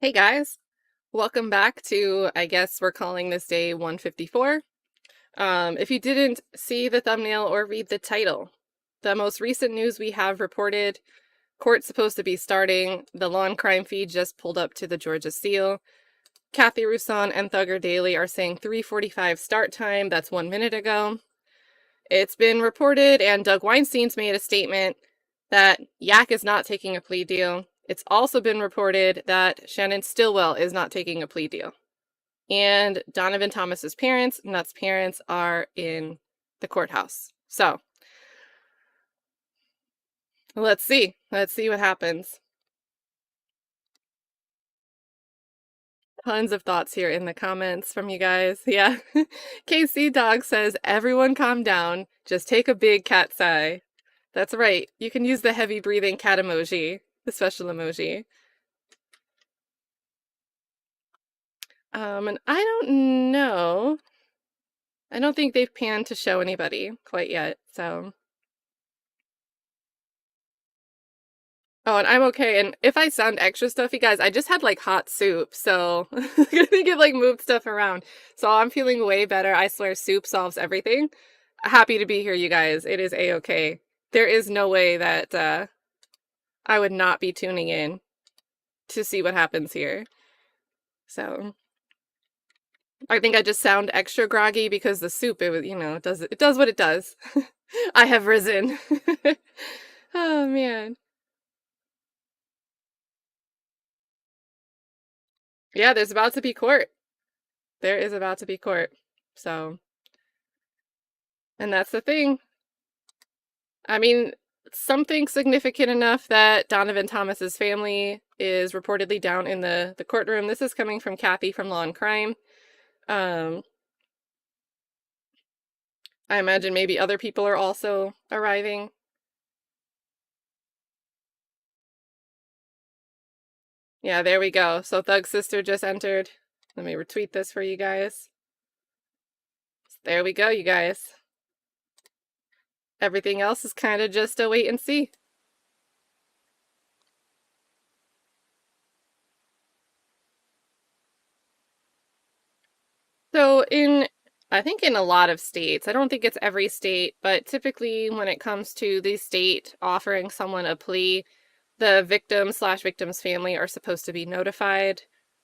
Hey guys, welcome back to, I guess we're calling this day 154. If you didn't see the thumbnail or read the title, the most recent news we have reported, court's supposed to be starting, the lawn crime feed just pulled up to the Georgia Seal. Kathy Rousson and Thugger Daily are saying 3:45 start time, that's 1 minute ago. It's been reported, and Doug Weinstein's made a statement that Yak is not taking a plea deal. It's also been reported that Shannon Stillwell is not taking a plea deal. And Donovan Thomas's parents, Nutt's parents, are in the courthouse. So, let's see. Let's see what happens. Tons of thoughts here in the comments from you guys. Yeah. KC Dog says, everyone calm down. Just take a big cat sigh. That's right. You can use the heavy breathing cat emoji, the special emoji. And I don't know. I don't think they've panned to show anybody quite yet, so. Oh, and I'm okay. And if I sound extra stuffy, guys, I just had like hot soup, so I think it like moved stuff around. So I'm feeling way better. I swear soup solves everything. Happy to be here, you guys. It is a-okay. There is no way that I would not be tuning in to see what happens here. So I think I just sound extra groggy because the soup, it was, it does what it does. I have risen. Oh man. Yeah, there's about to be court. There is about to be court. So, and that's the thing. I mean, something significant enough that Donovan Thomas's family is reportedly down in the courtroom. This is coming from Kathy from Law and Crime. I imagine maybe other people are also arriving. Yeah, there we go. So Thug's sister just entered. Let me retweet this for you guys. There we go, you guys. Everything else is kind of just a wait and see. So I think in a lot of states, I don't think it's every state, but typically when it comes to the state offering someone a plea, the victim/victim's family are supposed to be notified.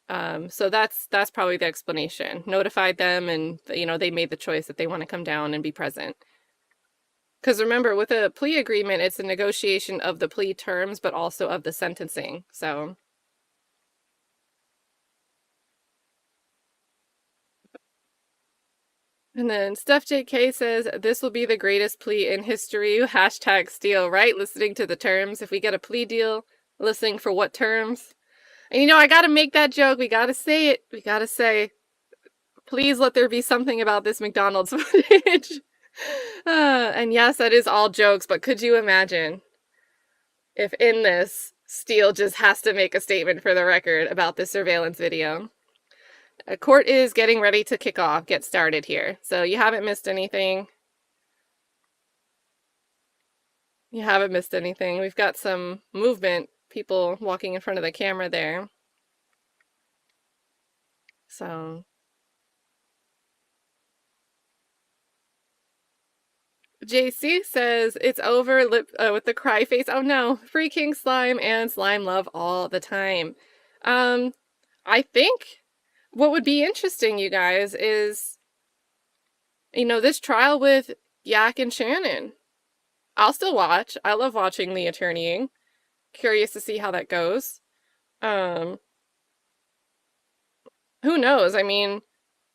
So that's probably the explanation. Notified them, and they made the choice that they want to come down and be present. Because remember, with a plea agreement, it's a negotiation of the plea terms, but also of the sentencing. So. And then SteffJK says, this will be the greatest plea in history. Hashtag steal, right? Listening to the terms. If we get a plea deal, listening for what terms? And I gotta make that joke. We gotta say it. We gotta say, please let there be something about this McDonald's footage. And yes, that is all jokes, but could you imagine if in this, Steele just has to make a statement for the record about this surveillance video? A court is getting ready to kick off, get started here. So you haven't missed anything. You haven't missed anything. We've got some movement, people walking in front of the camera there. So. JC says, it's over with the cry face. Oh no, free King Slime and Slime Love all the time. I think what would be interesting, you guys, is, this trial with Yak and Shannon. I'll still watch. I love watching the attorneying. Curious to see how that goes. Who knows? I mean,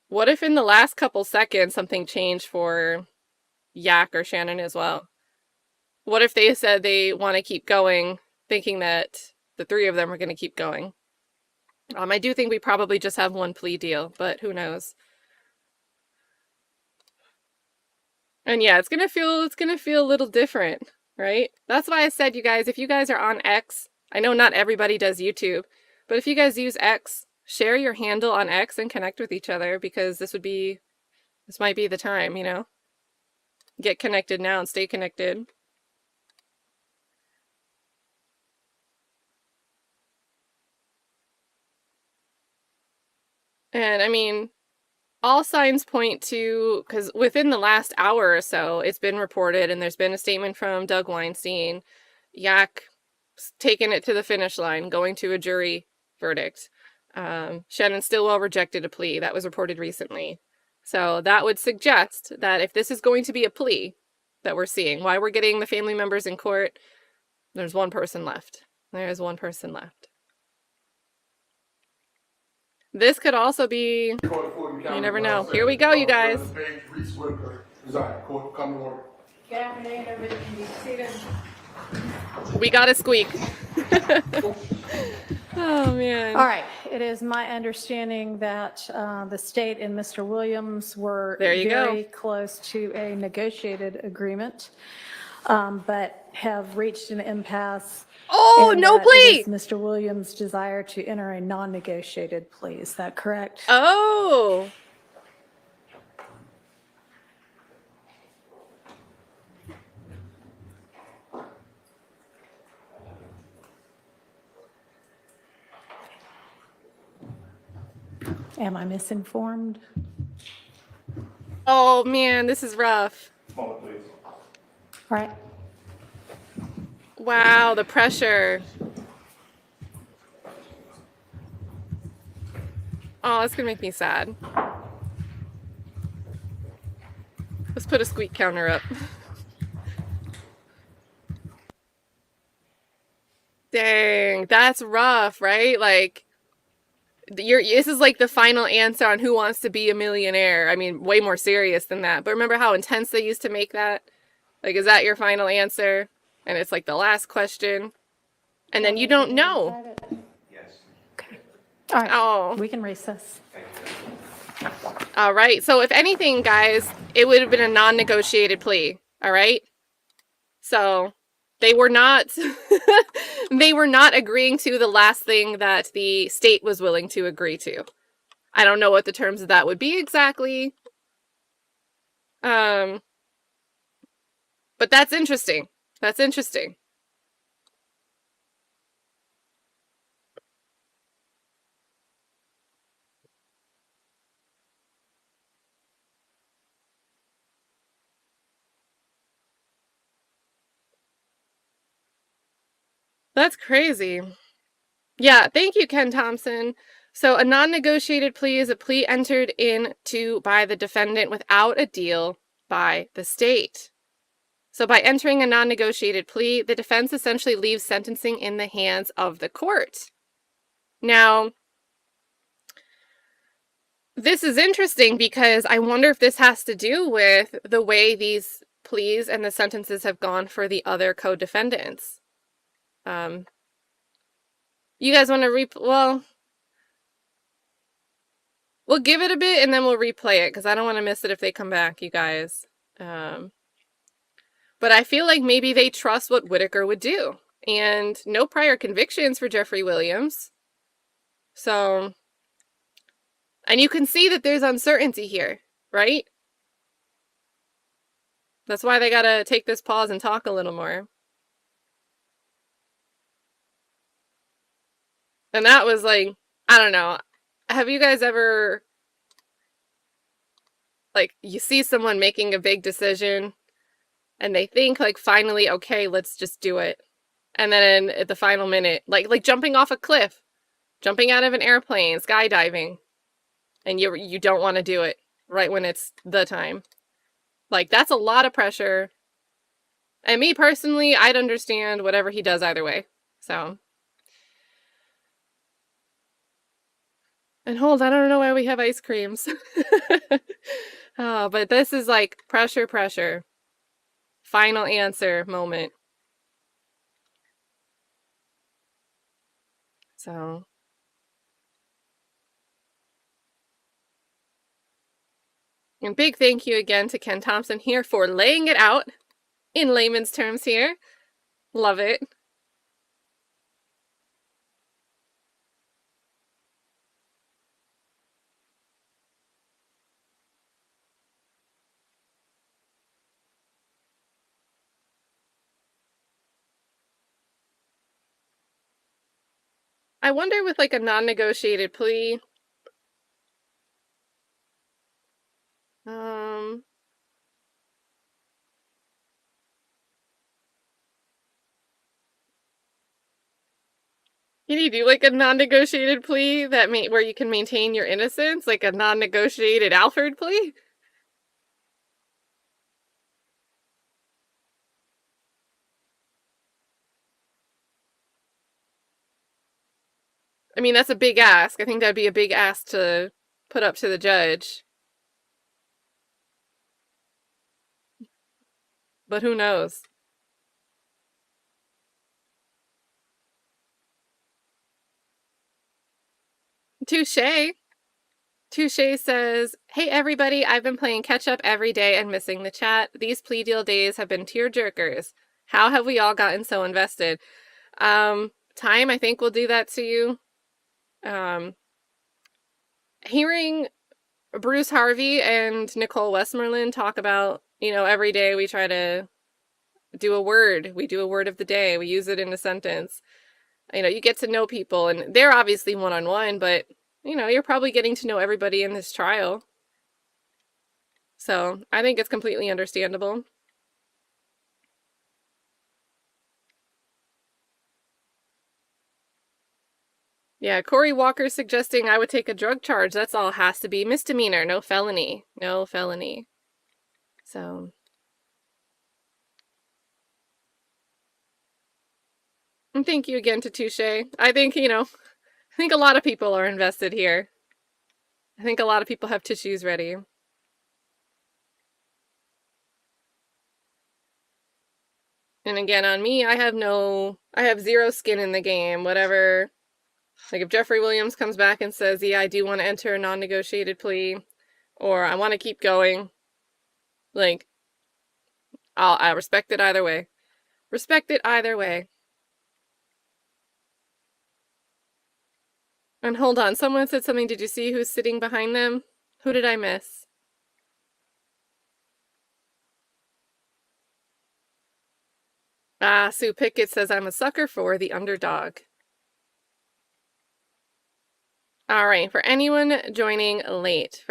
what if in the last couple seconds something changed for Yak or Shannon as well? What if they said they want to keep going, thinking that the three of them are going to keep going? I do think we probably just have one plea deal, but who knows? And yeah, it's gonna feel a little different, right? That's why I said, you guys, if you guys are on X, I know not everybody does YouTube, but if you guys use X, share your handle on X and connect with each other, because this might be the time, Get connected now and stay connected. And I mean, all signs point to, because within the last hour or so, it's been reported, and there's been a statement from Doug Weinstein, Yak taking it to the finish line, going to a jury verdict. Shannon Stillwell rejected a plea. That was reported recently. So that would suggest that if this is going to be a plea that we're seeing, why we're getting the family members in court, there's one person left. There's one person left. This could also be, you never know. Here we go, you guys. Good afternoon, everybody can be seated. We got a squeak. Oh, man. All right, it is my understanding that the state and Mr. Williams were very close to a negotiated agreement, but have reached an impasse. Oh, no plea! It is Mr. Williams' desire to enter a non-negotiated plea. Is that correct? Oh. Am I misinformed? Oh, man, this is rough. Moment, please. All right. Wow, the pressure. Oh, that's gonna make me sad. Let's put a squeak counter up. Dang, that's rough, right? Like, this is like the final answer on Who Wants to Be a Millionaire. I mean, way more serious than that. But remember how intense they used to make that? Like, is that your final answer? And it's like the last question. And then you don't know. Yes. Okay. All right. Oh. We can recess. All right. So if anything, guys, it would have been a non-negotiated plea. All right. So they were not they were not agreeing to the last thing that the state was willing to agree to. I don't know what the terms of that would be exactly. But that's interesting. That's interesting. That's crazy. Yeah, thank you, Ken Thompson. So a non-negotiated plea is a plea entered into by the defendant without a deal by the state. So by entering a non-negotiated plea, the defense essentially leaves sentencing in the hands of the court. Now, this is interesting because I wonder if this has to do with the way these pleas and the sentences have gone for the other co-defendants. You guys want to well, we'll give it a bit and then we'll replay it because I don't want to miss it if they come back, you guys. But I feel like maybe they trust what Whitaker would do. And no prior convictions for Jeffery Williams. So, and you can see that there's uncertainty here, right? That's why they gotta take this pause and talk a little more. And that was like, I don't know. Have you guys ever, like, you see someone making a big decision and they think, like, finally, okay, let's just do it. And then at the final minute, like jumping off a cliff, jumping out of an airplane, skydiving, and you don't want to do it right when it's the time. Like, that's a lot of pressure. And me personally, I'd understand whatever he does either way. So. And hold, I don't know why we have ice creams. Oh, but this is like pressure, pressure. Final answer moment. So. And big thank you again to Ken Thompson here for laying it out in layman's terms here. Love it. I wonder with like a non-negotiated plea, Can you do like a non-negotiated plea where you can maintain your innocence, like a non-negotiated Alford plea? I mean, that's a big ask. I think that'd be a big ask to put up to the judge. But who knows? Touche. Touche says, hey everybody, I've been playing catch up every day and missing the chat. These plea deal days have been tear jerkers. How have we all gotten so invested? Time, I think, will do that to you. Hearing Bruce Harvey and Nicole Westmoreland talk about, every day we try to do a word. We do a word of the day. We use it in a sentence. You get to know people, and they're obviously one-on-one, but, you're probably getting to know everybody in this trial. So I think it's completely understandable. Yeah, Corey Walker's suggesting I would take a drug charge. That's all. Has to be misdemeanor, no felony. No felony. So. And thank you again to Touche. I think, I think a lot of people are invested here. I think a lot of people have tissues ready. And again, on me, I have zero skin in the game. Whatever. Like if Jeffery Williams comes back and says, yeah, I do want to enter a non-negotiated plea, or I want to keep going, like, I respect it either way. Respect it either way. And hold on, someone said something. Did you see who's sitting behind them? Who did I miss? Sue Pickett says I'm a sucker for the underdog. All right, for anyone joining late,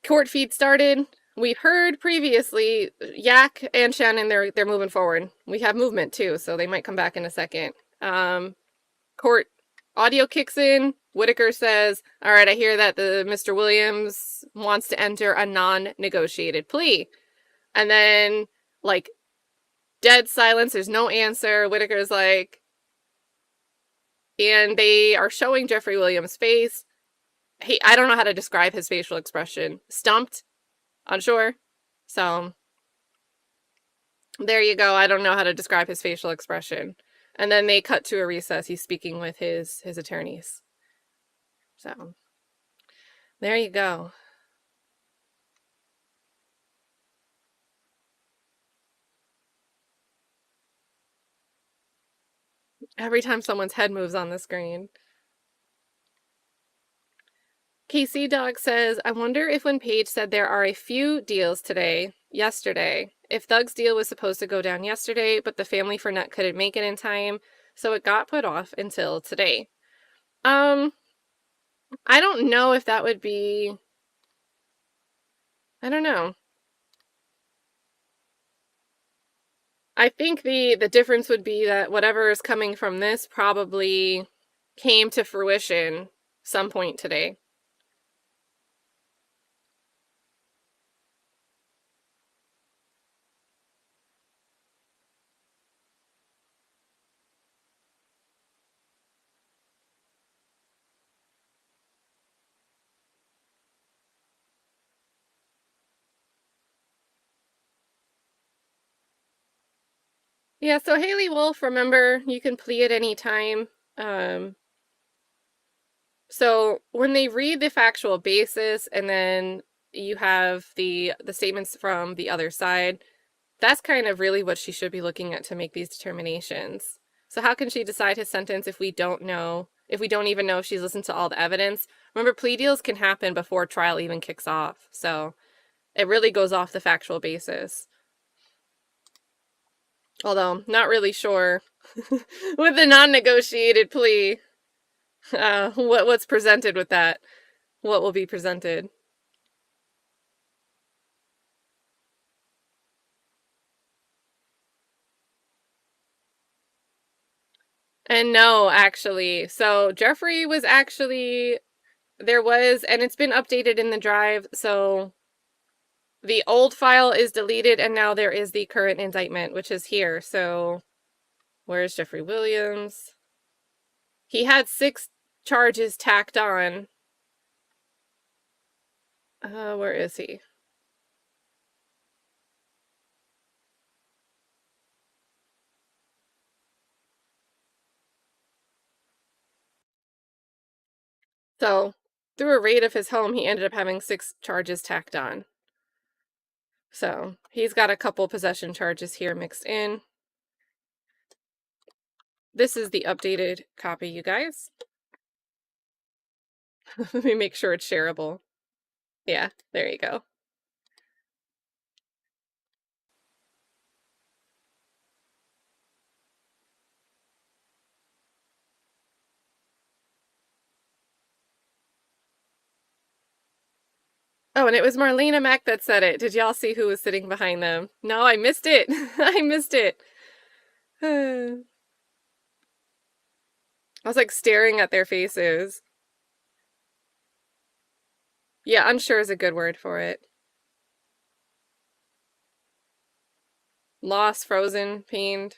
court feed started. We've heard previously, Yak and Shannon, they're moving forward. We have movement too, so they might come back in a second. Court audio kicks in. Whitaker says, all right, I hear that the Mr. Williams wants to enter a non-negotiated plea. And then, like, dead silence. There's no answer. Whitaker's like, and they are showing Jeffery Williams' face. I don't know how to describe his facial expression. Stumped, unsure. So there you go. I don't know how to describe his facial expression. And then they cut to a recess. He's speaking with his attorneys. So there you go. Every time someone's head moves on the screen. KC Dog says, I wonder if when Paige said there are a few deals yesterday, if Thug's deal was supposed to go down yesterday, but the family for Nut couldn't make it in time, so it got put off until today. I don't know if that would be... I don't know. I think the difference would be that whatever is coming from this probably came to fruition some point today. Yeah, so Haley Wolf, remember, you can plea at any time. So when they read the factual basis and then you have the statements from the other side, that's kind of really what she should be looking at to make these determinations. So how can she decide his sentence if we don't even know if she's listened to all the evidence? Remember, plea deals can happen before trial even kicks off. So it really goes off the factual basis. Although, not really sure with the non-negotiated plea, what's presented with that. What will be presented. And no, actually. So Jeffery was actually, there was, and it's been updated in the drive, so the old file is deleted, and now there is the current indictment, which is here. So where's Jeffery Williams? He had 6 charges tacked on. Where is he? So through a raid of his home, he ended up having 6 charges tacked on. So he's got a couple possession charges here mixed in. This is the updated copy, you guys. Let me make sure it's shareable. Yeah, there you go. Oh, and it was Marlena Mack that said it. Did y'all see who was sitting behind them? No, I missed it. I missed it. I was like staring at their faces. Yeah, unsure is a good word for it. Lost, frozen, pained.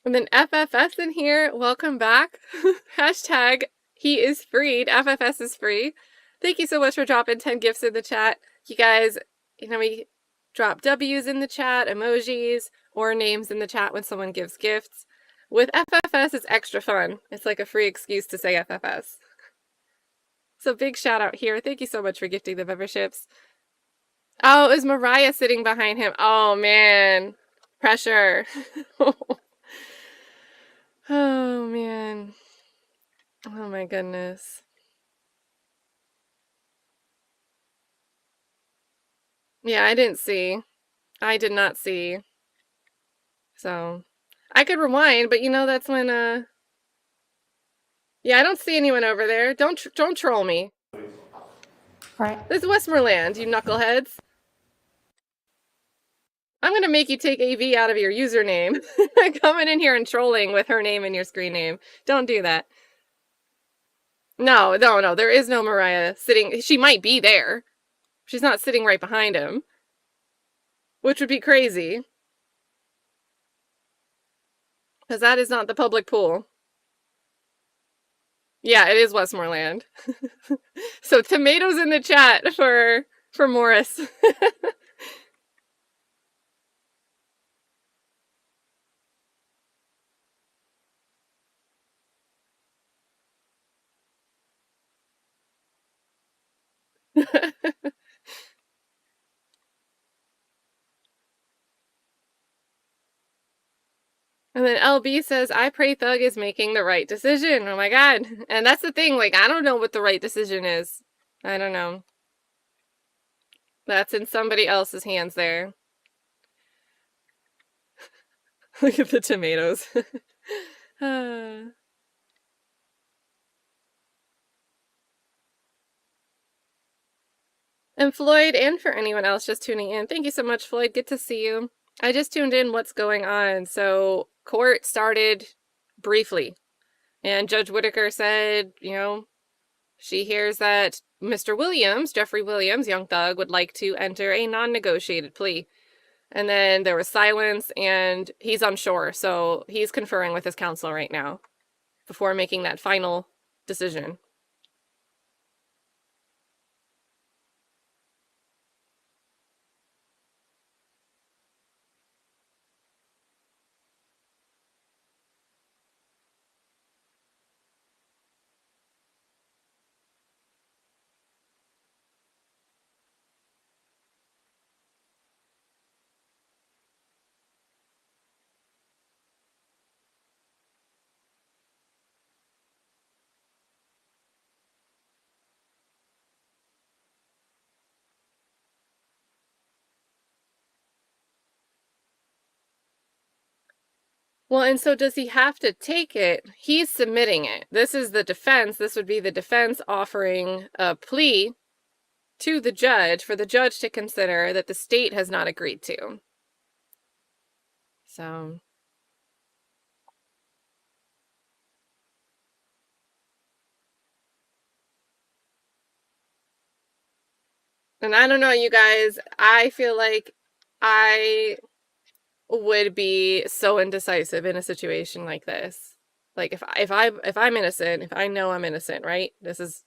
And then FFS in here, welcome back. Hashtag he is freed. FFS is free. Thank you so much for dropping 10 gifts in the chat. You guys, we drop W's in the chat, emojis, or names in the chat when someone gives gifts. With FFS, it's extra fun. It's like a free excuse to say FFS. So big shout out here. Thank you so much for gifting the memberships. Oh, it was Mariah sitting behind him. Oh, man. Pressure. Oh, man. Oh, my goodness. Yeah, I didn't see. I did not see. So, I could rewind, but that's when, yeah, I don't see anyone over there. Don't troll me. All right. This is Westmoreland, you knuckleheads. I'm gonna make you take AV out of your username. Coming in here and trolling with her name in your screen name. Don't do that. No, there is no Mariah sitting. She might be there. She's not sitting right behind him. Which would be crazy. Because that is not the public pool. Yeah, it is Westmoreland. So tomatoes in the chat for Morris. And then LB says, I pray Thug is making the right decision. Oh my god. And that's the thing, I don't know what the right decision is. I don't know. That's in somebody else's hands there. Look at the tomatoes. And Floyd, and for anyone else just tuning in, thank you so much, Floyd. Good to see you. I just tuned in. What's going on? So court started briefly, and Judge Whitaker said, she hears that Mr. Williams, Jeffery Williams, Young Thug, would like to enter a non-negotiated plea. And then there was silence, and he's unsure, so he's conferring with his counsel right now before making that final decision. Well, and so does he have to take it? He's submitting it. This is the defense. This would be the defense offering a plea to the judge for the judge to consider that the state has not agreed to. So, and I don't know, you guys, I feel like I would be so indecisive in a situation like this. Like if I'm innocent, if I know I'm innocent, right? This is,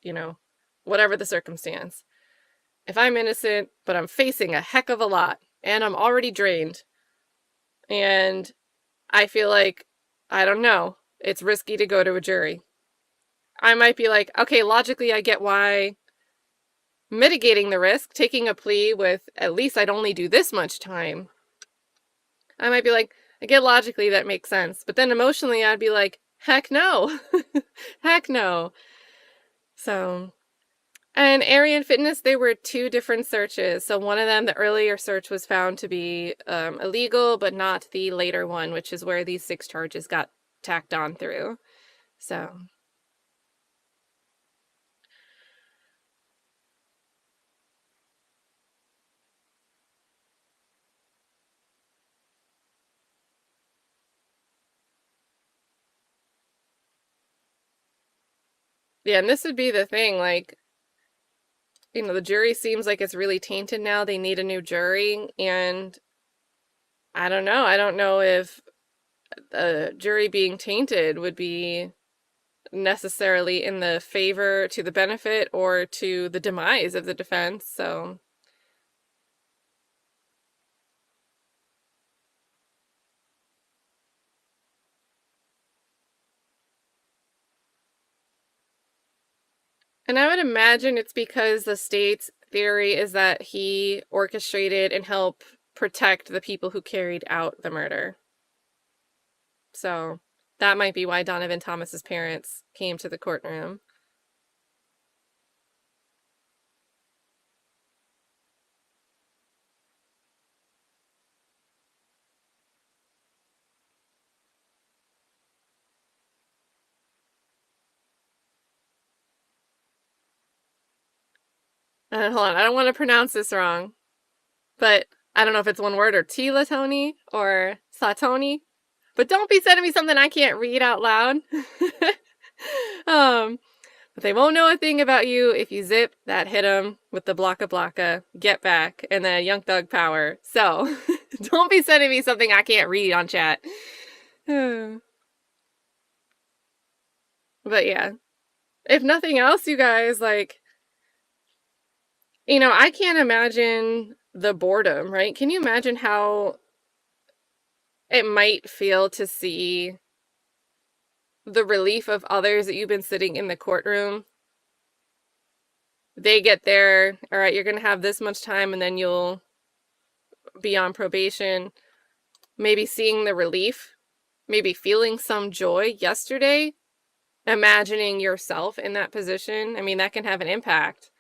whatever the circumstance. If I'm innocent, but I'm facing a heck of a lot and I'm already drained and I feel like, I don't know, it's risky to go to a jury. I might be like, okay, logically I get why mitigating the risk, taking a plea with at least I'd only do this much time. I might be like, I get logically that makes sense. But then emotionally I'd be like, heck no. Heck no. So, and Arian Fitness, they were two different searches. So one of them, the earlier search was found to be illegal, but not the later one, which is where these 6 charges got tacked on through. So. Yeah, and this would be the thing, like, the jury seems like it's really tainted now. They need a new jury, and I don't know. I don't know if the jury being tainted would be necessarily in the favor to the benefit or to the demise of the defense. So, and I would imagine it's because the state's theory is that he orchestrated and helped protect the people who carried out the murder. So that might be why Donovan Thomas's parents came to the courtroom. And hold on, I don't want to pronounce this wrong, but I don't know if it's one word or Tilatoni or Satoni. But don't be sending me something I can't read out loud. But they won't know a thing about you if you zip that hit 'em with the blocka, get back, and the Young Thug power. So don't be sending me something I can't read on chat. But yeah, if nothing else, you guys, like, I can't imagine the boredom, right? Can you imagine how it might feel to see the relief of others that you've been sitting in the courtroom? They get there, all right, you're going to have this much time and then you'll be on probation. Maybe seeing the relief, maybe feeling some joy yesterday, imagining yourself in that position. I mean, that can have an impact.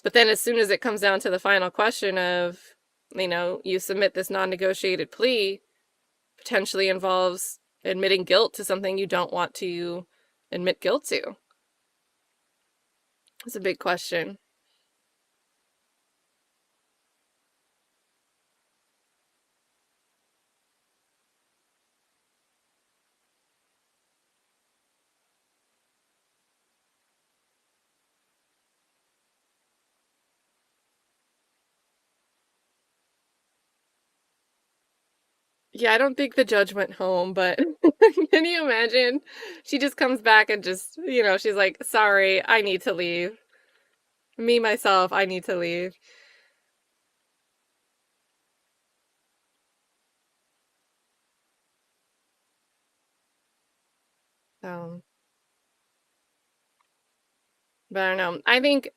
But then as soon as it comes down to the final question of, you submit this non-negotiated plea, potentially involves admitting guilt to something you don't want to admit guilt to. It's a big question. Yeah, I don't think the judge went home, but can you imagine? She just comes back and just, she's like, sorry, I need to leave. Me, myself, I need to leave. So, but I don't know. I think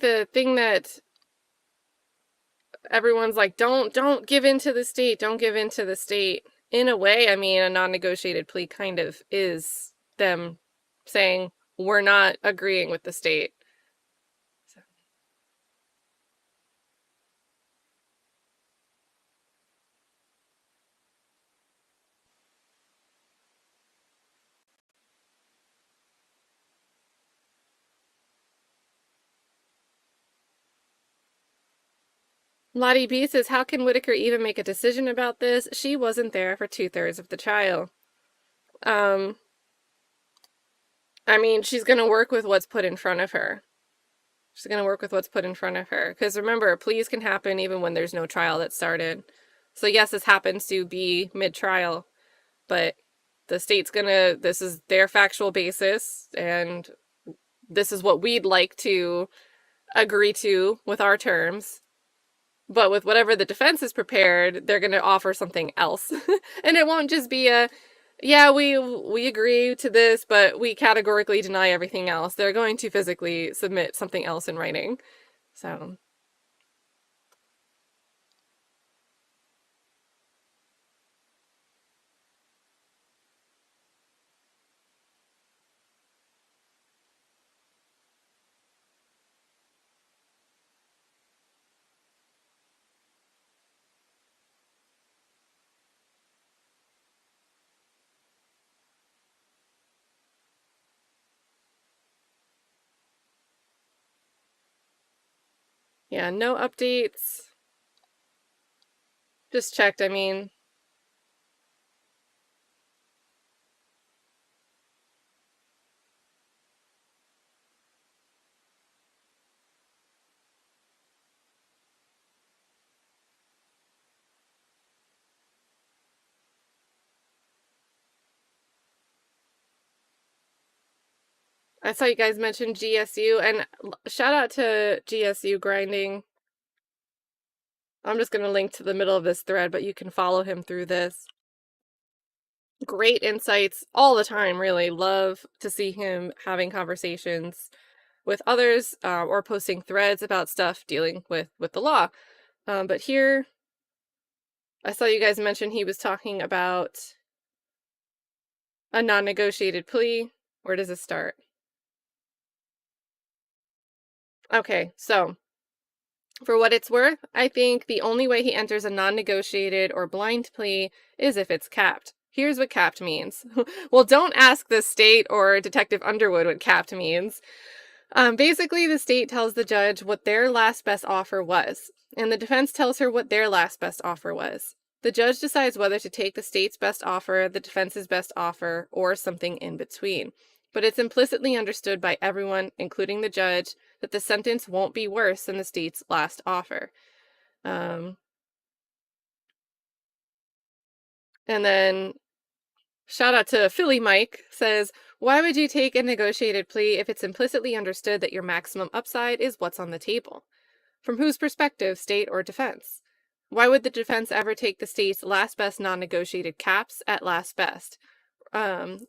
the thing that everyone's like, don't give in to the state, don't give in to the state. In a way, I mean, a non-negotiated plea kind of is them saying, we're not agreeing with the state. So. Lottie B says, how can Whitaker even make a decision about this? She wasn't there for 2/3 of the trial. I mean, she's going to work with what's put in front of her. She's going to work with what's put in front of her. Because remember, pleas can happen even when there's no trial that started. So yes, this happens to be mid-trial, but the state's gonna, this is their factual basis, and this is what we'd like to agree to with our terms. But with whatever the defense is prepared, they're going to offer something else. And it won't just be a, yeah, we agree to this, but we categorically deny everything else. They're going to physically submit something else in writing. So yeah, no updates. Just checked, I mean. I saw you guys mention GSU, and shout out to GSU Grinding. I'm just going to link to the middle of this thread, but you can follow him through this. Great insights all the time, really. Love to see him having conversations with others or posting threads about stuff dealing with the law. But here, I saw you guys mention he was talking about a non-negotiated plea. Where does it start? Okay, so for what it's worth, I think the only way he enters a non-negotiated or blind plea is if it's capped. Here's what capped means. Well, don't ask the state or Detective Underwood what capped means. Basically, the state tells the judge what their last best offer was, and the defense tells her what their last best offer was. The judge decides whether to take the state's best offer, the defense's best offer, or something in between. But it's implicitly understood by everyone, including the judge, that the sentence won't be worse than the state's last offer. And then, shout out to Philly Mike, says, why would you take a negotiated plea if it's implicitly understood that your maximum upside is what's on the table? From whose perspective, state or defense? Why would the defense ever take the state's last best non-negotiated caps at last best?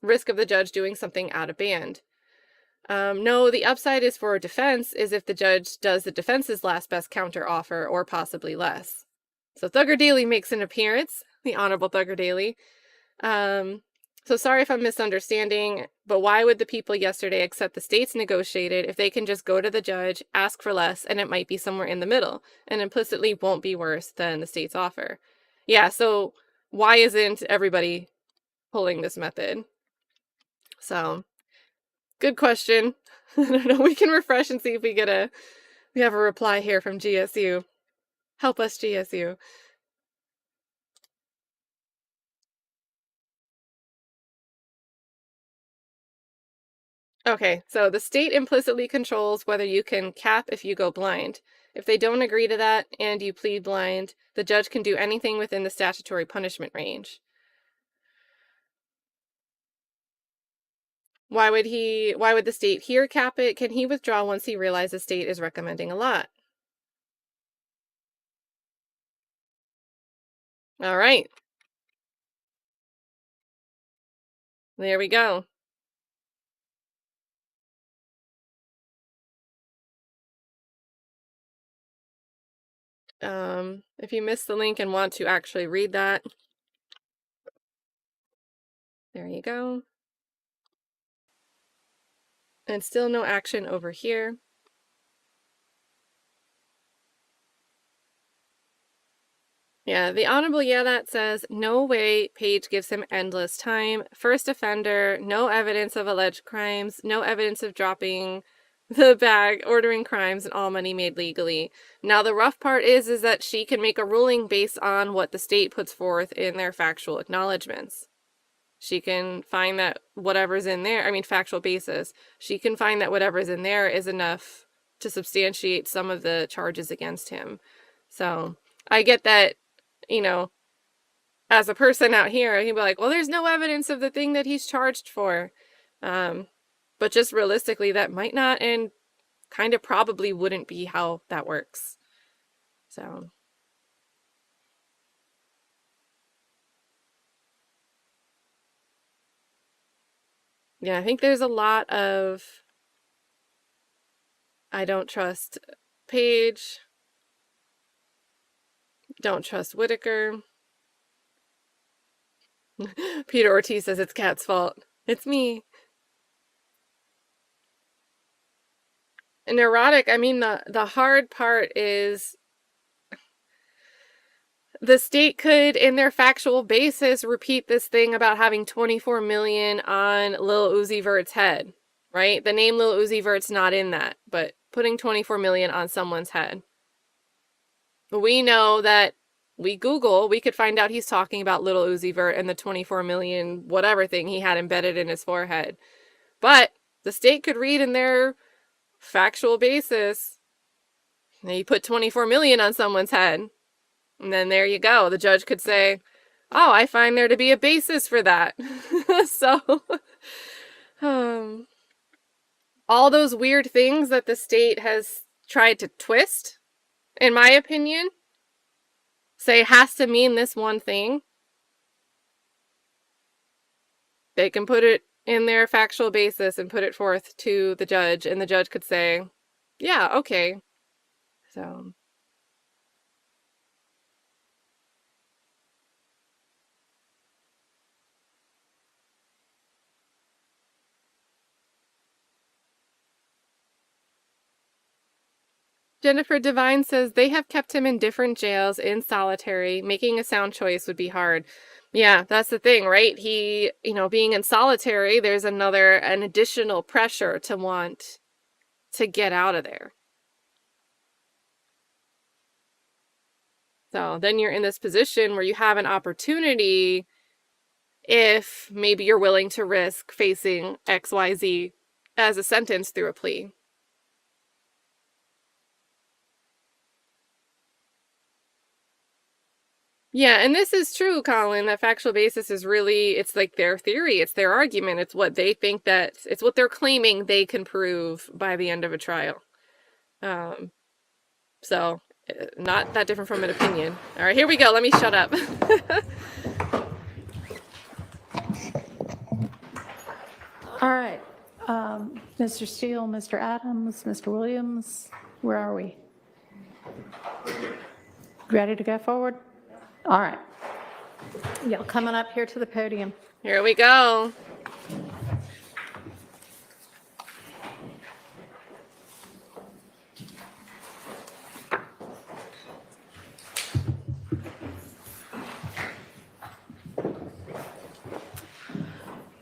Risk of the judge doing something out of band. No, the upside is for defense is if the judge does the defense's last best counter offer or possibly less. So Thugger Daily makes an appearance, the Honorable Thugger Daily. So sorry if I'm misunderstanding, but why would the people yesterday accept the state's negotiated if they can just go to the judge, ask for less, and it might be somewhere in the middle, and implicitly won't be worse than the state's offer? Yeah, so why isn't everybody pulling this method? So, good question. I don't know, we can refresh and see if we have a reply here from GSU. Help us, GSU. Okay, so the state implicitly controls whether you can cap if you go blind. If they don't agree to that and you plead blind, the judge can do anything within the statutory punishment range. Why would the state here cap it? Can he withdraw once he realizes the state is recommending a lot? All right. There we go. If you missed the link and want to actually read that, there you go. And still no action over here. Yeah, the Honorable that says, no way Page gives him endless time. First offender, no evidence of alleged crimes, no evidence of dropping the bag, ordering crimes, and all money made legally. Now, the rough part is that she can make a ruling based on what the state puts forth in their factual acknowledgments. She can find that whatever's in there, factual basis, she can find that whatever's in there is enough to substantiate some of the charges against him. So, I get that, as a person out here, he'd be like, well, there's no evidence of the thing that he's charged for. But just realistically, that might not and kind of probably wouldn't be how that works. So. Yeah, I think there's a lot of I don't trust Paige, don't trust Whitaker. Peter Ortiz says it's Kat's fault. It's me. Neurotic, the hard part is the state could, in their factual basis, repeat this thing about having 24 million on Lil Uzi Vert's head, right? The name Lil Uzi Vert's not in that, but putting 24 million on someone's head. We know that we could find out he's talking about Lil Uzi Vert and the 24 million whatever thing he had embedded in his forehead. But the state could read in their factual basis, you put 24 million on someone's head, and then there you go. The judge could say, oh, I find there to be a basis for that. So, all those weird things that the state has tried to twist, in my opinion, say has to mean this one thing. They can put it in their factual basis and put it forth to the judge, and the judge could say, yeah, okay. So. Jennifer Devine says they have kept him in different jails in solitary. Making a sound choice would be hard. Yeah, that's the thing, right? He, being in solitary, there's an additional pressure to want to get out of there. So then you're in this position where you have an opportunity if maybe you're willing to risk facing XYZ as a sentence through a plea. Yeah, and this is true, Colin. That factual basis is really, it's like their theory, it's their argument, it's what they think it's what they're claiming they can prove by the end of a trial. So, not that different from an opinion. All right, here we go. Let me shut up. All right. Mr. Steele, Mr. Adams, Mr. Williams, where are we? Ready to go forward? All right. Y'all coming up here to the podium. Here we go.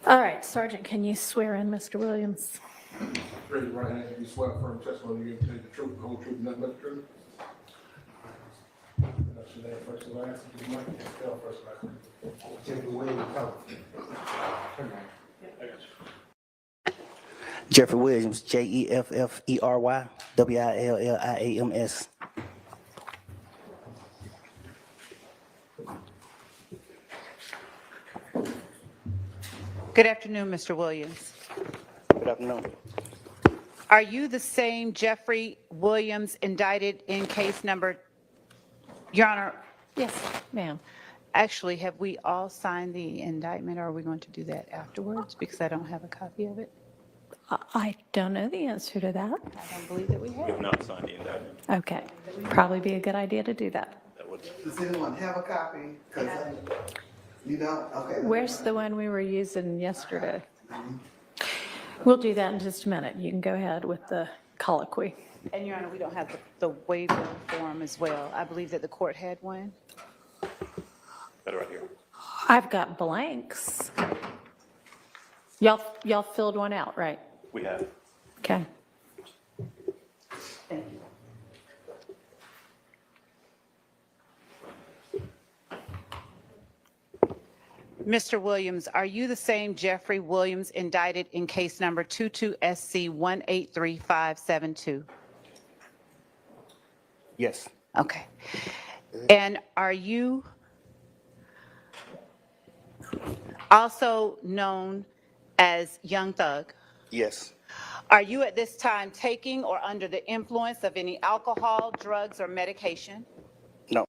All right, Sergeant, can you swear in Mr. Williams? Raise your right hand. You swear firm testimony you give to the truth, the whole truth, and nothing but the truth. That's your name, first and last. You might spell first and last. Jeffrey Williams. Jeffery Williams, Jeffery Williams. Good afternoon, Mr. Williams. Good afternoon. Are you the same Jeffery Williams indicted in case number, Your Honor? Yes, ma'am. Actually, have we all signed the indictment, or are we going to do that afterwards? Because I don't have a copy of it. I don't know the answer to that. I don't believe that we We have. have not signed the indictment. Okay, probably be a good idea to do that. Does anyone have a copy? You don't? Okay. Where's the one we were using yesterday? We'll do that in just a minute. You can go ahead with the colloquy. And Your Honor, we don't have the waiver form as well. I believe that the court had one. Got it right here. I've got blanks. Y'all filled one out, right? We have. Okay. Thank you. Mr. Williams, are you the same Jeffery Williams indicted in case number 22SC183572? Yes. Okay. And are you also known as Young Thug? Yes. Are you at this time taking or under the influence of any alcohol, drugs, or medication? No.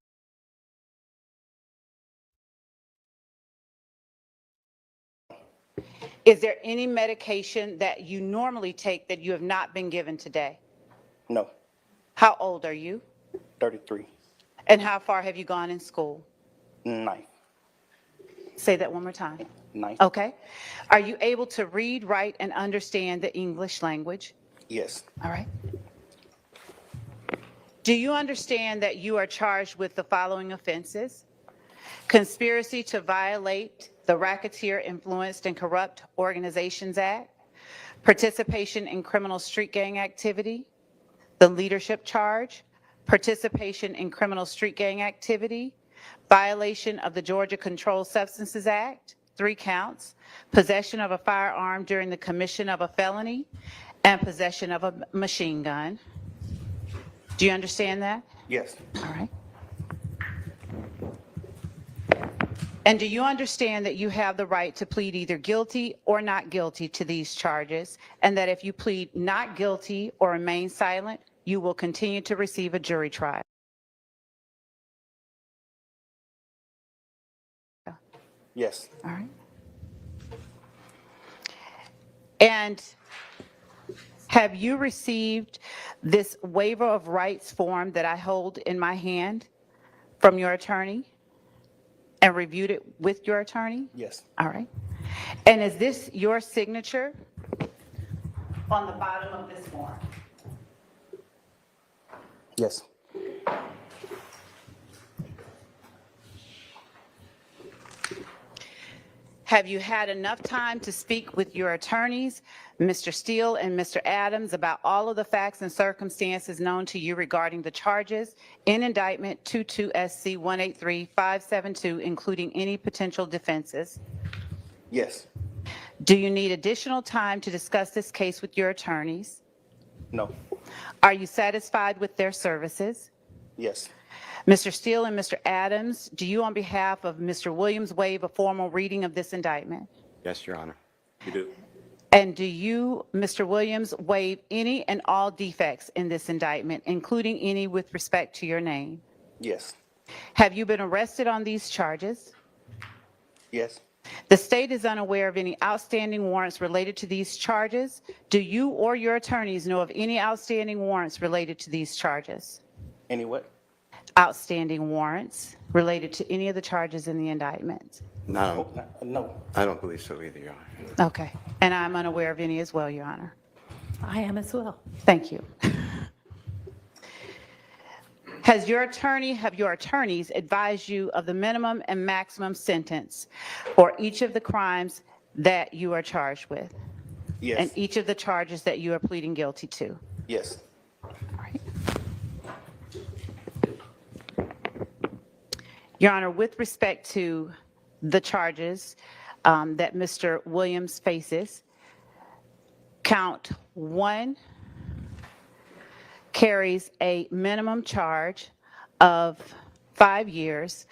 Is there any medication that you normally take that you have not been given today? No. How old are you? 33. And how far have you gone in school? 9. Say that one more time. 9. Okay. Are you able to read, write, and understand the English language? Yes. All right. Do you understand that you are charged with the following offenses? Conspiracy to violate the Racketeer Influenced and Corrupt Organizations Act, participation in criminal street gang activity, the leadership charge, participation in criminal street gang activity, violation of the Georgia Controlled Substances Act, 3 counts, possession of a firearm during the commission of a felony, and possession of a machine gun. Do you understand that? Yes. All right. And do you understand that you have the right to plead either guilty or not guilty to these charges, and that if you plead not guilty or remain silent, you will continue to receive a jury trial? Yes. All right. And have you received this waiver of rights form that I hold in my hand from your attorney and reviewed it with your attorney? Yes. All right. And is this your signature on the bottom of this form? Yes. Have you had enough time to speak with your attorneys, Mr. Steele and Mr. Adams, about all of the facts and circumstances known to you regarding the charges in indictment 22SC183572, including any potential defenses? Yes. Do you need additional time to discuss this case with your attorneys? No. Are you satisfied with their services? Yes. Mr. Steele and Mr. Adams, do you on behalf of Mr. Williams waive a formal reading of this indictment? Yes, Your Honor. You do. And do you, Mr. Williams, waive any and all defects in this indictment, including any with respect to your name? Yes. Have you been arrested on these charges? Yes. The state is unaware of any outstanding warrants related to these charges. Do you or your attorneys know of any outstanding warrants related to these charges? Any what? Outstanding warrants related to any of the charges in the indictment? No, No. I don't believe so either, Your Honor. Okay. And I'm unaware of any as well, Your Honor. I am as well. Thank you. Have your attorneys advised you of the minimum and maximum sentence for each of the crimes that you are charged with? Yes. And each of the charges that you are pleading guilty to? Yes. All right. Your Honor, with respect to the charges that Mr. Williams faces, count 1 carries a minimum charge of 5 years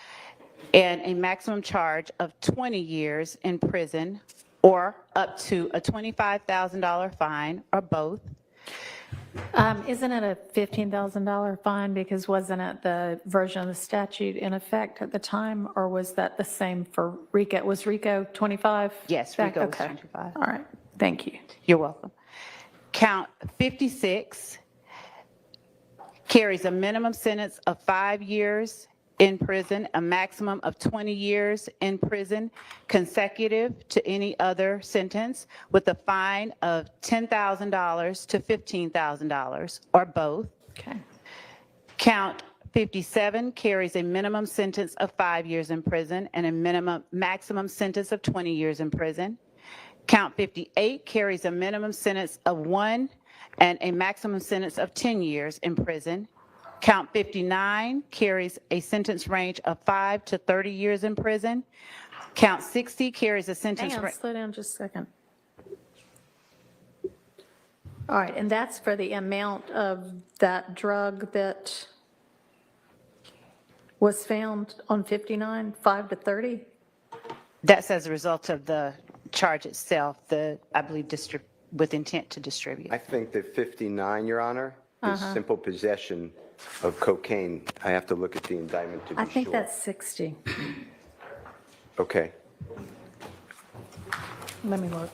and a maximum charge of 20 years in prison, or up to a $25,000 fine, or both. Isn't it a $15,000 fine, because wasn't it the version of the statute in effect at the time, or was that the same for RICO? Was RICO 25? Yes, RICO was Okay. 25. All right, thank you. You're welcome. Count 56 carries a minimum sentence of 5 years in prison, a maximum of 20 years in prison, consecutive to any other sentence, with a fine of $10,000 to $15,000, or both. Okay. Count 57 carries a minimum sentence of 5 years in prison and a maximum sentence of 20 years in prison. Count 58 carries a minimum sentence of 1 and a maximum sentence of 10 years in prison. Count 59 carries a sentence range of 5 to 30 years in prison. Count 60 carries a sentence Hang on, range. slow down just a second. All right, and that's for the amount of that drug that was found on 59, 5 to 30? That's as a result of the charge itself, I believe, with intent to distribute. I think that 59, Your Honor, is simple possession of cocaine. I have to look at the indictment to be I sure. think that's 60. Okay. Let me look.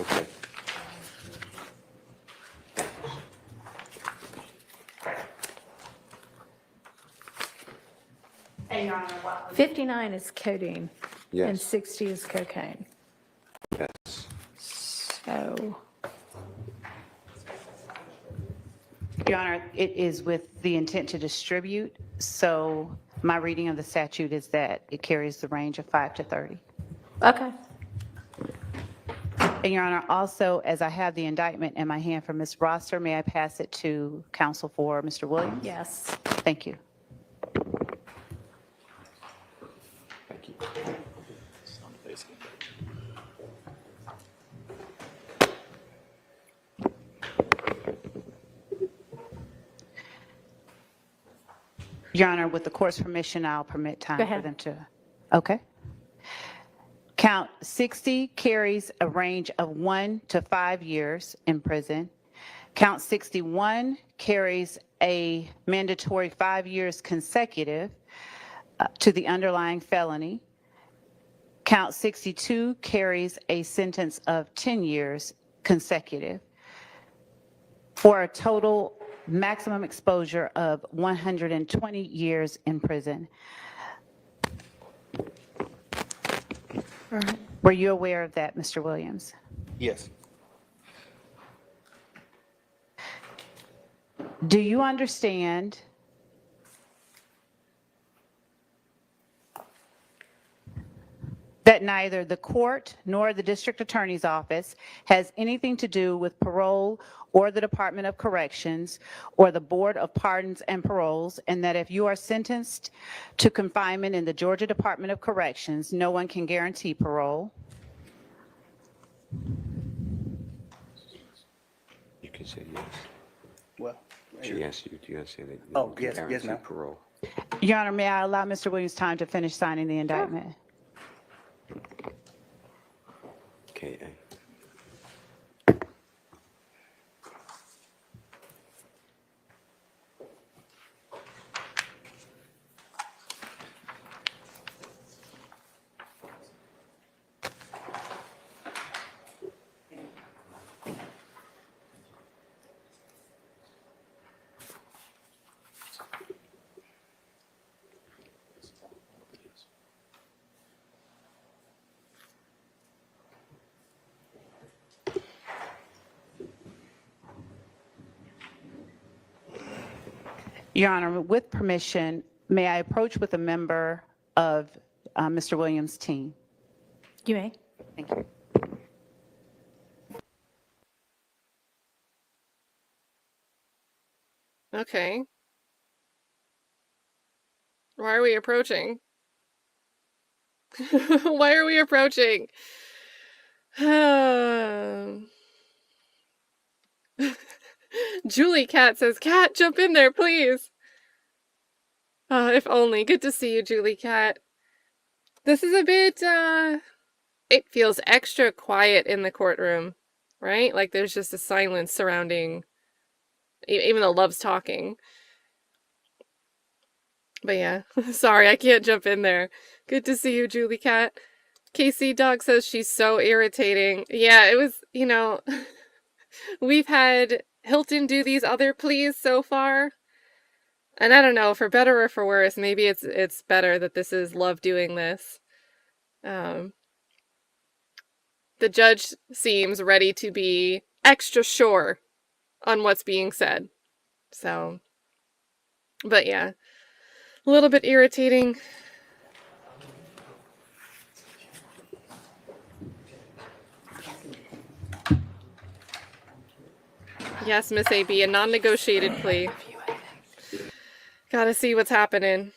Okay. 59 is codeine. Yes. And 60 is cocaine. Yes. So, Your Honor, it is with the intent to distribute, so my reading of the statute is that it carries the range of 5 to 30. okay. And Your Honor, also, as I have the indictment in my hand from Ms. Rosser, may I pass it to counsel for Mr. Williams? Yes. Thank you. Thank you. Your Honor, with the court's permission, I'll permit time Go for ahead. them to. Okay. Count 60 carries a range of 1 to 5 years in prison. Count 61 carries a mandatory 5 years consecutive to the underlying felony. Count 62 carries a sentence of 10 years consecutive for a total maximum exposure of 120 years in prison. All right. Were you aware of that, Mr. Williams? Yes. Do you understand that neither the court nor the district attorney's office has anything to do with parole or the Department of Corrections or the Board of Pardons and Paroles, and that if you are sentenced to confinement in the Georgia Department of Corrections, no one can guarantee parole? You can say yes. Well, She asked you, do you say that? Oh, you can yes, guarantee ma'am. Parole. Your Honor, may I allow Mr. Williams time to finish signing the indictment? KA. Your Honor, with permission, may I approach with a member of Mr. Williams' team? You may. Thank you. Okay. Why are we approaching? Why are we approaching? Julie Cat says, Cat, jump in there, please. If only. Good to see you, Julie Cat. This is a bit, it feels extra quiet in the courtroom, right? Like there's just a silence surrounding, even though Love's talking. But yeah, sorry, I can't jump in there. Good to see you, Julie Cat. Casey Dog says she's so irritating. Yeah, it was, you know, we've had Hylton do these other pleas so far. And I don't know, for better or for worse, maybe it's better that this is Love doing this. The judge seems ready to be extra sure on what's being said. So, but yeah, a little bit irritating. Yes, Miss AB, a non-negotiated plea. Gotta see what's happening.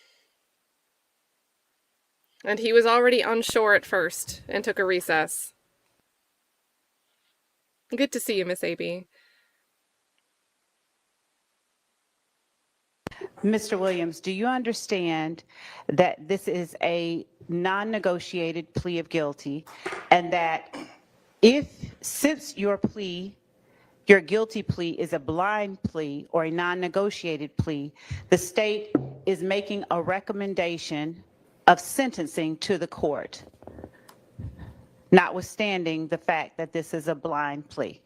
And he was already unsure at first and took a recess. Good to see you, Miss AB. Mr. Williams, do you understand that this is a non-negotiated plea of guilty, and that since your guilty plea is a blind plea or a non-negotiated plea, the state is making a recommendation of sentencing to the court, notwithstanding the fact that this is a blind plea?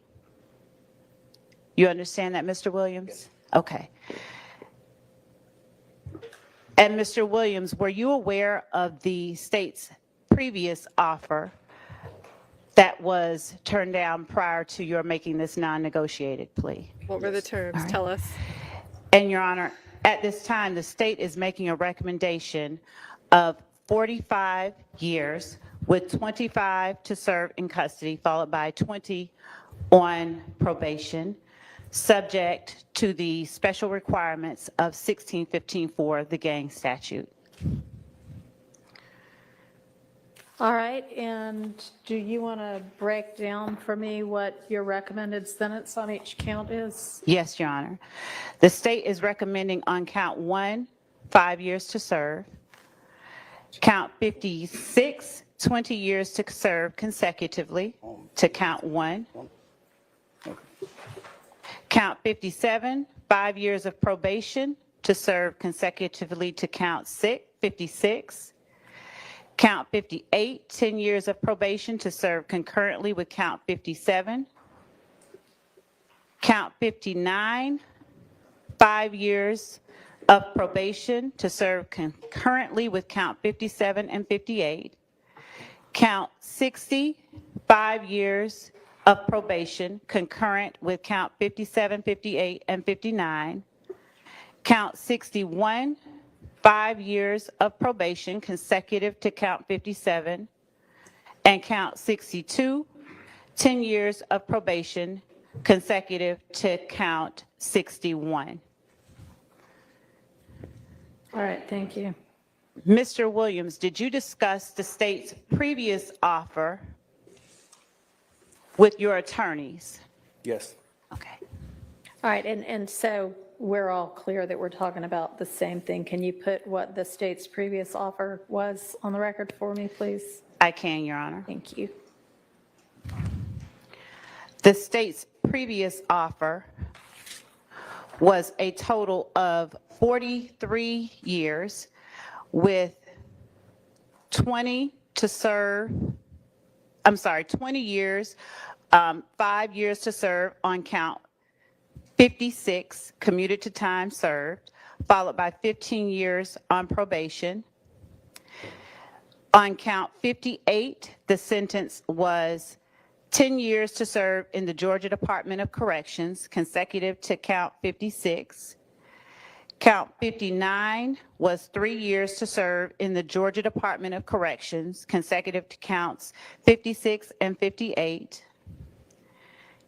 You understand that, Mr. Williams? Okay. And Mr. Williams, were you aware of the state's previous offer that was turned down prior to your making this non-negotiated plea? What were the terms? All right. Tell us. And Your Honor, at this time, the state is making a recommendation of 45 years with 25 to serve in custody, followed by 20 on probation, subject to the special requirements of 1615-4, the gang statute. All right, and do you want to break down for me what your recommended sentence on each count is? Yes, Your Honor. The state is recommending on count 1, 5 years to serve. Count 56, 20 years to serve consecutively to count 1. Count 57, 5 years of probation to serve consecutively to count 56. Count 58, 10 years of probation to serve concurrently with count 57. Count 59, 5 years of probation to serve concurrently with count 57 and 58. Count 60, 5 years of probation concurrent with count 57, 58, and 59. Count 61, 5 years of probation consecutive to count 57. And count 62, 10 years of probation consecutive to count 61. All right, thank you. Mr. Williams, did you discuss the state's previous offer with your attorneys? Yes. Okay. All right, and so we're all clear that we're talking about the same thing. Can you put what the state's previous offer was on the record for me, please? I can, Your Honor. Thank you. The state's previous offer was a total of 43 years with 20 years, 5 years to serve on count 56, commuted to time served, followed by 15 years on probation. On count 58, the sentence was 10 years to serve in the Georgia Department of Corrections, consecutive to count 56. Count 59 was 3 years to serve in the Georgia Department of Corrections, consecutive to counts 56 and 58.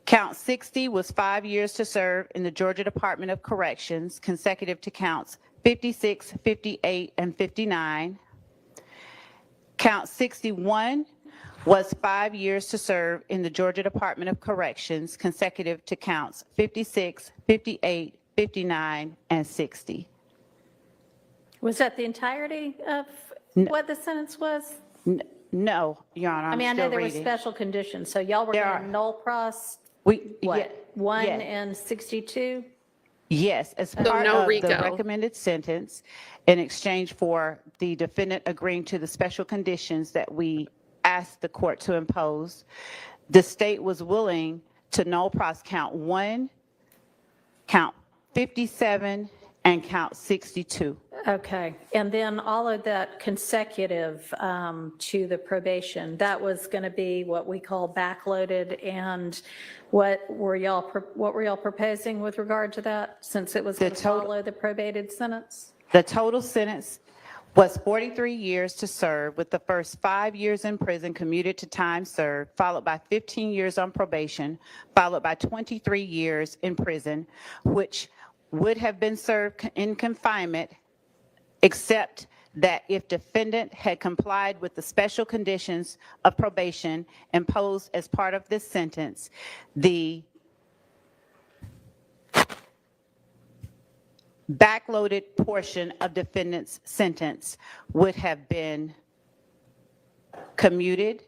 Count 60 was 5 years to serve in the Georgia Department of Corrections, consecutive to counts 56, 58, and 59. Count 61 was 5 years to serve in the Georgia Department of Corrections, consecutive to counts 56, 58, 59, and 60. Was that the entirety of what the sentence was? No, Your Honor, I mean, I know there were reading. special conditions, so y'all were There going are. to null pros, Yeah, what, 1 yeah. and 62? Yes, as part no of RICO. the recommended sentence, in exchange for the defendant agreeing to the special conditions that we asked the court to impose, the state was willing to null pros count 1, count 57, and count 62. Okay, and then all of that consecutive to the probation, that was going to be what we call backloaded, and what were y'all proposing with regard to that, since it was going to follow the probated sentence? The total sentence was 43 years to serve, with the first 5 years in prison commuted to time served, followed by 15 years on probation, followed by 23 years in prison, which would have been served in confinement, except that if defendant had complied with the special conditions of probation imposed as part of this sentence, the backloaded portion of defendant's sentence would have been commuted.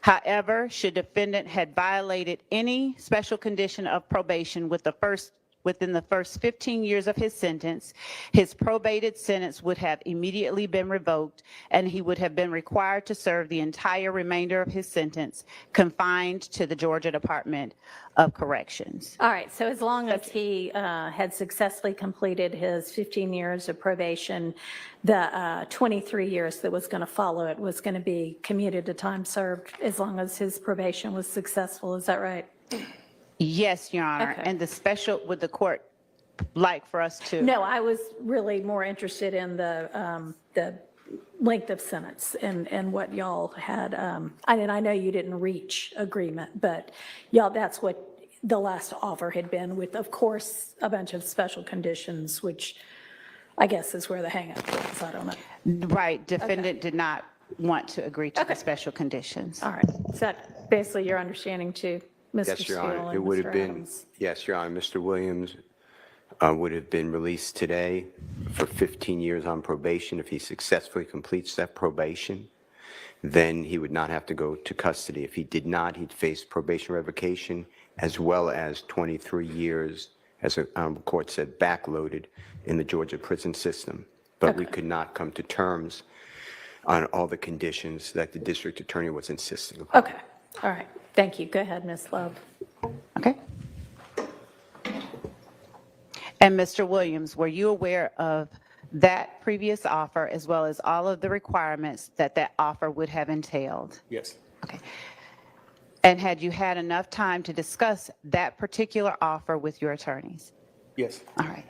However, should defendant had violated any special condition of probation within the first 15 years of his sentence, his probated sentence would have immediately been revoked, and he would have been required to serve the entire remainder of his sentence confined to the Georgia Department of Corrections. All right, so as long as he had successfully completed his 15 years of probation, the 23 years that was going to follow it was going to be commuted to time served as long as his probation was successful. Is that right? Yes, Your Honor. Okay. And the special, would the court like for us to? No, I was really more interested in the length of sentence and what y'all had. I know you didn't reach agreement, but y'all, that's what the last offer had been with, of course, a bunch of special conditions, which I guess is where the hang-up was. I don't know. Right. Defendant did not want to agree to the special conditions. All right. Is that basically your understanding too, Mr. Yes, Your Steele Honor. and It would Mr. have been, Adams? yes, Your Honor. Mr. Williams would have been released today for 15 years on probation. If he successfully completes that probation, then he would not have to go to custody. If he did not, he'd face probation revocation as well as 23 years, as the court said, backloaded in the Georgia prison system. But we could not come to terms on all the conditions that the district attorney was insisting upon. Okay. All right. Thank you. Go ahead, Ms. Love. Okay. And Mr. Williams, were you aware of that previous offer as well as all of the requirements that that offer would have entailed? Yes. Okay. And had you had enough time to discuss that particular offer with your attorneys? Yes. All right.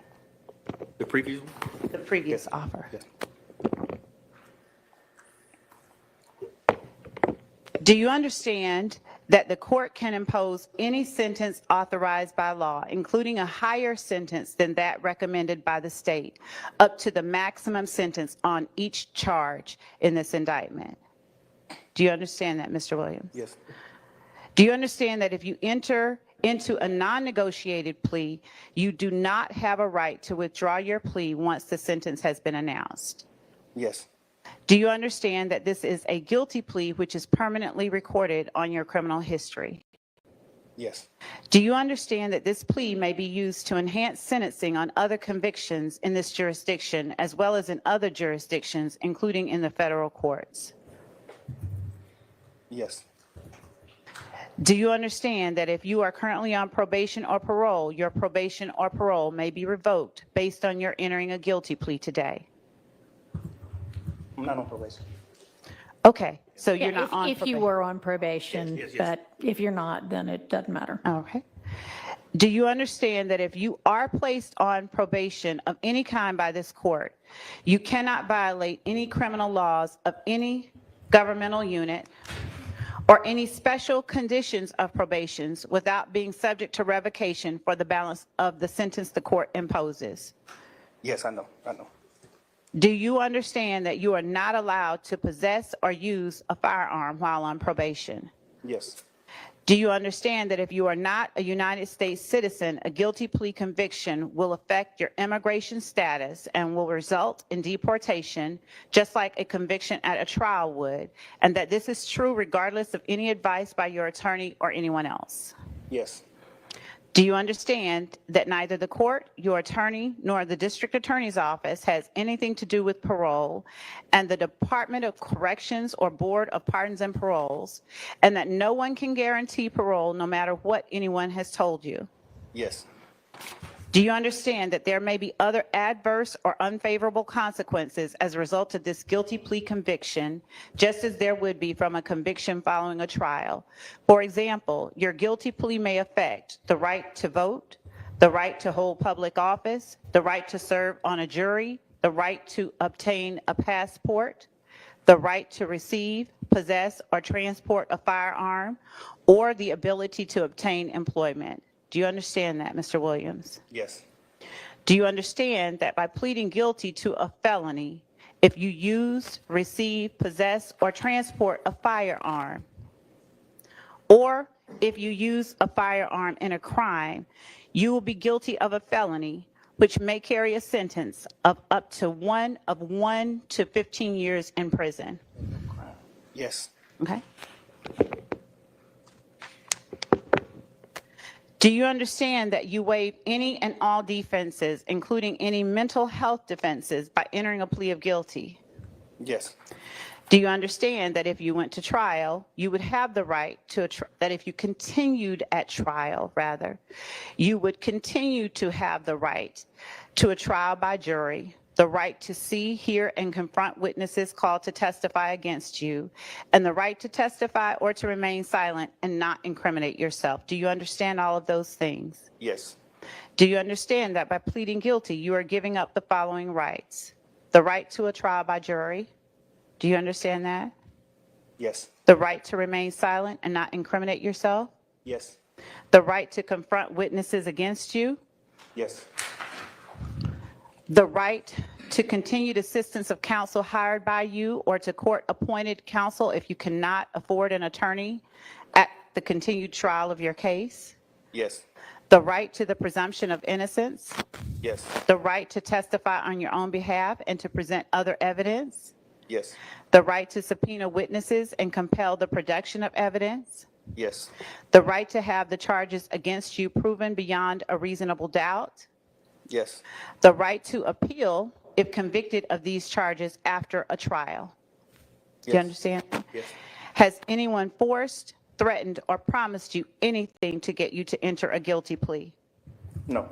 The previous one? The previous offer. Yes. Do you understand that the court can impose any sentence authorized by law, including a higher sentence than that recommended by the state, up to the maximum sentence on each charge in this indictment? Do you understand that, Mr. Williams? Yes. Do you understand that if you enter into a non-negotiated plea, you do not have a right to withdraw your plea once the sentence has been announced? Yes. Do you understand that this is a guilty plea which is permanently recorded on your criminal history? Yes. Do you understand that this plea may be used to enhance sentencing on other convictions in this jurisdiction as well as in other jurisdictions, including in the federal courts? Yes. Do you understand that if you are currently on probation or parole, your probation or parole may be revoked based on your entering a guilty plea today? I'm not on probation. Okay, so you're Yeah, not on if you probation. were on probation, Yes, yes, yes. but if you're not, then it doesn't matter. Okay. Do you understand that if you are placed on probation of any kind by this court, you cannot violate any criminal laws of any governmental unit or any special conditions of probations without being subject to revocation for the balance of the sentence the court imposes? Yes, I know. I know. Do you understand that you are not allowed to possess or use a firearm while on probation? Yes. Do you understand that if you are not a United States citizen, a guilty plea conviction will affect your immigration status and will result in deportation, just like a conviction at a trial would, and that this is true regardless of any advice by your attorney or anyone else? Yes. Do you understand that neither the court, your attorney, nor the district attorney's office has anything to do with parole, and the Department of Corrections or Board of Pardons and Paroles, and that no one can guarantee parole no matter what anyone has told you? Yes. Do you understand that there may be other adverse or unfavorable consequences as a result of this guilty plea conviction, just as there would be from a conviction following a trial? For example, your guilty plea may affect the right to vote, the right to hold public office, the right to serve on a jury, the right to obtain a passport, the right to receive, possess, or transport a firearm, or the ability to obtain employment. Do you understand that, Mr. Williams? Yes. Do you understand that by pleading guilty to a felony, if you use, receive, possess, or transport a firearm, or if you use a firearm in a crime, you will be guilty of a felony, which may carry a sentence of up to 1 to 15 years in prison? Yes. Okay? Do you understand that you waive any and all defenses, including any mental health defenses, by entering a plea of guilty? Yes. Do you understand that if you went to trial, you would have the right to, that if you continued at trial, rather, you would continue to have the right to a trial by jury, the right to see, hear, and confront witnesses called to testify against you, and the right to testify or to remain silent and not incriminate yourself? Do you understand all of those things? Yes. Do you understand that by pleading guilty, you are giving up the following rights? The right to a trial by jury. Do you understand that? Yes. The right to remain silent and not incriminate yourself. Yes. The right to confront witnesses against you. Yes. The right to continued assistance of counsel hired by you or to court-appointed counsel if you cannot afford an attorney at the continued trial of your case. Yes. The right to the presumption of innocence. Yes. The right to testify on your own behalf and to present other evidence. Yes. The right to subpoena witnesses and compel the production of evidence. Yes. The right to have the charges against you proven beyond a reasonable doubt. Yes. The right to appeal if convicted of these charges after a trial. Do you Yes. understand? Yes. Has anyone forced, threatened, or promised you anything to get you to enter a guilty plea? No.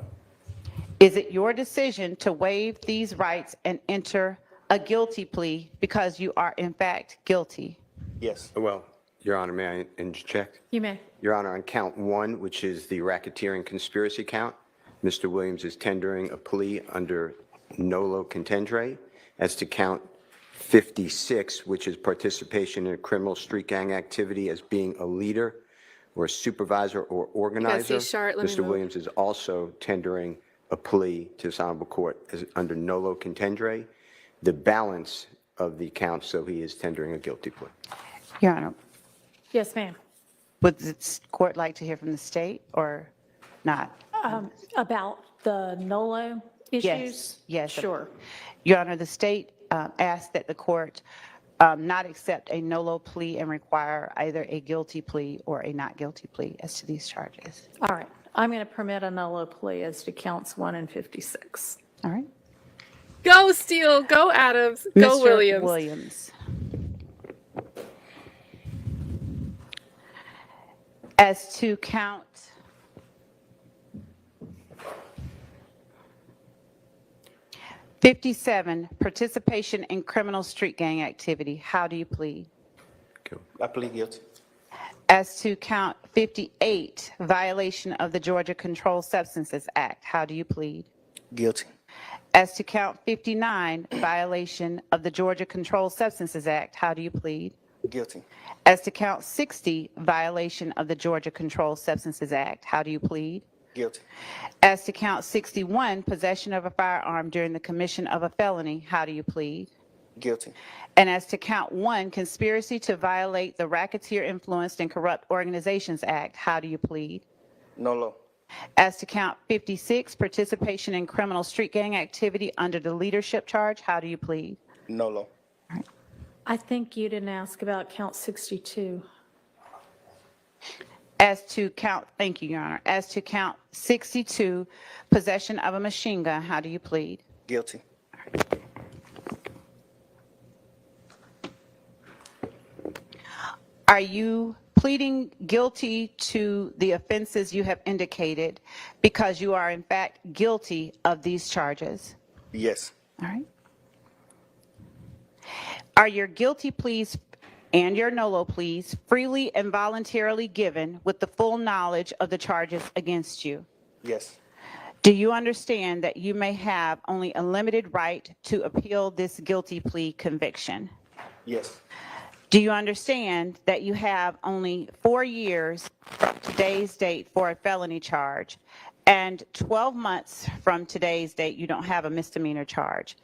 Is it your decision to waive these rights and enter a guilty plea because you are in fact guilty? Yes. Well, Your Honor, may I interject? You may. Your Honor, on count 1, which is the racketeering conspiracy count, Mr. Williams is tendering a plea under nolo contendere. As to count 56, which is participation in a criminal street gang activity as being a leader or a supervisor or organizer, Mr. Williams is also tendering a plea to this honorable court as under nolo contendere. The balance of the counts, so he is tendering a guilty plea. Your Honor, Yes, ma'am. would the court like to hear from the state or not? About the NOLO issues? Yes. Sure. Your Honor, the state asked that the court not accept a nolo plea and require either a guilty plea or a not guilty plea as to these charges. All right. I'm going to permit a NOLO plea as to counts 1 and 56. All right? Go Steele, go Adams, go Mr. Williams. Williams. As to count 57, participation in criminal street gang activity, how do you plead? I plead guilty. As to count 58, violation of the Georgia Controlled Substances Act, how do you plead? Guilty. As to count 59, violation of the Georgia Controlled Substances Act, how do you plead? Guilty. As to count 60, violation of the Georgia Controlled Substances Act, how do you plead? Guilty. As to count 61, possession of a firearm during the commission of a felony, how do you plead? Guilty. And as to count 1, conspiracy to violate the Racketeer Influenced and Corrupt Organizations Act, how do you plead? Nolo. As to count 56, participation in criminal street gang activity under the leadership charge, how do you plead? Nolo. I think you didn't ask about count 62. As to count, thank you, Your Honor. As to count 62, possession of a machine gun, how do you plead? Guilty. Are you pleading guilty to the offenses you have indicated because you are in fact guilty of these charges? Yes. All right. Are your guilty pleas and your nolo pleas freely and voluntarily given with the full knowledge of the charges against you? Yes. Do you understand that you may have only a limited right to appeal this guilty plea conviction? Yes. Do you understand that you have only 4 years from today's date for a felony charge, and 12 months from today's date you don't have a misdemeanor charge,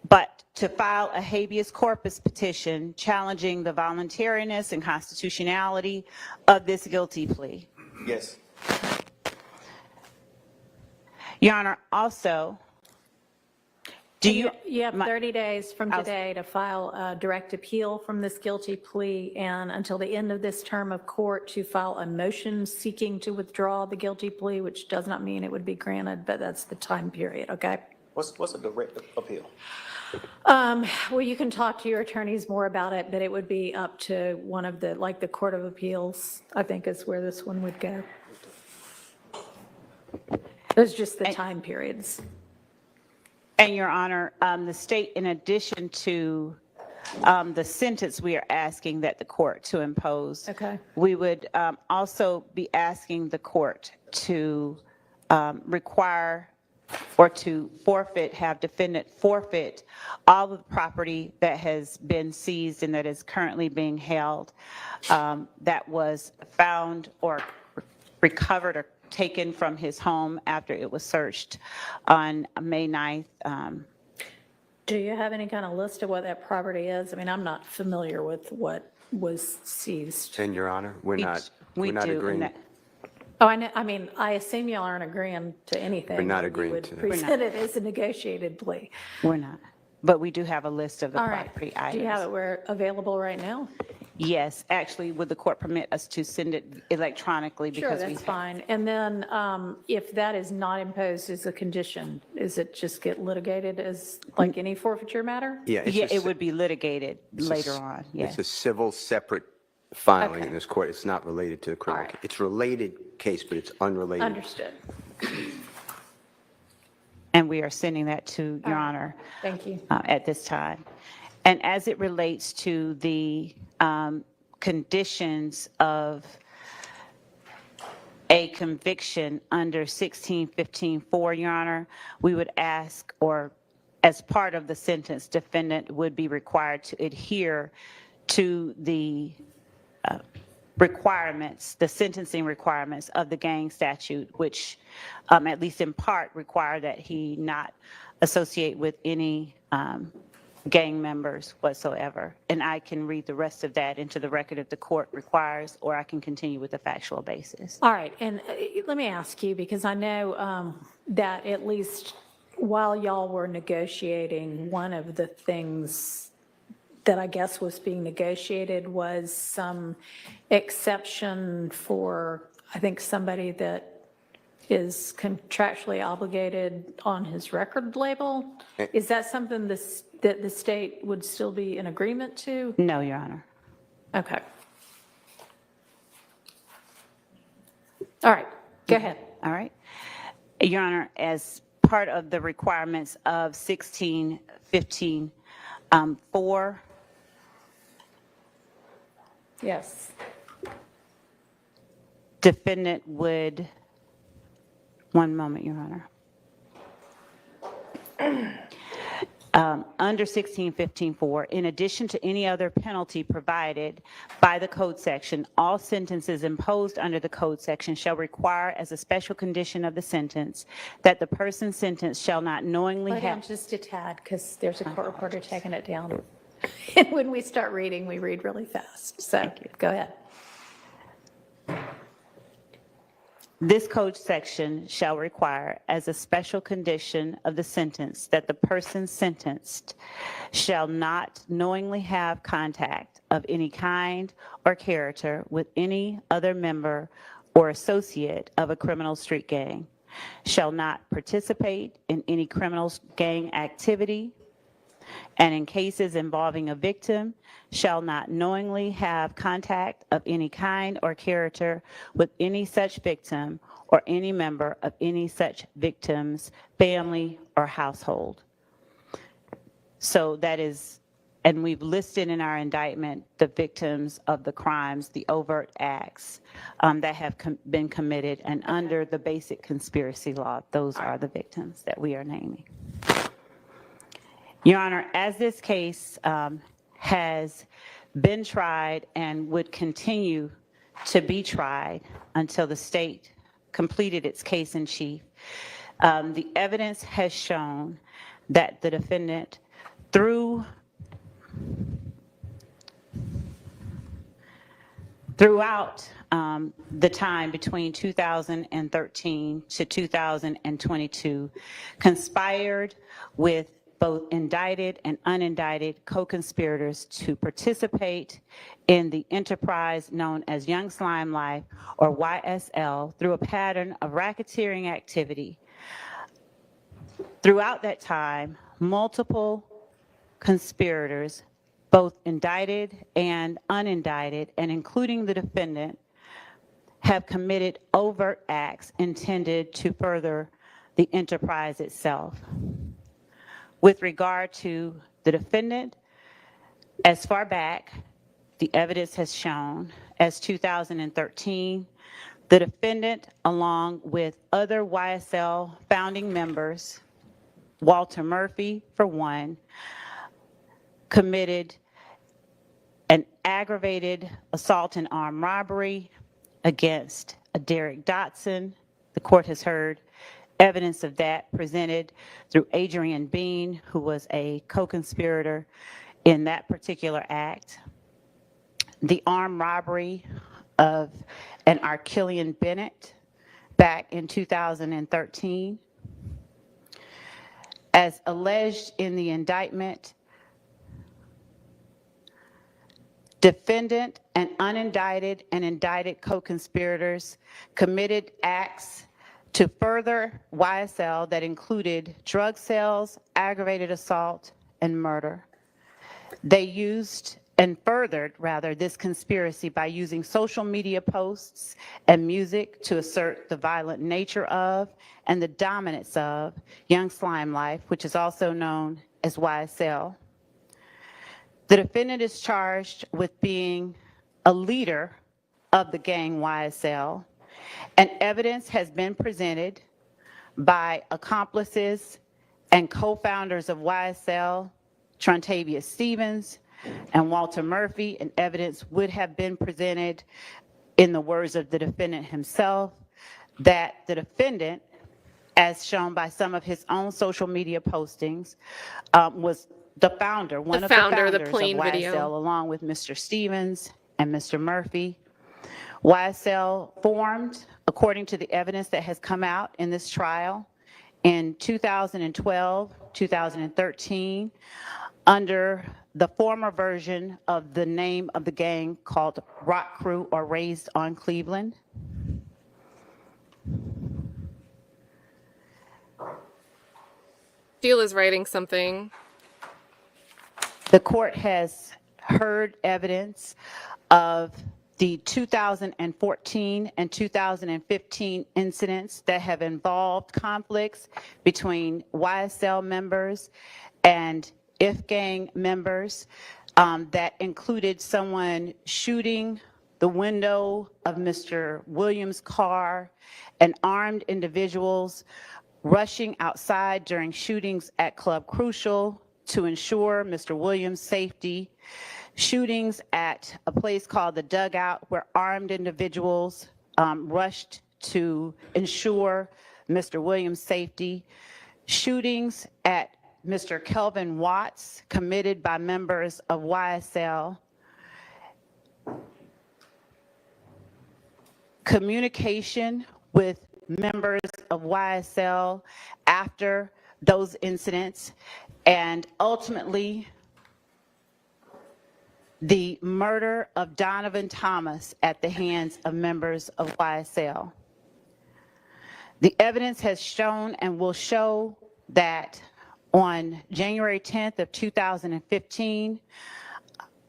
but to file a habeas corpus petition challenging the voluntariness and constitutionality of this guilty plea? Yes. Your Honor, also, do you... You have 30 days from today to file a direct appeal from this guilty plea, and until the end of this term of court to file a motion seeking to withdraw the guilty plea, which does not mean it would be granted, but that's the time period, okay? What's a direct appeal? Well, you can talk to your attorneys more about it, but it would be up to one of the, like the Court of Appeals, I think is where this one would go. Those are just the time periods. And Your Honor, the state, in addition to the sentence we are asking that the court to impose, Okay. we would also be asking the court to require or to forfeit, have defendant forfeit all of the property that has been seized and that is currently being held, that was found or recovered or taken from his home after it was searched on May 9th. Do you have any kind of list of what that property is? I mean, I'm not familiar with what was seized. And Your Honor, we're not We do, and agreeing. that- Oh, I know, I mean, I assume y'all aren't agreeing to anything. We're not but you agreeing would to that. present it as a negotiated plea. We're not, but we do have a list of the All right. property Do you have items. it where available right now? Yes, actually, would the court permit us to send it electronically? Sure, Because we that's fine. And then if that is not imposed as a condition, is it just get litigated as like any forfeiture matter? Yeah, it's Yeah, a it ci- would be litigated it's a later s- on, It's yes. a civil separate filing Okay. in this court. It's not related to the criminal. All right. It's related case, but it's unrelated. Understood. And we are sending that to Your Honor Thank you. at this time. And as it relates to the conditions of a conviction under 1615-4, Your Honor, we would ask, or as part of the sentence, defendant would be required to adhere to the requirements, the sentencing requirements of the gang statute, which at least in part require that he not associate with any gang members whatsoever. And I can read the rest of that into the record if the court requires, or I can continue with the factual basis. All right, and let me ask you, because I know that at least while y'all were negotiating, one of the things that I guess was being negotiated was some exception for, I think, somebody that is contractually obligated on his record label. Is that something that the state would still be in agreement to? No, Your Honor. Okay. All right, go ahead. All right. Your Honor, as part of the requirements of 1615-4, Yes. defendant would, one moment, Your Honor. Under 1615-4, in addition to any other penalty provided by the code section, all sentences imposed under the code section shall require as a special condition of the sentence that the person sentenced shall not knowingly Slow down have. just a tad, because there's a court reporter taking it down. And when we start reading, we read really fast. So go ahead. This code section shall require as a special condition of the sentence that the person sentenced shall not knowingly have contact of any kind or character with any other member or associate of a criminal street gang, shall not participate in any criminal gang activity, and in cases involving a victim, shall not knowingly have contact of any kind or character with any such victim or any member of any such victim's family or household. So that is and we've listed in our indictment the victims of the crimes, the overt acts that have been committed, and under the basic conspiracy law, those are the victims that we are naming. Your Honor, as this case has been tried and would continue to be tried until the state completed its case in chief, the evidence has shown that the defendant, throughout the time between 2013 to 2022, conspired with both indicted and unindicted co-conspirators to participate in the enterprise known as Young Slime Life, or YSL, through a pattern of racketeering activity. Throughout that time, multiple conspirators, both indicted and unindicted, and including the defendant, have committed overt acts intended to further the enterprise itself. With regard to the defendant, as far back, the evidence has shown, as 2013, the defendant, along with other YSL founding members, Walter Murphy, for one, committed an aggravated assault and armed robbery against a Derek Dotson. The court has heard evidence of that presented through Adrian Bean, who was a co-conspirator in that particular act. The armed robbery of an Archillian Bennett back in 2013. As alleged in the indictment, defendant and unindicted and indicted co-conspirators committed acts to further YSL that included drug sales, aggravated assault, and murder. They used and furthered, rather, this conspiracy by using social media posts and music to assert the violent nature of and the dominance of Young Slime Life, which is also known as YSL. The defendant is charged with being a leader of the gang YSL, and evidence has been presented by accomplices and co-founders of YSL, Trontavia Stevens and Walter Murphy, and evidence would have been presented, in the words of the defendant himself, that the defendant, as shown by some of his own social media postings, was the founder, one of the founders of YSL, along with Mr. Stevens and Mr. Murphy. YSL formed, according to the evidence that has come out in this trial, in 2012, 2013, under the former version of the name of the gang called Rock Crew, or Raised on Cleveland. Sheila's writing something. The court has heard evidence of the 2014 and 2015 incidents that have involved conflicts between YSL members and IF gang members that included someone shooting the window of Mr. Williams' car and armed individuals rushing outside during shootings at Club Crucial to ensure Mr. Williams' safety, shootings at a place called the Dugout where armed individuals rushed to ensure Mr. Williams' safety, shootings at Mr. Kelvin Watts committed by members of YSL, communication with members of YSL after those incidents, and ultimately the murder of Donovan Thomas at the hands of members of YSL. The evidence has shown and will show that on January 10th of 2015,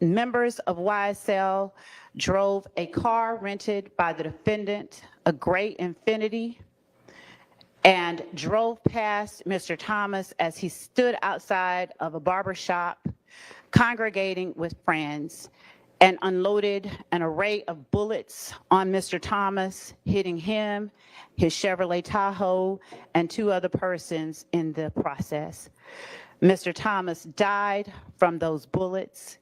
members of YSL drove a car rented by the defendant, a gray Infiniti, and drove past Mr. Thomas as he stood outside of a barber shop congregating with friends, and unloaded an array of bullets on Mr. Thomas, hitting him, his Chevrolet Tahoe, and 2 other persons in the process. Mr. Thomas died from those bullets.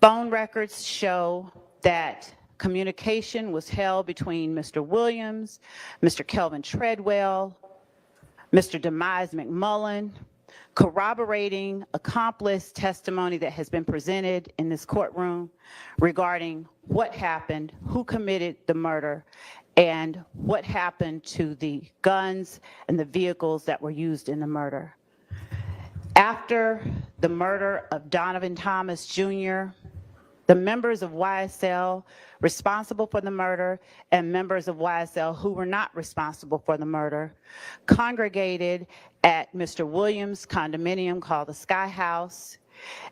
Phone records show that communication was held between Mr. Williams, Mr. Kelvin Treadwell, Mr. Demise McMullen, corroborating accomplice testimony that has been presented in this courtroom regarding what happened, who committed the murder, and what happened to the guns and the vehicles that were used in the murder. After the murder of Donovan Thomas Jr., the members of YSL responsible for the murder and members of YSL who were not responsible for the murder congregated at Mr. Williams' condominium called the Sky House,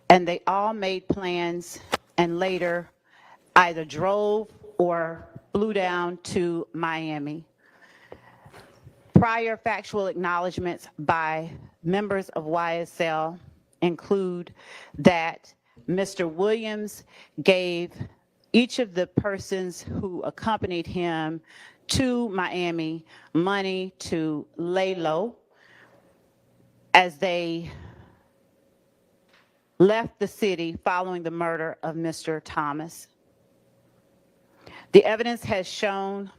and they all made plans and later either drove or flew down to Miami. Prior factual acknowledgments by members of YSL include that Mr. Williams gave each of the persons who accompanied him to Miami money to lay low as they left the city following the murder of Mr. Thomas. The evidence has shown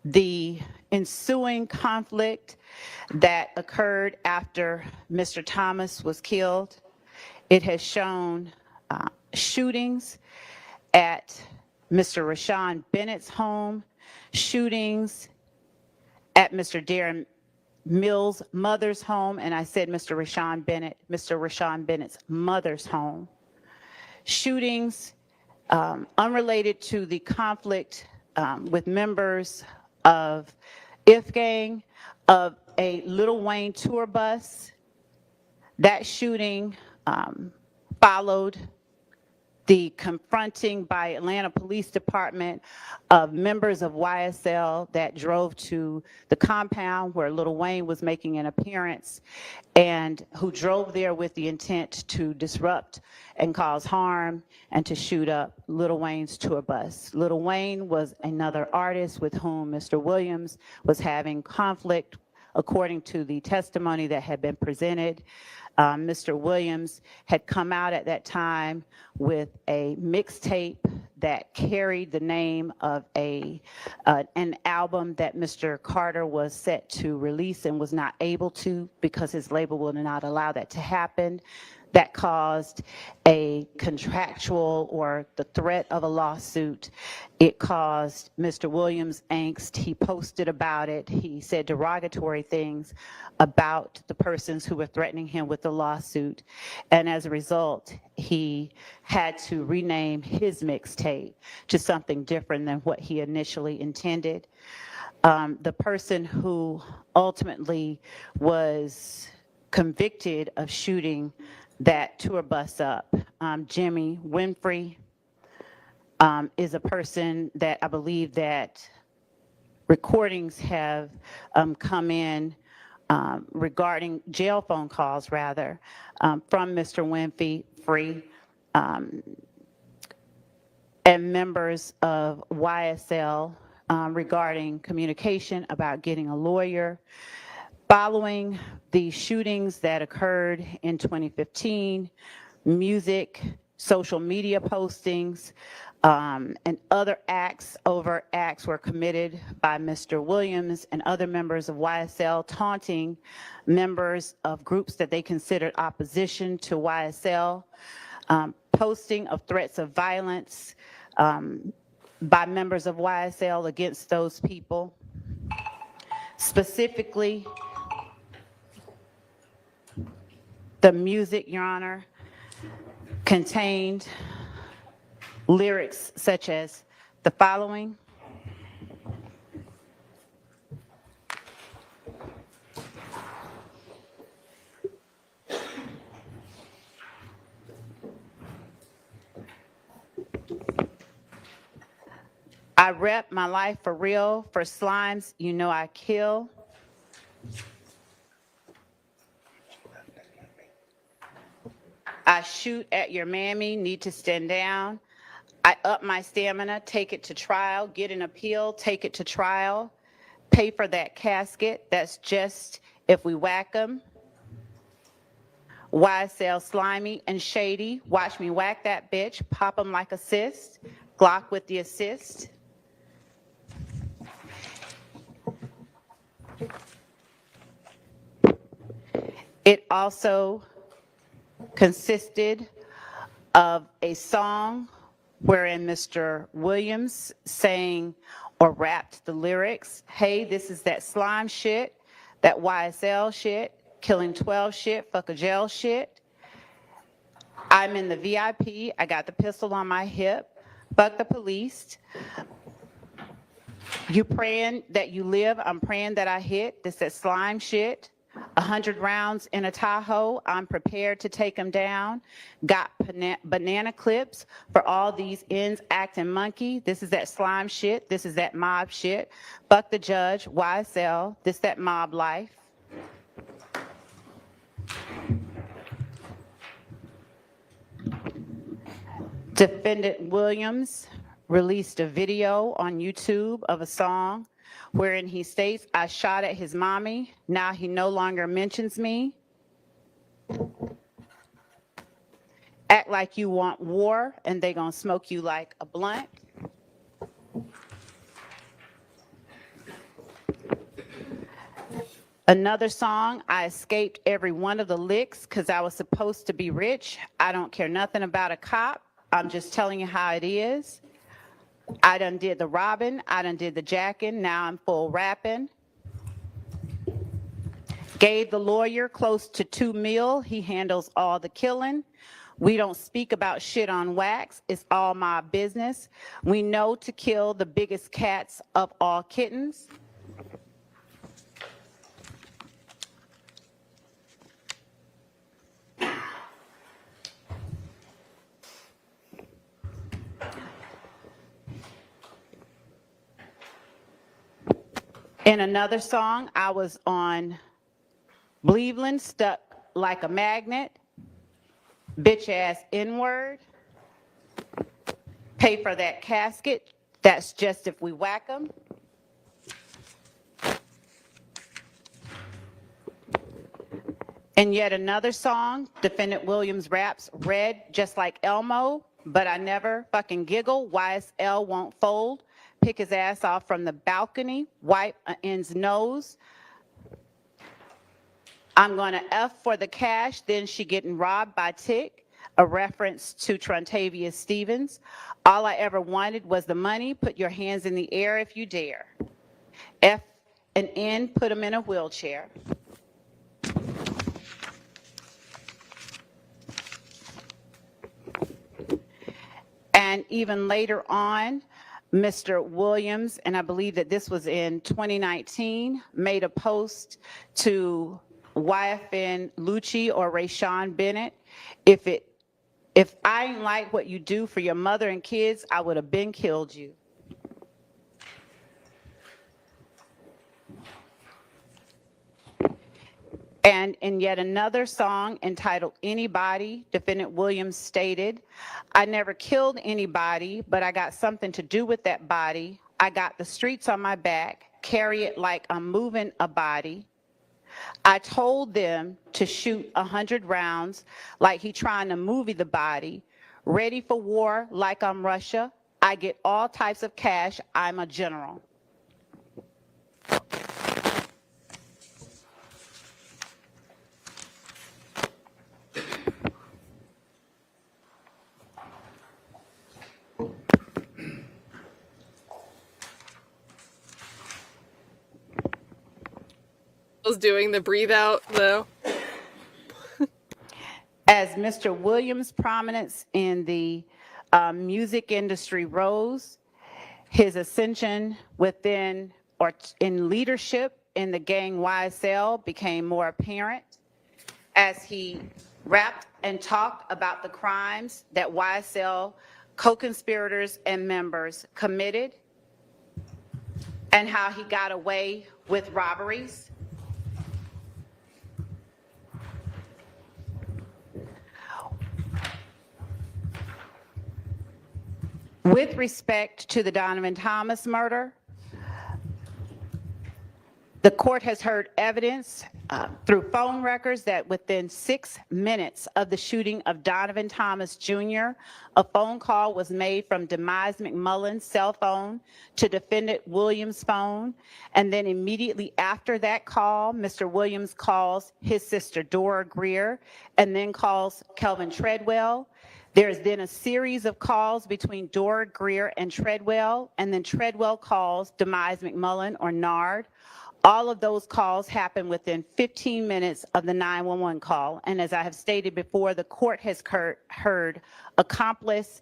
the ensuing conflict that occurred after Mr. Thomas was killed. It has shown shootings at Mr. Rashawn Bennett's home, shootings at Mr. Darren Mills' mother's home, and I said Mr. Rashawn Bennett's mother's home. Shootings unrelated to the conflict with members of If Gang, of a Lil Wayne tour bus. That shooting followed the confronting by Atlanta Police Department of members of YSL that drove to the compound where Lil Wayne was making an appearance and who drove there with the intent to disrupt and cause harm and to shoot up Lil Wayne's tour bus. Lil Wayne was another artist with whom Mr. Williams was having conflict according to the testimony that had been presented. Mr. Williams had come out at that time with a mixtape that carried the name of an album that Mr. Carter was set to release and was not able to because his label would not allow that to happen. That caused a contractual or the threat of a lawsuit. It caused Mr. Williams angst. He posted about it. He said derogatory things about the persons who were threatening him with the lawsuit. And as a result, he had to rename his mixtape to something different than what he initially intended. The person who ultimately was convicted of shooting that tour bus up, Jimmy Winfrey, is a person that I believe that recordings have come in regarding jail phone calls, rather, from Mr. Winfrey and members of YSL regarding communication about getting a lawyer. Following the shootings that occurred in 2015, music, social media postings, and other overt acts were committed by Mr. Williams and other members of YSL, taunting members of groups that they considered opposition to YSL, posting of threats of violence by members of YSL against those people. Specifically, the music, Your Honor, contained lyrics such as the following. I rep my life for real, for slimes, you know I kill. I shoot at your mammy, need to stand down. I up my stamina, take it to trial, get an appeal, take it to trial. Pay for that casket, that's just if we whack 'em. YSL slimy and shady, watch me whack that bitch, pop 'em like a cyst, Glock with the assist. It also consisted of a song wherein Mr. Williams sang or rapped the lyrics, hey, this is that slime shit, that YSL shit, killing 12 shit, fuck a jail shit. I'm in the VIP, I got the pistol on my hip, fuck the police. You praying that you live, I'm praying that I hit, this that slime shit. 100 rounds in a Tahoe, I'm prepared to take them down. Got banana clips for all these ends acting monkey. This is that slime shit, this is that mob shit. Fuck the judge, YSL, this that mob life. Defendant Williams released a video on YouTube of a song wherein he states, I shot at his mommy, now he no longer mentions me. Act like you want war and they gonna smoke you like a blunt. Another song, I escaped every one of the licks because I was supposed to be rich. I don't care nothing about a cop, I'm just telling you how it is. I done did the robbing, I done did the jacking, now I'm full rapping. Gave the lawyer close to $2 million, he handles all the killing. We don't speak about shit on wax, it's all my business. We know to kill the biggest cats of all kittens. In another song, I was on Cleveland, stuck like a magnet, bitch ass N-word, pay for that casket, that's just if we whack 'em. And yet another song, Defendant Williams raps, red just like Elmo, but I never fucking giggle, YSL won't fold. Pick his ass off from the balcony, wipe an end's nose. I'm gonna F for the cash, then she getting robbed by Tick, a reference to Trontavia Stevens. All I ever wanted was the money, put your hands in the air if you dare. F and N, put him in a wheelchair. And even later on, Mr. Williams, and I believe that this was in 2019, made a post to YFN Lucci or Rayshawn Bennett. If I ain't like what you do for your mother and kids, I would have been killed you. And in yet another song entitled Anybody, Defendant Williams stated, I never killed anybody, but I got something to do with that body. I got the streets on my back, carry it like I'm moving a body. I told them to shoot 100 rounds like he trying to movie the body. Ready for war like I'm Russia. I get all types of cash, I'm a general. Doing the breathe out though. As Mr. Williams' prominence in the music industry rose, his ascension within or in leadership in the gang YSL became more apparent as he rapped and talked about the crimes that YSL co-conspirators and members committed and how he got away with robberies. With respect to the Donovan Thomas murder, the court has heard evidence through phone records that within 6 minutes of the shooting of Donovan Thomas Jr., a phone call was made from Demise McMullen's cell phone to defendant Williams' phone. And then immediately after that call, Mr. Williams calls his sister Dora Greer and then calls Kelvin Treadwell. There's then a series of calls between Dora Greer and Treadwell, and then Treadwell calls Demise McMullen or Nard. All of those calls happen within 15 minutes of the 911 call. And as I have stated before, the court has heard accomplice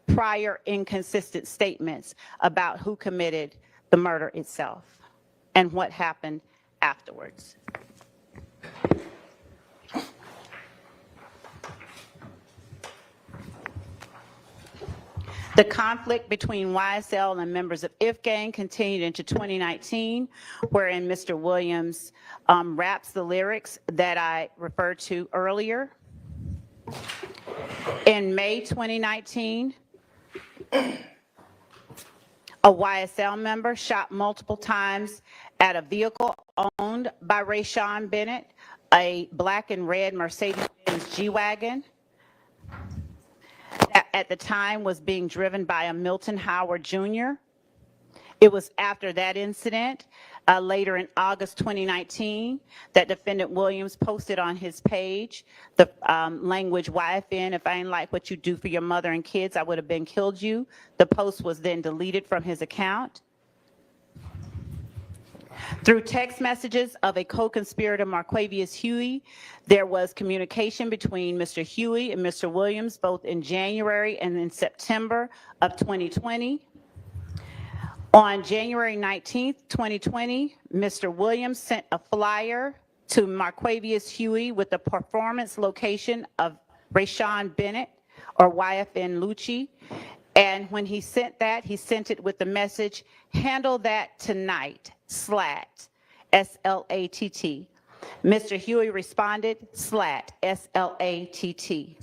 prior inconsistent statements about who committed the murder itself and what happened afterwards. The conflict between YSL and members of If Gang continued into 2019, wherein Mr. Williams raps the lyrics that I referred to earlier. In May 2019, a YSL member shot multiple times at a vehicle owned by Rayshawn Bennett, a black and red Mercedes-Benz G-Wagon. At the time was being driven by a Milton Howard Jr. It was after that incident, later in August 2019, that defendant Williams posted on his page the language, YFN, if I ain't like what you do for your mother and kids, I would have been killed you. The post was then deleted from his account. Through text messages of a co-conspirator, Marquavius Huey, there was communication between Mr. Huey and Mr. Williams, both in January and in September of 2020. On January 19th, 2020, Mr. Williams sent a flyer to Marquavius Huey with the performance location of Rayshawn Bennett, or YFN Lucci. And when he sent that, he sent it with the message, handle that tonight, SLAT, S-L-A-T-T. Mr. Huey responded, SLAT, S-L-A-T-T.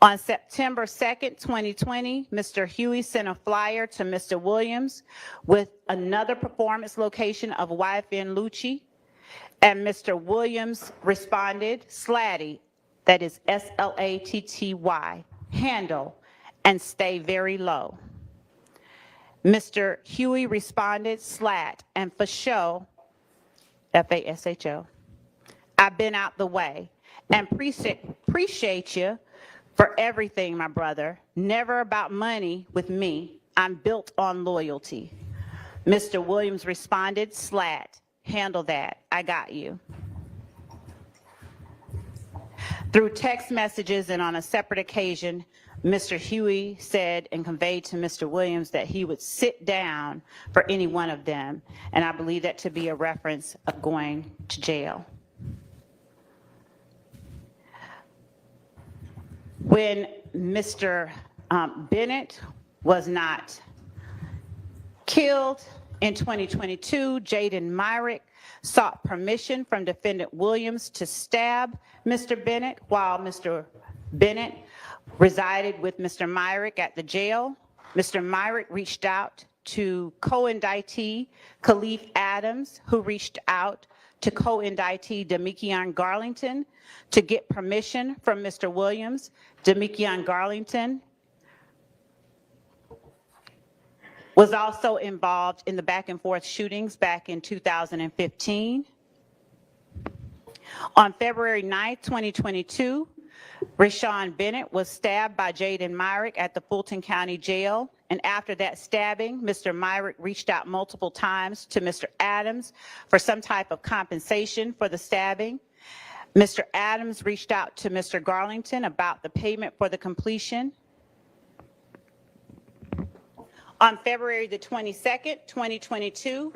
On September 2nd, 2020, Mr. Huey sent a flyer to Mr. Williams with another performance location of YFN Lucci, and Mr. Williams responded, SLATty, that is S-L-A-T-T-Y, handle, and stay very low. Mr. Huey responded, SLAT, and for show, F-A-S-H-O. I've been out the way, and appreciate you for everything, my brother. Never about money with me. I'm built on loyalty. Mr. Williams responded, SLAT, handle that, I got you. Through text messages and on a separate occasion, Mr. Huey said and conveyed to Mr. Williams that he would sit down for any one of them, and I believe that to be a reference of going to jail. When Mr. Bennett was not killed in 2022, Jaden Myrick sought permission from defendant Williams to stab Mr. Bennett while Mr. Bennett resided with Mr. Myrick at the jail. Mr. Myrick reached out to co-indictee Khalif Adams, who reached out to co-indictee Damekion Garlington to get permission from Mr. Williams. Damekion Garlington was also involved in the back and forth shootings back in 2015. On February 9th, 2022, Rayshawn Bennett was stabbed by Jaden Myrick at the Fulton County Jail. And after that stabbing, Mr. Myrick reached out multiple times to Mr. Adams for some type of compensation for the stabbing. Mr. Adams reached out to Mr. Garlington about the payment for the completion. On February the 22nd, 2022,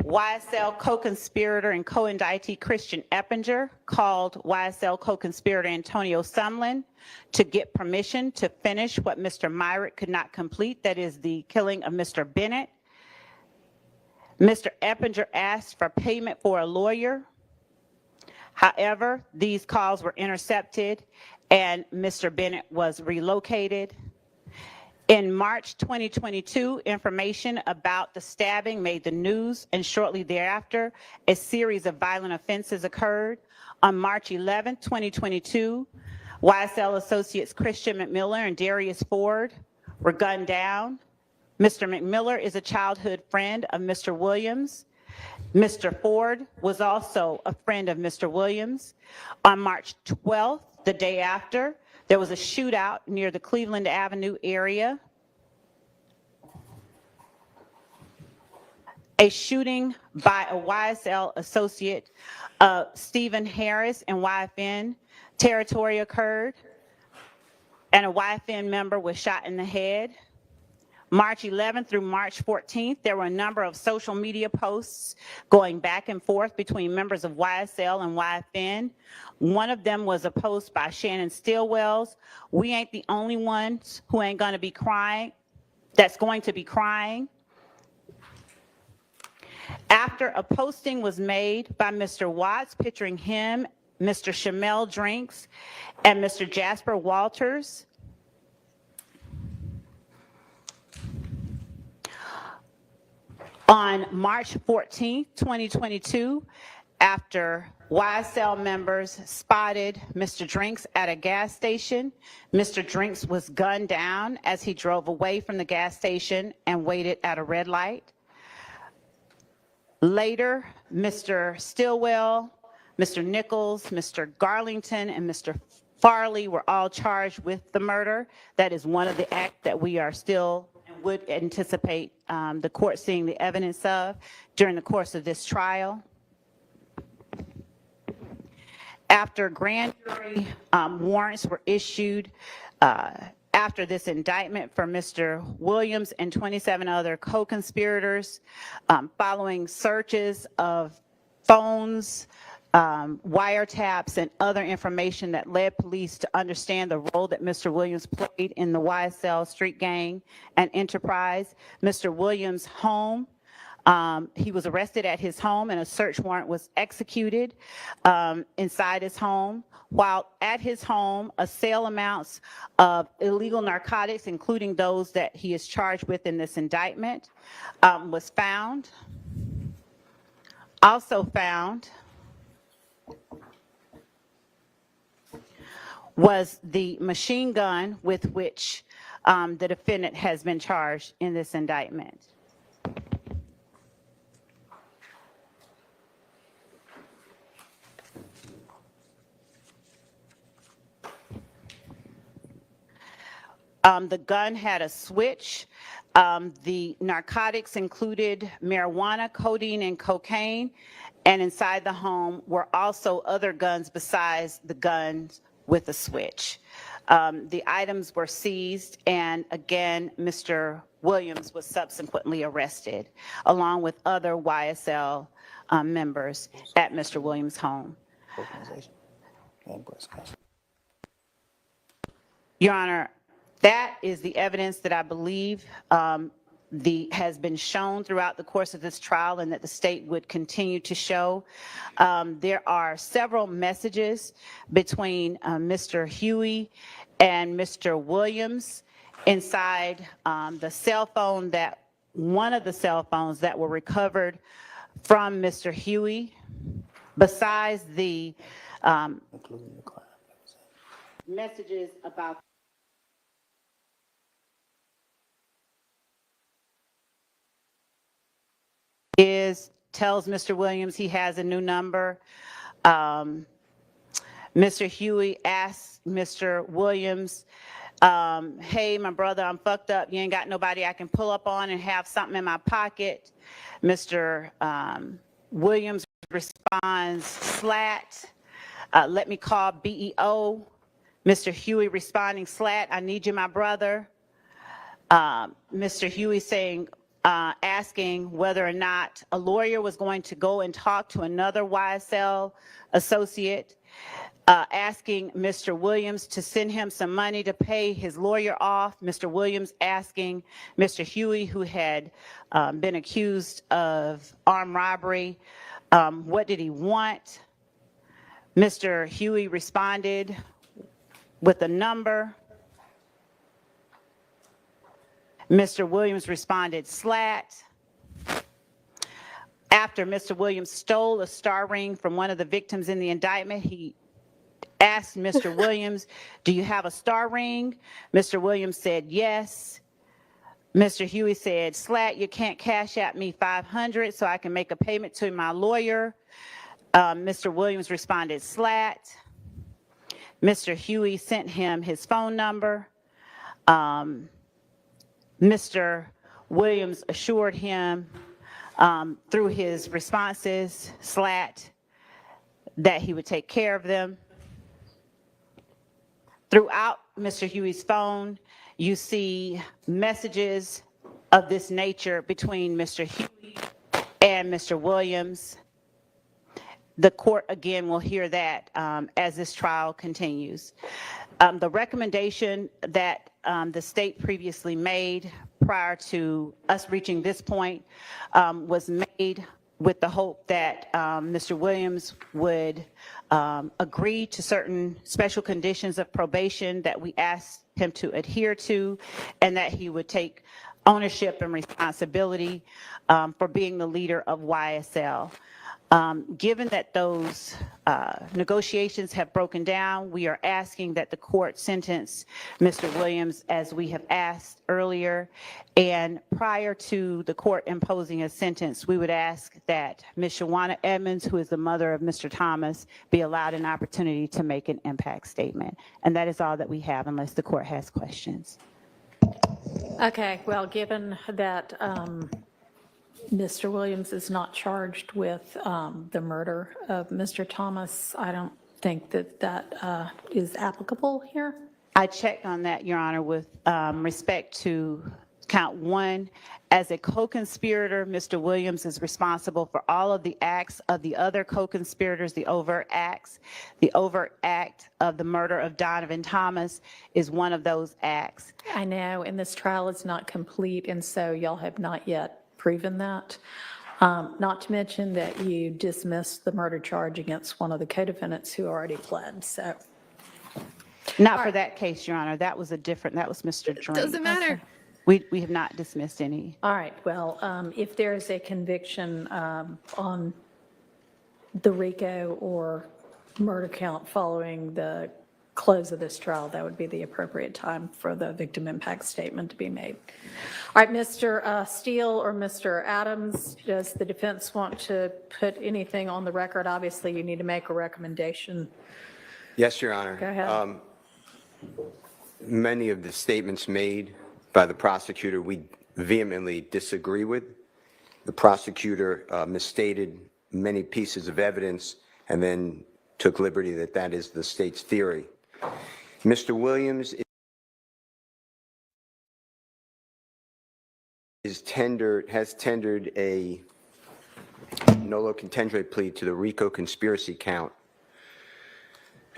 YSL co-conspirator and co-indictee Christian Eppinger called YSL co-conspirator Antonio Sumlin to get permission to finish what Mr. Myrick could not complete, that is the killing of Mr. Bennett. Mr. Eppinger asked for payment for a lawyer. However, these calls were intercepted and Mr. Bennett was relocated. In March 2022, information about the stabbing made the news, and shortly thereafter, a series of violent offenses occurred. On March 11, 2022, YSL associates Christian McMiller and Darius Ford were gunned down. Mr. McMiller is a childhood friend of Mr. Williams. Mr. Ford was also a friend of Mr. Williams. On March 12th, the day after, there was a shootout near the Cleveland Avenue area. A shooting by a YSL associate, Stephen Harris, in YFN territory occurred, and a YFN member was shot in the head. March 11th through March 14th, there were a number of social media posts going back and forth between members of YSL and YFN. One of them was a post by Shannon Stillwells. We ain't the only ones who ain't gonna be crying, that's going to be crying. After a posting was made by Mr. Watts picturing him, Mr. Shamel Drinks, and Mr. Jasper Walters, on March 14th, 2022, after YSL members spotted Mr. Drinks at a gas station, Mr. Drinks was gunned down as he drove away from the gas station and waited at a red light. Later, Mr. Stillwell, Mr. Nichols, Mr. Garlington, and Mr. Farley were all charged with the murder. That is one of the acts that we are still and would anticipate the court seeing the evidence of during the course of this trial. After grand jury warrants were issued after this indictment for Mr. Williams and 27 other co-conspirators, following searches of phones, wiretaps, and other information that led police to understand the role that Mr. Williams played in the YSL street gang and enterprise. Mr. Williams' home, he was arrested at his home and a search warrant was executed inside his home. While at his home, a sale amounts of illegal narcotics, including those that he is charged with in this indictment, was found. Also found was the machine gun with which the defendant has been charged in this indictment. The gun had a switch. The narcotics included marijuana, codeine, and cocaine. And inside the home were also other guns besides the guns with a switch. The items were seized, and again, Mr. Williams was subsequently arrested, along with other YSL members at Mr. Williams' home. Your Honor, that is the evidence that I believe has been shown throughout the course of this trial and that the state would continue to show. There are several messages between Mr. Huey and Mr. Williams inside the cell phone one of the cell phones that were recovered from Mr. Huey, besides the messages about tells Mr. Williams he has a new number. Mr. Huey asks Mr. Williams, hey, my brother, I'm fucked up. You ain't got nobody I can pull up on and have something in my pocket. Mr. Williams responds, slat, let me call BEO. Mr. Huey responding, slat, I need you, my brother. Mr. Huey saying, asking whether or not a lawyer was going to go and talk to another YSL associate, asking Mr. Williams to send him some money to pay his lawyer off. Mr. Williams asking Mr. Huey, who had been accused of armed robbery, what did he want? Mr. Huey responded with a number. Mr. Williams responded, "Slat." After Mr. Williams stole a star ring from one of the victims in the indictment, he asked Mr. Williams, "Do you have a star ring?" Mr. Williams said, "Yes." Mr. Huey said, "Slat, you can't cash at me $500 so I can make a payment to my lawyer." Mr. Williams responded, "Slat." Mr. Huey sent him his phone number. Mr. Williams assured him through his responses, Slat, that he would take care of them. Throughout Mr. Huey's phone, you see messages of this nature between Mr. Huey and Mr. Williams. The court, again, will hear that as this trial continues. The recommendation that the state previously made prior to us reaching this point was made with the hope that Mr. Williams would agree to certain special conditions of probation that we asked him to adhere to, and that he would take ownership and responsibility for being the leader of YSL. Given that those negotiations have broken down, we are asking that the court sentence Mr. Williams as we have asked earlier. And prior to the court imposing a sentence, we would ask that Ms. Shawana Edmonds, who is the mother of Mr. Thomas, be allowed an opportunity to make an impact statement. And that is all that we have, unless the court has questions. Okay, well, given that Mr. Williams is not charged with the murder of Mr. Thomas, I don't think that that is applicable here. I checked on that, Your Honor, with respect to count one. As a co-conspirator, Mr. Williams is responsible for all of the acts of the other co-conspirators, the overt acts. The overt act of the murder of Donovan Thomas is one of those acts. I know, and this trial is not complete, and so y'all have not yet proven that. Not to mention that you dismissed the murder charge against one of the co-defendants who already pled, so. Not for that case, Your Honor. That was a different, that was Mr. Drake. Doesn't matter. We have not dismissed any. All right, well, if there is a conviction on the RICO or murder count following the close of this trial, that would be the appropriate time for the victim impact statement to be made. All right, Mr. Steele or Mr. Adams, does the defense want to put anything on the record? Obviously, you need to make a recommendation. Yes, Your Honor. Go ahead. Many of the statements made by the prosecutor we vehemently disagree with. The prosecutor misstated many pieces of evidence and then took liberty that that is the state's theory. Mr. Williams has tendered a nolo contendere plea to the RICO conspiracy count.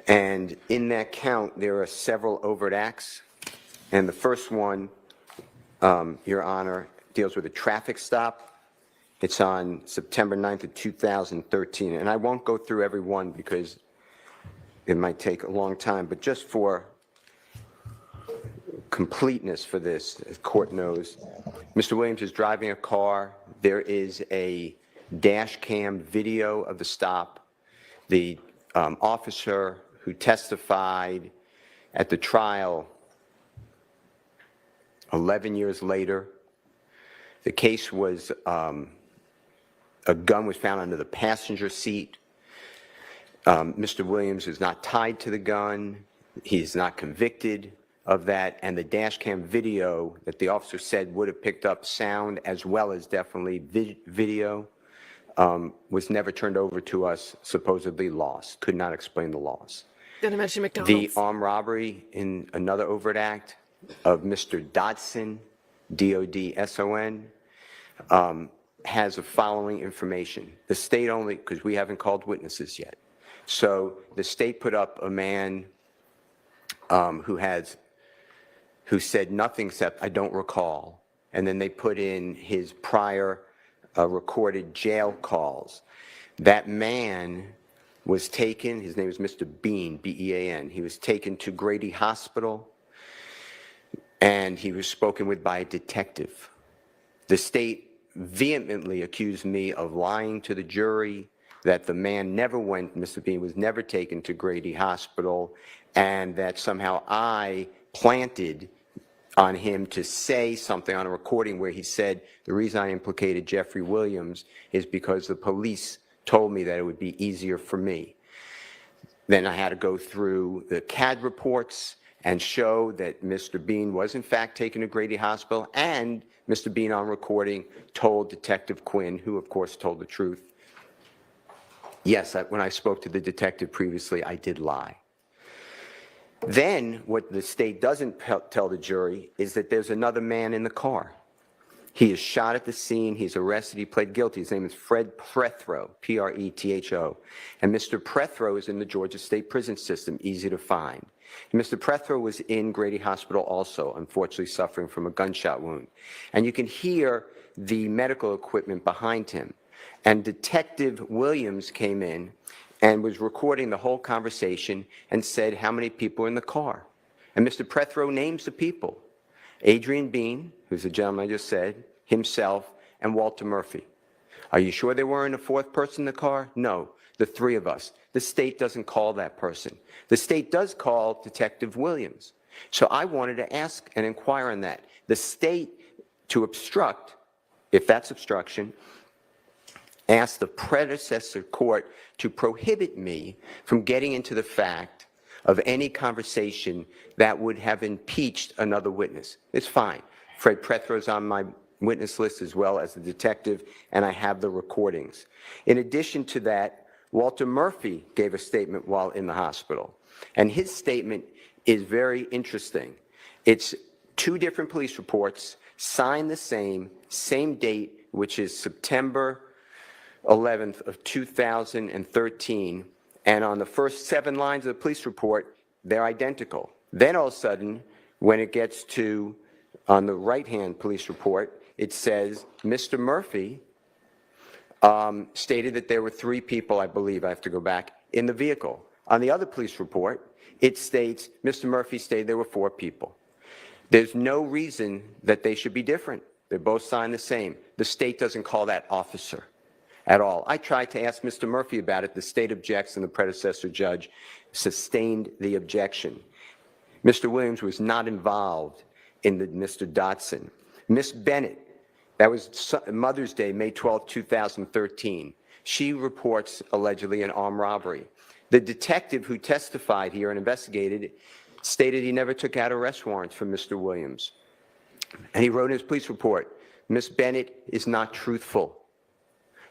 And in that count, there are several overt acts. And the first one, Your Honor, deals with a traffic stop. It's on September 9th of 2013. And I won't go through every one because it might take a long time, but just for completeness for this, the court knows, Mr. Williams is driving a car. There is a dash cam video of the stop. The officer who testified at the trial 11 years later, the case was, a gun was found under the passenger seat. Mr. Williams is not tied to the gun. He's not convicted of that. And the dash cam video that the officer said would have picked up sound as well as definitely video was never turned over to us, supposedly lost. Could not explain the loss. Gonna mention McDonald's. The armed robbery in another overt act of Mr. Dodson, D-O-D-S-O-N, has the following information. The state only, because we haven't called witnesses yet. So the state put up a man who said nothing except, "I don't recall." And then they put in his prior recorded jail calls. That man was taken, his name is Mr. Bean, B-E-A-N. He was taken to Grady Hospital. and he was spoken with by a detective. The state vehemently accused me of lying to the jury, that the man never went, Mr. Bean was never taken to Grady Hospital, and that somehow I planted on him to say something on a recording where he said, the reason I implicated Jeffrey Williams is because the police told me that it would be easier for me. Then I had to go through the CAD reports and show that Mr. Bean was in fact taken to Grady Hospital, and Mr. Bean on recording told Detective Quinn, who of course told the truth. Yes, when I spoke to the detective previously, I did lie. Then what the state doesn't tell the jury is that there's another man in the car. He is shot at the scene. He's arrested. He pled guilty. His name is Fred Prethro, P-R-E-T-H-O. And Mr. Prethro is in the Georgia State Prison System, easy to find. And Mr. Prethro was in Grady Hospital also, unfortunately suffering from a gunshot wound. And you can hear the medical equipment behind him. And Detective Williams came in and was recording the whole conversation and said how many people were in the car. And Mr. Prethro names the people. Adrian Bean, who's the gentleman I just said, himself, and Walter Murphy. Are you sure there weren't a fourth person in the car? No, the three of us. The state doesn't call that person. The state does call Detective Williams. So I wanted to ask and inquire on that. The state, to obstruct, if that's obstruction, asked the predecessor court to prohibit me from getting into the fact of any conversation that would have impeached another witness. It's fine. Fred Prethro's on my witness list as well as the detective, and I have the recordings. In addition to that, Walter Murphy gave a statement while in the hospital, and his statement is very interesting. It's two different police reports, signed the same date, which is September 11th of 2013, and on the first 7 lines of the police report, they're identical. Then all of a sudden, when it gets to, on the right-hand police report, it says, Mr. Murphy stated that there were 3 people, I believe, I have to go back, in the vehicle. On the other police report, it states, Mr. Murphy stated there were 4 people. There's no reason that they should be different. They're both signed the same. The state doesn't call that officer at all. I tried to ask Mr. Murphy about it. The state objects, and the predecessor judge sustained the objection. Mr. Williams was not involved in the Mr. Dotson. Miss Bennett, that was Mother's Day, May 12, 2013. She reports allegedly an armed robbery. The detective who testified here and investigated stated he never took out arrest warrants for Mr. Williams. And he wrote in his police report, Miss Bennett is not truthful.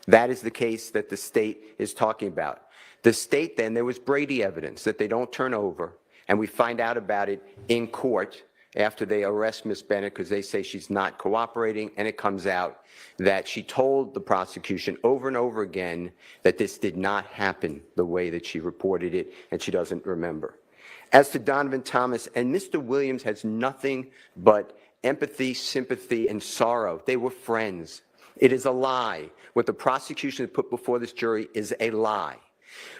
That is the case that the state is talking about. The state then, there was Brady evidence that they don't turn over, and we find out about it in court after they arrest Miss Bennett because they say she's not cooperating, and it comes out that she told the prosecution over and over again that this did not happen the way that she reported it, and she doesn't remember. As to Donovan Thomas, and Mr. Williams has nothing but empathy, sympathy, and sorrow. They were friends. It is a lie. What the prosecution put before this jury is a lie.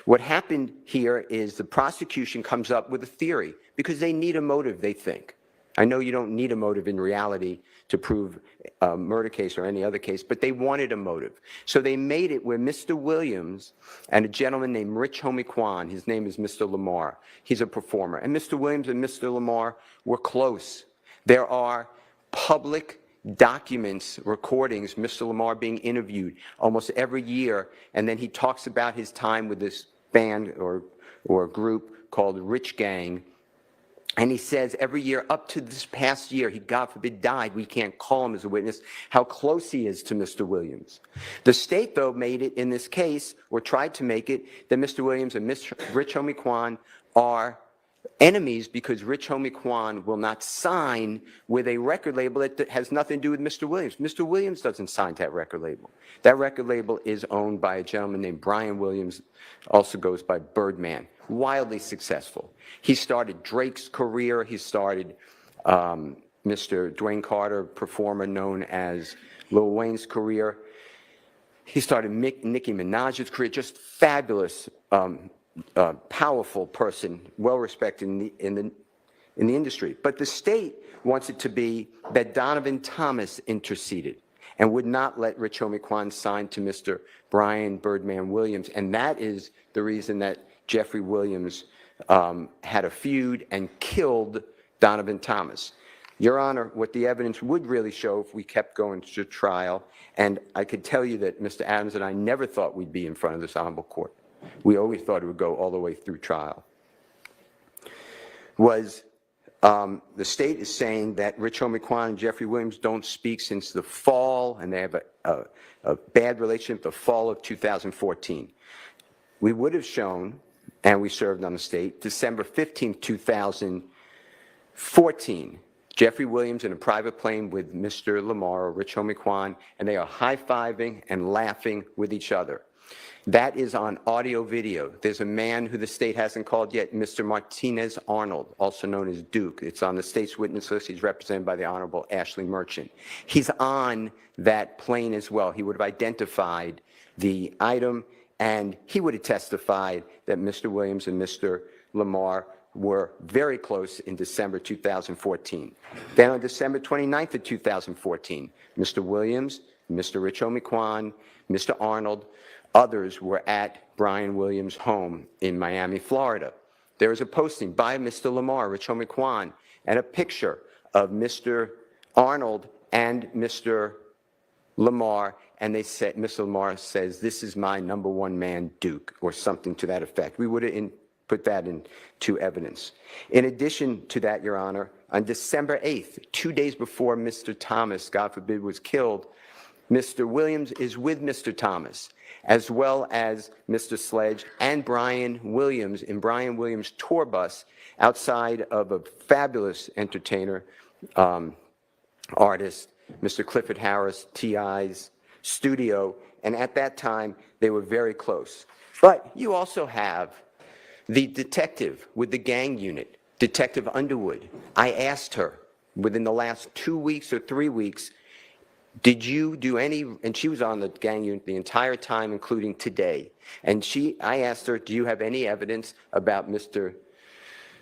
What happened here is the prosecution comes up with a theory because they need a motive, they think. I know you don't need a motive in reality to prove a murder case or any other case, but they wanted a motive. So they made it where Mr. Williams and a gentleman named Rich Homie Kwan, his name is Mr. Lamar, he's a performer, and Mr. Williams and Mr. Lamar were close. There are public documents, recordings, Mr. Lamar being interviewed almost every year, and then he talks about his time with this band or group called Rich Gang, and he says every year up to this past year, he, God forbid, died. We can't call him as a witness, how close he is to Mr. Williams. The state, though, made it in this case, or tried to make it, that Mr. Williams and Rich Homie Kwan are enemies because Rich Homie Kwan will not sign with a record label that has nothing to do with Mr. Williams. Mr. Williams doesn't sign to that record label. That record label is owned by a gentleman named Brian Williams, also goes by Birdman, wildly successful. He started Drake's career. He started Mr. Dwayne Carter, performer known as Lil Wayne's career. He started Nicki Minaj's career, just fabulous, powerful person, well respected in in the industry. But the state wants it to be that Donovan Thomas interceded and would not let Rich Homie Quan sign to Mr. Brian Birdman Williams. And that is the reason that Jeffrey Williams had a feud and killed Donovan Thomas. Your Honor, what the evidence would really show if we kept going to trial, and I could tell you that Mr. Adams and I never thought we'd be in front of this honorable court. We always thought it would go all the way through trial. Was the state is saying that Rich Homie Quan and Jeffrey Williams don't speak since the fall, and they have a bad relationship the fall of 2014. We would have shown, and we served on the state, December 15, 2014, Jeffrey Williams in a private plane with Mr. Lamar or Rich Homie Quan, and they are high-fiving and laughing with each other. That is on audio video. There's a man who the state hasn't called yet, Mr. Martinez Arnold, also known as Duke. It's on the state's witness list. He's represented by the Honorable Ashley Merchant. He's on that plane as well. He would have identified the item, and he would have testified that Mr. Williams and Mr. Lamar were very close in December 2014. Then on December 29th of 2014, Mr. Williams, Mr. Rich Homie Quan, Mr. Arnold, others were at Brian Williams' home in Miami, Florida. There was a posting by Mr. Lamar, Rich Homie Quan, and a picture of Mr. Arnold and Mr. Lamar, and they said, Mr. Lamar says, "This is my number one man, Duke," or something to that effect. We would have put that into evidence. In addition to that, Your Honor, on December 8th, 2 days before Mr. Thomas, God forbid, was killed, Mr. Williams is with Mr. Thomas, as well as Mr. Sledge and Brian Williams in Brian Williams' tour bus outside of a fabulous entertainer, artist, Mr. Clifford Harris, T.I.'s studio, and at that time, they were very close. But you also have the detective with the gang unit, Detective Underwood. I asked her within the last 2 weeks or 3 weeks, did you do any, and she was on the gang unit the entire time, including today. And I asked her, do you have any evidence about Mr.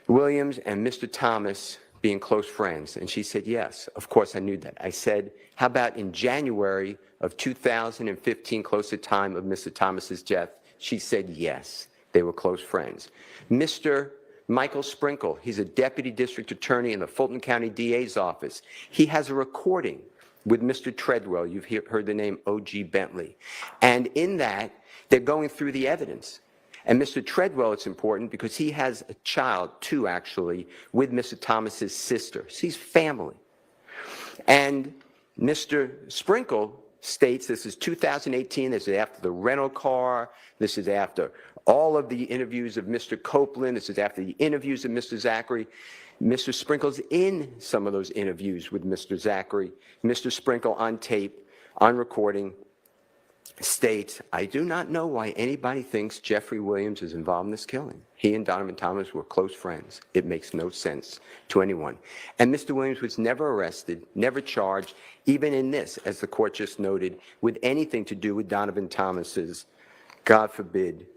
Williams and Mr. Thomas being close friends? And she said, yes. Of course, I knew that. I said, how about in January of 2015, close to time of Mr. Thomas's death? She said, yes, they were close friends. Mr. Michael Sprinkle, he's a deputy district attorney in the Fulton County DA's office. He has a recording with Mr. Treadwell. You've heard the name O.G. Bentley. And in that, they're going through the evidence. And Mr. Treadwell, it's important because he has a child, two actually, with Mr. Thomas's sister. So he's family. And Mr. Sprinkle states this is 2018, this is after the rental car, this is after all of the interviews of Mr. Copeland, this is after the interviews of Mr. Zachary. Mr. Sprinkle's in some of those interviews with Mr. Zachary. Mr. Sprinkle on tape, on recording, states, I do not know why anybody thinks Jeffrey Williams is involved in this killing. He and Donovan Thomas were close friends. It makes no sense to anyone. And Mr. Williams was never arrested, never charged, even in this, as the court just noted, with anything to do with Donovan Thomas's, God forbid,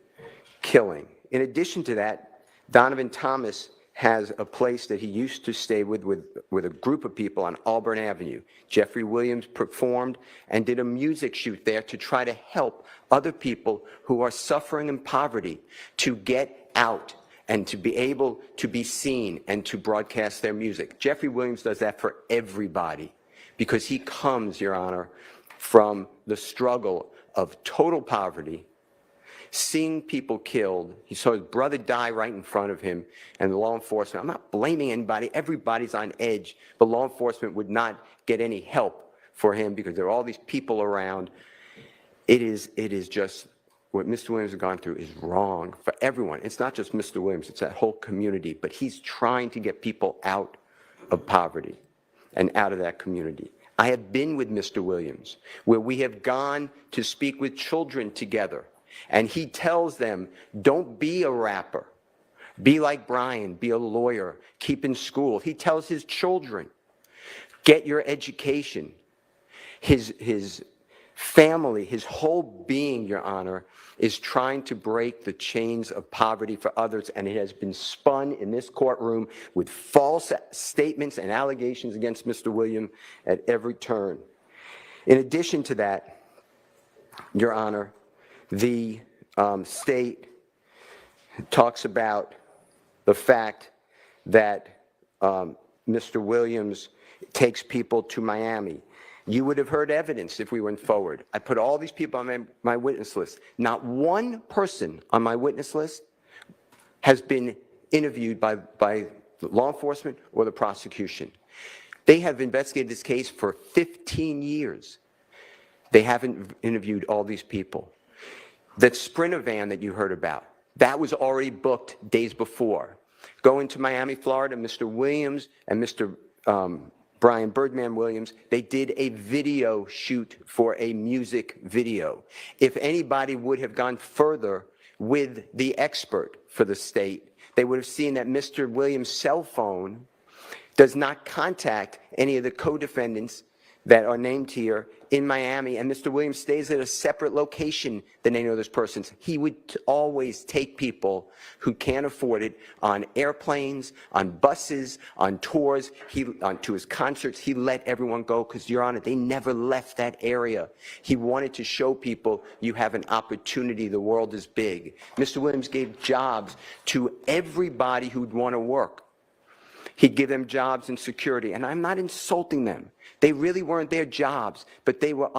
killing. In addition to that, Donovan Thomas has a place that he used to stay with a group of people on Auburn Avenue. Jeffrey Williams performed and did a music shoot there to try to help other people who are suffering in poverty to get out and to be able to be seen and to broadcast their music. Jeffrey Williams does that for everybody because he comes, Your Honor, from the struggle of total poverty, seeing people killed. He saw his brother die right in front of him, and the law enforcement, I'm not blaming anybody, everybody's on edge, but law enforcement would not get any help for him because there are all these people around. It is just, what Mr. Williams has gone through is wrong for everyone. It's not just Mr. Williams, it's that whole community, but he's trying to get people out of poverty and out of that community. I have been with Mr. Williams, where we have gone to speak with children together. And he tells them, don't be a rapper. Be like Brian, be a lawyer, keep in school. He tells his children, get your education. His family, his whole being, Your Honor, is trying to break the chains of poverty for others, and it has been spun in this courtroom with false statements and allegations against Mr. Williams at every turn. In addition to that, Your Honor, the state talks about the fact that Mr. Williams takes people to Miami. You would have heard evidence if we went forward. I put all these people on my witness list. Not one person on my witness list has been interviewed by law enforcement or the prosecution. They have investigated this case for 15 years. They haven't interviewed all these people. That Sprinter van that you heard about, that was already booked days before. Going to Miami, Florida, Mr. Williams and Mr. Brian Birdman Williams, they did a video shoot for a music video. If anybody would have gone further with the expert for the state, they would have seen that Mr. Williams' cell phone does not contact any of the co-defendants that are named here in Miami, and Mr. Williams stays at a separate location than any of those persons. He would always take people who can't afford it on airplanes, on buses, on tours, to his concerts. He let everyone go because, Your Honor, they never left that area. He wanted to show people you have an opportunity, the world is big. Mr. Williams gave jobs to everybody who'd want to work. He'd give them jobs and security, and I'm not insulting them. They really weren't their jobs, but they were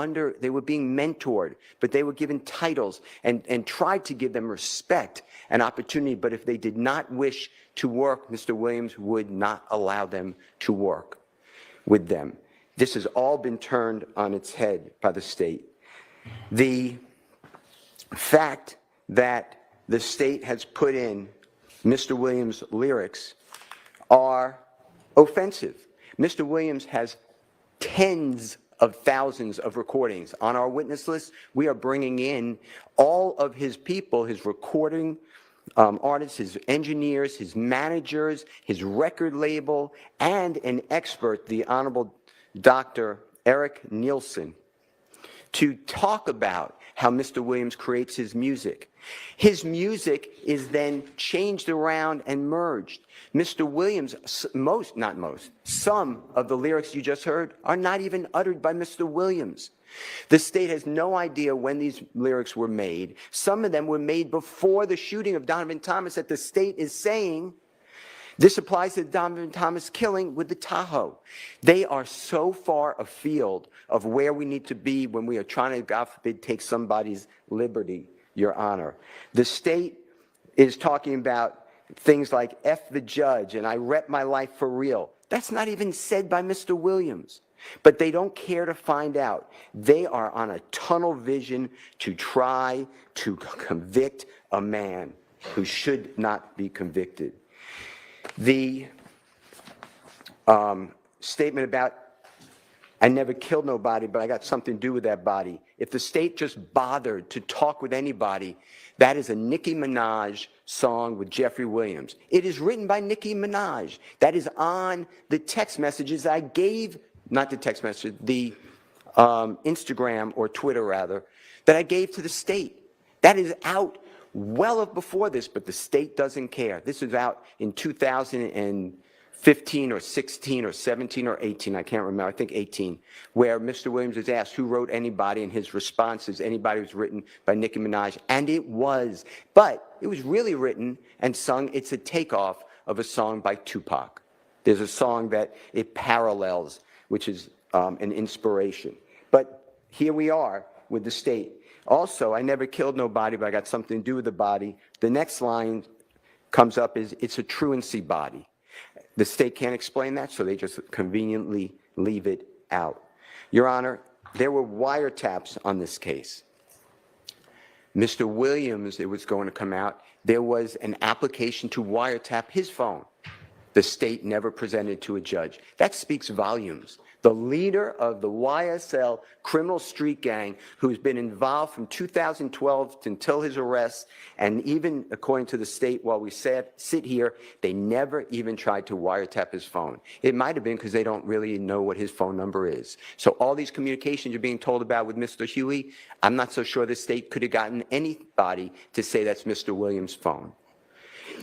being mentored, but they were given titles and tried to give them respect and opportunity. But if they did not wish to work, Mr. Williams would not allow them to work with them. This has all been turned on its head by the state. The fact that the state has put in Mr. Williams' lyrics are offensive. Mr. Williams has tens of thousands of recordings. On our witness list, we are bringing in all of his people, his recording artists, his engineers, his managers, his record label, and an expert, the Honorable Dr. Eric Nielsen, to talk about how Mr. Williams creates his music. His music is then changed around and merged. Mr. Williams, some of the lyrics you just heard are not even uttered by Mr. Williams. The state has no idea when these lyrics were made. Some of them were made before the shooting of Donovan Thomas that the state is saying this applies to the Donovan Thomas killing with the Tahoe. They are so far afield of where we need to be when we are trying to, God forbid, take somebody's liberty, Your Honor. The state is talking about things like F the judge and I rep my life for real. That's not even said by Mr. Williams. But they don't care to find out. They are on a tunnel vision to try to convict a man who should not be convicted. The statement about I never killed nobody, but I got something to do with that body. If the state just bothered to talk with anybody, that is a Nicki Minaj song with Jeffery Williams. It is written by Nicki Minaj. That is on the text messages I gave, not the text message, the Instagram or Twitter rather, that I gave to the state. That is out well before this, but the state doesn't care. This is out in 2015 or 16 or 17 or 18, I can't remember, I think 18, where Mr. Williams is asked who wrote anybody, and his response is anybody who's written by Nicki Minaj, and it was. But it was really written and sung, it's a takeoff of a song by Tupac. There's a song that it parallels, which is an inspiration. But here we are with the state. Also, I never killed nobody, but I got something to do with the body. The next line comes up is, it's a truancy body. The state can't explain that, so they just conveniently leave it out. Your Honor, there were wiretaps on this case. Mr. Williams, it was going to come out, there was an application to wiretap his phone. the state never presented to a judge. That speaks volumes. The leader of the YSL criminal street gang, who's been involved from 2012 until his arrest, and even according to the state, while we sit here, they never even tried to wiretap his phone. It might have been because they don't really know what his phone number is. So all these communications you're being told about with Mr. Huey, I'm not so sure the state could have gotten anybody to say that's Mr. Williams' phone.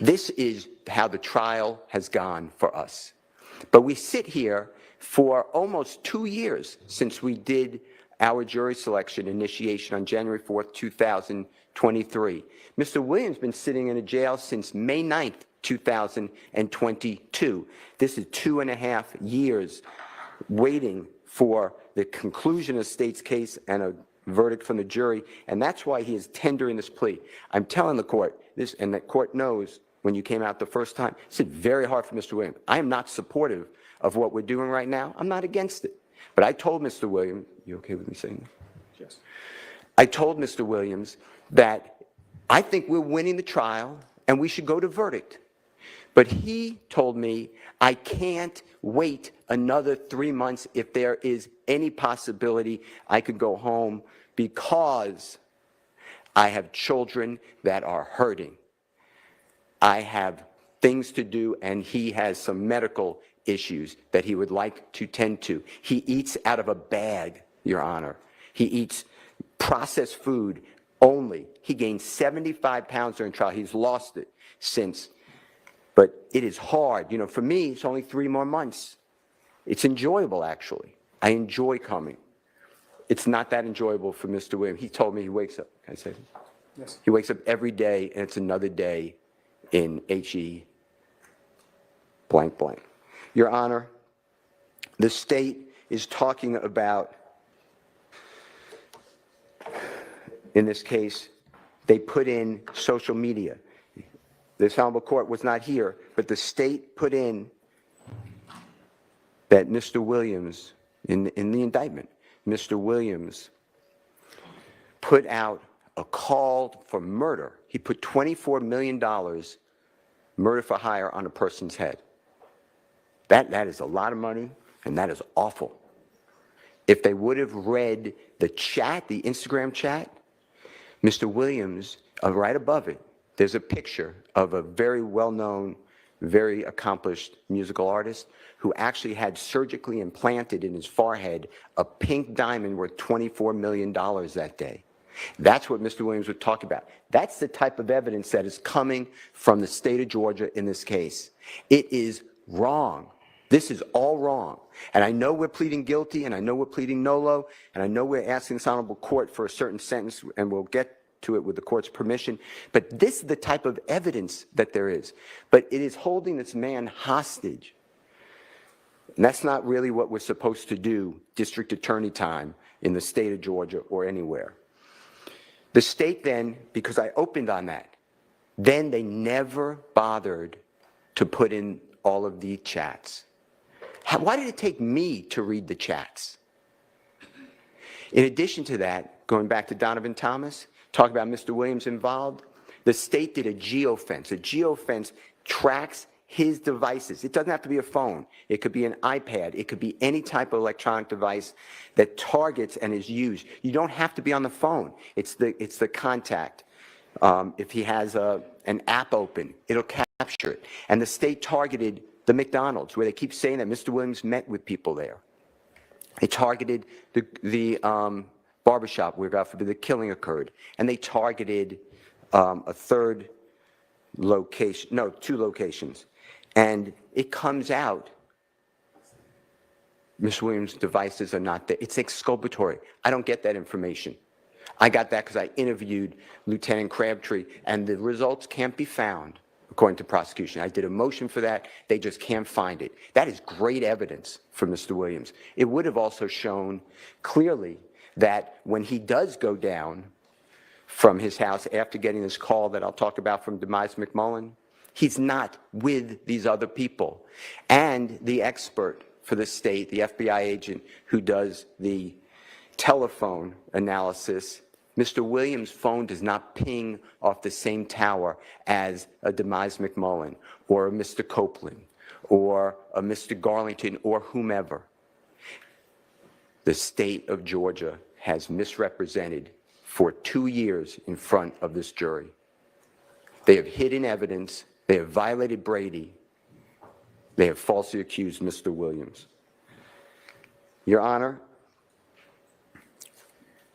This is how the trial has gone for us. But we sit here for almost 2 years since we did our jury selection initiation on January 4th, 2023. Mr. Williams has been sitting in a jail since May 9th, 2022. This is 2.5 years waiting for the conclusion of the state's case and a verdict from the jury, and that's why he is tendering this plea. I'm telling the court this, and the court knows when you came out the first time, it's very hard for Mr. Williams. I am not supportive of what we're doing right now. I'm not against it. But I told Mr. Williams, you okay with me saying that? Yes. I told Mr. Williams that I think we're winning the trial and we should go to verdict. But he told me I can't wait another 3 months if there is any possibility I could go home because I have children that are hurting. I have things to do, and he has some medical issues that he would like to tend to. He eats out of a bag, Your Honor. He eats processed food only. He gained 75 pounds during trial. He's lost it since. But it is hard. You know, for me, it's only 3 more months. It's enjoyable, actually. I enjoy coming. It's not that enjoyable for Mr. Williams. He told me he wakes up. Can I say this? Yes. He wakes up every day, and it's another day in HE blank blank. Your Honor, the state is talking about, in this case, they put in social media. This Honorable Court was not here, but the state put in that Mr. Williams, in the indictment, Mr. Williams put out a call for murder. He put $24 million murder for hire on a person's head. That is a lot of money, and that is awful. If they would have read the chat, the Instagram chat, Mr. Williams, right above it, there's a picture of a very well-known, very accomplished musical artist who actually had surgically implanted in his forehead a pink diamond worth $24 million that day. That's what Mr. Williams would talk about. That's the type of evidence that is coming from the state of Georgia in this case. It is wrong. This is all wrong. And I know we're pleading guilty, and I know we're pleading nolo, and I know we're asking this Honorable Court for a certain sentence, and we'll get to it with the court's permission. But this is the type of evidence that there is. But it is holding this man hostage. And that's not really what we're supposed to do, district attorney time, in the state of Georgia or anywhere. The state then, because I opened on that, then they never bothered to put in all of the chats. Why did it take me to read the chats? In addition to that, going back to Donovan Thomas, talk about Mr. Williams involved, the state did a geofence. A geofence tracks his devices. It doesn't have to be a phone. It could be an iPad. It could be any type of electronic device that targets and is used. You don't have to be on the phone. It's the contact. If he has an app open, it'll capture it. And the state targeted the McDonald's, where they keep saying that Mr. Williams met with people there. They targeted the barbershop where, God forbid, the killing occurred. And they targeted a third location, no, 2 locations. And it comes out, Ms. Williams' devices are not there. It's exculpatory. I don't get that information. I got that because I interviewed Lieutenant Crabtree, and the results can't be found, according to prosecution. I did a motion for that. They just can't find it. That is great evidence for Mr. Williams. It would have also shown clearly that when he does go down from his house after getting this call that I'll talk about from Demise McMullen, he's not with these other people. And the expert for the state, the FBI agent who does the telephone analysis, Mr. Williams' phone does not ping off the same tower as a Demise McMullen or a Mr. Copeland or a Mr. Garlington or whomever. The state of Georgia has misrepresented for 2 years in front of this jury. They have hidden evidence. They have violated Brady. They have falsely accused Mr. Williams. Your Honor,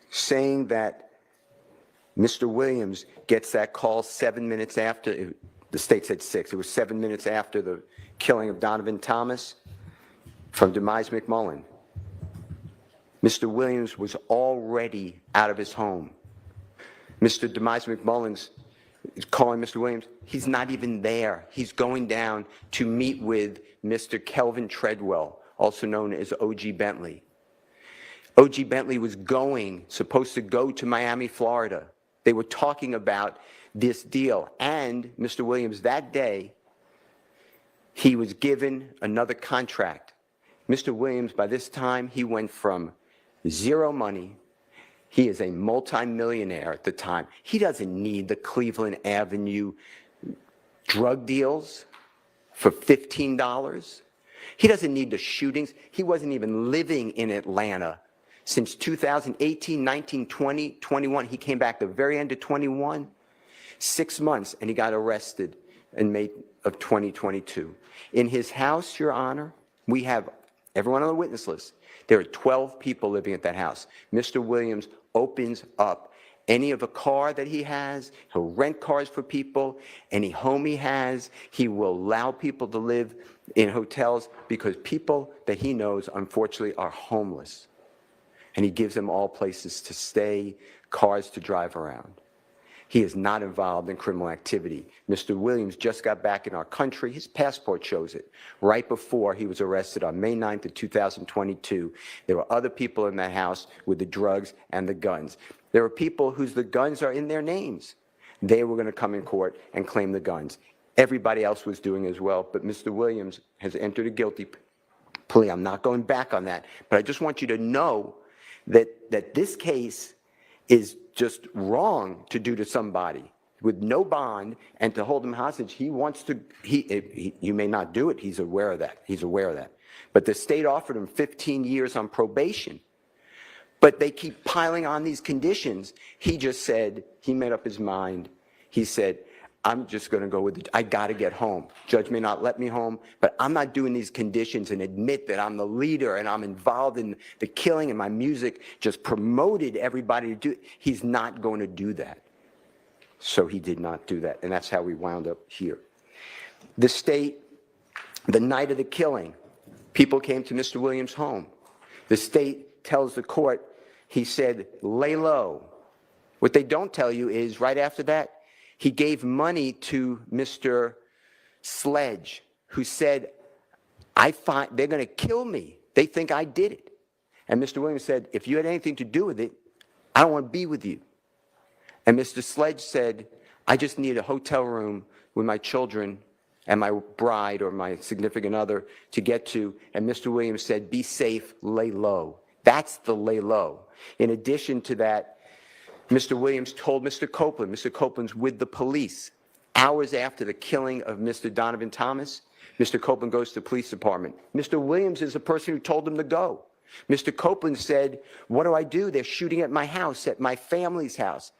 saying that Mr. Williams gets that call 7 minutes after, the state said 6, it was 7 minutes after the killing of Donovan Thomas from Demise McMullen. Mr. Williams was already out of his home. Mr. Demise McMullen's calling Mr. Williams. He's not even there. He's going down to meet with Mr. Kelvin Treadwell, also known as O.G. Bentley. O.G. Bentley was supposed to go to Miami, Florida. They were talking about this deal. And Mr. Williams, that day, he was given another contract. Mr. Williams, by this time, he went from zero money. He is a multimillionaire at the time. He doesn't need the Cleveland Avenue drug deals for $15. He doesn't need the shootings. He wasn't even living in Atlanta since 2018, 19, 20, 21. He came back the very end of 21, 6 months, and he got arrested in May of 2022. In his house, Your Honor, we have everyone on the witness list. There are 12 people living at that house. Mr. Williams opens up any of a car that he has. He'll rent cars for people. Any home he has, he will allow people to live in hotels because people that he knows, unfortunately, are homeless. And he gives them all places to stay, cars to drive around. He is not involved in criminal activity. Mr. Williams just got back in our country. His passport shows it. Right before he was arrested on May 9th of 2022, there were other people in that house with the drugs and the guns. There were people whose the guns are in their names. They were going to come in court and claim the guns. Everybody else was doing as well, but Mr. Williams has entered a guilty plea. I'm not going back on that, but I just want you to know that this case is just wrong to do to somebody with no bond and to hold him hostage. He wants to, you may not do it. He's aware of that. He's aware of that. But the state offered him 15 years on probation. But they keep piling on these conditions. He just said, he made up his mind. He said, I'm just going to go with it. I got to get home. Judge may not let me home, but I'm not doing these conditions and admit that I'm the leader and I'm involved in the killing and my music just promoted everybody to do it. He's not going to do that. So he did not do that. And that's how we wound up here. The state, the night of the killing, people came to Mr. Williams' home. The state tells the court, he said, lay low. What they don't tell you is right after that, he gave money to Mr. Sledge, who said, they're going to kill me. They think I did it. And Mr. Williams said, if you had anything to do with it, I don't want to be with you. And Mr. Sledge said, I just need a hotel room with my children and my bride or my significant other to get to. And Mr. Williams said, be safe, lay low. That's the lay low. In addition to that, Mr. Williams told Mr. Copeland, Mr. Copeland's with the police. Hours after the killing of Mr. Donovan Thomas, Mr. Copeland goes to the police department. Mr. Williams is the person who told him to go. Mr. Copeland said, what do I do? They're shooting at my house, at my family's house,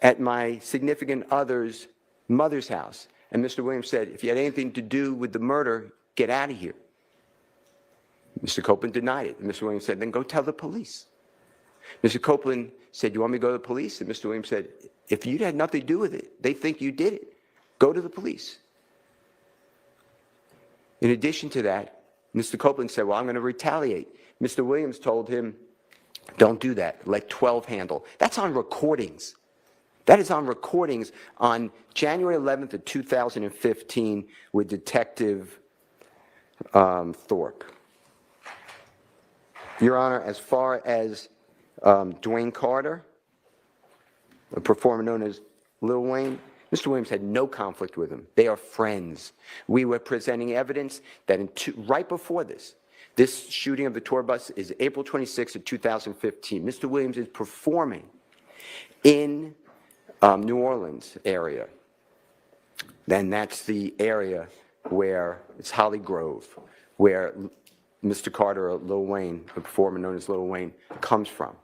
at my significant other's mother's house. And Mr. Williams said, if you had anything to do with the murder, get out of here. Mr. Copeland denied it. And Mr. Williams said, then go tell the police. Mr. Copeland said, you want me to go to the police? And Mr. Williams said, if you had nothing to do with it, they think you did it. Go to the police. In addition to that, Mr. Copeland said, well, I'm going to retaliate. Mr. Williams told him, don't do that. Let 12 handle. That's on recordings. That is on recordings on January 11th of 2015 with Detective Thorpe. Your Honor, as far as Dwayne Carter, a performer known as Lil Wayne, Mr. Williams had no conflict with him. They are friends. We were presenting evidence that right before this shooting of the tour bus is April 26th of 2015. Mr. Williams is performing in New Orleans area. Then that's the area where it's Holly Grove, where Mr. Carter, or Lil Wayne, a performer known as Lil Wayne, comes from.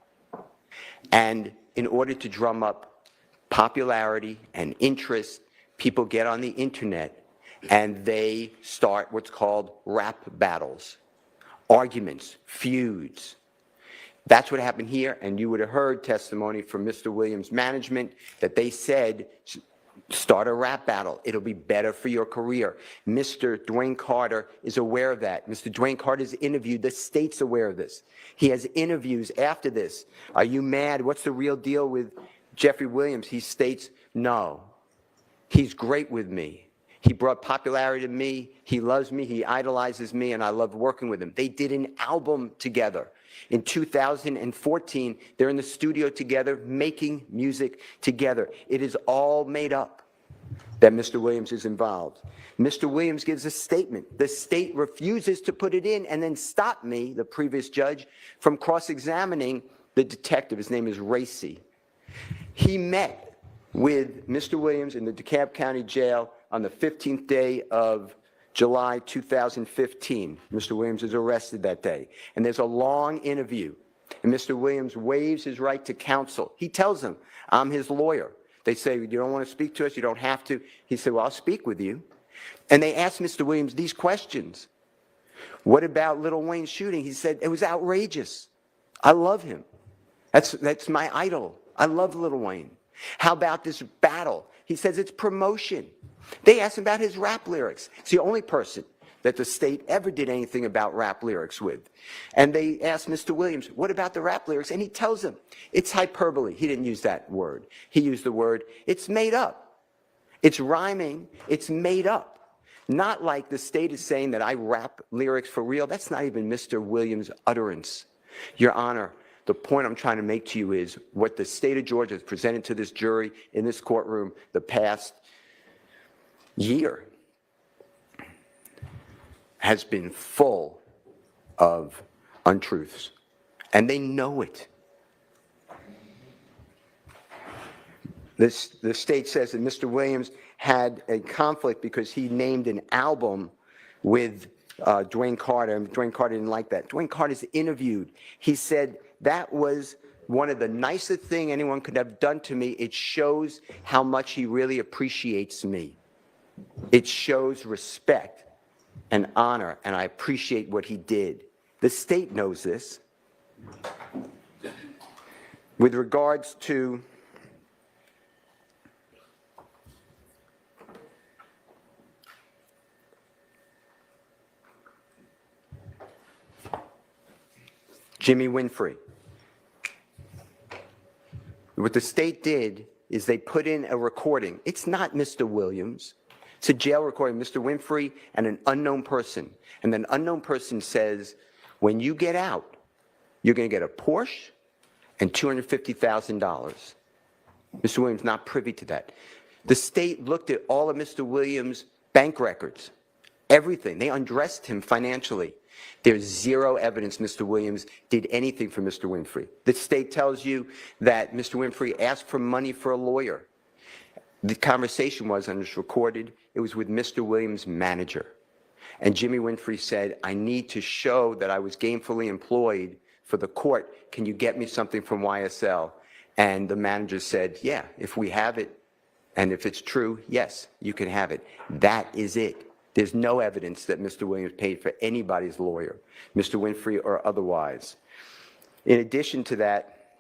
And in order to drum up popularity and interest, people get on the internet and they start what's called rap battles, arguments, feuds. That's what happened here, and you would have heard testimony from Mr. Williams' management that they said, start a rap battle. It'll be better for your career. Mr. Dwayne Carter is aware of that. Mr. Dwayne Carter's interviewed. The state's aware of this. He has interviews after this. Are you mad? What's the real deal with Jeffery Williams? He states, no. He's great with me. He brought popularity to me. He loves me. He idolizes me, and I love working with him. They did an album together. In 2014, they're in the studio together, making music together. It is all made up that Mr. Williams is involved. Mr. Williams gives a statement. The state refuses to put it in and then stop me, the previous judge, from cross-examining the detective. His name is Racy. He met with Mr. Williams in the DeKalb County Jail on the 15th day of July 2015. Mr. Williams is arrested that day. And there's a long interview. And Mr. Williams waives his right to counsel. He tells them, I'm his lawyer. They say, you don't want to speak to us? You don't have to. He said, well, I'll speak with you. And they asked Mr. Williams these questions. What about Lil Wayne's shooting? He said, it was outrageous. I love him. That's my idol. I love Lil Wayne. How about this battle? He says it's promotion. They asked him about his rap lyrics. It's the only person that the state ever did anything about rap lyrics with. And they asked Mr. Williams, what about the rap lyrics? And he tells them, it's hyperbole. He didn't use that word. He used the word, it's made up. It's rhyming. It's made up. Not like the state is saying that I rap lyrics for real. That's not even Mr. Williams' utterance. Your Honor, the point I'm trying to make to you is what the state of Georgia has presented to this jury in this courtroom the past year has been full of untruths, and they know it. The state says that Mr. Williams had a conflict because he named an album with Dwayne Carter, and Dwayne Carter didn't like that. Dwayne Carter's interviewed. He said, that was one of the nicest things anyone could have done to me. It shows how much he really appreciates me. It shows respect and honor, and I appreciate what he did. The state knows this. With regards to Jimmy Winfrey, what the state did is they put in a recording. It's not Mr. Williams. It's a jail recording, Mr. Winfrey and an unknown person. And an unknown person says, when you get out, you're going to get a Porsche and $250,000. Mr. Williams not privy to that. The state looked at all of Mr. Williams' bank records, everything. They undressed him financially. There's zero evidence Mr. Williams did anything for Mr. Winfrey. The state tells you that Mr. Winfrey asked for money for a lawyer. The conversation was, and it's recorded, it was with Mr. Williams' manager. And Jimmy Winfrey said, I need to show that I was gainfully employed for the court. Can you get me something from YSL? And the manager said, yeah, if we have it, and if it's true, yes, you can have it. That is it. There's no evidence that Mr. Williams paid for anybody's lawyer, Mr. Winfrey or otherwise. In addition to that,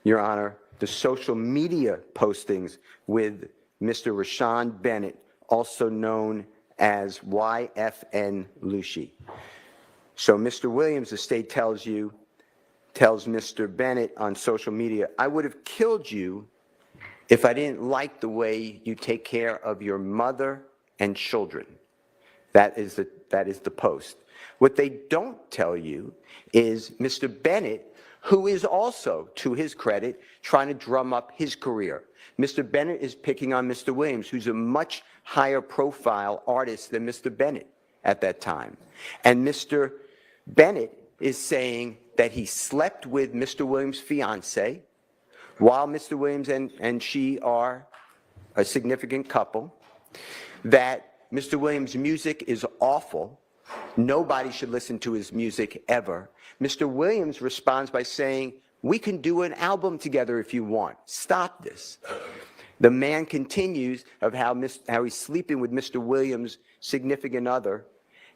Your Honor, the social media postings with Mr. Rashawn Bennett, also known as YFN Lucy. So Mr. Williams, the state tells Mr. Bennett on social media, I would have killed you if I didn't like the way you take care of your mother and children. That is the post. What they don't tell you is Mr. Bennett, who is also, to his credit, trying to drum up his career. Mr. Bennett is picking on Mr. Williams, who's a much higher profile artist than Mr. Bennett at that time. And Mr. Bennett is saying that he slept with Mr. Williams' fiance, while Mr. Williams and she are a significant couple. that Mr. Williams' music is awful. Nobody should listen to his music ever. Mr. Williams responds by saying, we can do an album together if you want. Stop this. The man continues of how he's sleeping with Mr. Williams' significant other,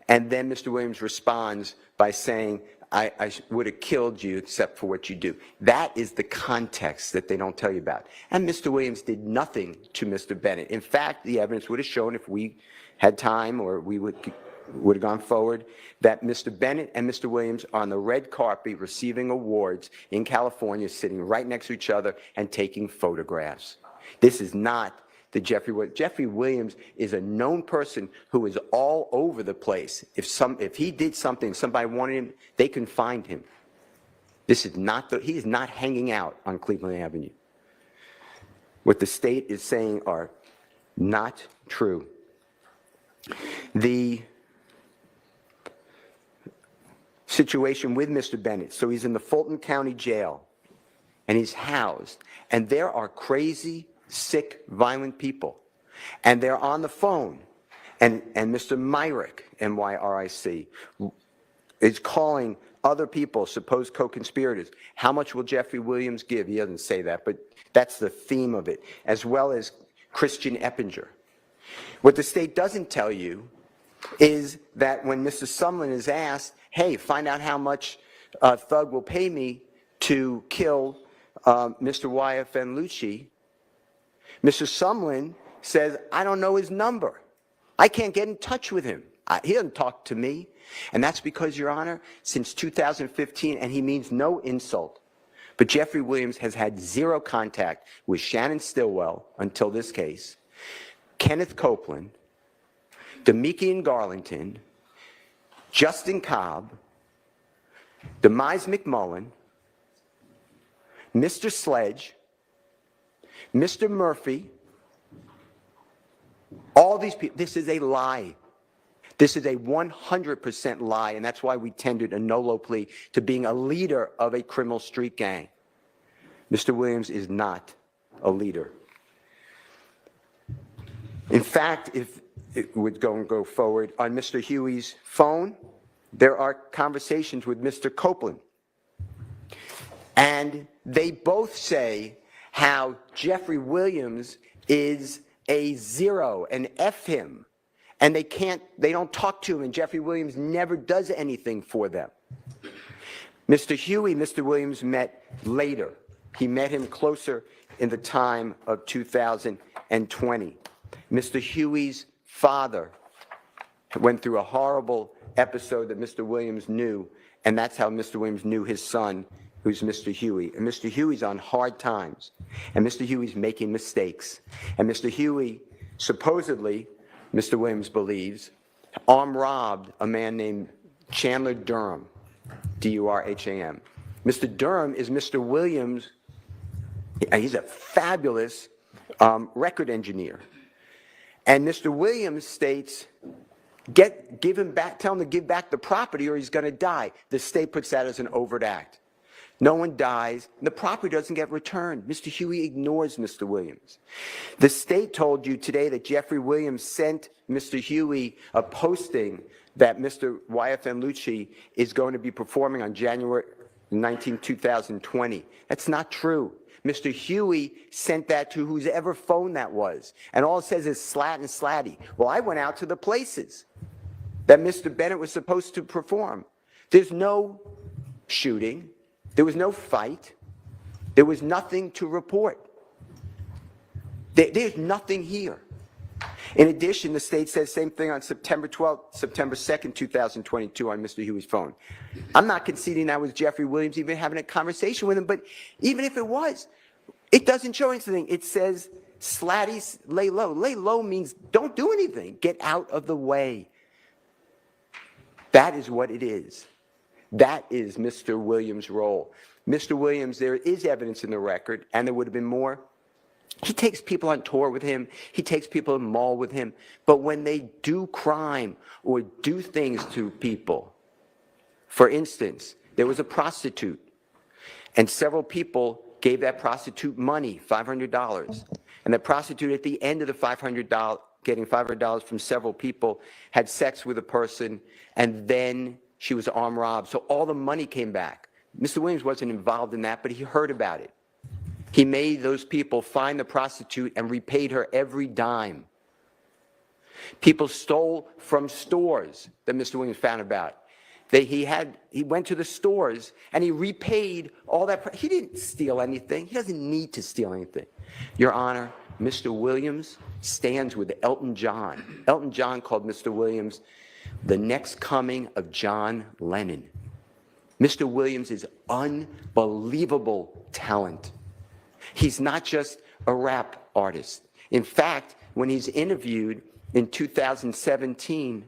and then Mr. Williams responds by saying, I would have killed you except for what you do. That is the context that they don't tell you about. And Mr. Williams did nothing to Mr. Bennett. In fact, the evidence would have shown, if we had time or we would have gone forward, that Mr. Bennett and Mr. Williams are on the red carpet receiving awards in California, sitting right next to each other and taking photographs. This is not the Jeffrey Williams is a known person who is all over the place. If he did something, somebody wanted him, they can find him. This is not he is not hanging out on Cleveland Avenue. What the state is saying are not true. The situation with Mr. Bennett, so he's in the Fulton County Jail, and he's housed, and there are crazy, sick, violent people, and they're on the phone, and Mr. Myrick, M-Y-R-I-C, is calling other people, supposed co-conspirators. How much will Jeffrey Williams give? He doesn't say that, but that's the theme of it, as well as Christian Eppinger. What the state doesn't tell you is that when Mr. Sumlin is asked, hey, find out how much Thug will pay me to kill Mr. YFN Lucci, Mr. Sumlin says, I don't know his number. I can't get in touch with him. He doesn't talk to me. And that's because, Your Honor, since 2015, and he means no insult, but Jeffrey Williams has had zero contact with Shannon Stillwell until this case, Kenneth Copeland, Tameka and Garlington, Justin Cobb, Demise McMullen, Mr. Sledge, Mr. Murphy, all these people. This is a lie. This is a 100% lie, and that's why we tendered a no-low plea to being a leader of a criminal street gang. Mr. Williams is not a leader. In fact, if it would go forward, on Mr. Huey's phone, there are conversations with Mr. Copeland. And they both say how Jeffrey Williams is a zero, and F him. And they don't talk to him, and Jeffrey Williams never does anything for them. Mr. Huey, Mr. Williams met later. He met him closer in the time of 2020. Mr. Huey's father went through a horrible episode that Mr. Williams knew, and that's how Mr. Williams knew his son, who's Mr. Huey. And Mr. Huey's on hard times, and Mr. Huey's making mistakes. And Mr. Huey, supposedly, Mr. Williams believes, armed robbed a man named Chandler Durham, D-U-R-H-A-M. Mr. Durham is Mr. Williams. He's a fabulous record engineer. And Mr. Williams states, give him back, tell him to give back the property or he's going to die. The state puts that as an overt act. No one dies, and the property doesn't get returned. Mr. Huey ignores Mr. Williams. The state told you today that Jeffrey Williams sent Mr. Huey a posting that Mr. YFN Lucci is going to be performing on January 19, 2020. That's not true. Mr. Huey sent that to whoever phone that was, and all it says is Slat and Slatty. Well, I went out to the places that Mr. Bennett was supposed to perform. There's no shooting. There was no fight. There was nothing to report. There's nothing here. In addition, the state says same thing on September 12th, September 2nd, 2022 on Mr. Huey's phone. I'm not conceding that was Jeffrey Williams even having a conversation with him, but even if it was, it doesn't show anything. It says Slatty, lay low. Lay low means don't do anything. Get out of the way. That is what it is. That is Mr. Williams' role. Mr. Williams, there is evidence in the record, and there would have been more. He takes people on tour with him. He takes people in the mall with him. But when they do crime or do things to people, for instance, there was a prostitute, and several people gave that prostitute money, $500. And the prostitute at the end of the $500 getting $500 from several people, had sex with a person, and then she was armed robbed. So all the money came back. Mr. Williams wasn't involved in that, but he heard about it. He made those people find the prostitute and repaid her every dime. People stole from stores that Mr. Williams found about. He went to the stores and he repaid all that. He didn't steal anything. He doesn't need to steal anything. Your Honor, Mr. Williams stands with Elton John. Elton John called Mr. Williams the next coming of John Lennon. Mr. Williams is unbelievable talent. He's not just a rap artist. In fact, when he's interviewed in 2017,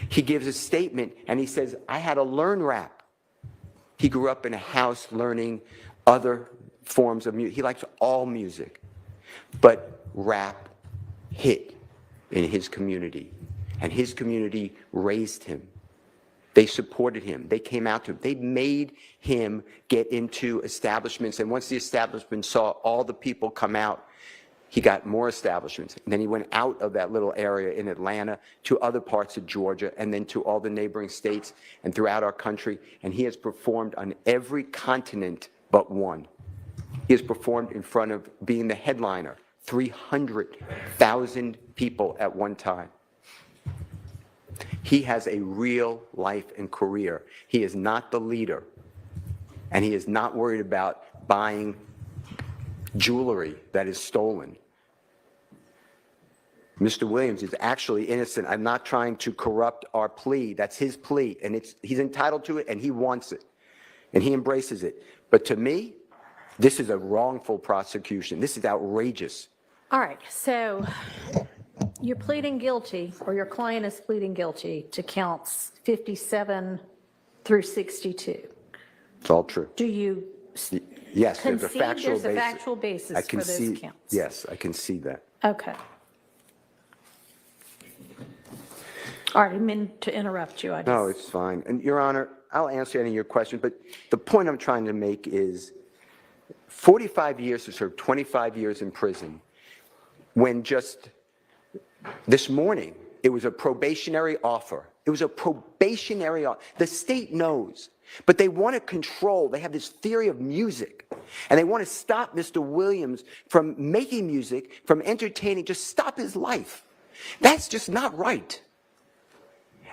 he gives a statement and he says, I had to learn rap. He grew up in a house learning other forms of music. He likes all music. But rap hit in his community, and his community raised him. They supported him. They came out to him. They made him get into establishments, and once the establishment saw all the people come out, he got more establishments. And then he went out of that little area in Atlanta to other parts of Georgia, and then to all the neighboring states and throughout our country. And he has performed on every continent but one. He has performed in front of being the headliner, 300,000 people at one time. He has a real life and career. He is not the leader, and he is not worried about buying jewelry that is stolen. Mr. Williams is actually innocent. I'm not trying to corrupt our plea. That's his plea, and he's entitled to it, and he wants it, and he embraces it. But to me, this is a wrongful prosecution. This is outrageous. All right, so you're pleading guilty, or your client is pleading guilty to counts 57 through 62. It's all true. Do you Yes, there's a concede factual there's basis. a factual basis for those counts? Yes, I can see that. Okay. All right, I didn't mean to interrupt you. No, it's fine. And Your Honor, I'll answer any of your questions, but the point I'm trying to make is 45 years to serve 25 years in prison, when just this morning it was a probationary offer. It was a probationary offer. The state knows, but they want to control. They have this theory of music, and they want to stop Mr. Williams from making music, from entertaining, just stop his life. That's just not right.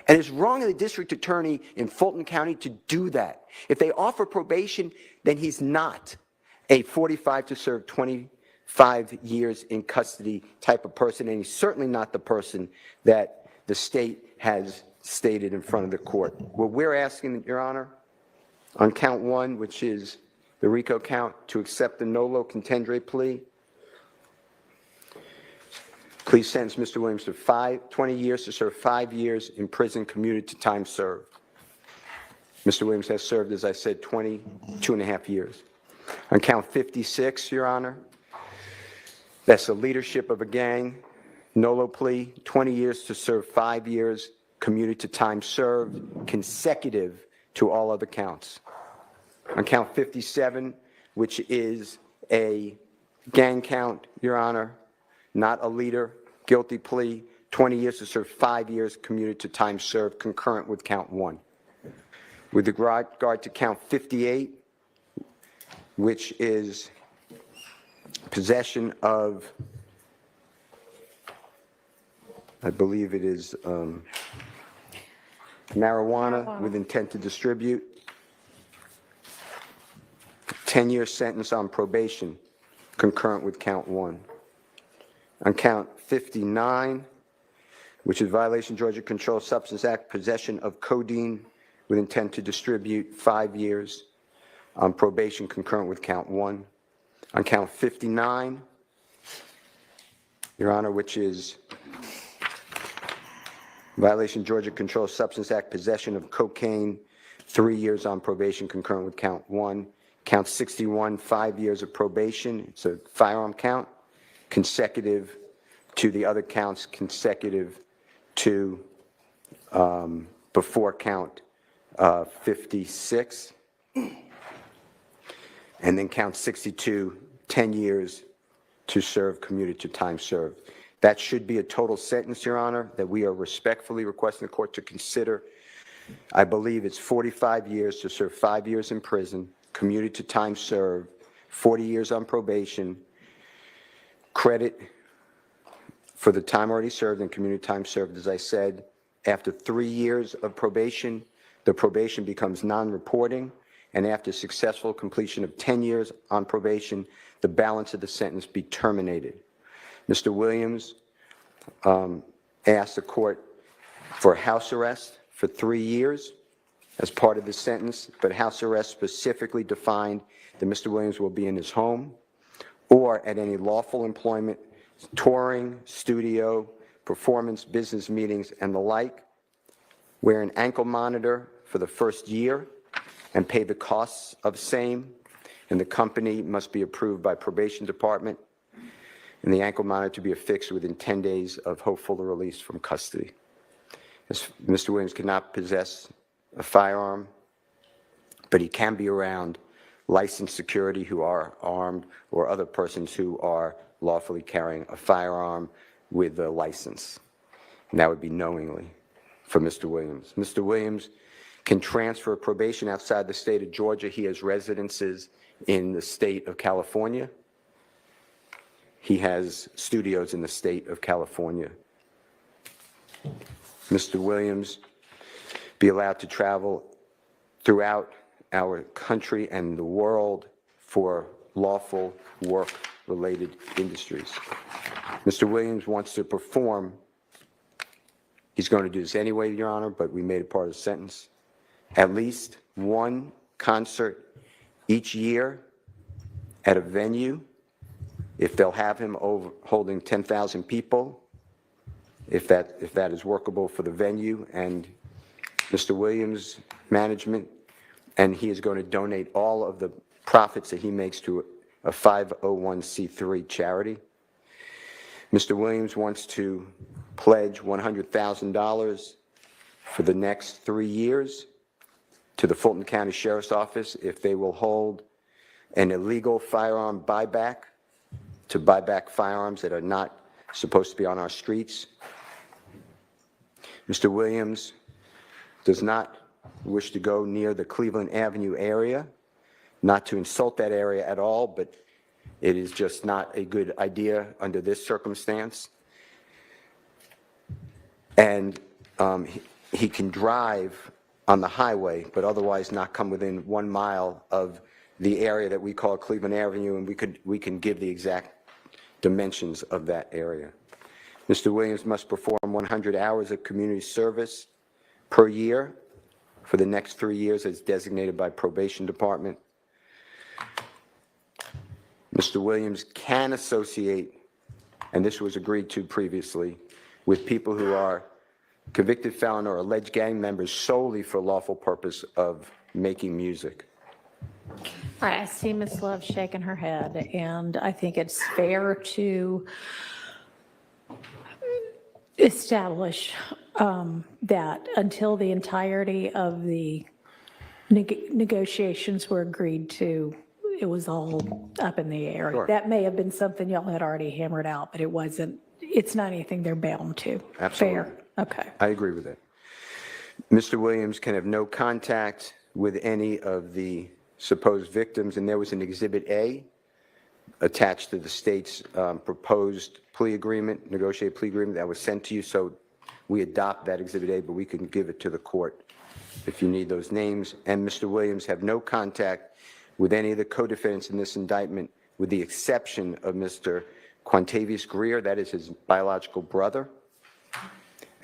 And it's wrong of the district attorney in Fulton County to do that. If they offer probation, then he's not a 45 to serve 25 years in custody type of person, and he's certainly not the person that the state has stated in front of the court. What we're asking, Your Honor, on count one, which is the RICO count, to accept the nolo contendere plea, please sentence Mr. Williams to 20 years to serve 5 years in prison commuted to time served. Mr. Williams has served, as I said, 22.5 years. On count 56, Your Honor, that's the leadership of a gang, nolo plea, 20 years to serve 5 years commuted to time served, consecutive to all other counts. On count 57, which is a gang count, Your Honor, not a leader, guilty plea, 20 years to serve 5 years commuted to time served, concurrent with count one. With regard to count 58, which is possession of, I believe it is marijuana with intent to distribute, 10-year sentence on probation, concurrent with count one. On count 59, which is violation Georgia Controlled Substance Act, possession of codeine with intent to distribute, 5 years on probation, concurrent with count one. On count 59, Your Honor, which is violation Georgia Controlled Substance Act, possession of cocaine, 3 years on probation, concurrent with count one. Count 61, 5 years of probation. It's a firearm count, consecutive to the other counts, consecutive to before count 56. And then count 62, 10 years to serve commuted to time served. That should be a total sentence, Your Honor, that we are respectfully requesting the court to consider. I believe it's 45 years to serve 5 years in prison, commuted to time served, 40 years on probation, credit for the time already served and community time served. As I said, after 3 years of probation, the probation becomes non-reporting, and after successful completion of 10 years on probation, the balance of the sentence be terminated. Mr. Williams asked the court for house arrest for 3 years as part of the sentence, but house arrest specifically defined that Mr. Williams will be in his home or at any lawful employment, touring, studio, performance, business meetings, and the like. Wear an ankle monitor for the first year and pay the costs of same, and the company must be approved by probation department, and the ankle monitor to be affixed within 10 days of hopeful release from custody. Mr. Williams cannot possess a firearm, but he can be around licensed security who are armed or other persons who are lawfully carrying a firearm with a license. And that would be knowingly for Mr. Williams. Mr. Williams can transfer probation outside the state of Georgia. He has residences in the state of California. He has studios in the state of California. Mr. Williams be allowed to travel throughout our country and the world for lawful work-related industries. Mr. Williams wants to perform. He's going to do this anyway, Your Honor, but we made it part of the sentence. At least one concert each year at a venue, if they'll have him over holding 10,000 people, if that is workable for the venue and Mr. Williams' management, and he is going to donate all of the profits that he makes to a 501c3 charity. Mr. Williams wants to pledge $100,000 for the next 3 years to the Fulton County Sheriff's Office if they will hold an illegal firearm buyback to buy back firearms that are not supposed to be on our streets. Mr. Williams does not wish to go near the Cleveland Avenue area, not to insult that area at all, but it is just not a good idea under this circumstance. And he can drive on the highway, but otherwise not come within 1 mile of the area that we call Cleveland Avenue, and we can give the exact dimensions of that area. Mr. Williams must perform 100 hours of community service per year for the next 3 years as designated by probation department. Mr. Williams can associate, and this was agreed to previously, with people who are convicted felon or alleged gang members solely for lawful purpose of making music. All right, I see Ms. Love shaking her head, and I think it's fair to establish that until the entirety of the negotiations were agreed to, it was all up in the air. Sure. That may have been something y'all had already hammered out, but it wasn't, it's not anything they're bound to. Absolutely. Fair, okay. I agree with that. Mr. Williams can have no contact with any of the supposed victims, and there was an Exhibit A attached to the state's proposed plea agreement, negotiated plea agreement that was sent to you, so we adopt that Exhibit A, but we can give it to the court if you need those names. And Mr. Williams have no contact with any of the co-defendants in this indictment, with the exception of Mr. Quantavious Greer, that is his biological brother,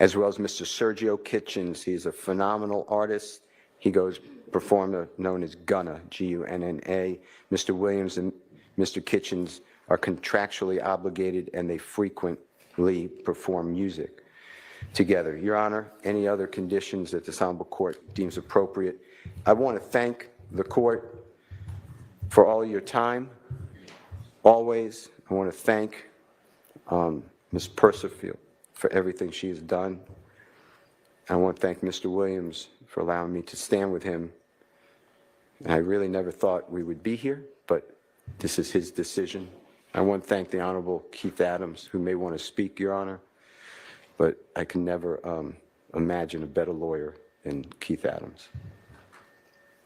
as well as Mr. Sergio Kitchens. He's a phenomenal artist. He goes performer known as Gunna, G-U-N-N-A. Mr. Williams and Mr. Kitchens are contractually obligated, and they frequently perform music together. Your Honor, any other conditions that this honorable court deems appropriate? I want to thank the court for all your time. Always, I want to thank Ms. Percival for everything she has done. I want to thank Mr. Williams for allowing me to stand with him. And I really never thought we would be here, but this is his decision, I want to thank the Honorable Keith Adams, who may want to speak, Your Honor, but I can never imagine a better lawyer than Keith Adams.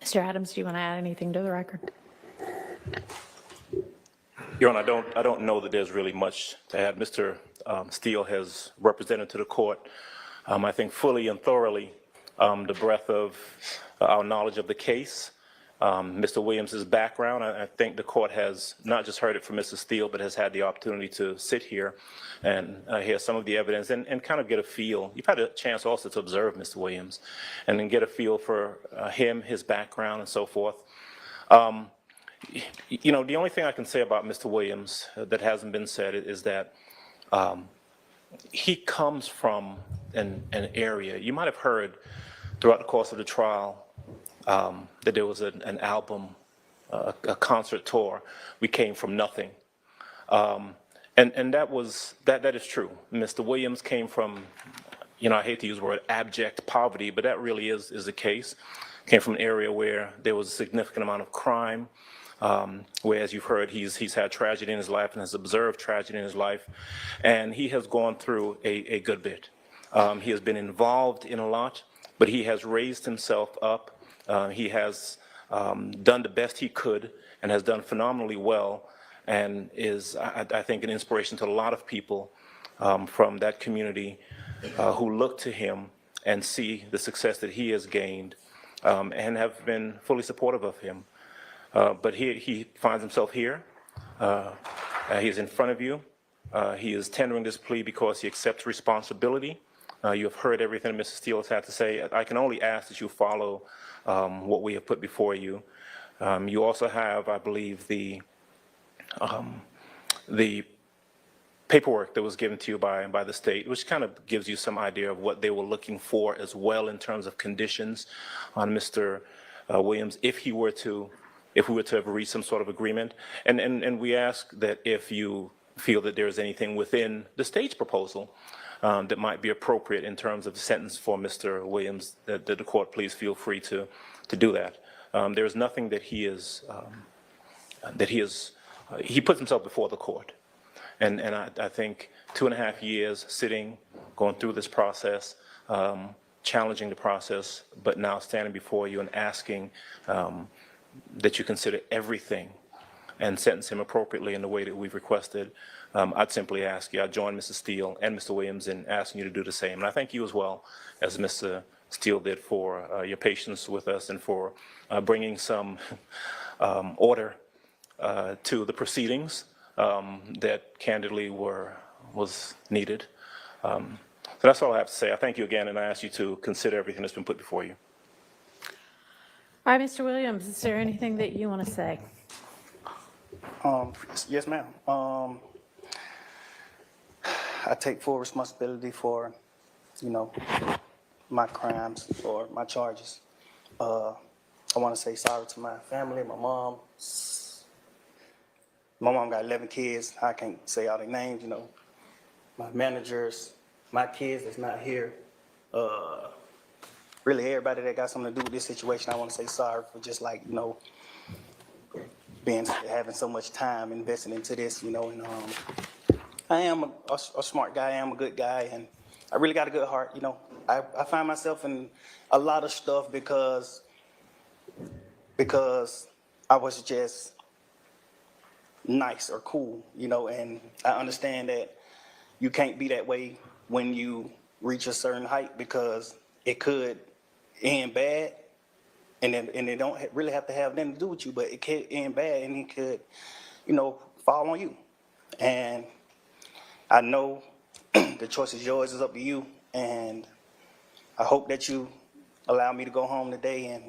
Mr. Adams, do you want to add anything to the record? Your Honor, I don't know that there's really much to add. Mr. Steele has represented to the court, I think fully and thoroughly, the breadth of our knowledge of the case. Mr. Williams' background, I think the court has not just heard it from Mr. Steele, but has had the opportunity to sit here and hear some of the evidence and kind of get a feel. You've had a chance also to observe Mr. Williams and then get a feel for him, his background, and so forth. You know, the only thing I can say about Mr. Williams that hasn't been said is that he comes from an area. You might have heard throughout the course of the trial that there was an album, a concert tour. We came from nothing. And that is true. Mr. Williams came from, you know, I hate to use the word abject poverty, but that really is the case. Came from an area where there was a significant amount of crime, where, as you've heard, he's had tragedy in his life and has observed tragedy in his life, and he has gone through a good bit. He has been involved in a lot, but he has raised himself up. He has done the best he could and has done phenomenally well, and is, I think, an inspiration to a lot of people from that community who look to him and see the success that he has gained and have been fully supportive of him. But he finds himself here. He's in front of you. He is tendering this plea because he accepts responsibility. You have heard everything Mr. Steele has had to say. I can only ask that you follow what we have put before you. You also have, I believe, the paperwork that was given to you by the state, which kind of gives you some idea of what they were looking for as well in terms of conditions on Mr. Williams if we were to have reached some sort of agreement. And we ask that if you feel that there is anything within the state's proposal that might be appropriate in terms of the sentence for Mr. Williams, that the court please feel free to do that. There is nothing that he puts himself before the court. And I think 2.5 years sitting, going through this process, challenging the process, but now standing before you and asking that you consider everything and sentence him appropriately in the way that we've requested. I'd simply ask you, I'd join Mr. Steele and Mr. Williams in asking you to do the same. And I thank you as well, as Mr. Steele did, for your patience with us and for bringing some order to the proceedings that candidly was needed. So that's all I have to say. I thank you again, and I ask you to consider everything that's been put before you. All right, Mr. Williams, is there anything that you want to say? Yes, ma'am. I take full responsibility for, you know, my crimes or my charges. I want to say sorry to my family, my mom. My mom got 11 kids. I can't say all their names, you know. My managers, my kids that's not here. Really everybody that got something to do with this situation, I want to say sorry for just, like, you know, having so much time invested into this, you know. And I am a smart guy. I am a good guy, and I really got a good heart, you know. I find myself in a lot of stuff because I was just nice or cool, you know, and I understand that you can't be that way when you reach a certain height because it could end bad, and it don't really have to have nothing to do with you, but it could end bad, and it could, you know, fall on you. And I know the choice is yours, it's up to you, and I hope that you allow me to go home today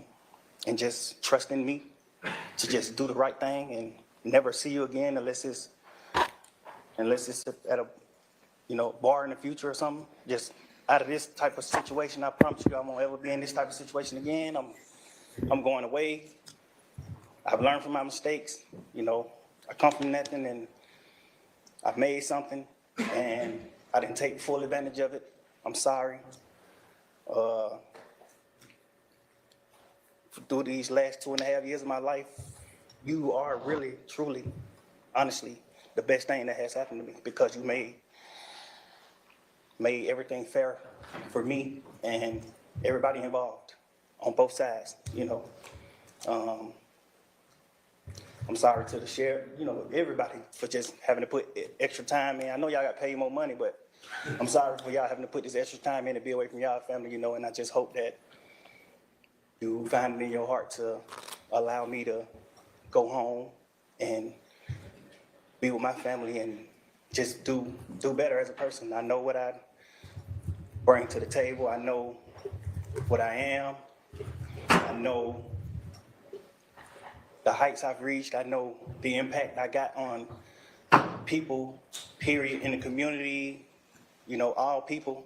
and just trust in me to just do the right thing and never see you again unless it's at a, you know, bar in the future or something. Just out of this type of situation, I promise you I won't ever be in this type of situation again. I'm going away. I've learned from my mistakes. You know, I come from nothing and I've made something and I didn't take full advantage of it. I'm sorry. Through these last 2.5 years of my life, you are really, truly, honestly, the best thing that has happened to me, because you made everything fair for me and everybody involved on both sides, you know. I'm sorry to the sheriff, you know, everybody for just having to put extra time in. I know y'all got paid more money, but I'm sorry for y'all having to put this extra time in to be away from y'all family, you know, and I just hope that you find it in your heart to allow me to go home and be with my family and just do better as a person. I know what I bring to the table. I know what I am. I know the heights I've reached. I know the impact I got on people, period, in the community, you know, all people.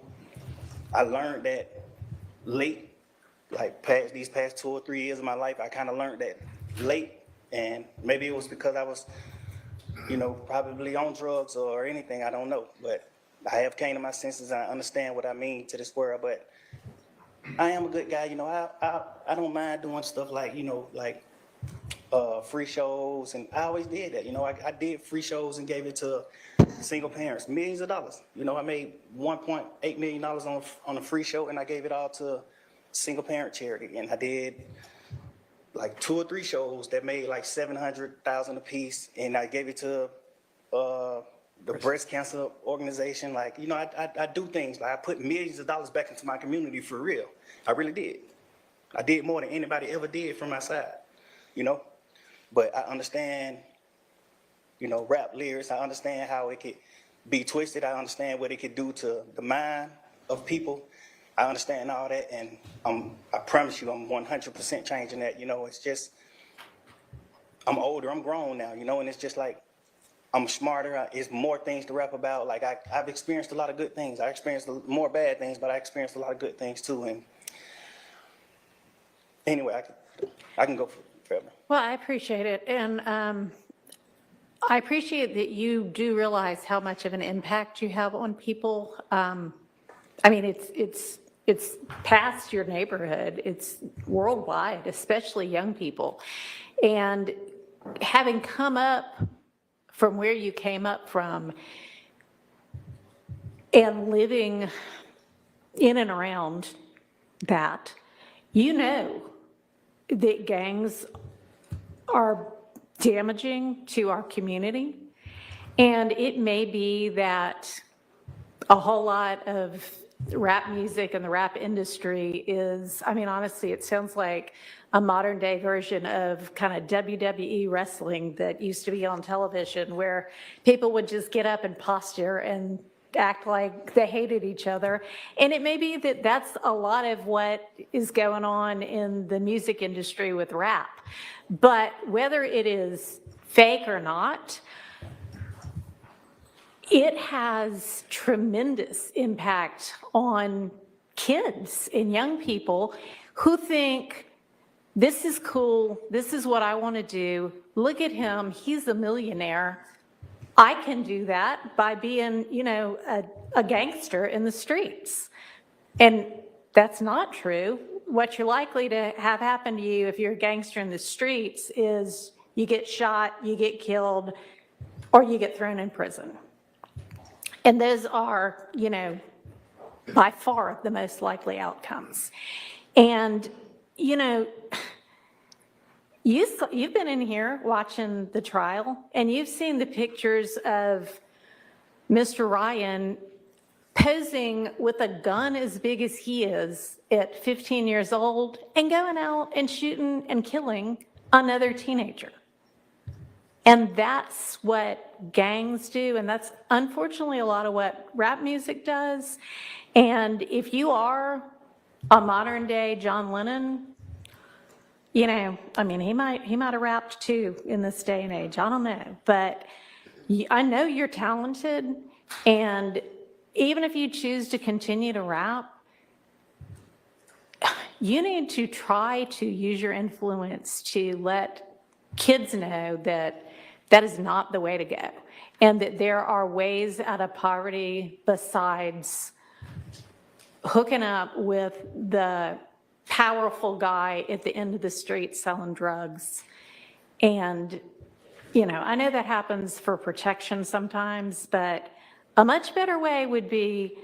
I learned that late, like these past 2 or 3 years of my life, I kind of learned that late, and maybe it was because I was, you know, probably on drugs or anything, I don't know, but I have came to my senses and I understand what I mean to this world. But I am a good guy, you know. I don't mind doing stuff like, you know, like free shows, and I always did that. You know, I did free shows and gave it to single parents, millions of dollars. You know, I made $1.8 million on a free show, and I gave it all to single parent charity. And I did like 2 or 3 shows that made like $700,000 a piece, and I gave it to the breast cancer organization. Like, you know, I do things, like I put millions of dollars back into my community for real. I really did. I did more than anybody ever did from my side, you know. But I understand, you know, rap lyrics. I understand how it could be twisted. I understand what it could do to the mind of people. I understand all that, and I promise you I'm 100% changing that. You know, it's just, I'm older, I'm grown now, you know, and it's just like, I'm smarter. It's more things to rap about. Like, I've experienced a lot of good things. I experienced more bad things, but I experienced a lot of good things too. And anyway, I can go forever. Well, I appreciate it. And I appreciate that you do realize how much of an impact you have on people. I mean, it's past your neighborhood. It's worldwide, especially young people. And having come up from where you came up from and living in and around that, you know that gangs are damaging to our community. And it may be that a whole lot of rap music and the rap industry is, I mean, honestly, it sounds like a modern day version of kind of WWE wrestling that used to be on television, where people would just get up and posture and act like they hated each other. And it may be that that's a lot of what is going on in the music industry with rap. But whether it is fake or not, it has tremendous impact on kids and young people who think, this is cool, this is what I want to do, look at him, he's a millionaire, I can do that by being, you know, a gangster in the streets. And that's not true. What you're likely to have happen to you if you're a gangster in the streets is you get shot, you get killed, or you get thrown in prison. And those are, you know, by far the most likely outcomes. And, you know, you've been in here watching the trial, and you've seen the pictures of Mr. Ryan posing with a gun as big as he is at 15 years old and going out and shooting and killing another teenager. And that's what gangs do, and that's unfortunately a lot of what rap music does. And if you are a modern day John Lennon, you know, I mean, he might have rapped too in this day and age, I don't know. But I know you're talented, and even if you choose to continue to rap, you need to try to use your influence to let kids know that that is not the way to go, and that there are ways out of poverty besides hooking up with the powerful guy at the end of the street selling drugs. And you know, I know that happens for protection sometimes, but a much better way would be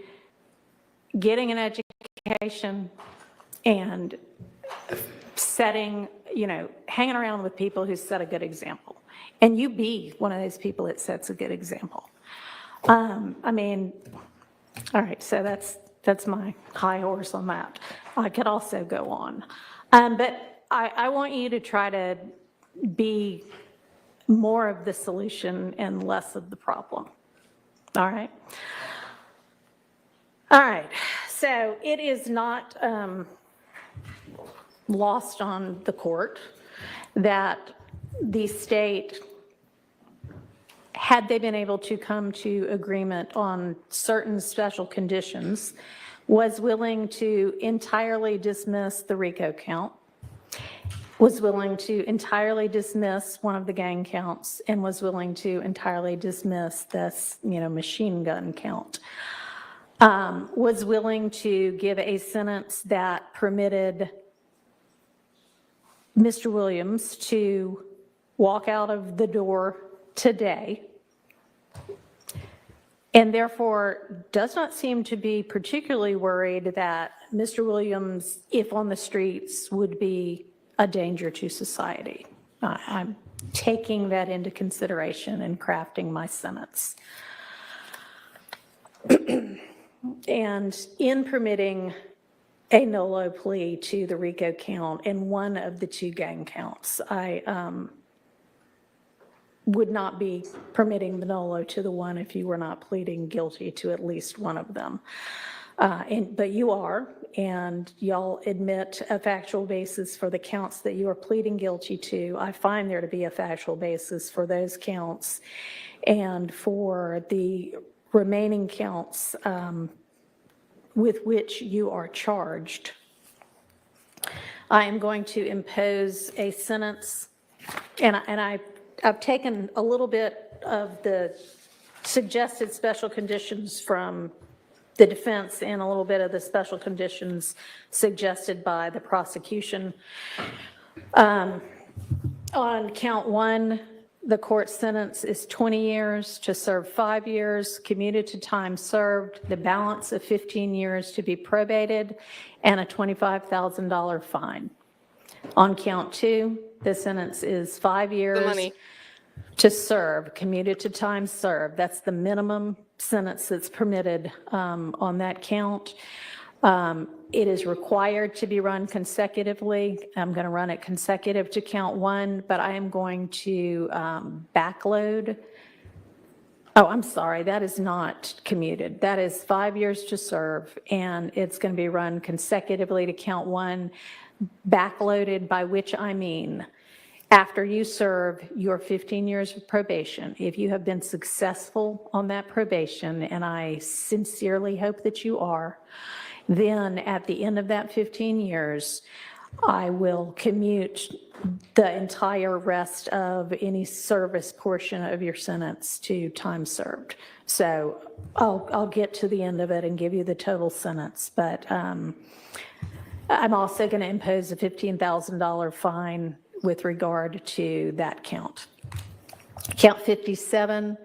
getting an education and setting, you know, hanging around with people who set a good example. And you be one of those people that sets a good example. I mean, all right, so that's my high horse on that. I could also go on. But I want you to try to be more of the solution and less of the problem. All right? All right, so it is not lost on the court that the state, had they been able to come to agreement on certain special conditions, was willing to entirely dismiss the RICO count, was willing to entirely dismiss one of the gang counts, and was willing to entirely dismiss this, you know, machine gun count. Was willing to give a sentence that permitted Mr. Williams to walk out of the door today, and therefore does not seem to be particularly worried that Mr. Williams, if on the streets, would be a danger to society. I'm taking that into consideration in crafting my sentence. And in permitting a NOLO plea to the RICO count and one of the two gang counts, I would not be permitting the NOLO to the one if you were not pleading guilty to at least one of them. But you are, and y'all admit a factual basis for the counts that you are pleading guilty to. I find there to be a factual basis for those counts, and for the remaining counts with which you are charged. I am going to impose a sentence, and I've taken a little bit of the suggested special conditions from the defense and a little bit of the special conditions suggested by the prosecution. On count one, the court sentence is 20 years to serve 5 years, commuted to time served, the balance of 15 years to be probated, and a $25,000 fine. On count two, the sentence is 5 years to serve, commuted to time served. That's the minimum sentence that's permitted on that count. It is required to be run consecutively. I'm going to run it consecutive to count one, but I am going to backload. Oh, I'm sorry, that is not commuted. That is 5 years to serve, and it's going to be run consecutively to count one, backloaded, by which I mean after you serve your 15 years of probation. If you have been successful on that probation, and I sincerely hope that you are, then at the end of that 15 years, I will commute the entire rest of any service portion of your sentence to time served. So I'll get to the end of it and give you the total sentence, but I'm also going to impose a $15,000 fine with regard to that count. Count 57,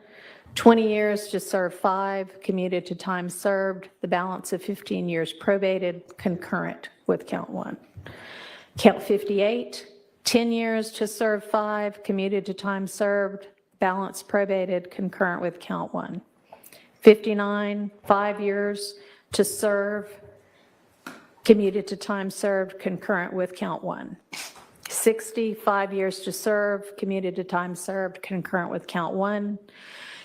20 years to serve 5, commuted to time served, the balance of 15 years probated, concurrent with count 1. Count 58, 10 years to serve 5, commuted to time served, balance probated, concurrent with count 1. 59, 5 years to serve, commuted to time served, concurrent with count 1. 60, 5 years to serve, commuted to time served, concurrent with count 1.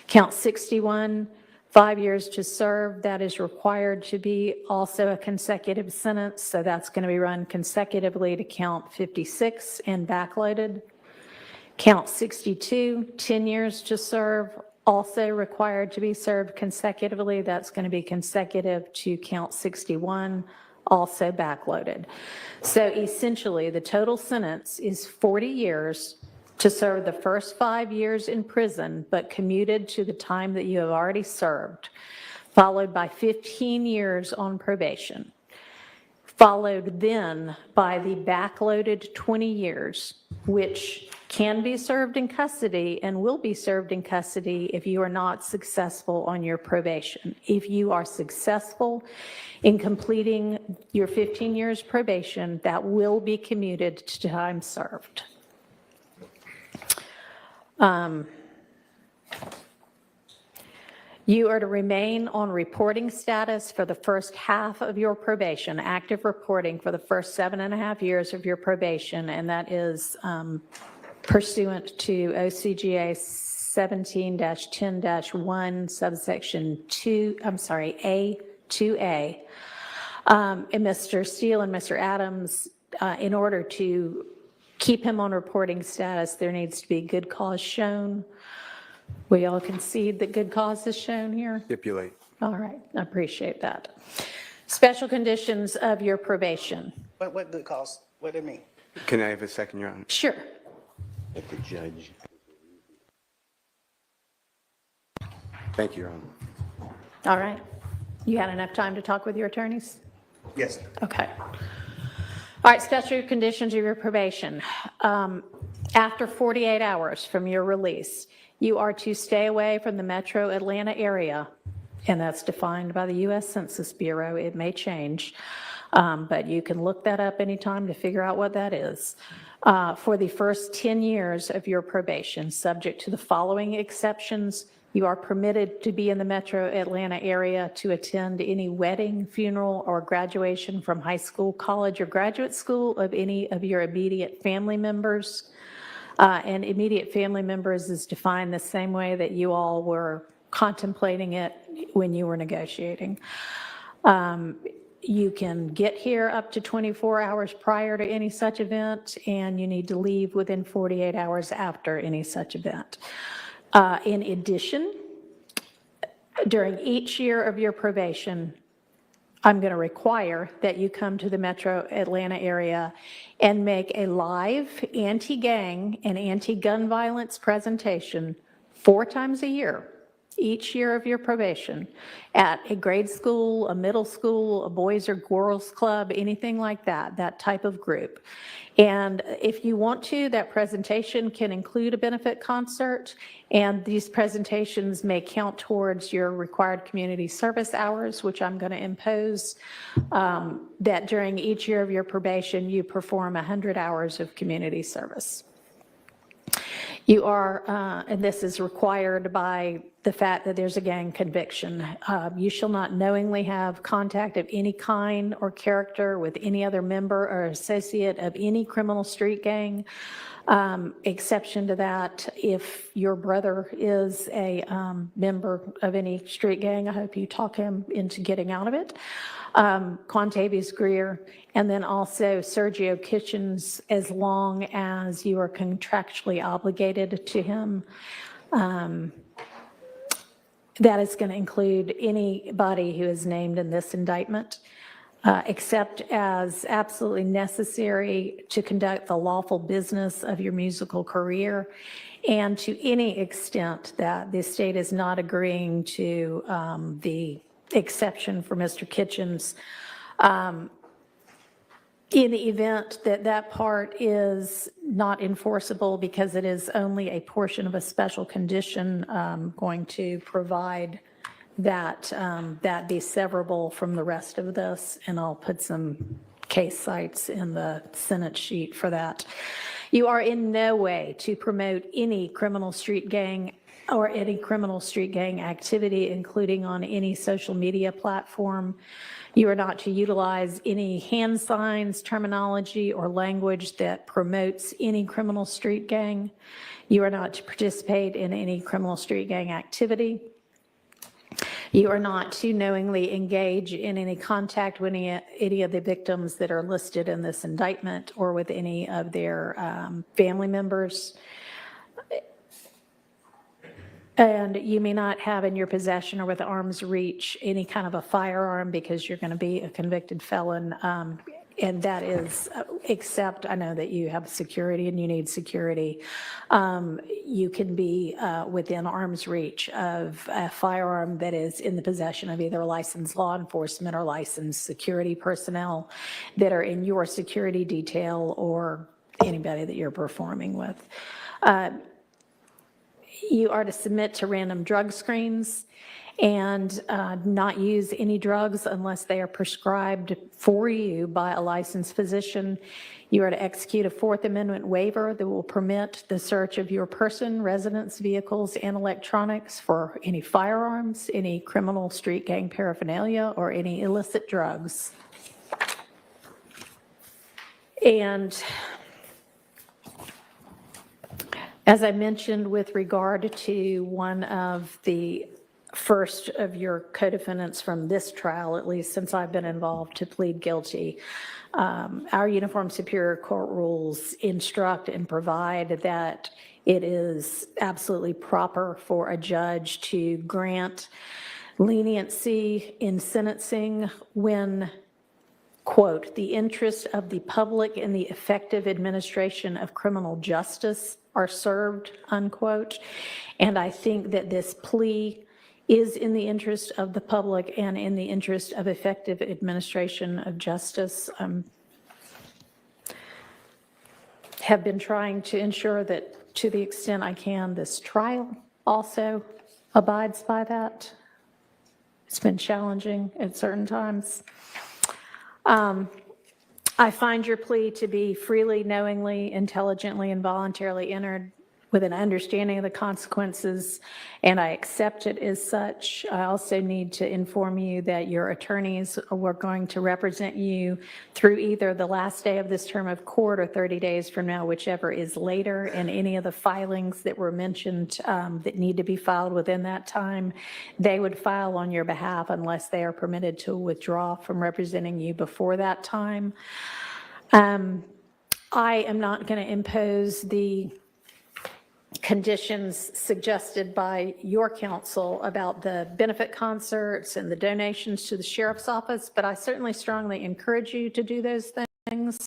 Count 61, 5 years to serve, that is required to be also a consecutive sentence, so that's going to be run consecutively to count 56 and backloaded. Count 62, 10 years to serve, also required to be served consecutively, that's going to be consecutive to count 61, also backloaded. So essentially, the total sentence is 40 years to serve the first 5 years in prison, but commuted to the time that you have already served, followed by 15 years on probation. followed then by the backloaded 20 years, which can be served in custody and will be served in custody if you are not successful on your probation. If you are successful in completing your 15 years probation, that will be commuted to time served. You are to remain on reporting status for the first half of your probation, active reporting for the first 7.5 years of your probation, and that is pursuant to OCGA 17-10-1, subsection 2, A2A. And Mr. Steele and Mr. Adams, in order to keep him on reporting status, there needs to be good cause shown. We all concede that good cause is shown here? Stipulate. All right, I appreciate that. Special conditions of your probation. What good cause? What do it mean? Can I have a second, Your Honor? Sure. Let the judge. Thank you, Your Honor. All right. You had enough time to talk with your attorneys? Yes. Okay. All right, special conditions of your probation. After 48 hours from your release, you are to stay away from the metro Atlanta area, and that's defined by the U.S. Census Bureau. It may change, but you can look that up anytime to figure out what that is. For the first 10 years of your probation, subject to the following exceptions, you are permitted to be in the metro Atlanta area to attend any wedding, funeral, or graduation from high school, college, or graduate school of any of your immediate family members. And immediate family members is defined the same way that you all were contemplating it when you were negotiating. You can get here up to 24 hours prior to any such event, and you need to leave within 48 hours after any such event. In addition, during each year of your probation, I'm going to require that you come to the metro Atlanta area and make a live anti-gang and anti-gun violence presentation 4 times a year, each year of your probation, at a grade school, a middle school, a boys or girls club, anything like that, that type of group. And if you want to, that presentation can include a benefit concert, and these presentations may count towards your required community service hours, which I'm going to impose, that during each year of your probation, you perform 100 hours of community service. You are, and this is required by the fact that there's a gang conviction. You shall not knowingly have contact of any kind or character with any other member or associate of any criminal street gang. Exception to that, if your brother is a member of any street gang, I hope you talk him into getting out of it. Quantavious Greer, and then also Sergio Kitchens, as long as you are contractually obligated to him. That is going to include anybody who is named in this indictment, except as absolutely necessary to conduct the lawful business of your musical career, and to any extent that the state is not agreeing to the exception for Mr. Kitchens. In the event that that part is not enforceable because it is only a portion of a special condition, going to provide that that be severable from the rest of this, and I'll put some case cites in the Senate sheet for that. You are in no way to promote any criminal street gang or any criminal street gang activity, including on any social media platform. You are not to utilize any hand signs, terminology, or language that promotes any criminal street gang. You are not to participate in any criminal street gang activity. You are not to knowingly engage in any contact with any of the victims that are listed in this indictment or with any of their family members. And you may not have in your possession or with arm's reach any kind of a firearm because you're going to be a convicted felon. And that is, except I know that you have security and you need security, you can be within arm's reach of a firearm that is in the possession of either licensed law enforcement or licensed security personnel that are in your security detail or anybody that you're performing with. You are to submit to random drug screens and not use any drugs unless they are prescribed for you by a licensed physician. You are to execute a Fourth Amendment waiver that will permit the search of your person, residence, vehicles, and electronics for any firearms, any criminal street gang paraphernalia, or any illicit drugs. And as I mentioned with regard to one of the first of your co-defendants from this trial, at least since I've been involved, to plead guilty, our Uniform Superior Court rules instruct and provide that it is absolutely proper for a judge to grant leniency in sentencing when, quote, the interest of the public in the effective administration of criminal justice are served, unquote. And I think that this plea is in the interest of the public and in the interest of effective administration of justice. Have been trying to ensure that, to the extent I can, this trial also abides by that. It's been challenging at certain times. I find your plea to be freely, knowingly, intelligently, and voluntarily entered with an understanding of the consequences, and I accept it as such. I also need to inform you that your attorneys were going to represent you through either the last day of this term of court or 30 days from now, whichever is later, and any of the filings that were mentioned that need to be filed within that time, they would file on your behalf unless they are permitted to withdraw from representing you before that time. I am not going to impose the conditions suggested by your counsel about the benefit concerts and the donations to the sheriff's office, but I certainly strongly encourage you to do those things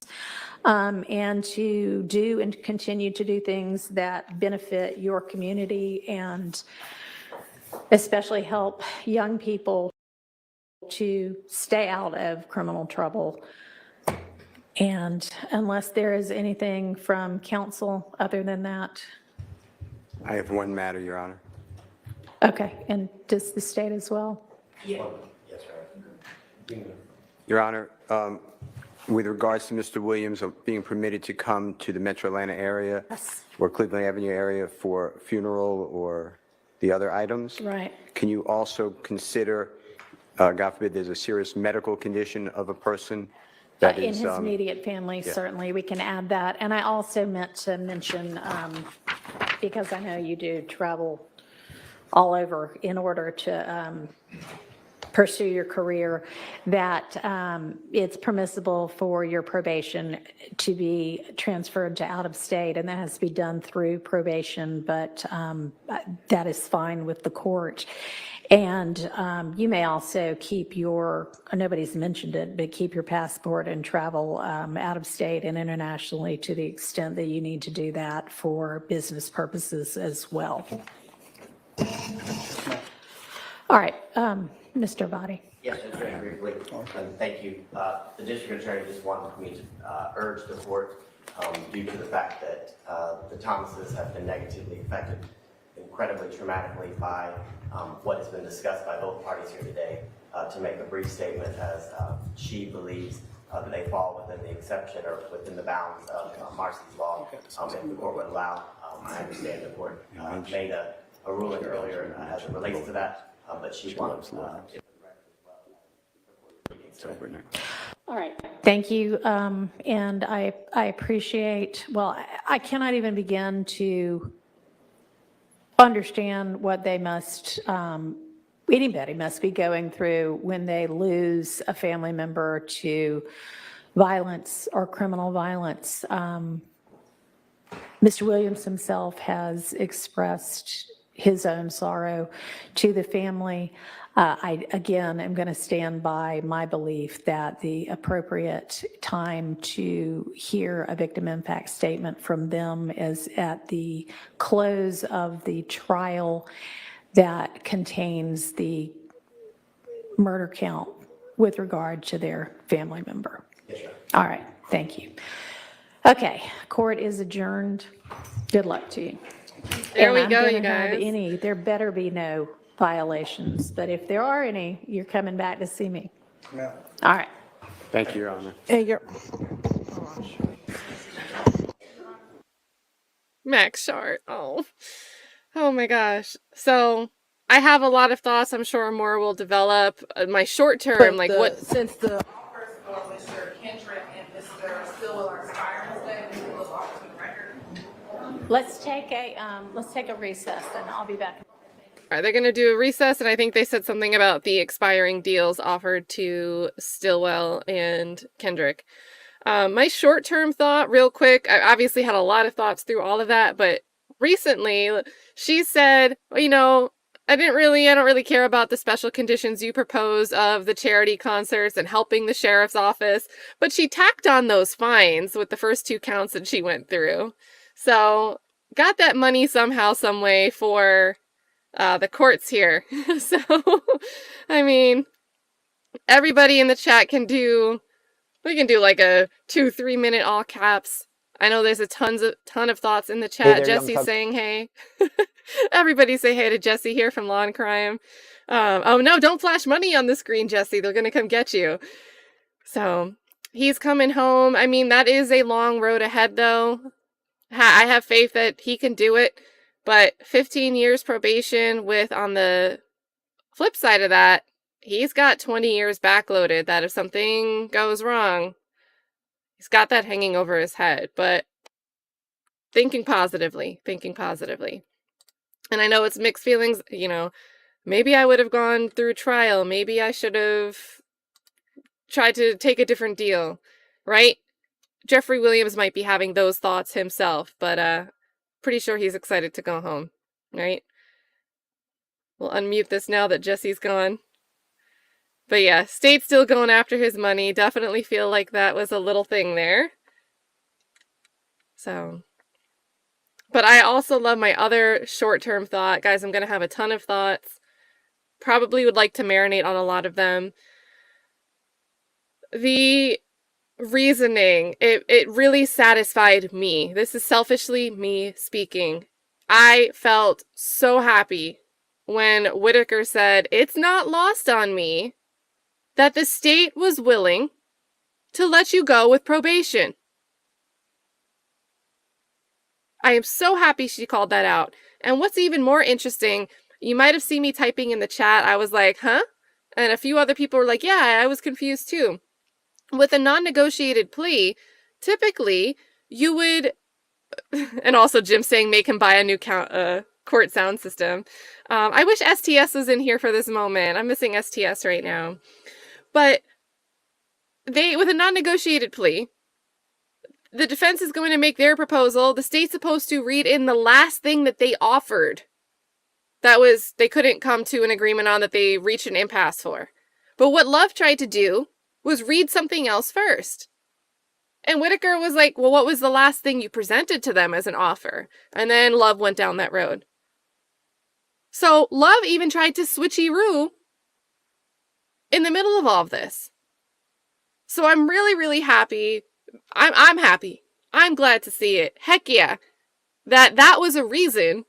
and to do and continue to do things that benefit your community and especially help young people to stay out of criminal trouble. And unless there is anything from counsel other than that. I have one matter, Your Honor. Okay, and does the state as well? Yes, sir. Your Honor, with regards to Mr. Williams being permitted to come to the Metro Atlanta area or Cleveland Avenue area for funeral or the other items, Right. can you also consider, God forbid, there's a serious medical condition of a person that In is... his immediate family, certainly, we can add that. And I also meant to mention, because I know you do travel all over in order to pursue your career, that it's permissible for your probation to be transferred to out of state, and that has to be done through probation, but that is fine with the court. And you may also keep your, nobody's mentioned it, but keep your passport and travel out of state and internationally to the extent that you need to do that for business purposes as well. All right, Mr. Body. Yes, just very briefly, and thank you. The district attorney just wanted me to urge the court, due to the fact that the Thomases have been negatively affected incredibly traumatically by what has been discussed by both parties here today, to make a brief statement as she believes that they fall within the exception or within the bounds of Marcy's law, if the court would allow. I understand the court made a ruling earlier as it relates to that, but she wants All right, thank you, and I appreciate, well, I cannot even begin to understand what they must, anybody must be going through when they lose a family member to violence or criminal violence. Mr. Williams himself has expressed his own sorrow to the family. I, again, am going to stand by my belief that the appropriate time to hear a victim impact statement from them is at the close of the trial that contains the murder count with regard to their family member. Yes, sir. All right, thank you. Okay, court is adjourned. Good luck to you. There we And go, I'm you gonna have guys. there better be no violations, but if there are any, you're coming back to see me. Yeah. All right. Thank you, Your Honor. And you're, Max Short. Oh my gosh. So I have a lot of thoughts. I'm sure more will develop. My short term, like what? since the Offers for Mr. Kendrick and Mr. Stillwell are expiring today, we will look off to the record. Let's take a recess and I'll be back. Are they going to do a recess? And I think they said something about the expiring deals offered to Stillwell and Kendrick. My short-term thought, real quick, I obviously had a lot of thoughts through all of that, but recently she said, well, you know, I don't really care about the special conditions you propose of the charity concerts and helping the sheriff's office, but she tacked on those fines with the first 2 counts that she went through. So got that money somehow, some way for the courts here. So, I mean, everybody in the chat can do, we can do like a 2-3 minute all caps. I know there's a ton of thoughts in the chat. Hey there, Jesse's saying hey. Everybody say hey to Jesse here from Law and Crime. Oh no, don't flash money on the screen, Jesse. They're gonna come get you. So he's coming home. I mean, that is a long road ahead though. I have faith that he can do it. But 15 years probation with, on the flip side of that, he's got 20 years backloaded that if something goes wrong, he's got that hanging over his head. But thinking positively. And I know it's mixed feelings, you know, maybe I would have gone through trial. Maybe I should have tried to take a different deal, right? Jeffery Williams might be having those thoughts himself, but pretty sure he's excited to go home, right? We'll unmute this now that Jesse's gone. But yeah, state's still going after his money. Definitely feel like that was a little thing there. So, but I also love my other short-term thought. Guys, I'm going to have a ton of thoughts. Probably would like to marinate on a lot of them. The reasoning, it really satisfied me. This is selfishly me speaking. I felt so happy when Whitaker said, it's not lost on me that the state was willing to let you go with probation. I am so happy she called that out. And what's even more interesting, you might have seen me typing in the chat. I was like, huh? And a few other people were like, yeah, I was confused too. With a non-negotiated plea, typically you would, and also Jim saying make him buy a new court sound system. I wish STS was in here for this moment. I'm missing STS right now. But with a non-negotiated plea, the defense is going to make their proposal. The state's supposed to read in the last thing that they offered. That was, they couldn't come to an agreement on, that they reached an impasse for. But what Love tried to do was read something else first. And Whitaker was like, well, what was the last thing you presented to them as an offer? And then Love went down that road. So Love even tried to switcheroo in the middle of all of this. So I'm really, really happy. I'm happy. I'm glad to see it. Heck yeah. That was a reason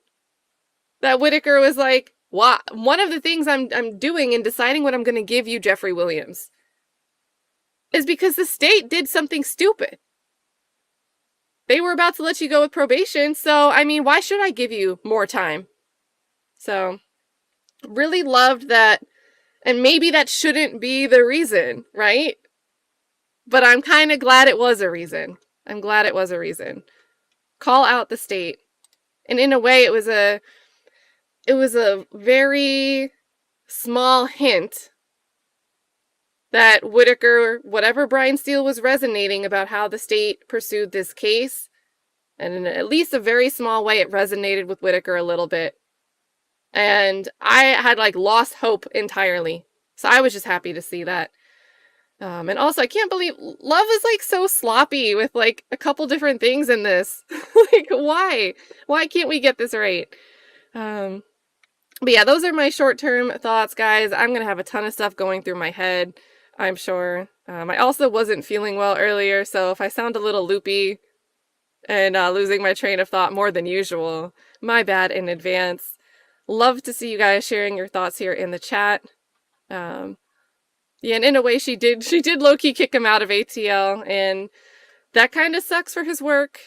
that Whitaker was like, what? One of the things I'm doing in deciding what I'm going to give you, Jeffery Williams, is because the state did something stupid. They were about to let you go with probation, so, I mean, why should I give you more time? So, really loved that, and maybe that shouldn't be the reason, right? But I'm kind of glad it was a reason. I'm glad it was a reason. Call out the state. And in a way, it was a very small hint that Whitaker, whatever Brian Steele was resonating about how the state pursued this case, and in at least a very small way, it resonated with Whitaker a little bit. And I had like lost hope entirely. So I was just happy to see that. And also, I can't believe Love is like so sloppy with like a couple different things in this. Like, why? Why can't we get this right? But yeah, those are my short-term thoughts, guys. I'm going to have a ton of stuff going through my head, I'm sure. I also wasn't feeling well earlier, so if I sound a little loopy and losing my train of thought more than usual, my bad in advance. Love to see you guys sharing your thoughts here in the chat. Yeah, and in a way she did low-key kick him out of ATL, and that kind of sucks for his work.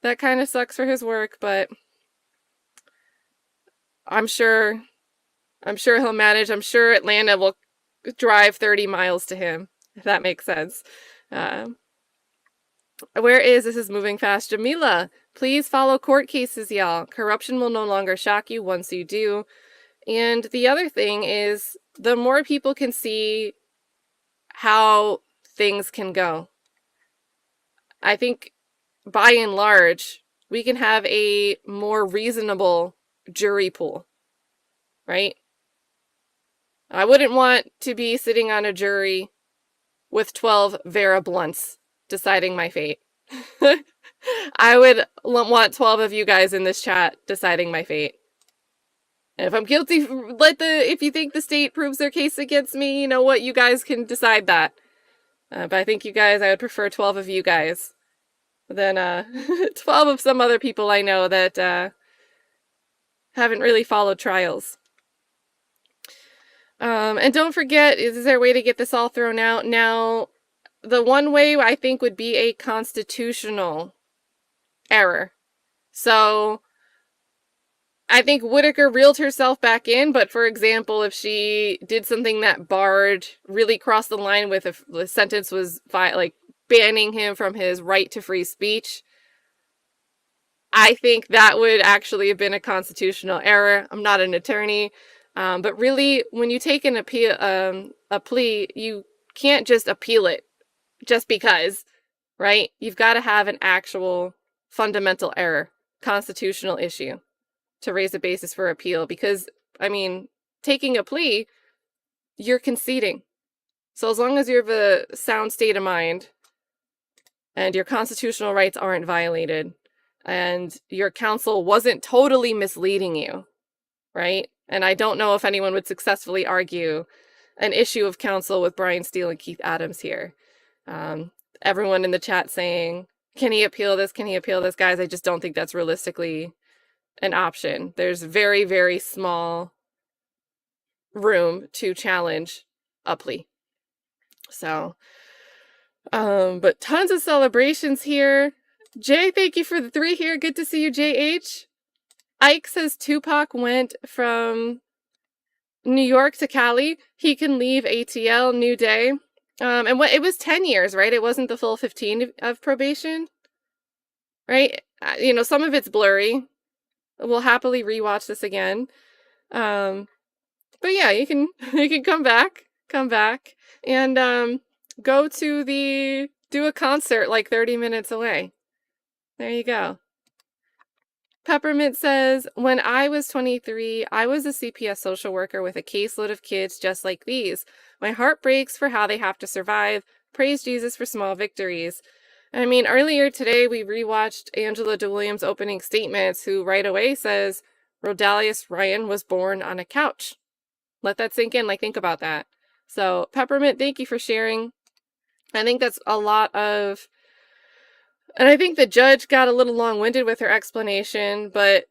That kind of sucks for his work, but I'm sure he'll manage. I'm sure Atlanta will drive 30 miles to him, if that makes sense. Where is this is moving fast? Jamila, please follow court cases, y'all. Corruption will no longer shock you once you do. And the other thing is, the more people can see how things can go, I think by and large, we can have a more reasonable jury pool, right? I wouldn't want to be sitting on a jury with 12 Vera Blunts deciding my fate. I would want 12 of you guys in this chat deciding my fate. And if I'm guilty, if you think the state proves their case against me, you know what, you guys can decide that. But I think I would prefer 12 of you guys than 12 of some other people I know that haven't really followed trials. And don't forget, is there a way to get this all thrown out? Now, the one way I think would be a constitutional error. So, I think Whitaker reeled herself back in, but for example, if she did something that really crossed the line with if the sentence was like banning him from his right to free speech, I think that would actually have been a constitutional error. I'm not an attorney, but really, when you take a plea, you can't just appeal it just because, right? You've got to have an actual fundamental error, constitutional issue, to raise a basis for appeal. Because, I mean, taking a plea, you're conceding. So as long as you have a sound state of mind and your constitutional rights aren't violated and your counsel wasn't totally misleading you, right? And I don't know if anyone would successfully argue an issue of counsel with Brian Steele and Keith Adams here. Everyone in the chat saying, can he appeal this? Can he appeal this? Guys, I just don't think that's realistically an option. There's very, very small room to challenge a plea. So, but tons of celebrations here. Jay, thank you for the 3 here. Good to see you, JH. Ike says Tupac went from New York to Cali. He can leave ATL, new day. And it was 10 years, right? It wasn't the full 15 of probation, right? You know, some of it's blurry. We'll happily rewatch this again. But yeah, you can come back and go to do a concert like 30 minutes away. There you go. Peppermint says, when I was 23, I was a CPS social worker with a caseload of kids just like these. My heart breaks for how they have to survive. Praise Jesus for small victories. I mean, earlier today, we rewatched Angela DeWilliams' opening statements, who right away says, Rodalius Ryan was born on a couch. Let that sink in, like, think about that. So, Peppermint, thank you for sharing. I think that's a lot of... And I think the judge got a little long-winded with her explanation, but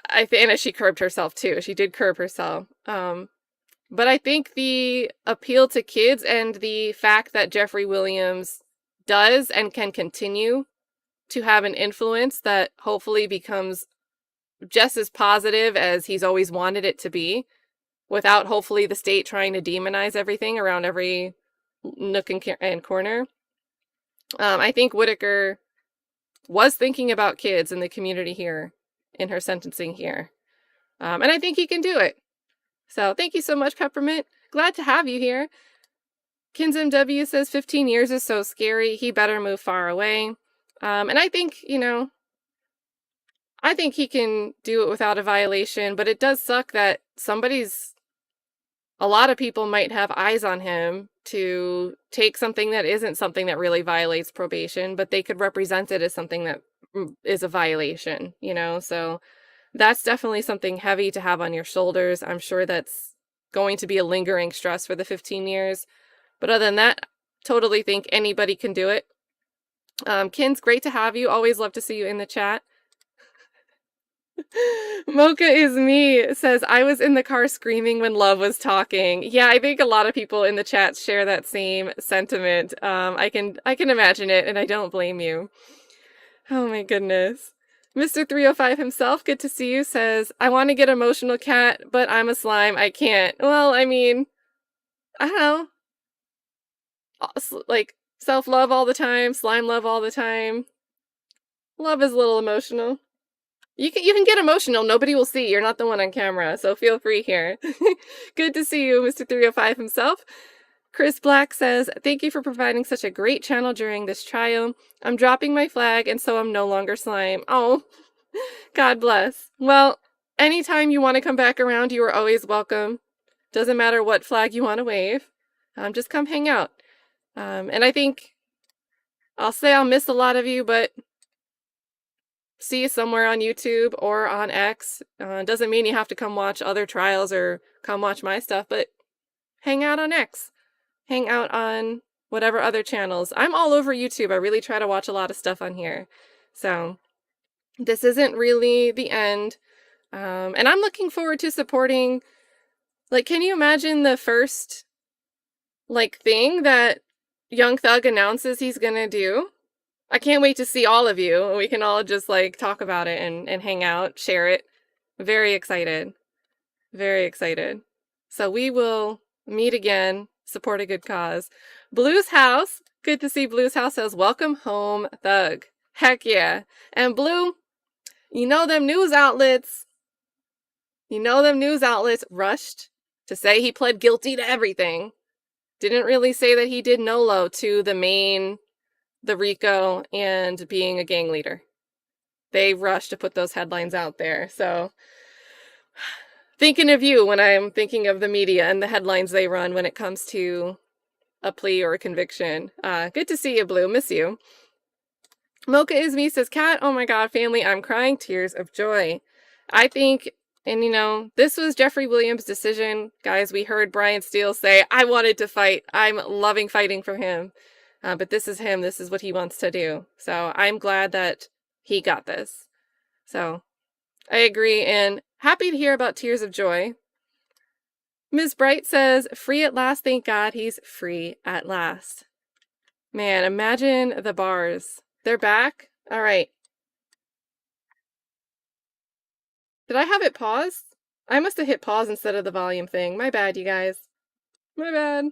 and she curbed herself too. She did curb herself. But I think the appeal to kids and the fact that Jeffery Williams does and can continue to have an influence that hopefully becomes just as positive as he's always wanted it to be, without hopefully the state trying to demonize everything around every nook and corner. I think Whitaker was thinking about kids in the community here in her sentencing here. And I think he can do it. So thank you so much, Peppermint. Glad to have you here. Kinsm W says 15 years is so scary. He better move far away. And I think, I think he can do it without a violation, but it does suck that a lot of people might have eyes on him to take something that isn't something that really violates probation, but they could represent it as something that is a violation, you know? So that's definitely something heavy to have on your shoulders. I'm sure that's going to be a lingering stress for the 15 years. But other than that, totally think anybody can do it. Kins, great to have you. Always love to see you in the chat. Mocha is me says, I was in the car screaming when Love was talking. Yeah, I think a lot of people in the chat share that same sentiment. I can imagine it, and I don't blame you. Oh my goodness. Mr. 305 himself, good to see you, says, I want to get emotional, Cat, but I'm a slime. I can't. Well, I mean, I don't know. Like, self-love all the time, slime love all the time. Love is a little emotional. You can get emotional. Nobody will see. You're not the one on camera, so feel free here. Good to see you, Mr. 305 himself. Chris Black says, thank you for providing such a great channel during this trial. I'm dropping my flag, and so I'm no longer slime. Oh, God bless. Well, anytime you want to come back around, you are always welcome. Doesn't matter what flag you want to wave. Just come hang out. And I think I'll miss a lot of you, but see you somewhere on YouTube or on X. Doesn't mean you have to come watch other trials or come watch my stuff, but hang out on X. Hang out on whatever other channels. I'm all over YouTube. I really try to watch a lot of stuff on here. So this isn't really the end. And I'm looking forward to supporting, like, can you imagine the first, like, thing that Young Thug announces he's gonna do? I can't wait to see all of you. We can all just, like, talk about it and hang out, share it. Very excited. Very excited. So we will meet again, support a good cause. Blue's House, good to see Blue's House, says, welcome home, Thug. Heck yeah. And Blue, you know them news outlets rushed to say he pled guilty to everything. Didn't really say that he did NOLO to the RICO and being a gang leader. They rushed to put those headlines out there. So thinking of you when I'm thinking of the media and the headlines they run when it comes to a plea or a conviction. Good to see you, Blue. Miss you. Mocha is me, says, Kat, oh my God, family, I'm crying tears of joy. I think, and you know, this was Jeffery Williams' decision. Guys, we heard Brian Steele say, I wanted to fight. I'm loving fighting for him. But this is him. This is what he wants to do. So I'm glad that he got this. So I agree, and happy to hear about tears of joy. Ms. Bright says, free at last, thank God he's free at last. Man, imagine the bars. They're back? All right. Did I have it paused? I must have hit pause instead of the volume thing. My bad, you guys. My bad.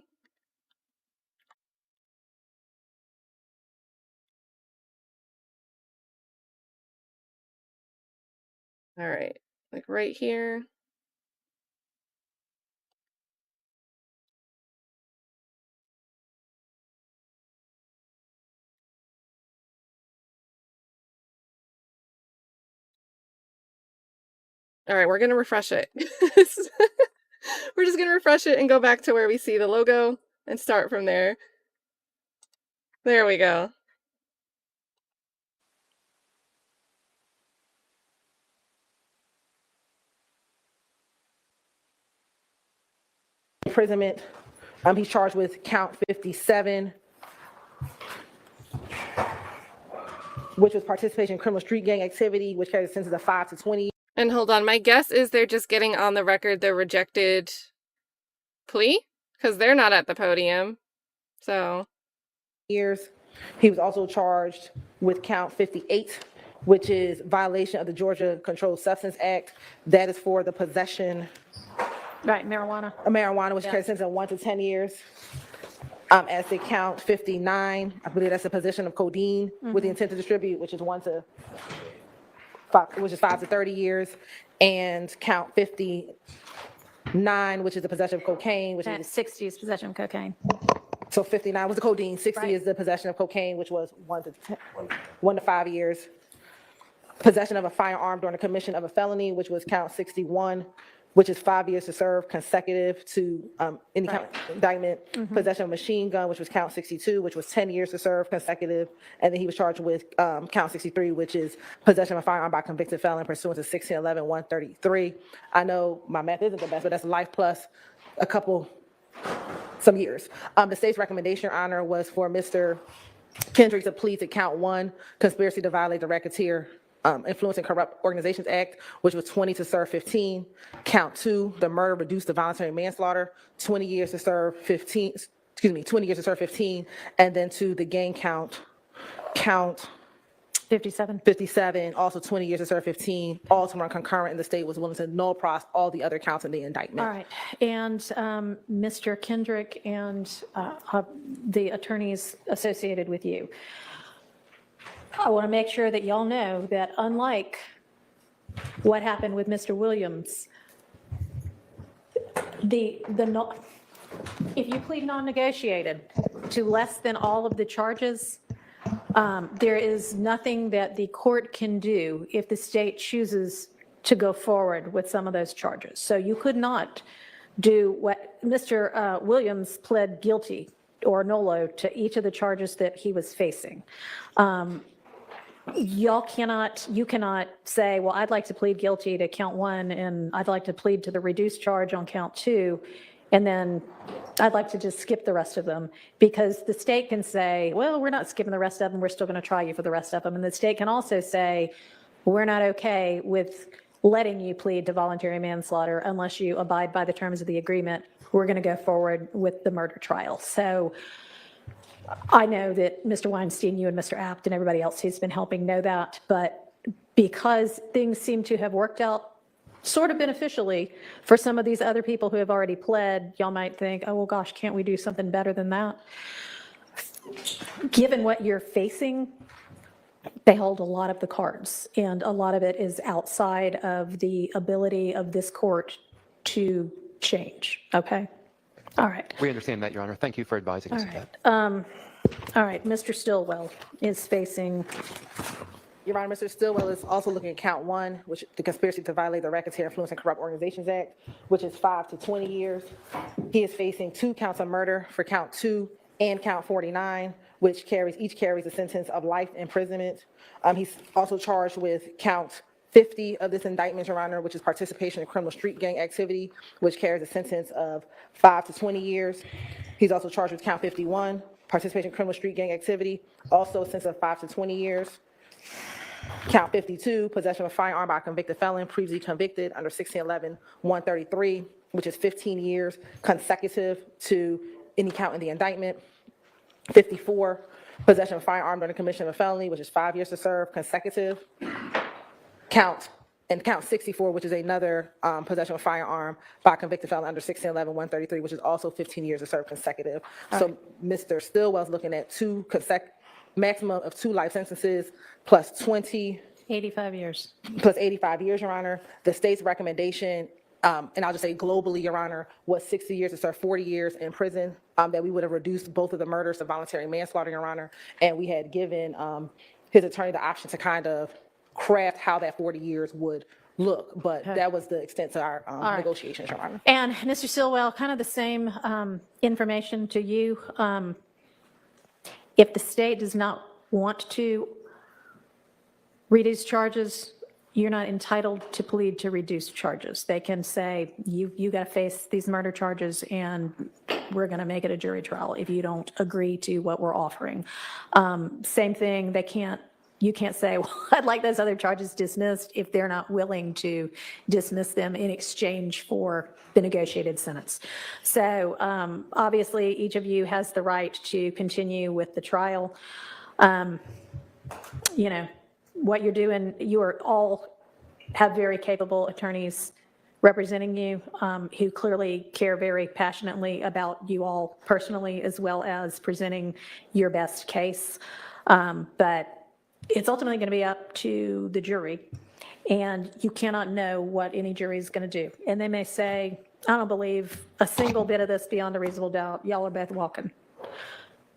All right, like right here. All right, we're going to refresh it. We're just going to refresh it and go back to where we see the logo and start from there. There we go. Imprisonment. He's charged with count 57, which was participation in criminal street gang activity, which carries a sentence of 5 to 20. And hold on, my guess is they're just getting on the record the rejected plea, because they're not at the podium. So years. He was also charged with count 58, which is violation of the Georgia Controlled Substance Act. That is for the possession. Right, marijuana. A marijuana, which carries a sentence of 1 to 10 years. As they count 59, I believe that's a possession of codeine with the intent to distribute, which is 5 to 30 years, and count 59, which is the possession of cocaine, which And is 60 is possession of cocaine. so 59 was the codeine, 60 Right. is the possession of cocaine, which was 1 to 5 years. possession of a firearm during the commission of a felony, which was count 61, which is 5 years to serve consecutive to any count indictment. Possession of a machine gun, which was count 62, which was 10 years to serve consecutive. And then he was charged with count 63, which is possession of a firearm by convicted felon pursuant to 1611-133. I know my math isn't the best, but that's life plus some years. The state's recommendation, Your Honor, was for Mr. Kendrick to plead to count 1, conspiracy to violate the Racketeer Influence and Corrupt Organizations Act, which was 20 to serve 15. Count 2, the murder reduced to voluntary manslaughter, 20 years to serve 15, 20 years to serve 15. And then to the gang count 57, also 20 years to serve 15, all to run concurrent, and the state was willing to null pros all the other counts in the indictment. All right, and Mr. Kendrick and the attorneys associated with you, I want to make sure that y'all know that unlike what happened with Mr. Williams, if you plead non-negotiated to less than all of the charges, there is nothing that the court can do if the state chooses to go forward with some of those charges. So you could not do what Mr. Williams pled guilty or nolo to each of the charges that he was facing. You cannot say, well, I'd like to plead guilty to count 1 and I'd like to plead to the reduced charge on count 2. And then I'd like to just skip the rest of them, because the state can say, well, we're not skipping the rest of them. We're still going to try you for the rest of them. And the state can also say, we're not okay with letting you plead to voluntary manslaughter unless you abide by the terms of the agreement. We're going to go forward with the murder trial. So I know that Mr. Weinstein, you and Mr. Apt and everybody else who's been helping know that, but because things seem to have worked out sort of beneficially for some of these other people who have already pled, y'all might think, oh, well, gosh, can't we do something better than that? Given what you're facing, they hold a lot of the cards, and a lot of it is outside of the ability of this court to change, okay? All right. We understand that, Your Honor. Thank you for advising us All of right. that. All right, Mr. Stillwell is facing. Your Honor, Mr. Stillwell is also looking at count 1, which the conspiracy to violate the Racketeer Influence and Corrupt Organizations Act, which is 5 to 20 years. He is facing 2 counts of murder for count 2 and count 49, which each carries a sentence of life imprisonment. He's also charged with count 50 of this indictment, Your Honor, which is participation in criminal street gang activity, which carries a sentence of 5 to 20 years. He's also charged with count 51, participation in criminal street gang activity, also a sentence of 5 to 20 years. Count 52, possession of a firearm by a convicted felon, previously convicted under 1611-133, which is 15 years consecutive to any count in the indictment. 54, possession of a firearm during the commission of a felony, which is 5 years to serve consecutive. Count 64, which is another possession of a firearm by a convicted felon under 1611-133, which is also 15 years to serve consecutive. So Mr. Stillwell's looking at maximum of 2 life sentences plus 85 years. Plus 85 years, Your Honor. The state's recommendation, and I'll just say globally, Your Honor, was 60 years to serve 40 years in prison, that we would have reduced both of the murders to voluntary manslaughter, Your Honor. And we had given his attorney the option to kind of craft how that 40 years would look, but that was the extent to our negotiations, Your Honor. And Mr. Stillwell, kind of the same information to you. If the state does not want to reduce charges, you're not entitled to plead to reduce charges. They can say, you got to face these murder charges and we're going to make it a jury trial if you don't agree to what we're offering. Same thing, you can't say, well, I'd like those other charges dismissed if they're not willing to dismiss them in exchange for the negotiated sentence. So obviously, each of you has the right to continue with the trial. You know, what you're doing, you are all have very capable attorneys representing you who clearly care very passionately about you all personally, as well as presenting your best case. But it's ultimately going to be up to the jury, and you cannot know what any jury is going to do. And they may say, I don't believe a single bit of this beyond a reasonable doubt. Y'all are both welcome.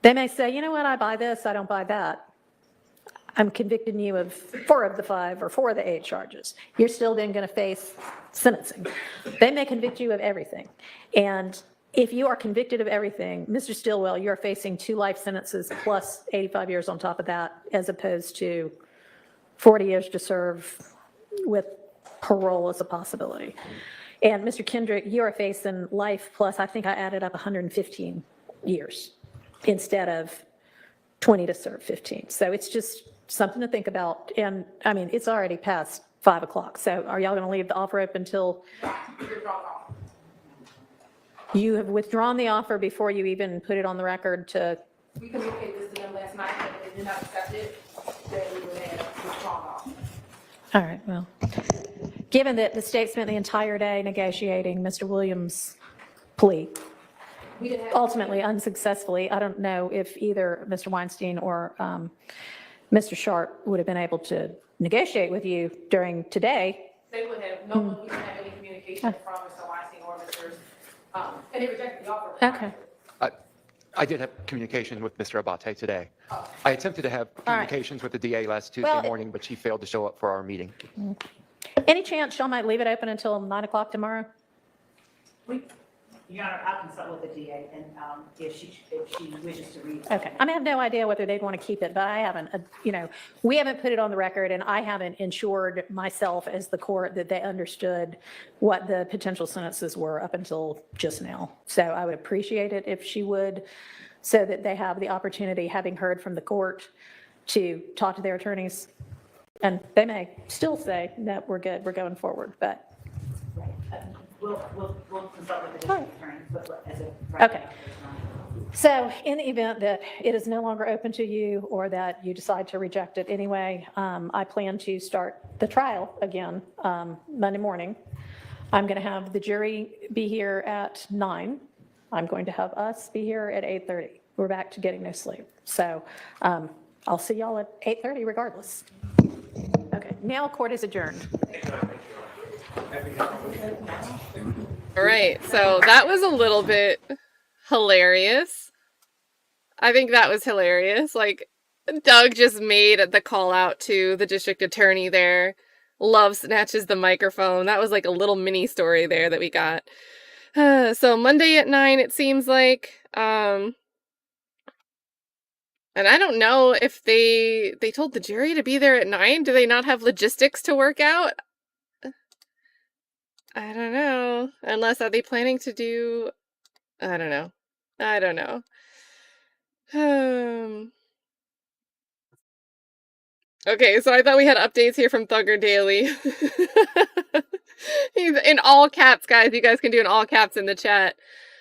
They may say, you know what, I buy this, I don't buy that. I'm convicting you of 4 of the 5 or 4 of the 8 charges. You're still then going to face sentencing. They may convict you of everything. And if you are convicted of everything, Mr. Stillwell, you're facing 2 life sentences plus 85 years on top of that, as opposed to 40 years to serve with parole as a possibility. And Mr. Kendrick, you are facing life plus, I think I added up 115 years instead of 20 to serve 15. So it's just something to think about. And I mean, it's already past 5 o'clock. So are y'all going to leave the offer open until you have withdrawn the offer before you even put it on the record to? We communicated this to them last night, and if they did not accept it, then we would have withdrawn off. All right, well, given that the state spent the entire day negotiating Mr. Williams' plea, ultimately unsuccessfully, I don't know if either Mr. Weinstein or Mr. Sharp would have been able to negotiate with you during today. They would have, no one, we didn't have any communication from Mr. Weinstein or Mr. And they rejected the offer. Okay. I did have communication with Mr. Abate today. I attempted to have All right. communications with the DA last Tuesday morning, but she failed to show up for our meeting. Any chance y'all might leave it open until 9 o'clock tomorrow? Your Honor, I'll consult with the DA and if she wishes to read. Okay. I mean, I have no idea whether they'd want to keep it, but I haven't, we haven't put it on the record, and I haven't ensured myself as the court that they understood what the potential sentences were up until just now. So I would appreciate it if she would, so that they have the opportunity, having heard from the court, to talk to their attorneys. And they may still say that we're good, we're going forward, but. We'll consult with the district attorney. As a Okay. So in the event that it is no longer open to you or that you decide to reject it anyway, I plan to start the trial again Monday morning. I'm going to have the jury be here at 9. I'm going to have us be here at 8:30. We're back to getting no sleep. So I'll see y'all at 8:30 regardless. Okay, now court is adjourned. All right, so that was a little bit hilarious. I think that was hilarious. Like, Doug just made the call out to the district attorney there. Love snatches the microphone. That was like a little mini story there that we got. So Monday at 9, it seems like. And I don't know if they told the jury to be there at 9. Do they not have logistics to work out? I don't know. Unless, are they planning to do... I don't know. I don't know. Okay, so I thought we had updates here from Thugger Daily. He's in all caps, guys. You guys can do an all caps in the chat.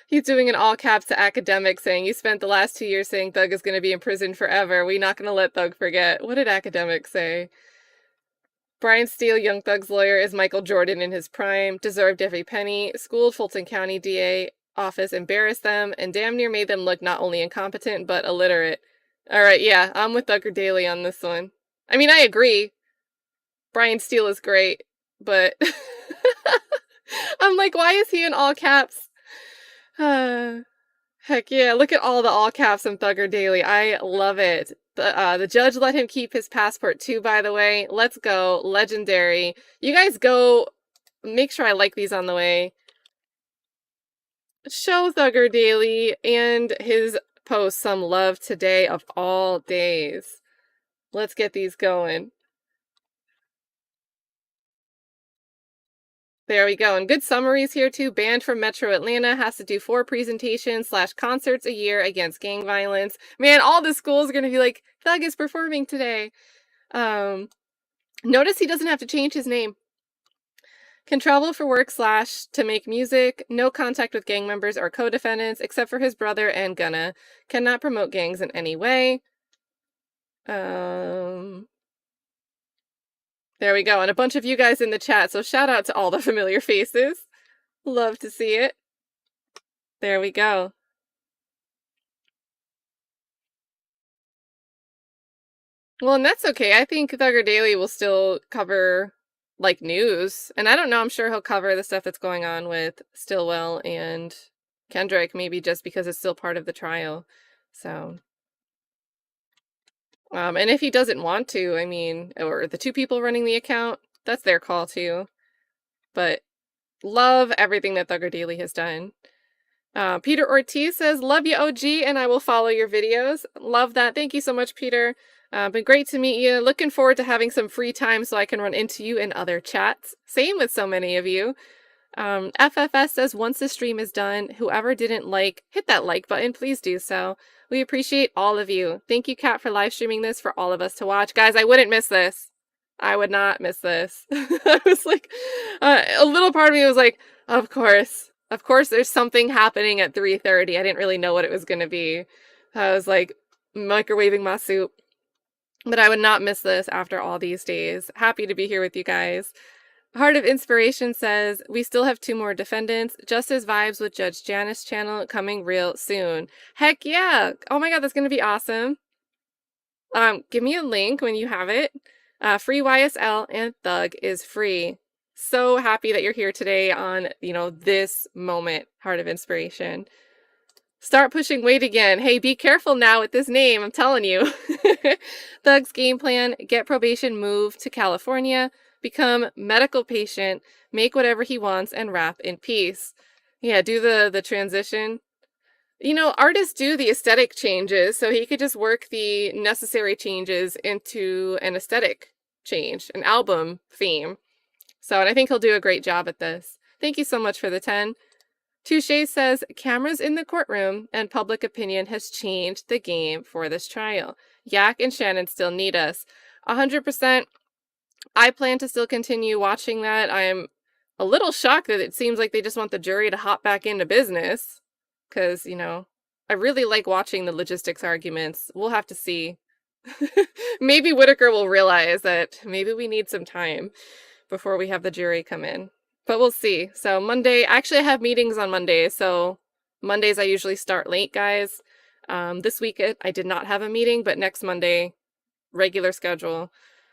He's doing an all caps to academic, saying, you spent the last 2 years saying Thug is going to be in prison forever. We're not going to let Thug forget. What did academic say? Brian Steele, Young Thug's lawyer, is Michael Jordan in his prime, deserved every penny, schooled Fulton County DA office, embarrassed them, and damn near made them look not only incompetent, but illiterate. All right, yeah, I'm with Thugger Daily on this one. I mean, I agree. Brian Steele is great, but I'm like, why is he in all caps? Heck yeah, look at all the all caps in Thugger Daily. I love it. The judge let him keep his passport too, by the way. Let's go. Legendary. You guys go. Make sure I like these on the way. Show Thugger Daily and his post some love today of all days. Let's get these going. There we go. And good summaries here too. Banned from Metro Atlanta, has to do 4 presentations / concerts a year against gang violence. Man, all the schools are going to be like, Thug is performing today. Notice he doesn't have to change his name. Can travel for work / to make music. No contact with gang members or co-defendants except for his brother and Gunna. Cannot promote gangs in any way. There we go. And a bunch of you guys in the chat. So shout out to all the familiar faces. Love to see it. There we go. Well, and that's okay. I think Thugger Daily will still cover, like, news. And I don't know, I'm sure he'll cover the stuff that's going on with Stillwell and Kendrick, maybe just because it's still part of the trial. So, And if he doesn't want to, I mean, or the two people running the account, that's their call too. But love everything that Thugger Daily has done. Peter Ortiz says, love you, OG, and I will follow your videos. Love that. Thank you so much, Peter. Been great to meet you. Looking forward to having some free time so I can run into you in other chats. Same with so many of you. FFS says, once the stream is done, whoever didn't like, hit that like button. Please do so. We appreciate all of you. Thank you, Kat, for live streaming this for all of us to watch. Guys, I wouldn't miss this. I would not miss this. I was like, a little part of me was like, of course there's something happening at 3:30. I didn't really know what it was going to be. I was like microwaving my soup. But I would not miss this after all these days. Happy to be here with you guys. Heart of Inspiration says, we still have 2 more defendants. Justice Vibes with Judge Janice channel coming real soon. Heck yeah. Oh my God, that's going to be awesome. Give me a link when you have it. Free YSL and Thug is free. So happy that you're here today on, this moment, Heart of Inspiration. Start pushing weight again. Hey, be careful now with this name, I'm telling you. Thug's game plan, get probation, move to California, become medical patient, make whatever he wants, and rap in peace. Yeah, do the transition. Artists do the aesthetic changes, so he could just work the necessary changes into an aesthetic change, an album theme. So, and I think he'll do a great job at this. Thank you so much for the 10. Touche says, cameras in the courtroom and public opinion has changed the game for this trial. Yak and Shannon still need us. 100%. I plan to still continue watching that. I'm a little shocked that it seems like they just want the jury to hop back into business. Because, I really like watching the logistics arguments. We'll have to see. Maybe Whitaker will realize that maybe we need some time before we have the jury come in. But we'll see. So Monday, actually I have meetings on Mondays. So Mondays I usually start late, guys. This week I did not have a meeting, but next Monday, regular schedule.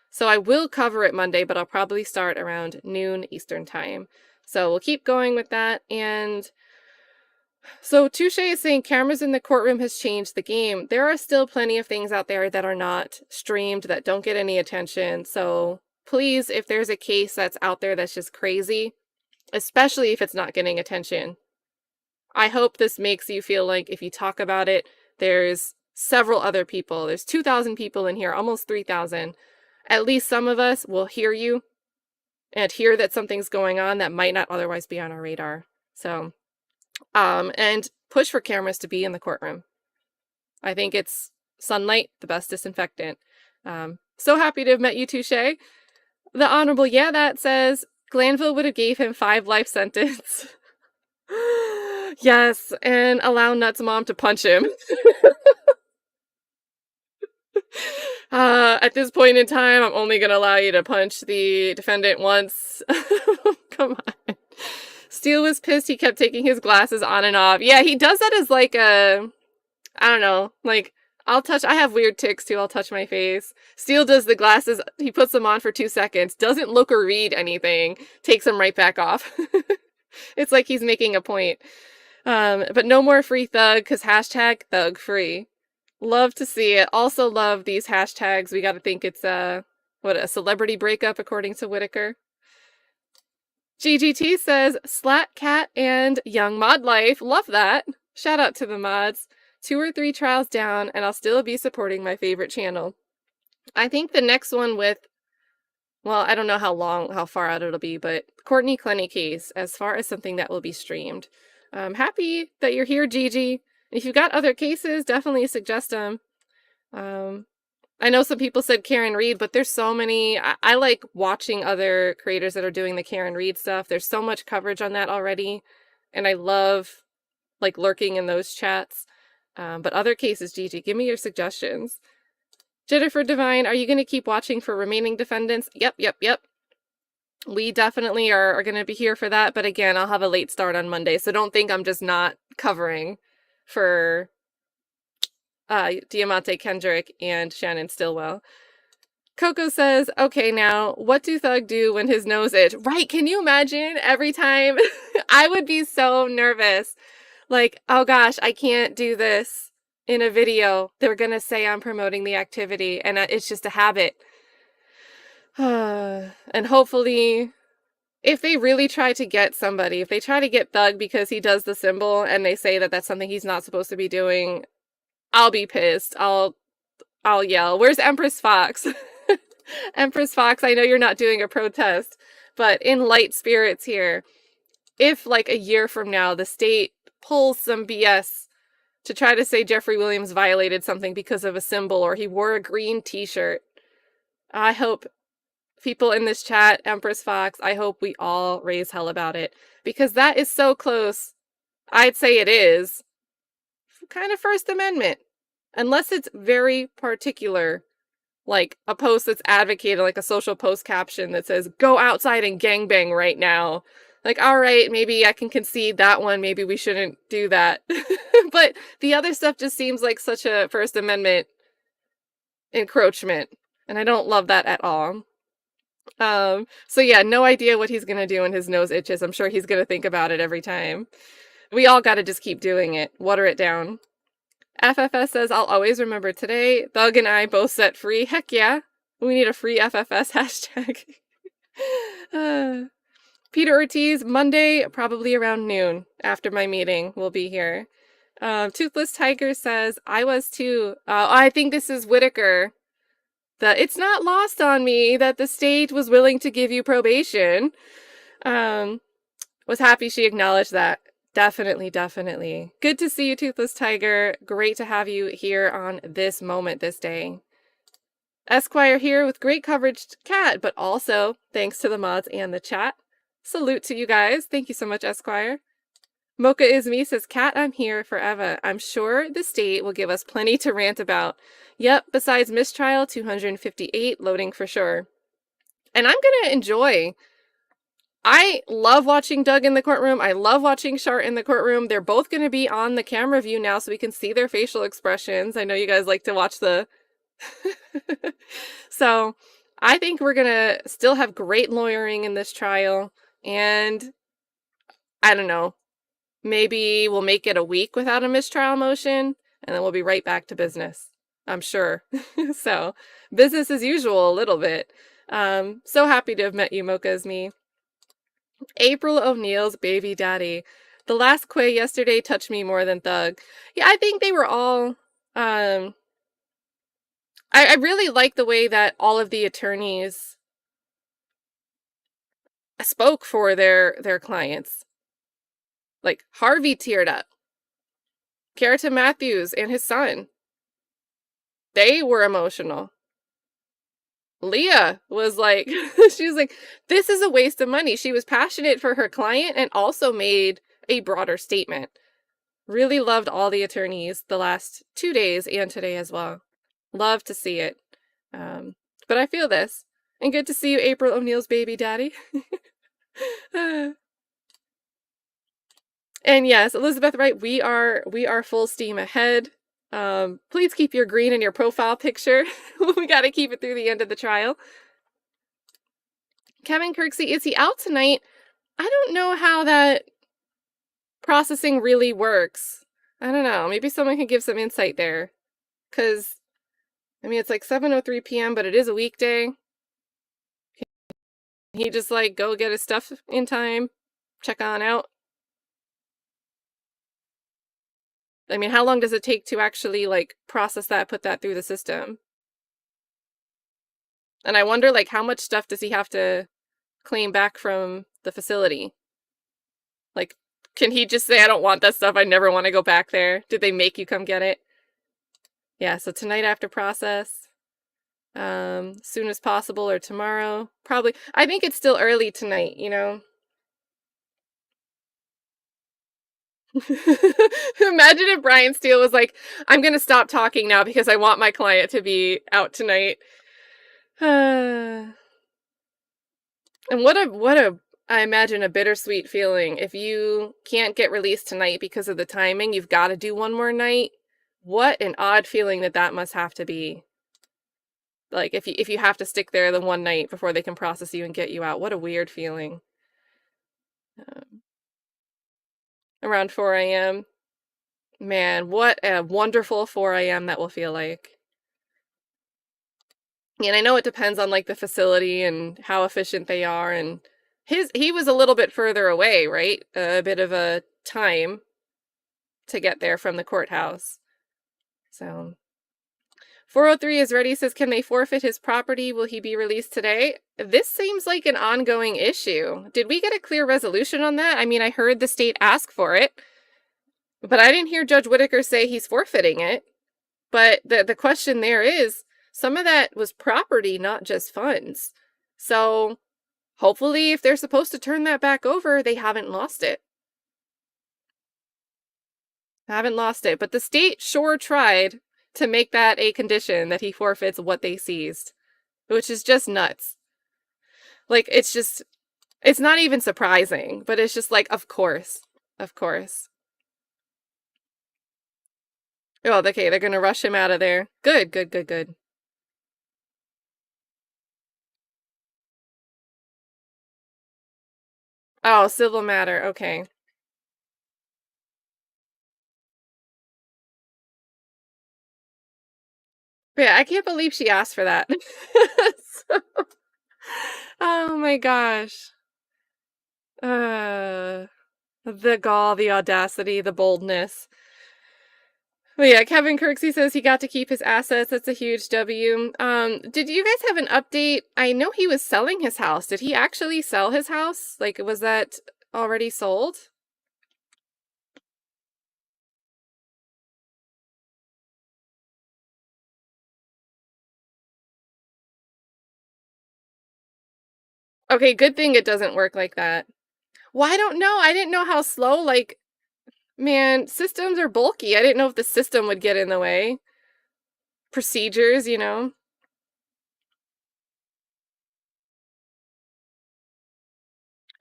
So I will cover it Monday, but I'll probably start around noon Eastern time. So we'll keep going with that. And so Touche is saying cameras in the courtroom has changed the game. There are still plenty of things out there that are not streamed, that don't get any attention. So please, if there's a case that's out there that's just crazy, especially if it's not getting attention, I hope this makes you feel like if you talk about it, there's several other people. There's 2,000 people in here, almost 3,000. At least some of us will hear you and hear that something's going on that might not otherwise be on our radar. So, and push for cameras to be in the courtroom. I think it's sunlight, the best disinfectant. So happy to have met you, Touche. The Honourable, yeah, that says, Glanville would have gave him 5 life sentence. Yes, and allow Nuts' mom to punch him. At this point in time, I'm only going to allow you to punch the defendant once. Come on. Steele was pissed he kept taking his glasses on and off. Yeah, he does that as like a, I don't know, like, I have weird tics too, I'll touch my face. Steele does the glasses, he puts them on for 2 seconds, doesn't look or read anything, takes them right back off. It's like he's making a point. But no more free Thug, because hashtag Thug free. Love to see it. Also love these hashtags. We got to think it's a celebrity breakup, according to Whitaker. GGT says, Slat Cat and Young Mod Life. Love that. Shout out to the mods. 2 or 3 trials down, and I'll still be supporting my favorite channel. I think the next one with, well, I don't know how far out it'll be, but Courtney Clenny case, as far as something that will be streamed. I'm happy that you're here, Gigi. If you've got other cases, definitely suggest them. I know some people said Karen Reed, but there's so many. I like watching other creators that are doing the Karen Reed stuff. There's so much coverage on that already, and I love like lurking in those chats. But other cases, Gigi, give me your suggestions. Jennifer Devine, are you going to keep watching for remaining defendants? Yep. We definitely are going to be here for that. But again, I'll have a late start on Monday, so don't think I'm just not covering for Diamante Kendrick and Shannon Stillwell. Coco says, okay, now, what do Thug do when his nose itch? Right, can you imagine every time? I would be so nervous. Like, oh gosh, I can't do this. in a video, they're going to say I'm promoting the activity, and it's just a habit. And hopefully, if they really try to get somebody, if they try to get Thug because he does the symbol and they say that that's something he's not supposed to be doing, I'll be pissed. I'll yell. Where's Empress Fox? Empress Fox, I know you're not doing a protest, but in light spirits here, if like a year from now the state pulls some BS to try to say Jeffery Williams violated something because of a symbol or he wore a green t-shirt, I hope people in this chat, Empress Fox, I hope we all raise hell about it, because that is so close. I'd say it is kind of First Amendment, unless it's very particular, like a post that's advocated, like a social post caption that says, go outside and gangbang right now. Like, all right, maybe I can concede that one. Maybe we shouldn't do that. But the other stuff just seems like such a First Amendment encroachment. And I don't love that at all. So yeah, no idea what he's going to do when his nose itches. I'm sure he's going to think about it every time. We all got to just keep doing it. Water it down. FFS says, I'll always remember today. Thug and I both set free. Heck yeah. We need a free FFS hashtag. Peter Ortiz, Monday, probably around noon after my meeting, we'll be here. Toothless Tiger says, I was too. I think this is Whitaker. It's not lost on me that the state was willing to give you probation. Was happy she acknowledged that. Definitely, definitely. Good to see you, Toothless Tiger. Great to have you here on this moment this day. Esquire here with great coverage, Cat, but also thanks to the mods and the chat. Salute to you guys. Thank you so much, Esquire. Mocha is me says, Cat, I'm here forever. I'm sure the state will give us plenty to rant about. Yep, besides mistrial 258, loading for sure. And I'm going to enjoy. I love watching Doug in the courtroom. I love watching Shart in the courtroom. They're both going to be on the camera view now so we can see their facial expressions. I know you guys like to watch the... So I think we're going to still have great lawyering in this trial. And I don't know, maybe we'll make it a week without a mistrial motion and then we'll be right back to business. I'm sure. So business as usual a little bit. So happy to have met you, Mocha is me. April O'Neill's baby daddy. The last quay yesterday touched me more than Thug. Yeah, I think they were all... I really like the way that all of the attorneys spoke for their clients. Like, Harvey teared up. Carrington Matthews and his son. They were emotional. Leah was like, she was like, this is a waste of money. She was passionate for her client and also made a broader statement. Really loved all the attorneys the last 2 days and today as well. Love to see it. But I feel this. And good to see you, April O'Neill's baby daddy. And yes, Elizabeth Wright, we are full steam ahead. Please keep your green in your profile picture. We got to keep it through the end of the trial. Kevin Kirksey, is he out tonight? I don't know how that processing really works. I don't know. Maybe someone can give some insight there. Because, I mean, it's like 7:03 p.m., but it is a weekday. Can he just, like, go get his stuff in time? Check on out? I mean, how long does it take to actually, like, process that, put that through the system? And I wonder, like, how much stuff does he have to claim back from the facility? Like, can he just say, I don't want that stuff, I never want to go back there? Did they make you come get it? Yeah, so tonight after process. Soon as possible or tomorrow. Probably. I think it's still early tonight, you know? Imagine if Brian Steele was like, I'm going to stop talking now because I want my client to be out tonight. And I imagine a bittersweet feeling if you can't get released tonight because of the timing. You've got to do one more night. What an odd feeling that must have to be. Like, if you have to stick there the one night before they can process you and get you out. What a weird feeling. Around 4 a.m. Man, what a wonderful 4 a.m. that will feel like. And I know it depends on like the facility and how efficient they are, and he was a little bit further away, right? A bit of a time to get there from the courthouse. So 403 is ready, says, can they forfeit his property? Will he be released today? This seems like an ongoing issue. Did we get a clear resolution on that? I mean, I heard the state ask for it, but I didn't hear Judge Whitaker say he's forfeiting it. But the question there is, some of that was property, not just funds. So hopefully if they're supposed to turn that back over, they haven't lost it. But the state sure tried to make that a condition that he forfeits what they seized, which is just nuts. Like, it's not even surprising, but it's just like, of course. Oh, okay, they're gonna rush him out of there. Good. Oh, civil matter, okay. Yeah, I can't believe she asked for that. Oh my gosh. The gall, the audacity, the boldness. But yeah, Kevin Kirksey says he got to keep his assets. That's a huge W. Did you guys have an update? I know he was selling his house. Did he actually sell his house? Like, was that already sold? Okay, good thing it doesn't work like that. Well, I don't know. I didn't know how slow, like, man, systems are bulky. I didn't know if the system would get in the way. Procedures, you know?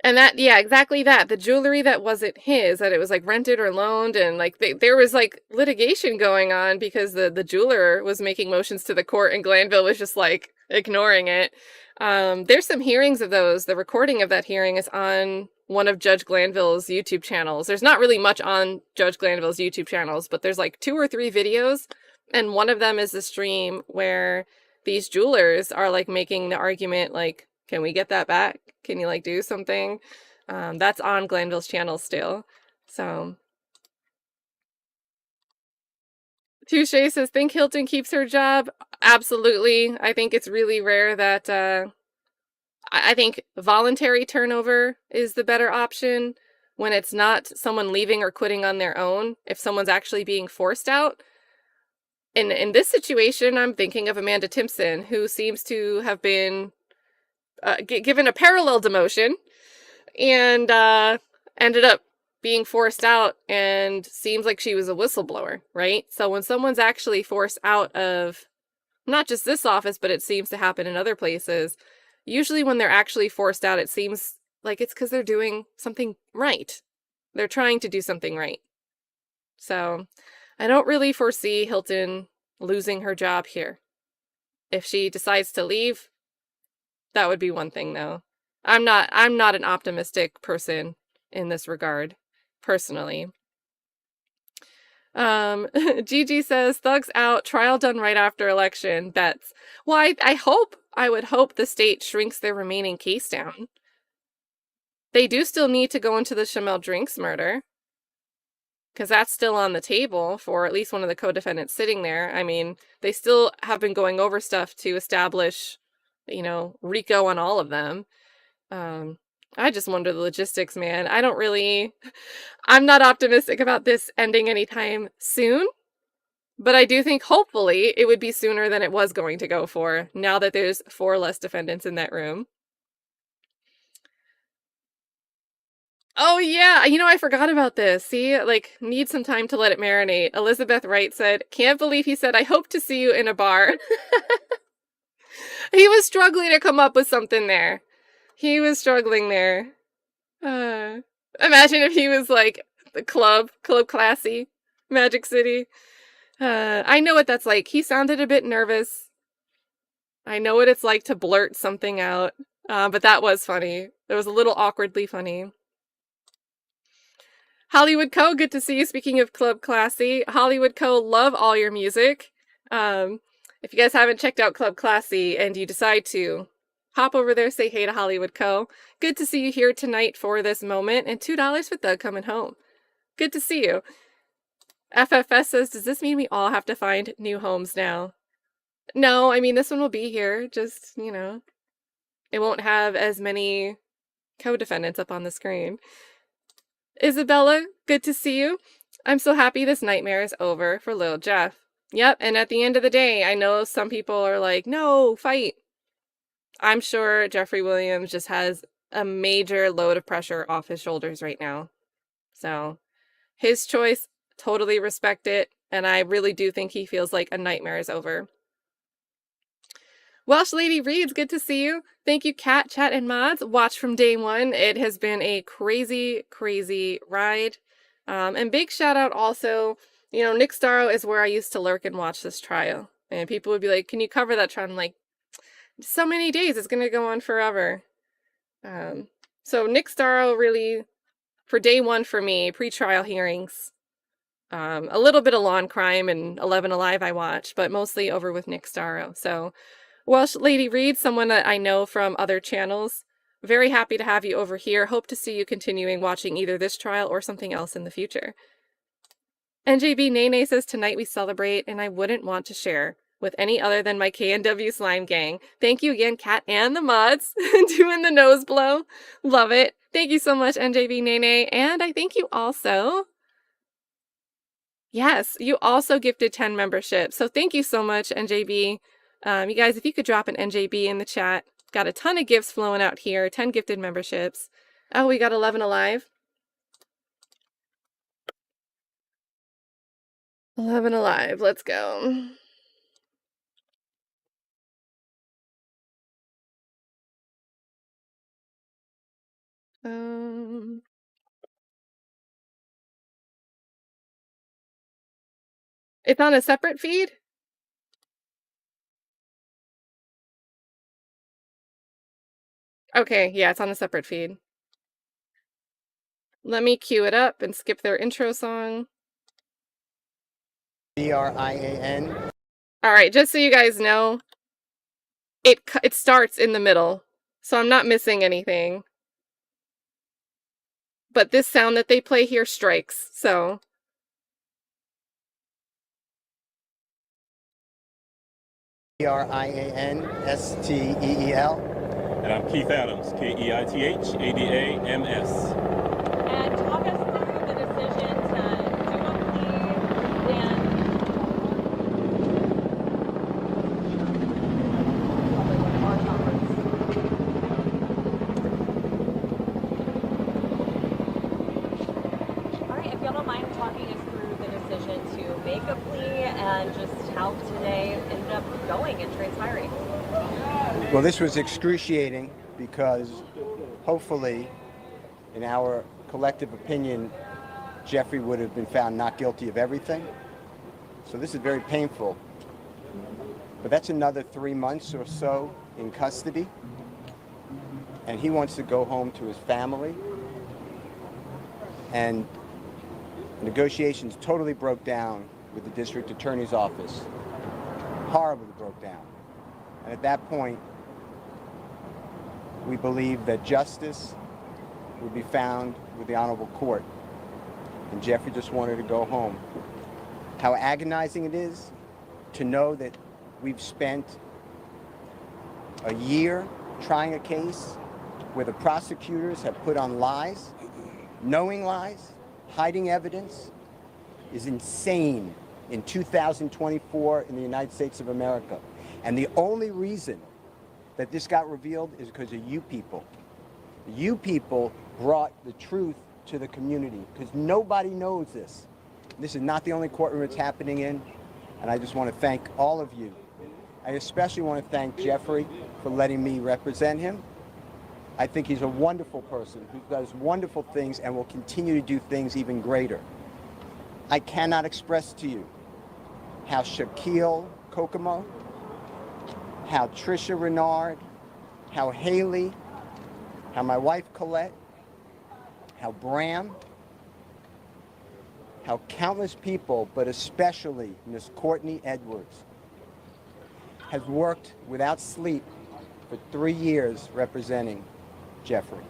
And that, yeah, exactly that. The jewelry that wasn't his, that it was like rented or loaned, and like there was like litigation going on because the jeweler was making motions to the court and Glanville was just like ignoring it. There's some hearings of those. The recording of that hearing is on one of Judge Glanville's YouTube channels. There's not really much on Judge Glanville's YouTube channels, but there's like 2 or 3 videos, and one of them is the stream where these jewelers are like making the argument like, can we get that back? Can you like do something? That's on Glanville's channel still. So Touche says, think Hylton keeps her job? Absolutely. I think it's really rare that I think voluntary turnover is the better option when it's not someone leaving or quitting on their own. If someone's actually being forced out. In this situation, I'm thinking of Amanda Timpson, who seems to have been given a parallel demotion and ended up being forced out, and seems like she was a whistleblower, right? So when someone's actually forced out of not just this office, but it seems to happen in other places, usually when they're actually forced out, it seems like it's because they're doing something right. They're trying to do something right. So I don't really foresee Hylton losing her job here. If she decides to leave, that would be one thing, though. I'm not an optimistic person in this regard, personally. Gigi says, thugs out, trial done right after election, bets. Well, I would hope the state shrinks their remaining case down. They do still need to go into the Shamel Drinks murder, because that's still on the table for at least one of the co-defendants sitting there. I mean, they still have been going over stuff to establish, you know, RICO on all of them. I just wonder the logistics, man. I'm not optimistic about this ending anytime soon, but I do think hopefully it would be sooner than it was going to go for, now that there's 4 less defendants in that room. Oh yeah, you know, I forgot about this. See, like, need some time to let it marinate. Elizabeth Wright said, can't believe he said, I hope to see you in a bar. He was struggling to come up with something there. He was struggling there. Imagine if he was like the Club Classy, Magic City. I know what that's like. He sounded a bit nervous. I know what it's like to blurt something out. But that was funny. It was a little awkwardly funny. Hollywood Co., good to see you. Speaking of Club Classy, Hollywood Co., love all your music. If you guys haven't checked out Club Classy and you decide to, hop over there, say hey to Hollywood Co. Good to see you here tonight for this moment, and $2 for Thug coming home. Good to see you. FFS says, does this mean we all have to find new homes now? No, I mean, this one will be here, just, you know, it won't have as many co-defendants up on the screen. Isabella, good to see you. I'm so happy this nightmare is over for Lil Jeff. Yep, and at the end of the day, I know some people are like, no, fight. I'm sure Jeffery Williams just has a major load of pressure off his shoulders right now. So, his choice, totally respect it, and I really do think he feels like a nightmare is over. Welsh Lady Reads, good to see you. Thank you, Cat, Chat, and Mods. Watch from day one. It has been a crazy, crazy ride. And big shout out also, you know, Nick Starro is where I used to lurk and watch this trial. And people would be like, can you cover that trial? I'm like, so many days, it's going to go on forever. So Nick Starro really, for day one for me, pre-trial hearings, a little bit of Lawn Crime and 11 Alive I watched, but mostly over with Nick Starro. So Welsh Lady Reed, someone that I know from other channels, very happy to have you over here. Hope to see you continuing watching either this trial or something else in the future. NJB Nene says, tonight we celebrate, and I wouldn't want to share with any other than my KNW Slime Gang. Thank you again, Kat and the mods, doing the nose blow. Love it. Thank you so much, NJB Nene. And I thank you also. Yes, you also gifted 10 memberships. So thank you so much, NJB. You guys, if you could drop an NJB in the chat. Got a ton of gifts flowing out here. 10 gifted memberships. Oh, we got 11 alive. 11 alive. Let's go. It's on a separate feed? Okay, yeah, it's on a separate feed. Let me cue it up and skip their intro song. BRIAN. All right, just so you guys know, it starts in the middle, so I'm not missing anything. But this sound that they play here strikes, so. BRIANSTEEL. And I'm Keith Adams, KEITHADAMS. And talk us through the decision to do a plea and all right, if y'all don't mind talking us through the decision to make a plea and just how today ended up going and transpiring. Well, this was excruciating because hopefully, in our collective opinion, Jeffrey would have been found not guilty of everything. So this is very painful. But that's another 3 months or so in custody. And he wants to go home to his family. And negotiations totally broke down with the district attorney's office. Horribly broke down. And at that point, we believe that justice would be found with the Honorable Court. And Jeffrey just wanted to go home. How agonizing it is to know that we've spent a year trying a case where the prosecutors have put on lies, knowing lies, hiding evidence, is insane in 2024 in the United States of America. And the only reason that this got revealed is because of you people. You people brought the truth to the community because nobody knows this. This is not the only courtroom it's happening in, and I just want to thank all of you. I especially want to thank Jeffrey for letting me represent him. I think he's a wonderful person who does wonderful things and will continue to do things even greater. I cannot express to you how Shaquille Kokomo, how Trisha Renard, how Haley, how my wife Colette, how Bram, how countless people, but especially Miss Courtney Edwards, has worked without sleep for 3 years representing Jeffery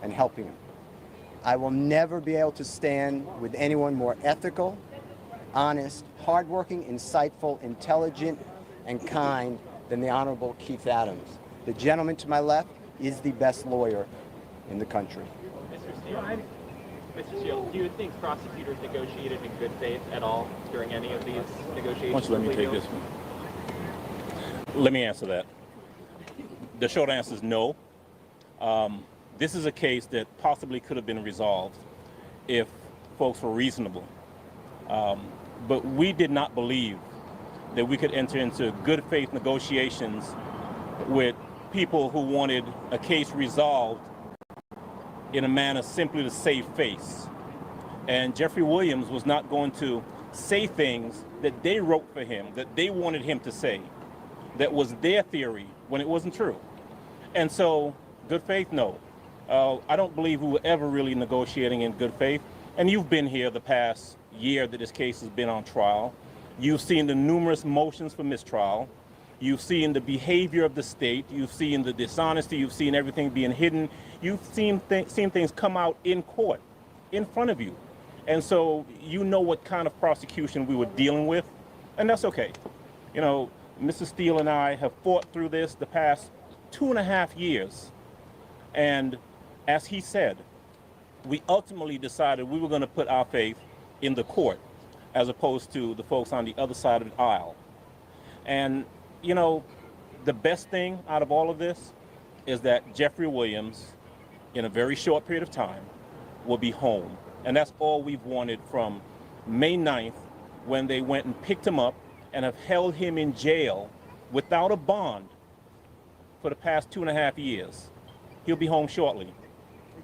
and helping him. I will never be able to stand with anyone more ethical, honest, hardworking, insightful, intelligent, and kind than the Honorable Keith Adams. The gentleman to my left is the best lawyer in the country. Mr. Steele, do you think prosecutors negotiated in good faith at all during any of these negotiations? Why don't you let me take this one? Let me answer that. The short answer is no. This is a case that possibly could have been resolved if folks were reasonable. But we did not believe that we could enter into good faith negotiations with people who wanted a case resolved in a manner simply to save face. And Jeffery Williams was not going to say things that they wrote for him, that they wanted him to say, that was their theory when it wasn't true. And so, good faith, no. I don't believe we were ever really negotiating in good faith. And you've been here the past year that this case has been on trial. You've seen the numerous motions for mistrial. You've seen the behavior of the state. You've seen the dishonesty. You've seen everything being hidden. You've seen things come out in court, in front of you. And so you know what kind of prosecution we were dealing with, and that's okay. You know, Mr. Steele and I have fought through this the past 2.5 years. And as he said, we ultimately decided we were going to put our faith in the court as opposed to the folks on the other side of the aisle. And, you know, the best thing out of all of this is that Jeffery Williams, in a very short period of time, will be home. And that's all we've wanted from May 9th, when they went and picked him up and have held him in jail without a bond for the past 2.5 years. He'll be home shortly.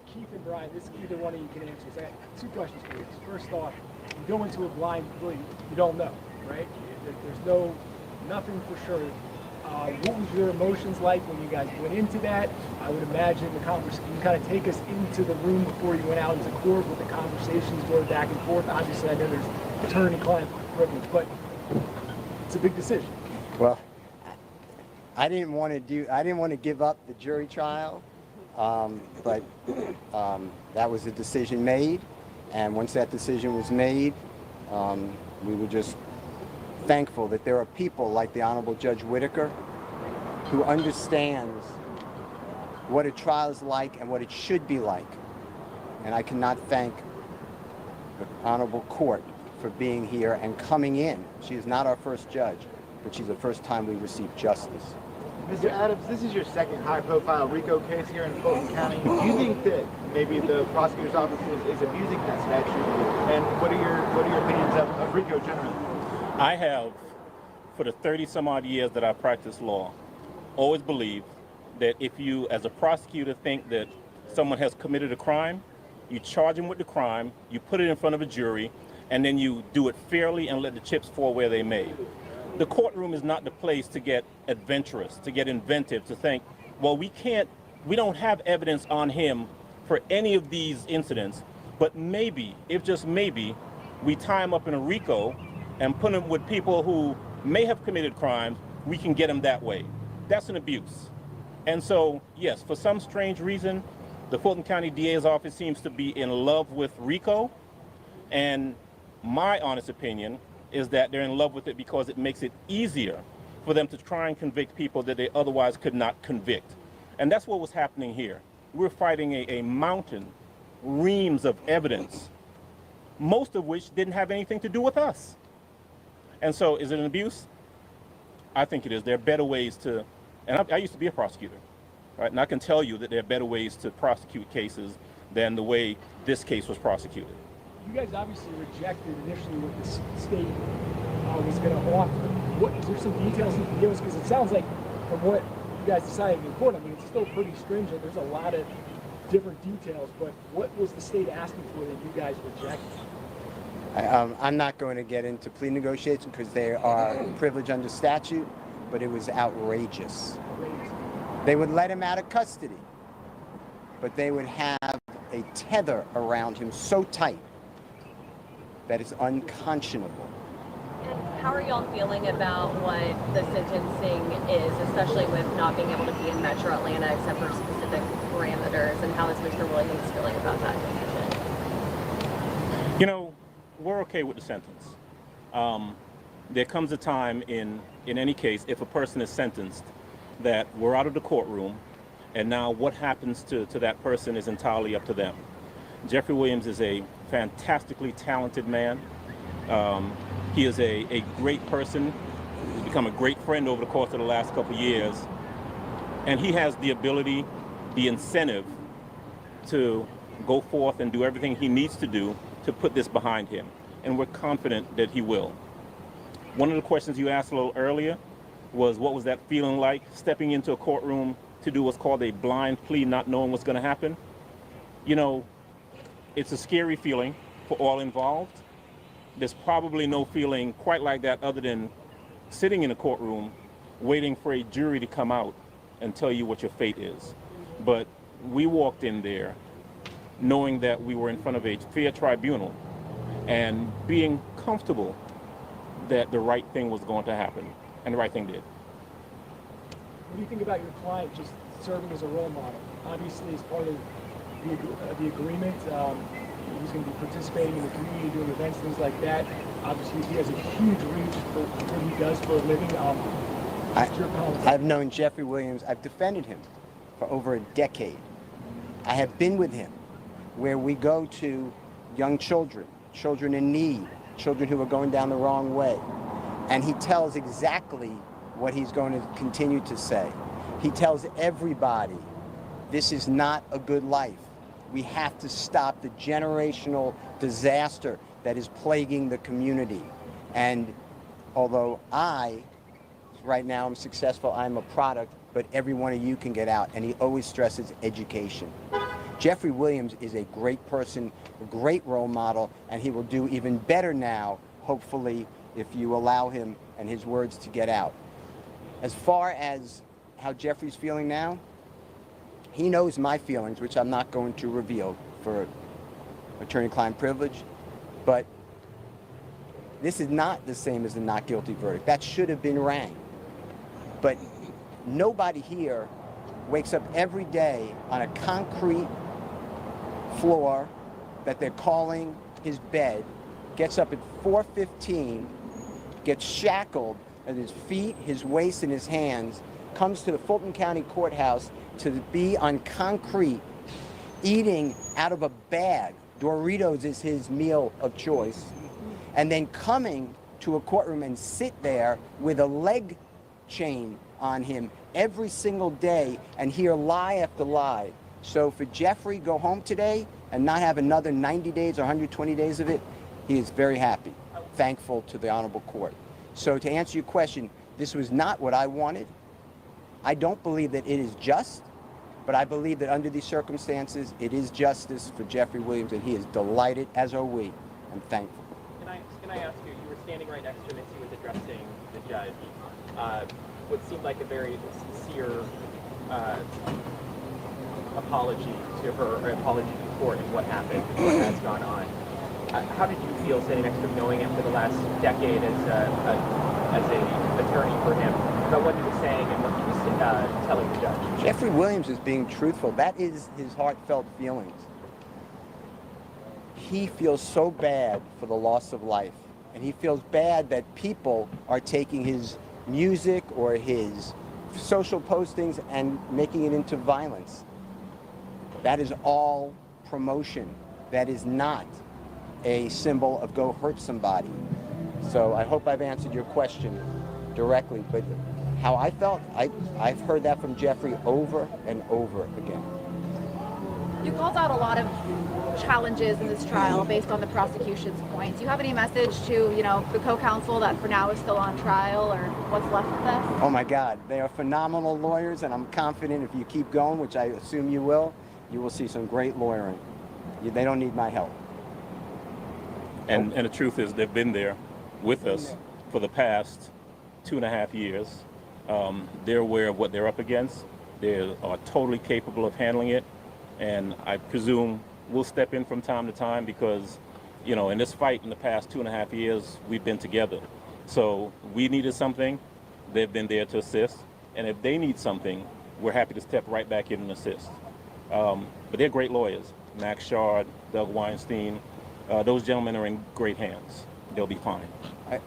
Keith and Brian, this either one of you can answer. So I have 2 questions for you. First off, you go into a blind plea, you don't know, right? There's nothing for sure. What was your emotions like when you guys went into that? I would imagine the conversation, you kind of take us into the room before you went out into court with the conversations going back and forth. Obviously, I know there's attorney-client privilege, but it's a big decision. Well, I didn't want to give up the jury trial, but that was a decision made, and once that decision was made, we were just thankful that there are people like the Honorable Judge Whitaker who understands what a trial is like and what it should be like. And I cannot thank the Honorable Court for being here and coming in. She is not our first judge, but she's the first time we received justice. Mr. Adams, this is your second high-profile RICO case here in Fulton County. Do you think that maybe the prosecutor's office is abusing that statute? And what are your opinions of RICO generally? I have, for the 30-some-odd years that I practiced law, always believed that if you, as a prosecutor, think that someone has committed a crime, you charge them with the crime, you put it in front of a jury, and then you do it fairly and let the chips fall where they may. The courtroom is not the place to get adventurous, to get inventive, to think, well, we don't have evidence on him for any of these incidents, but maybe, if just maybe, we tie him up in a RICO and put him with people who may have committed crimes, we can get him that way. That's an abuse. And so, yes, for some strange reason, the Fulton County DA's office seems to be in love with RICO, and my honest opinion is that they're in love with it because it makes it easier for them to try and convict people that they otherwise could not convict. And that's what was happening here. We're fighting a mountain, reams of evidence, most of which didn't have anything to do with us. And so, is it an abuse? I think it is. There are better ways to, and I used to be a prosecutor, right? And I can tell you that there are better ways to prosecute cases than the way this case was prosecuted. You guys obviously rejected initially what the state was going to offer. Is there some details you can give us? Because it sounds like from what you guys decided in court, I mean, it's still pretty stringent. There's a lot of different details, but what was the state asking for that you guys rejected? I'm not going to get into plea negotiations because they are privileged under statute, but it was outrageous. They would let him out of custody, but they would have a tether around him so tight That is unconscionable. And how are y'all feeling about what the sentencing is, especially with not being able to be in Metro Atlanta except for specific parameters, and how is Mr. Williams feeling about that decision? You know, we're okay with the sentence. There comes a time in any case, if a person is sentenced, that we're out of the courtroom, and now what happens to that person is entirely up to them. Jeffery Williams is a fantastically talented man. He is a great person. He's become a great friend over the course of the last couple of years. And he has the ability, the incentive to go forth and do everything he needs to do to put this behind him. And we're confident that he will. One of the questions you asked a little earlier was, what was that feeling like, stepping into a courtroom to do what's called a blind plea, not knowing what's going to happen? You know, it's a scary feeling for all involved. There's probably no feeling quite like that other than sitting in a courtroom waiting for a jury to come out and tell you what your fate is. But we walked in there knowing that we were in front of a fair tribunal and being comfortable that the right thing was going to happen, and the right thing did. What do you think about your client just serving as a role model? Obviously, as part of the agreement, he's going to be participating in the community, doing events, things like that. Obviously, he has a huge reach for what he does for a living. I've known Jeffery Williams. I've defended him for over a decade. I have been with him where we go to young children, children in need, children who are going down the wrong way. And he tells exactly what he's going to continue to say. He tells everybody, this is not a good life. We have to stop the generational disaster that is plaguing the community. And although right now I'm successful, I'm a product, but every one of you can get out. And he always stresses education. Jeffery Williams is a great person, a great role model, and he will do even better now, hopefully, if you allow him and his words to get out. As far as how Jeffrey's feeling now, he knows my feelings, which I'm not going to reveal for attorney-client privilege, but this is not the same as a not guilty verdict. That should have been rang. But nobody here wakes up every day on a concrete floor that they're calling his bed, gets up at 4:15, gets shackled at his feet, his waist, and his hands, comes to the Fulton County Courthouse to be on concrete, eating out of a bag. Doritos is his meal of choice. And then coming to a courtroom and sit there with a leg chain on him every single day and hear lie after lie. So for Jeffery go home today and not have another 90 days or 120 days of it, he is very happy, thankful to the Honorable Court. So to answer your question, this was not what I wanted. I don't believe that it is just, but I believe that under these circumstances, it is justice for Jeffery Williams, and he is delighted, as are we, and thankful. Can I ask you, you were standing right next to him as he was addressing the judge. What seemed like a very sincere apology to her, or apology to the court and what happened and what has gone on. How did you feel standing next to him, knowing him for the last decade as an attorney for him, about what he was saying and what he was telling the judge? Jeffery Williams is being truthful. That is his heartfelt feelings. He feels so bad for the loss of life, and he feels bad that people are taking his music or his social postings and making it into violence. That is all promotion. That is not a symbol of go hurt somebody. So I hope I've answered your question directly, but how I felt, I've heard that from Jeffery over and over again. You called out a lot of challenges in this trial based on the prosecution's points. Do you have any message to, the co-counsel that for now is still on trial, or what's left of this? Oh my God, they are phenomenal lawyers, and I'm confident if you keep going, which I assume you will see some great lawyering. They don't need my help. And the truth is, they've been there with us for the past 2.5 years. They're aware of what they're up against. They are totally capable of handling it. And I presume we'll step in from time to time because You know, in this fight in the past 2.5 years, we've been together. So we needed something, they've been there to assist. And if they need something, we're happy to step right back in and assist. But they're great lawyers. Max Shard, Doug Weinstein, those gentlemen are in great hands. They'll be fine.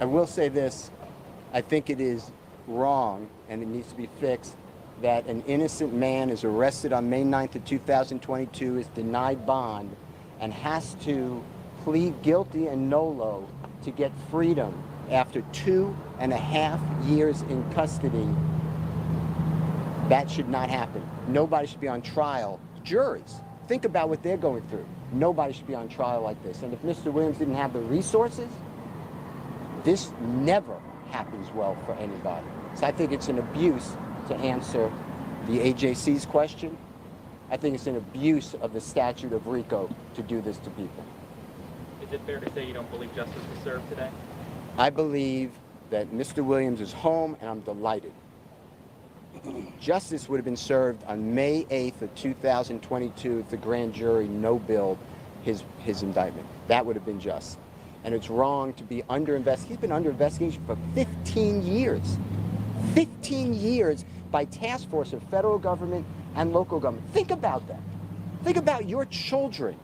I will say this, I think it is wrong, and it needs to be fixed, that an innocent man is arrested on May 9th of 2022, is denied bond, and has to plead guilty and nolo to get freedom after 2.5 years in custody. That should not happen. Nobody should be on trial. Juries, think about what they're going through. Nobody should be on trial like this. And if Mr. Williams didn't have the resources, this never happens well for anybody. So I think it's an abuse, to answer the AJC's question. I think it's an abuse of the statute of RICO to do this to people. Is it fair to say you don't believe justice was served today? I believe that Mr. Williams is home, and I'm delighted. Justice would have been served on May 8th of 2022 if the grand jury no-billed his indictment. That would have been just. And it's wrong to be under investigation. He's been under investigation for 15 years. 15 years by task force of federal government and local government. Think about that. Think about your children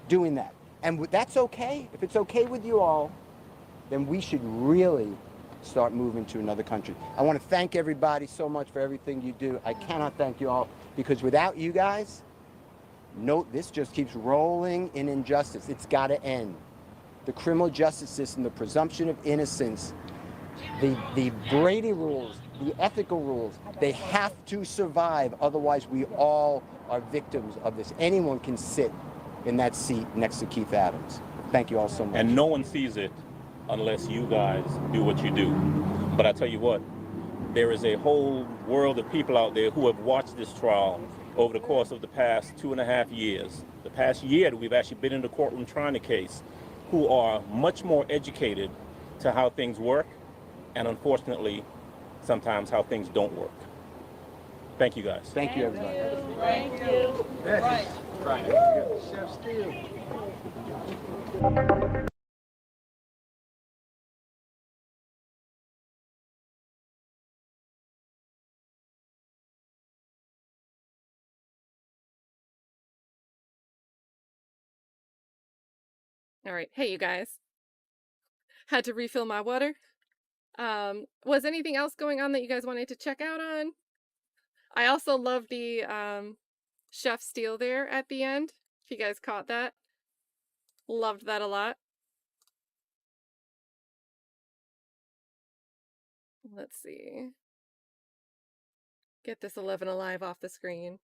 doing that. And that's okay. If it's okay with you all, then we should really start moving to another country. I want to thank everybody so much for everything you do. I cannot thank you all, because without you guys, this just keeps rolling in injustice. It's got to end. The criminal justice system, the presumption of innocence, the Brady rules, the ethical rules, they have to survive. Otherwise, we all are victims of this. Anyone can sit in that seat next to Keith Adams. Thank you all so much. And no one sees it unless you guys do what you do. But I tell you what, there is a whole world of people out there who have watched this trial over the course of the past 2.5 years. The past year that we've actually been in the courtroom trying the case, who are much more educated to how things work, and unfortunately, sometimes how things don't work. Thank you guys. Thank you, everybody. Thank you. Right. Right. Chef Steele. All right. Hey, you guys. Had to refill my water. Was anything else going on that you guys wanted to check out on? I also love the Chef Steele there at the end. If you guys caught that. Loved that a lot. Let's see. Get this 11 Alive off the screen.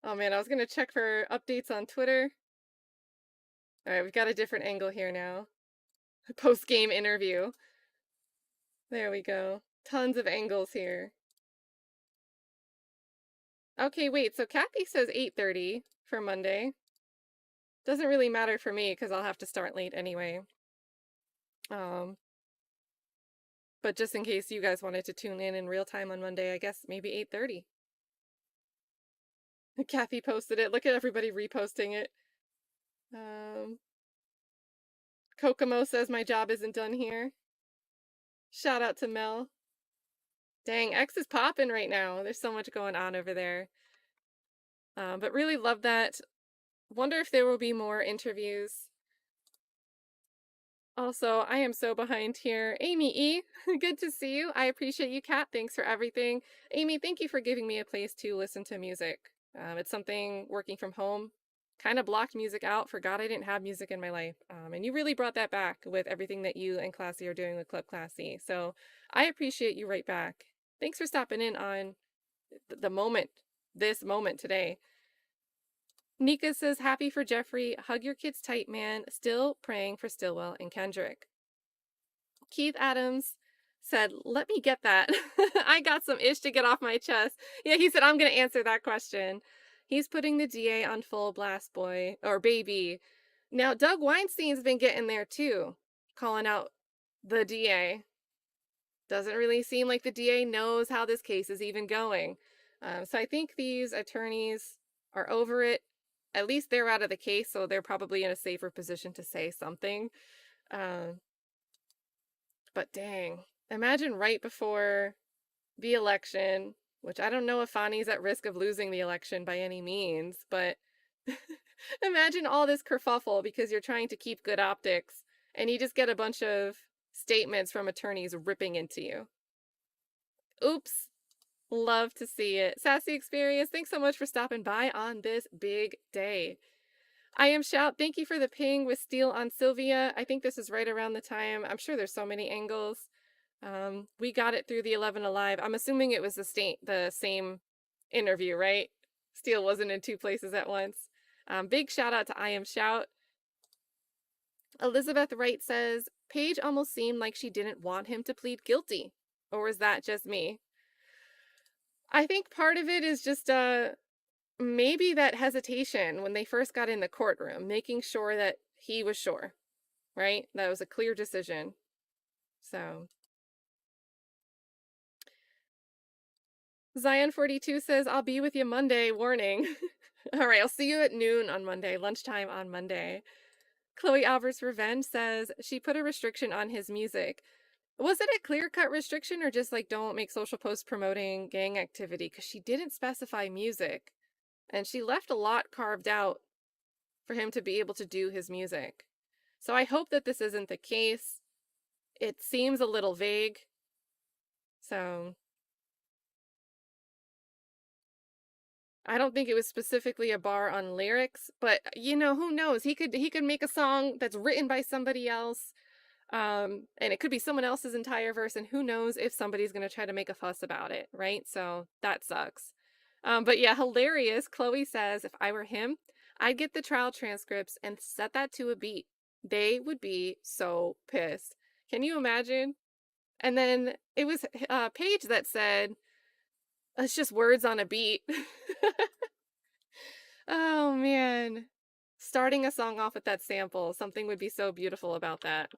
Oh man, I was going to check for updates on Twitter. All right, we've got a different angle here now. Post-game interview. There we go. Tons of angles here. Okay, wait, so Kathy says 8:30 for Monday. Doesn't really matter for me because I'll have to start late anyway. But just in case you guys wanted to tune in real time on Monday, I guess maybe 8:30. Kathy posted it. Look at everybody reposting it. Kokomo says my job isn't done here. Shout out to Mel. Dang, X is popping right now. There's so much going on over there. But really love that. Wonder if there will be more interviews. Also, I am so behind here. Amy E, good to see you. I appreciate you, Kat. Thanks for everything. Amy, thank you for giving me a place to listen to music. It's something working from home. Kind of blocked music out, forgot I didn't have music in my life. And you really brought that back with everything that you and Classy are doing with Club Classy. So I appreciate you right back. Thanks for stopping in on the moment, this moment today. Nika says, happy for Jeffery. Hug your kids tight, man. Still praying for Stillwell and Kendrick. Keith Adams said, let me get that. I got some ish to get off my chest. Yeah, he said, I'm going to answer that question. He's putting the DA on full blast, boy, or baby. Now, Doug Weinstein's been getting there too, calling out the DA. Doesn't really seem like the DA knows how this case is even going. So I think these attorneys are over it. at least they're out of the case, so they're probably in a safer position to say something. But dang, imagine right before the election, which I don't know if Fani's at risk of losing the election by any means, but imagine all this kerfuffle because you're trying to keep good optics and you just get a bunch of statements from attorneys ripping into you. Oops. Love to see it. Sassy Experience, thanks so much for stopping by on this big day. I am Shout, thank you for the ping with Steele on Sylvia. I think this is right around the time. I'm sure there's so many angles. We got it through the 11 Alive. I'm assuming it was the same interview, right? Steele wasn't in two places at once. Big shout out to I Am Shout. Elizabeth Wright says, Paige almost seemed like she didn't want him to plead guilty. Or was that just me? I think part of it is just maybe that hesitation when they first got in the courtroom, making sure that he was sure, right? That was a clear decision. So Zion42 says, I'll be with you Monday, warning. All right, I'll see you at noon on Monday, lunchtime on Monday. Chloe Albert's Revenge says she put a restriction on his music. Was it a clear-cut restriction or just like don't make social posts promoting gang activity? Because she didn't specify music. And she left a lot carved out for him to be able to do his music. So I hope that this isn't the case. It seems a little vague. So I don't think it was specifically a bar on lyrics, but you know, who knows? He could make a song that's written by somebody else. And it could be someone else's entire verse, and who knows if somebody's going to try to make a fuss about it, right? So that sucks. But yeah, hilarious. Chloe says, if I were him, I'd get the trial transcripts and set that to a beat. They would be so pissed. Can you imagine? And then it was Paige that said, it's just words on a beat. Oh man. Starting a song off with that sample, something would be so beautiful about that.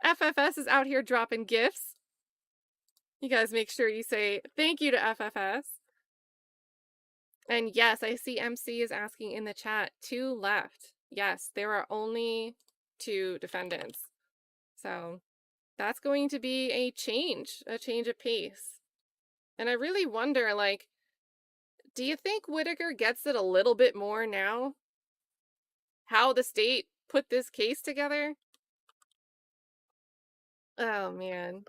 FFS is out here dropping gifts. You guys make sure you say thank you to FFS. And yes, I see MC is asking in the chat, 2 left. Yes, there are only 2 defendants. So that's going to be a change of pace. And I really wonder, like, do you think Whitaker gets it a little bit more now? How the state put this case together? Oh, man.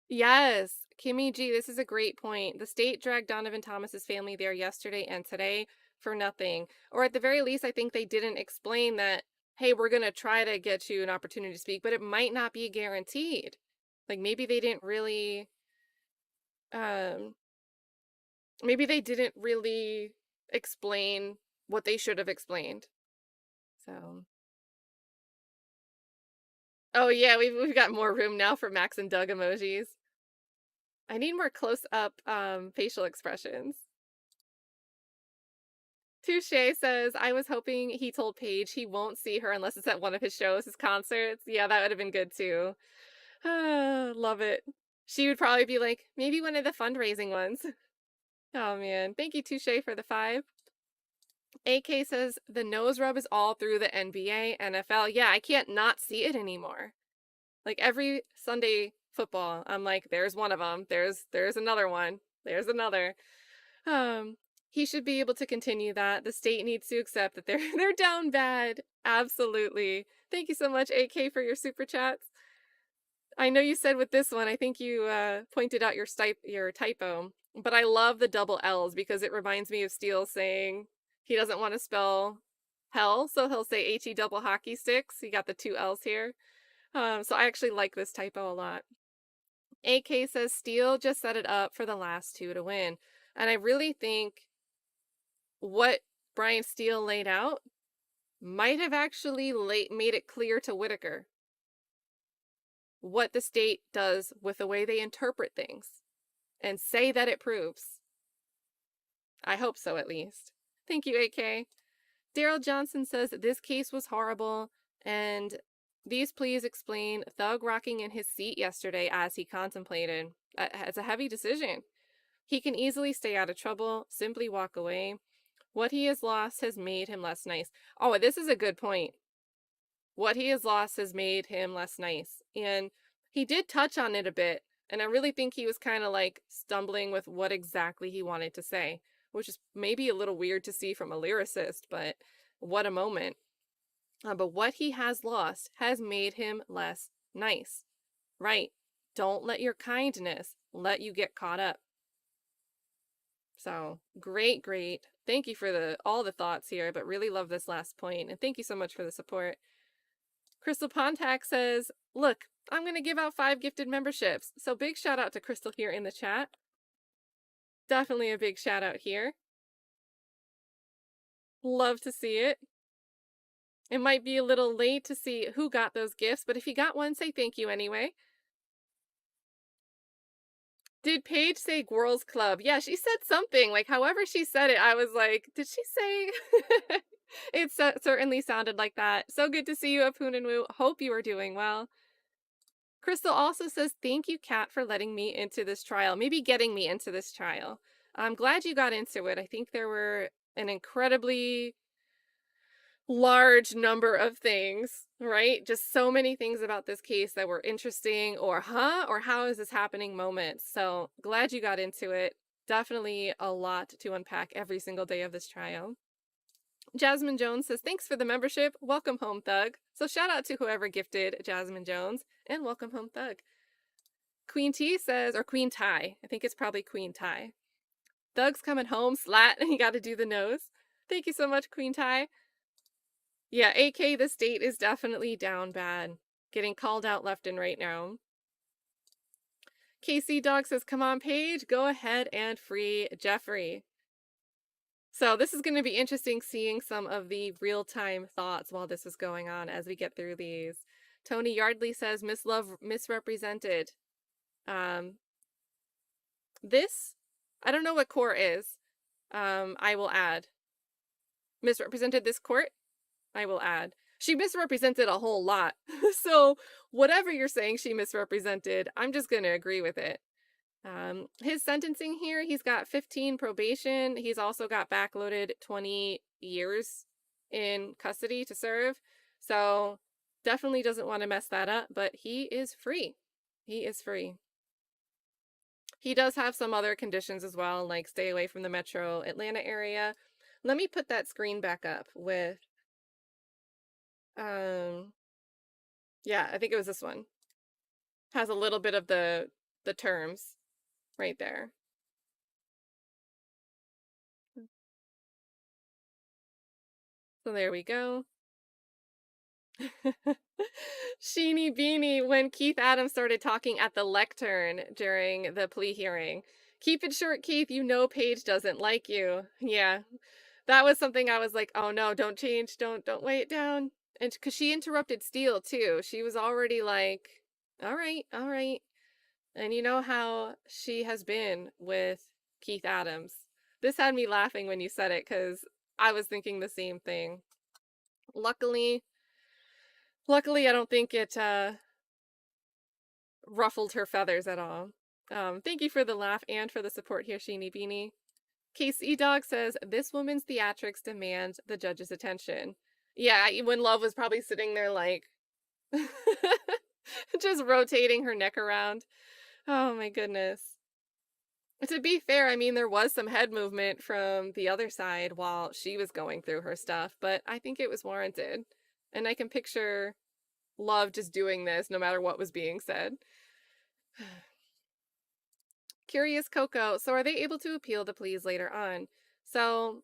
Yes, Kimmy G, this is a great point. The state dragged Donovan Thomas's family there yesterday and today for nothing. Or at the very least, I think they didn't explain that, hey, we're going to try to get you an opportunity to speak, but it might not be guaranteed. Like maybe they didn't really, explain what they should have explained. So. Oh yeah, we've got more room now for Max and Doug emojis. I need more close-up facial expressions. Touche says, I was hoping he told Paige he won't see her unless it's at one of his shows, his concerts. Yeah, that would have been good too. Love it. She would probably be like, maybe one of the fundraising ones. Oh man, thank you Touche for the 5. AK says, the nose rub is all through the NBA, NFL. Yeah, I can't not see it anymore. Like every Sunday football, I'm like, there's one of them. There's another one. There's another. He should be able to continue that. The state needs to accept that they're down bad. Absolutely. Thank you so much, AK, for your super chats. I know you said with this one, I think you pointed out your typo, but I love the double L's because it reminds me of Steele saying he doesn't want to spell hell, so he'll say H-E double hockey sticks. You got the 2 L's here. So I actually like this typo a lot. AK says Steele just set it up for the last 2 to win. And I really think what Brian Steele laid out might have actually made it clear to Whitaker what the state does with the way they interpret things and say that it proves. I hope so, at least. Thank you, AK. Daryl Johnson says that this case was horrible and These pleas explain Thug rocking in his seat yesterday as he contemplated. It's a heavy decision. He can easily stay out of trouble, simply walk away. What he has lost has made him less nice. Oh, this is a good point. What he has lost has made him less nice. And he did touch on it a bit. And I really think he was kind of like stumbling with what exactly he wanted to say, which is maybe a little weird to see from a lyricist, but what a moment. But what he has lost has made him less nice. Right. Don't let your kindness let you get caught up. So great. Thank you for all the thoughts here, but really love this last point. And thank you so much for the support. Crystal Pontac says, look, I'm going to give out 5 gifted memberships. So big shout out to Crystal here in the chat. Definitely a big shout out here. Love to see it. It might be a little late to see who got those gifts, but if you got one, say thank you anyway. Did Paige say Girls Club? Yeah, she said something. Like, however she said it, I was like, did she say? It certainly sounded like that. So good to see you, Apunanwu. Hope you are doing well. Crystal also says, thank you, Kat, for letting me into this trial. Maybe getting me into this trial. I'm glad you got into it. I think there were an incredibly large number of things, right? Just so many things about this case that were interesting or how is this happening moments. So glad you got into it. Definitely a lot to unpack every single day of this trial. Jasmine Jones says, thanks for the membership. Welcome home, Thug. So shout out to whoever gifted Jasmine Jones and welcome home, Thug. Queen T says, or Queen Ty. I think it's probably Queen Ty. Thug's coming home, slat. You got to do the nose. Thank you so much, Queen Ty. Yeah, AK, the state is definitely down bad. Getting called out left and right now. KC Dog says, come on, Paige, go ahead and free Jeffery. So this is going to be interesting seeing some of the real-time thoughts while this is going on as we get through these. Tony Yardley says, Miss Love misrepresented. This, I don't know what court is. I will add. Misrepresented this court? I will add. She misrepresented a whole lot. So whatever you're saying she misrepresented, I'm just going to agree with it. His sentencing here, he's got 15 probation. He's also got backloaded 20 years in custody to serve. So definitely doesn't want to mess that up, but he is free. He is free. He does have some other conditions as well, like stay away from the metro Atlanta area. Let me put that screen back up with yeah, I think it was this one. Has a little bit of the terms right there. So there we go. Sheeny Beanie, when Keith Adams started talking at the lectern during the plea hearing. Keep it short, Keith, you know Paige doesn't like you. Yeah, that was something I was like, oh no, don't change, don't weigh it down. And because she interrupted Steele too. She was already like, all right. And you know how she has been with Keith Adams. This had me laughing when you said it because I was thinking the same thing. Luckily, I don't think it ruffled her feathers at all. Thank you for the laugh and for the support here, Sheeny Beanie. KC Dog says, this woman's theatrics demand the judge's attention. Yeah, when Love was probably sitting there like, just rotating her neck around. Oh my goodness. To be fair, I mean, there was some head movement from the other side while she was going through her stuff, but I think it was warranted. And I can picture Love just doing this no matter what was being said. Curious Coco, so are they able to appeal the pleas later on? So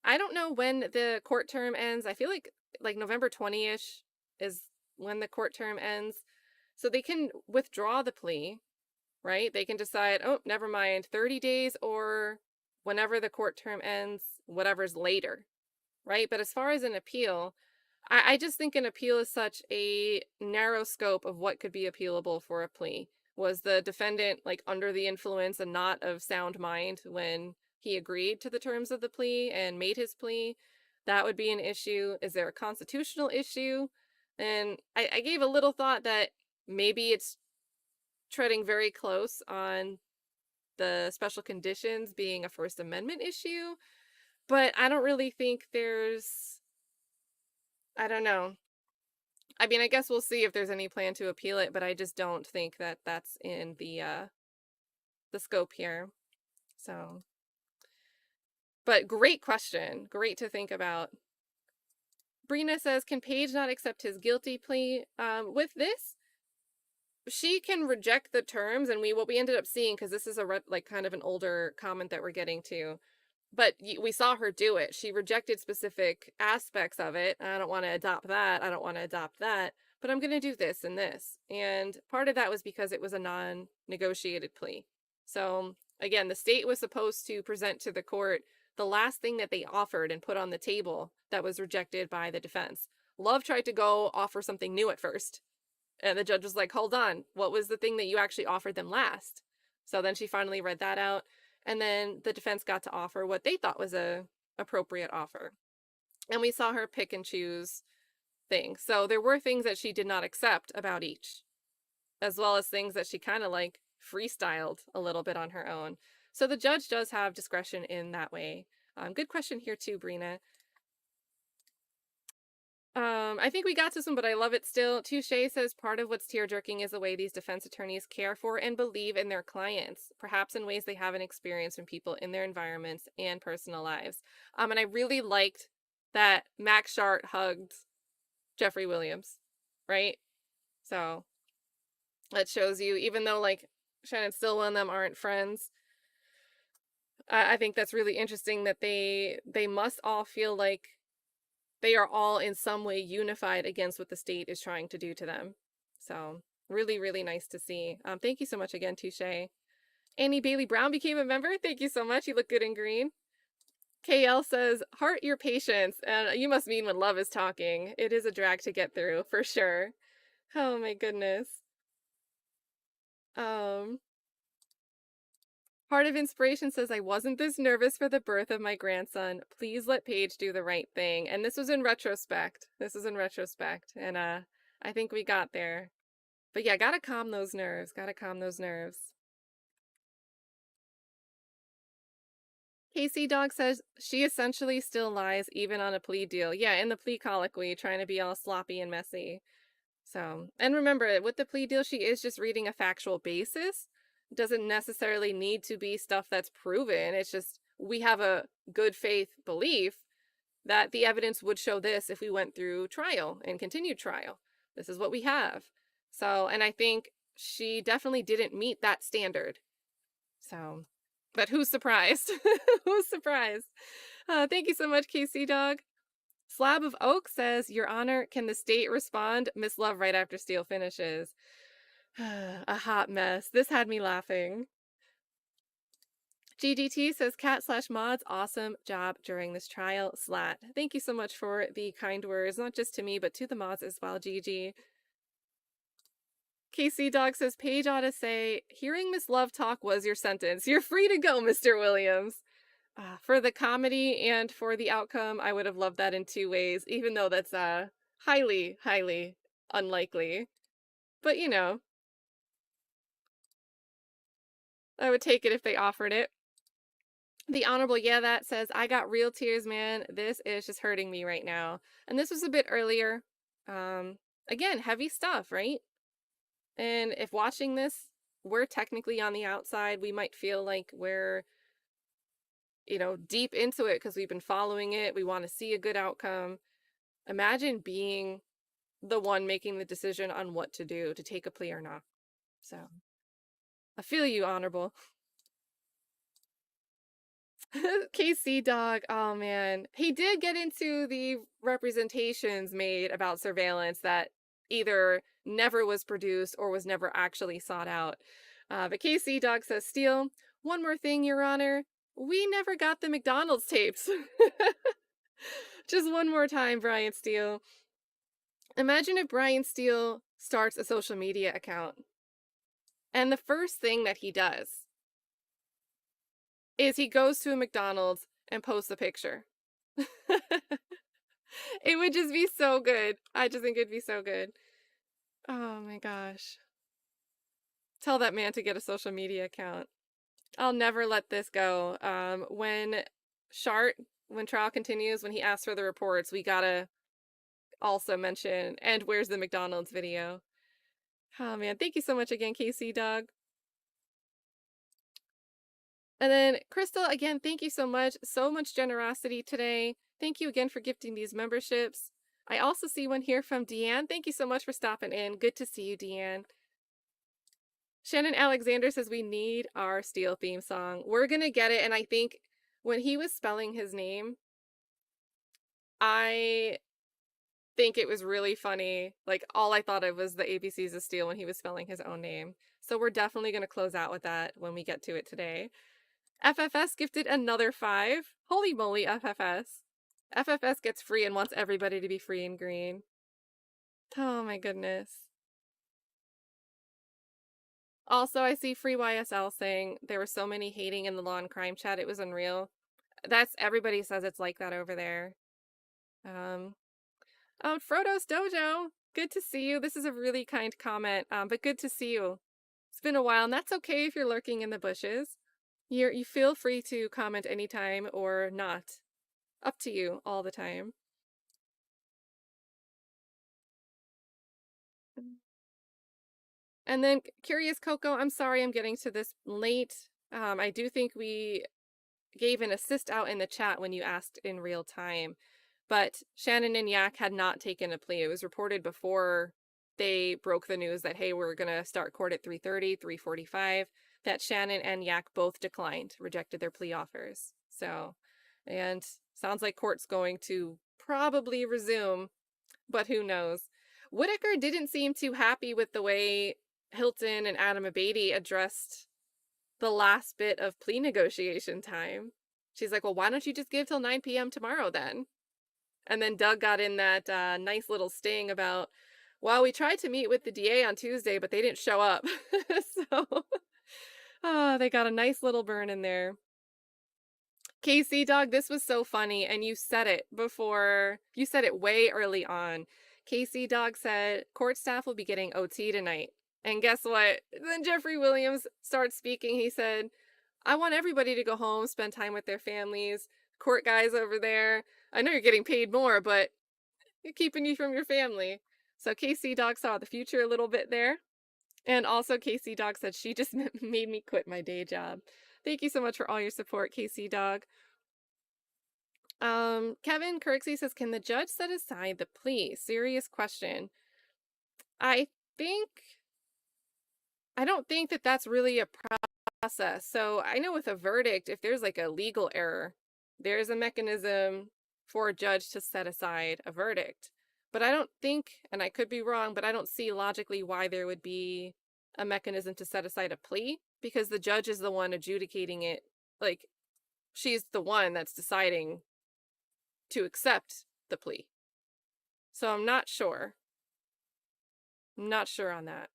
I don't know when the court term ends. I feel like November 20-ish is when the court term ends. So they can withdraw the plea, right? They can decide, oh, never mind, 30 days or whenever the court term ends, whatever's later, right? But as far as an appeal, I just think an appeal is such a narrow scope of what could be appealable for a plea. Was the defendant like under the influence and not of sound mind when he agreed to the terms of the plea and made his plea? That would be an issue. Is there a constitutional issue And I gave a little thought that maybe it's treading very close on the special conditions being a First Amendment issue, but I don't really think I don't know. I mean, I guess we'll see if there's any plan to appeal it, but I just don't think that that's in the scope here. So, but great question. Great to think about. Brina says, can Paige not accept his guilty plea? With this, she can reject the terms, and what we ended up seeing, because this is like kind of an older comment that we're getting to, but we saw her do it. She rejected specific aspects of it. I don't want to adopt that. I don't want to adopt that, but I'm going to do this and this. And part of that was because it was a non-negotiated plea. So again, the state was supposed to present to the court the last thing that they offered and put on the table that was rejected by the defense. Love tried to go offer something new at first. And the judge was like, hold on, what was the thing that you actually offered them last? So then she finally read that out. And then the defense got to offer what they thought was a appropriate offer. And we saw her pick and choose things. So there were things that she did not accept about each, as well as things that she kind of like freestyled a little bit on her own. So the judge does have discretion in that way. Good question here too, Brina. I think we got to some, but I love it still. Touche says part of what's tear-jerking is the way these defense attorneys care for and believe in their clients, perhaps in ways they haven't experienced from people in their environments and personal lives. And I really liked that Max Shart hugged Jeffery Williams, right? So that shows you, even though like Shannon Stillwell and them aren't friends, I think that's really interesting that they must all feel like they are all in some way unified against what the state is trying to do to them. So really, really nice to see. Thank you so much again, Touche. Annie Bailey Brown became a member. Thank you so much. You look good in green. KL says, heart your patience. And you must mean when love is talking. It is a drag to get through, for sure. Oh my goodness. Heart of Inspiration says, I wasn't this nervous for the birth of my grandson. Please let Paige do the right thing. And this was in retrospect. And I think we got there. But yeah, gotta calm those nerves. KC Dog says, she essentially still lies even on a plea deal. Yeah, in the plea colloquy, trying to be all sloppy and messy. So, and remember, with the plea deal, she is just reading a factual basis. It doesn't necessarily need to be stuff that's proven. It's just, we have a good faith belief that the evidence would show this if we went through trial and continued trial. This is what we have. So, and I think she definitely didn't meet that standard. So, but who's surprised? Who's surprised? Thank you so much, KC Dog. Slab of Oak says, Your Honor, can the state respond? Miss Love right after Steele finishes. A hot mess. This had me laughing. GGT says, cat/mods, awesome job during this trial. Slat. Thank you so much for the kind words, not just to me, but to the mods as well, GG. KC Dog says, Paige ought to say, hearing Miss Love talk was your sentence. You're free to go, Mr. Williams. For the comedy and for the outcome, I would have loved that in two ways, even though that's highly, highly unlikely. But, you know, I would take it if they offered it. The Honourable Yeah That says, I got real tears, man. This is just hurting me right now. And this was a bit earlier. Again, heavy stuff, right? And if watching this, we're technically on the outside. We might feel like we're, you know, deep into it because we've been following it. We want to see a good outcome. Imagine being the one making the decision on what to do, to take a plea or not. So, I feel you, Honourable. KC Dog, oh man. He did get into the representations made about surveillance that either never was produced or was never actually sought out. But KC Dog says, Steele, one more thing, Your Honor. We never got the McDonald's tapes. Just one more time, Brian Steele. Imagine if Brian Steele starts a social media account, and the first thing that he does is he goes to a McDonald's and posts a picture. It would just be so good. I just think it'd be so good. Oh my gosh. Tell that man to get a social media account. I'll never let this go. When trial continues, when he asks for the reports, we gotta also mention, and where's the McDonald's video? Oh man, thank you so much again, KC Dog. And then Crystal, again, thank you so much. So much generosity today. Thank you again for gifting these memberships. I also see one here from Deanne. Thank you so much for stopping in. Good to see you, Deanne. Shannon Alexander says we need our Steel theme song. We're going to get it. And I think when he was spelling his name, I think it was really funny. Like, all I thought of was the ABCs of Steel when he was spelling his own name. So we're definitely going to close out with that when we get to it today. FFS gifted another 5. Holy moly, FFS. FFS gets free and wants everybody to be free and green. Oh my goodness. Also, I see Free YSL saying there were so many hating in the law and crime chat. It was unreal. Everybody says it's like that over there. Frodo's Dojo. Good to see you. This is a really kind comment, but good to see you. It's been a while, and that's okay if you're lurking in the bushes. You feel free to comment anytime or not. Up to you all the time. And then Curious Coco, I'm sorry I'm getting to this late. I do think we gave an assist out in the chat when you asked in real time, but Shannon and Yak had not taken a plea. It was reported before they broke the news that, hey, we're going to start court at 3:30, 3:45, that Shannon and Yak both declined, rejected their plea offers. So, and sounds like court's going to probably resume, but who knows. Whitaker didn't seem too happy with the way Hylton and Adam Abady addressed the last bit of plea negotiation time. She's like, well, why don't you just give till 9 p.m. tomorrow then? And then Doug got in that nice little sting about, well, we tried to meet with the DA on Tuesday, but they didn't show up. So, they got a nice little burn in there. KC Dog, this was so funny, and you said it before. You said it way early on. KC Dog said, court staff will be getting OT tonight. And guess what? Then Jeffrey Williams starts speaking. He said, I want everybody to go home, spend time with their families. Court guys over there, I know you're getting paid more, but you're keeping you from your family. So KC Dog saw the future a little bit there. And also KC Dog said, she just made me quit my day job. Thank you so much for all your support, KC Dog. Kevin Kirksey says, can the judge set aside the plea? Serious question. I don't think that that's really a process. So I know with a verdict, if there's like a legal error, there's a mechanism for a judge to set aside a verdict. But I don't think, and I could be wrong, but I don't see logically why there would be a mechanism to set aside a plea, because the judge is the one adjudicating it. Like, she's the one that's deciding to accept the plea. So I'm not sure. I'm not sure on that.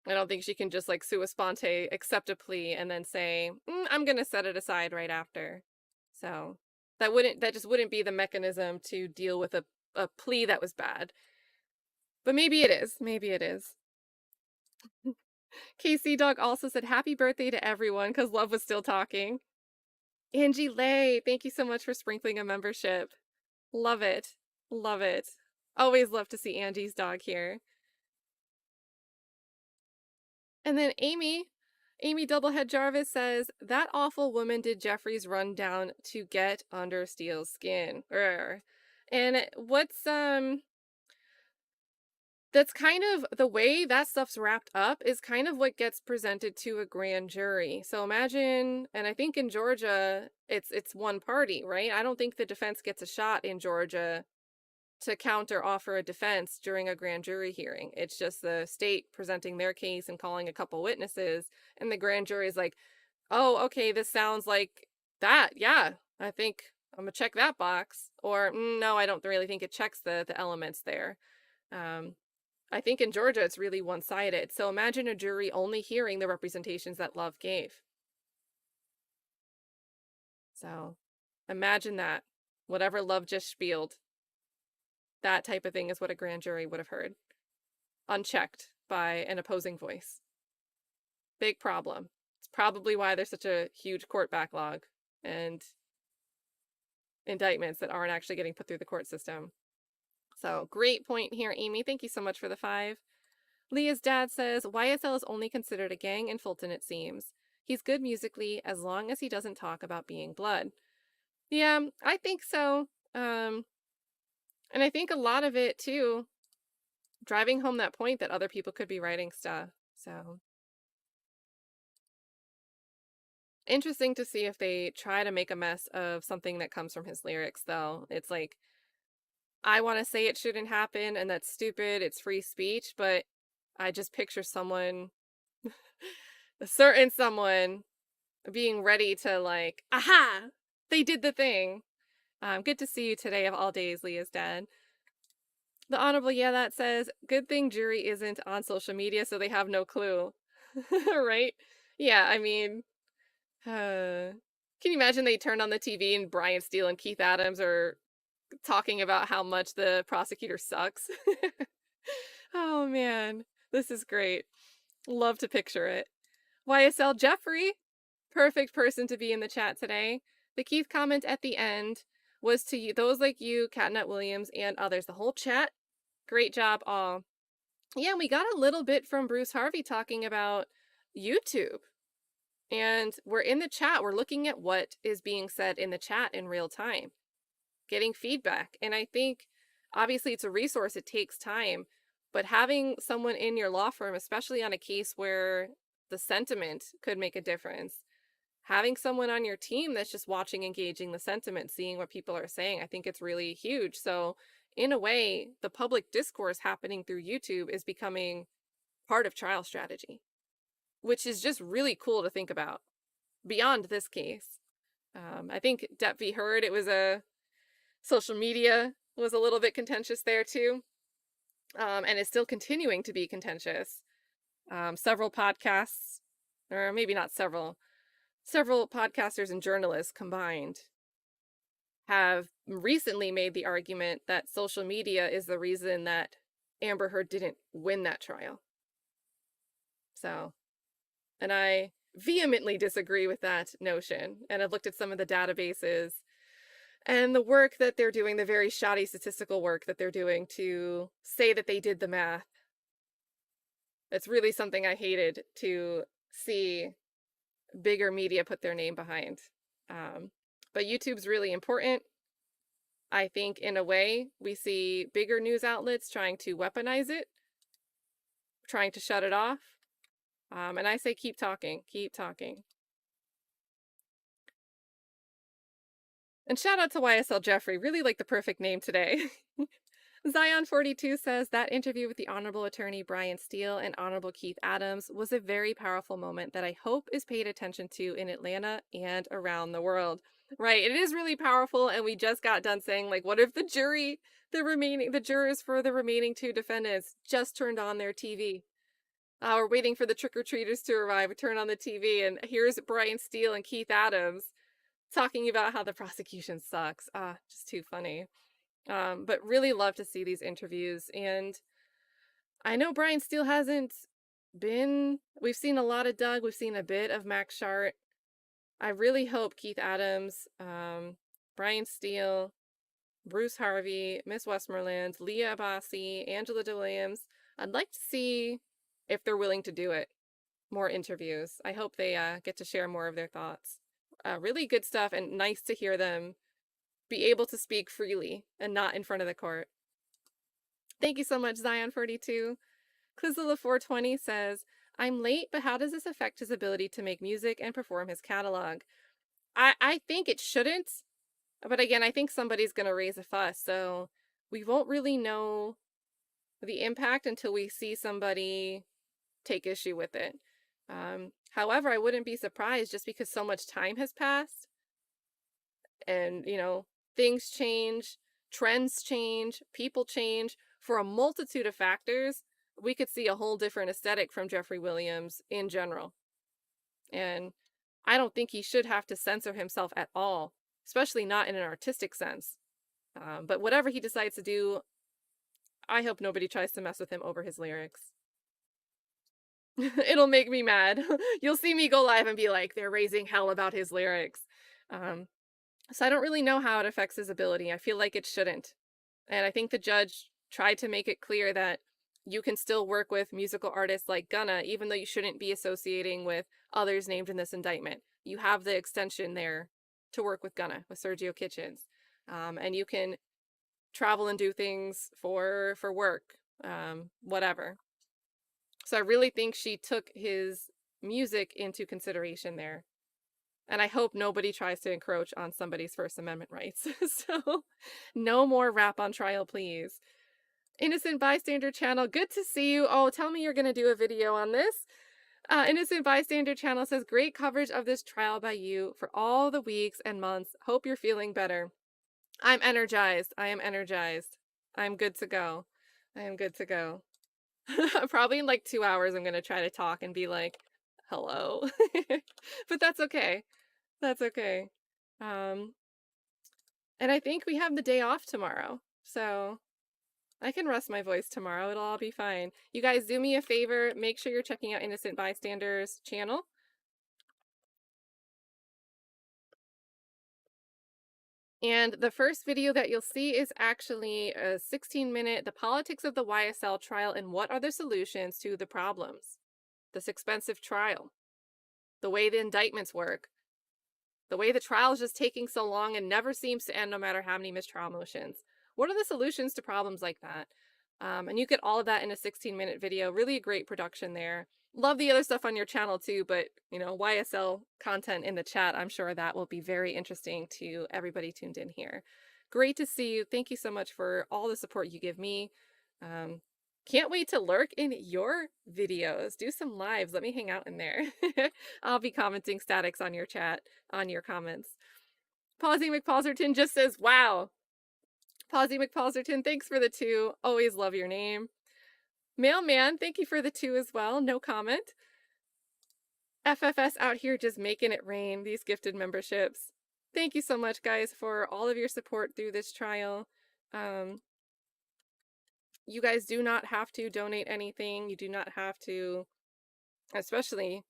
I don't think she can just like sua sponte accept a plea and then say, I'm going to set it aside right after. So that just wouldn't be the mechanism to deal with a plea that was bad. But maybe it is. Maybe it is. KC Dog also said, happy birthday to everyone, because Love was still talking. Angie Lay, thank you so much for sprinkling a membership. Love it. Love it. Always love to see Angie's dog here. And then Amy Doublehead Jarvis says, that awful woman did Jeffrey's rundown to get under Steele's skin. And what's, that's kind of the way that stuff's wrapped up is kind of what gets presented to a grand jury. So imagine, and I think in Georgia, it's one party, right? I don't think the defense gets a shot in Georgia to counter offer a defense during a grand jury hearing. It's just the state presenting their case and calling a couple witnesses, and the grand jury is like, oh, okay, this sounds like that. Yeah, I think I'm gonna check that box. Or no, I don't really think it checks the elements there. I think in Georgia, it's really one-sided. So imagine a jury only hearing the representations that Love gave. So imagine that. whatever love just spieled. That type of thing is what a grand jury would have heard, unchecked by an opposing voice. Big problem. It's probably why there's such a huge court backlog and indictments that aren't actually getting put through the court system. So great point here, Amy. Thank you so much for the 5. Leah's dad says, YSL is only considered a gang in Fulton, it seems. He's good musically as long as he doesn't talk about being blood. Yeah, I think so. And I think a lot of it, too, driving home that point that other people could be writing stuff. So interesting to see if they try to make a mess of something that comes from his lyrics, though. It's like, I want to say it shouldn't happen, and that's stupid. It's free speech, but I just picture someone, a certain someone, being ready to like, aha, they did the thing. Good to see you today of all days, Leah's dad. The Honourable, yeah, that says, good thing jury isn't on social media, so they have no clue. Right? Yeah, I mean, can you imagine they turned on the TV and Brian Steele and Keith Adams are talking about how much the prosecutor sucks? Oh man, this is great. Love to picture it. YSL Jeffery, perfect person to be in the chat today. The Keith comment at the end was to you, those like you, kattnotwilliams, and others. The whole chat, great job all. Yeah, we got a little bit from Bruce Harvey talking about YouTube. And we're in the chat. We're looking at what is being said in the chat in real time, getting feedback. And I think, obviously, it's a resource. It takes time. But having someone in your law firm, especially on a case where the sentiment could make a difference, having someone on your team that's just watching, engaging the sentiment, seeing what people are saying, I think it's really huge. So in a way, the public discourse happening through YouTube is becoming part of trial strategy, which is just really cool to think about beyond this case. I think Depp v. Heard, it was social media was a little bit contentious there too. And is still continuing to be contentious. Several podcasts, or maybe not several podcasters and journalists combined have recently made the argument that social media is the reason that Amber Heard didn't win that trial. So, and I vehemently disagree with that notion. And I've looked at some of the databases and the work that they're doing, the very shoddy statistical work that they're doing to say that they did the math. It's really something I hated to see bigger media put their name behind. But YouTube's really important. I think in a way we see bigger news outlets trying to weaponize it, trying to shut it off. And I say keep talking, keep talking. And shout out to YSL Jeffery, really like the perfect name today. Zion42 says, that interview with the Honorable Attorney Brian Steele and Honorable Keith Adams was a very powerful moment that I hope is paid attention to in Atlanta and around the world. Right, it is really powerful, and we just got done saying, like, what if the jurors for the remaining 2 defendants just turned on their TV? We're waiting for the trick-or-treaters to arrive, turn on the TV, and here's Brian Steele and Keith Adams talking about how the prosecution sucks. Just too funny. But really love to see these interviews. And I know Brian Steele hasn't been, we've seen a lot of Doug, we've seen a bit of Max Shart. I really hope Keith Adams, Brian Steele, Bruce Harvey, Miss Westmoreland, Leah Abbasi, Angela DeWilliams, I'd like to see if they're willing to do it. More interviews. I hope they get to share more of their thoughts. Really good stuff, and nice to hear them be able to speak freely and not in front of the court. Thank you so much, Zion42. Clizilla420 says, I'm late, but how does this affect his ability to make music and perform his catalog? I think it shouldn't, but again, I think somebody's going to raise a fuss, so we won't really know the impact until we see somebody take issue with it. However, I wouldn't be surprised just because so much time has passed and, you know, things change, trends change, people change. For a multitude of factors, we could see a whole different aesthetic from Jeffery Williams in general. And I don't think he should have to censor himself at all, especially not in an artistic sense. But whatever he decides to do, I hope nobody tries to mess with him over his lyrics. It'll make me mad. You'll see me go live and be like, they're raising hell about his lyrics. So I don't really know how it affects his ability. I feel like it shouldn't. And I think the judge tried to make it clear that you can still work with musical artists like Gunna, even though you shouldn't be associating with others named in this indictment. You have the extension there to work with Gunna, with Sergio Kitchens. And you can travel and do things for work, whatever. So I really think she took his music into consideration there. And I hope nobody tries to encroach on somebody's First Amendment rights. So no more rap on trial, please. Innocent Bystander Channel, good to see you. Oh, tell me you're going to do a video on this. Innocent Bystander Channel says, great coverage of this trial by you for all the weeks and months. Hope you're feeling better. I'm energized. I am energized. I'm good to go. I am good to go. Probably in like 2 hours, I'm going to try to talk and be like, hello. But that's okay. That's okay. And I think we have the day off tomorrow. So I can rest my voice tomorrow. It'll all be fine. You guys do me a favor. Make sure you're checking out Innocent Bystander's channel. And the first video that you'll see is actually a 16-minute, the politics of the YSL trial and what are the solutions to the problems. This expensive trial. The way the indictments work. The way the trial is just taking so long and never seems to end no matter how many mistrial motions. What are the solutions to problems like that? And you get all of that in a 16-minute video. Really a great production there. Love the other stuff on your channel too, but you know, YSL content in the chat, I'm sure that will be very interesting to everybody tuned in here. Great to see you. Thank you so much for all the support you give me. Can't wait to lurk in your videos. Do some lives. Let me hang out in there. I'll be commenting statics on your chat, on your comments. Pausey McPauserton just says, wow. Pausey McPauserton, thanks for the 2. Always love your name. Mailman, thank you for the 2 as well. No comment. FFS out here just making it rain, these gifted memberships. Thank you so much, guys, for all of your support through this trial. You guys do not have to donate anything. You do not have to, especially,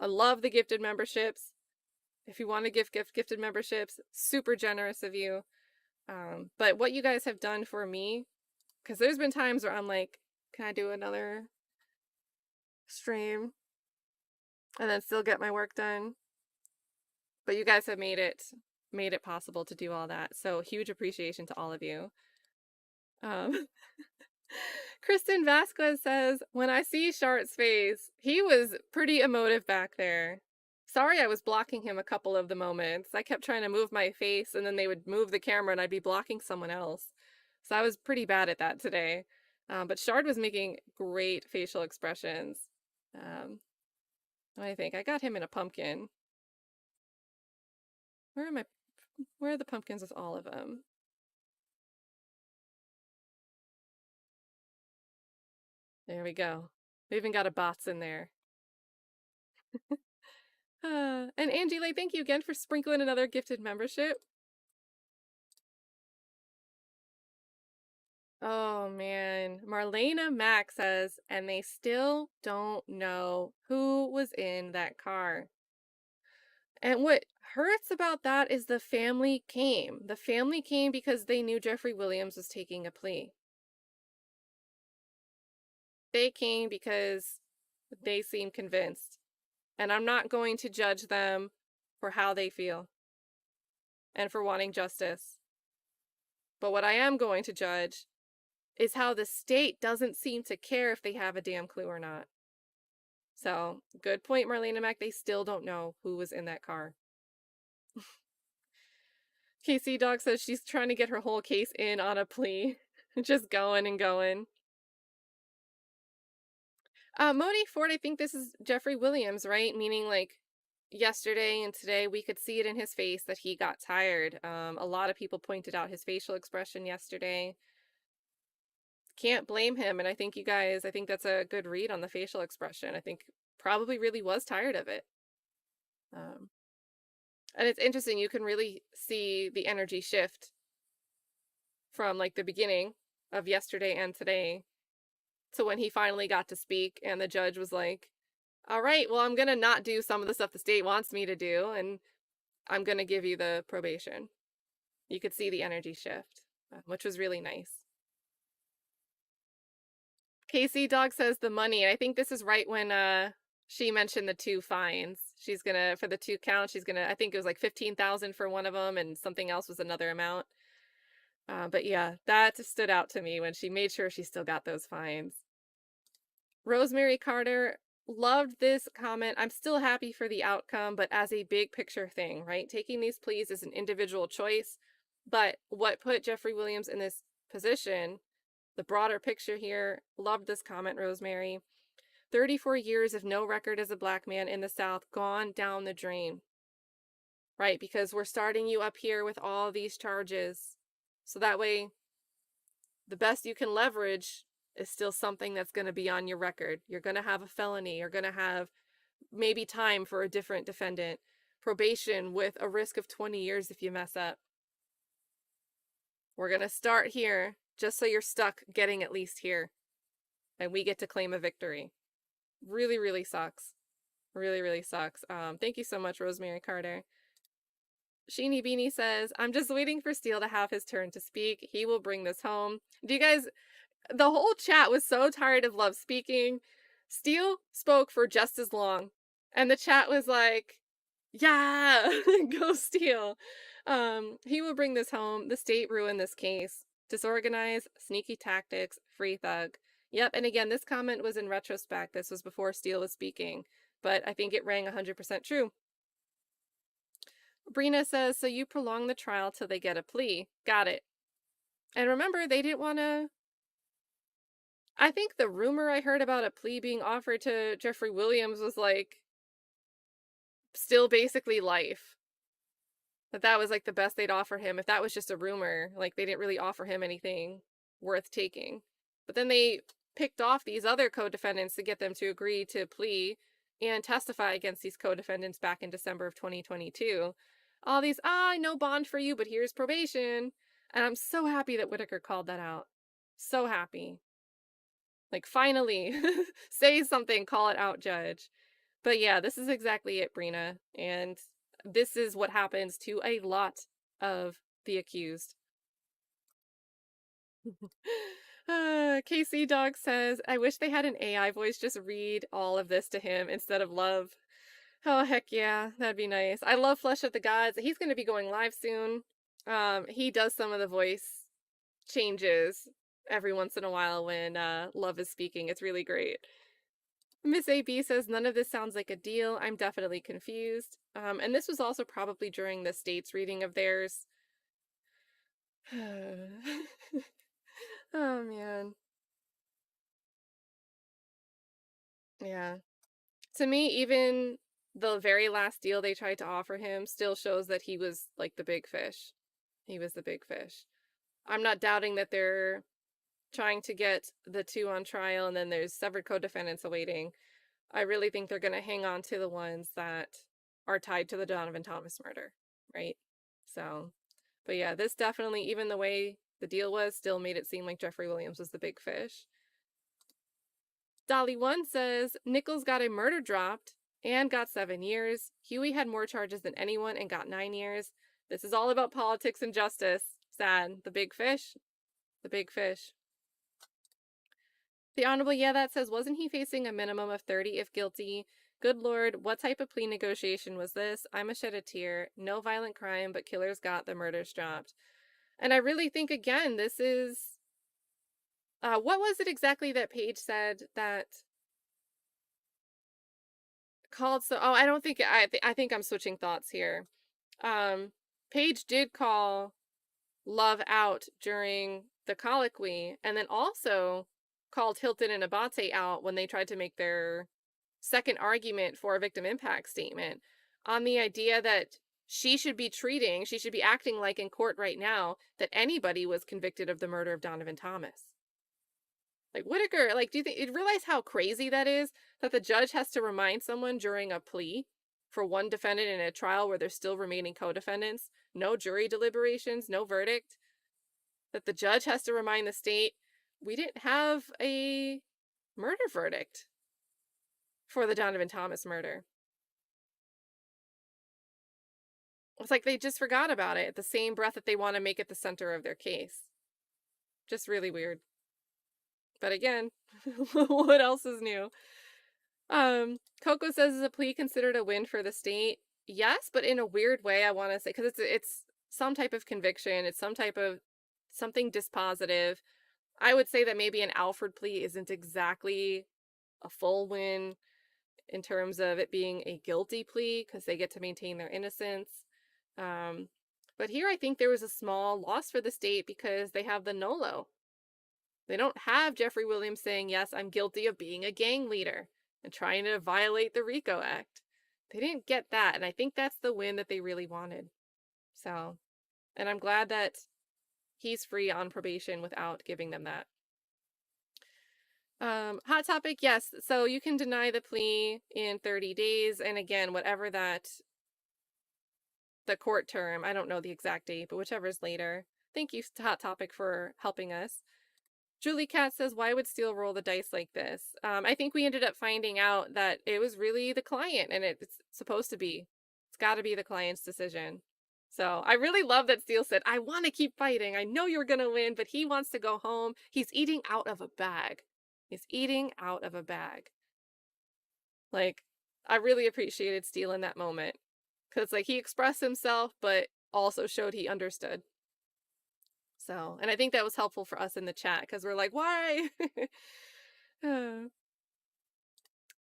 I love the gifted memberships. If you want to give gifted memberships, super generous of you. But what you guys have done for me, because there's been times where I'm like, can I do another stream and then still get my work done? But you guys have made it possible to do all that. So huge appreciation to all of you. Kristen Vasquez says, when I see Shart's face, he was pretty emotive back there. Sorry I was blocking him a couple of the moments. I kept trying to move my face and then they would move the camera and I'd be blocking someone else. So I was pretty bad at that today. But Shard was making great facial expressions. I think I got him in a pumpkin. Where are the pumpkins with all of them? There we go. We even got a bots in there. And Angie Lay, thank you again for sprinkling another gifted membership. Oh man, Marlena Mack says, and they still don't know who was in that car. And what hurts about that is the family came. The family came because they knew Jeffery Williams was taking a plea. They came because they seem convinced. And I'm not going to judge them for how they feel and for wanting justice. But what I am going to judge is how the state doesn't seem to care if they have a damn clue or not. So, good point, Marlena Mack. They still don't know who was in that car. KC Dog says she's trying to get her whole case in on a plea. Just going and going. Moni Ford, I think this is Jeffery Williams, right? Meaning like yesterday and today we could see it in his face that he got tired. A lot of people pointed out his facial expression yesterday. Can't blame him, and I think you guys, I think that's a good read on the facial expression. I think probably really was tired of it. And it's interesting, you can really see the energy shift from like the beginning of yesterday and today to when he finally got to speak, and the judge was like, all right, well, I'm going to not do some of the stuff the state wants me to do, and I'm going to give you the probation. You could see the energy shift, which was really nice. Casey Dog says the money, and I think this is right when she mentioned the 2 fines. She's gonna, for the 2 counts, she's gonna, I think it was like $15,000 for one of them, and something else was another amount. But yeah, that stood out to me when she made sure she still got those fines. Rosemary Carter loved this comment. I'm still happy for the outcome, but as a big picture thing, right? Taking these pleas is an individual choice, but what put Jeffery Williams in this position, the broader picture here, loved this comment, Rosemary. 34 years of no record as a black man in the South gone down the drain, right? Because we're starting you up here with all these charges. So that way, the best you can leverage is still something that's going to be on your record. You're going to have a felony. You're going to have maybe time for a different defendant. Probation with a risk of 20 years if you mess up. We're going to start here just so you're stuck getting at least here. And we get to claim a victory. Really, really sucks. Really, really sucks. Thank you so much, Rosemary Carter. Sheenie Beanie says, I'm just waiting for Steele to have his turn to speak. He will bring this home. Do you guys, the whole chat was so tired of Love speaking. Steele spoke for just as long. And the chat was like, yeah, go Steele. He will bring this home. The state ruined this case. Disorganized, sneaky tactics, free thug. Yep, and again, this comment was in retrospect. This was before Steele was speaking. But I think it rang 100% true. Brina says, so you prolong the trial till they get a plea. Got it. And remember, they didn't want to... I think the rumor I heard about a plea being offered to Jeffery Williams was like, still basically life. That was like the best they'd offer him. If that was just a rumor, like they didn't really offer him anything worth taking. But then they picked off these other co-defendants to get them to agree to plea and testify against these co-defendants back in December of 2022. All these, no bond for you, but here's probation. And I'm so happy that Whitaker called that out. So happy. Like, finally, say something, call it out, judge. But yeah, this is exactly it, Brina. And this is what happens to a lot of the accused. KC Dog says, I wish they had an AI voice just read all of this to him instead of Love. Oh, heck yeah, that'd be nice. I love Flesh of the Gods. He's going to be going live soon. He does some of the voice changes every once in a while when Love is speaking. It's really great. Miss AB says, none of this sounds like a deal. I'm definitely confused. And this was also probably during the state's reading of theirs. Oh, man. Yeah. To me, even the very last deal they tried to offer him still shows that he was like the big fish. He was the big fish. I'm not doubting that they're trying to get the 2 on trial and then there's severed co-defendants awaiting. I really think they're going to hang on to the ones that are tied to the Donovan Thomas murder, right? So, but yeah, this definitely, even the way the deal was, still made it seem like Jeffery Williams was the big fish. Dolly1 says, Nichols got a murder dropped and got 7 years. Huey had more charges than anyone and got 9 years. This is all about politics and justice. Sad. The big fish. The big fish. The Honourable, yeah, that says, wasn't he facing a minimum of 30 if guilty? Good Lord, what type of plea negotiation was this? I'ma shed a tear. No violent crime, but killers got the murders dropped. And I really think, again, this is... what was it exactly that Paige said that called so... Oh, I don't think... I think I'm switching thoughts here. Paige did call Love out during the colloquy, and then also called Hylton and Abate out when they tried to make their second argument for a victim impact statement on the idea that she should be acting like in court right now that anybody was convicted of the murder of Donovan Thomas. Like, Whitaker, like, do you realize how crazy that is? That the judge has to remind someone during a plea for one defendant in a trial where there's still remaining co-defendants, no jury deliberations, no verdict. that the judge has to remind the state, we didn't have a murder verdict for the Donovan Thomas murder. It's like they just forgot about it at the same breath that they want to make it the center of their case. Just really weird. But again, what else is new? Coco says, is a plea considered a win for the state? Yes, but in a weird way, I want to say, because it's some type of conviction. It's some type of something dispositive. I would say that maybe an Alford plea isn't exactly a full win in terms of it being a guilty plea because they get to maintain their innocence. But here I think there was a small loss for the state because they have the NOLO. They don't have Jeffery Williams saying, yes, I'm guilty of being a gang leader and trying to violate the RICO Act. They didn't get that, and I think that's the win that they really wanted. So, and I'm glad that he's free on probation without giving them that. Hot topic, yes. So you can deny the plea in 30 days, and again, whatever that the court term, I don't know the exact date, but whichever's later. Thank you, Hot Topic, for helping us. Julie Cat says, why would Steele roll the dice like this? I think we ended up finding out that it was really the client, and it's supposed to be. It's got to be the client's decision. So I really love that Steele said, I want to keep fighting. I know you're going to win, but he wants to go home. He's eating out of a bag. He's eating out of a bag. Like, I really appreciated Steele in that moment. Because, like, he expressed himself, but also showed he understood. So, and I think that was helpful for us in the chat, because we're like, why?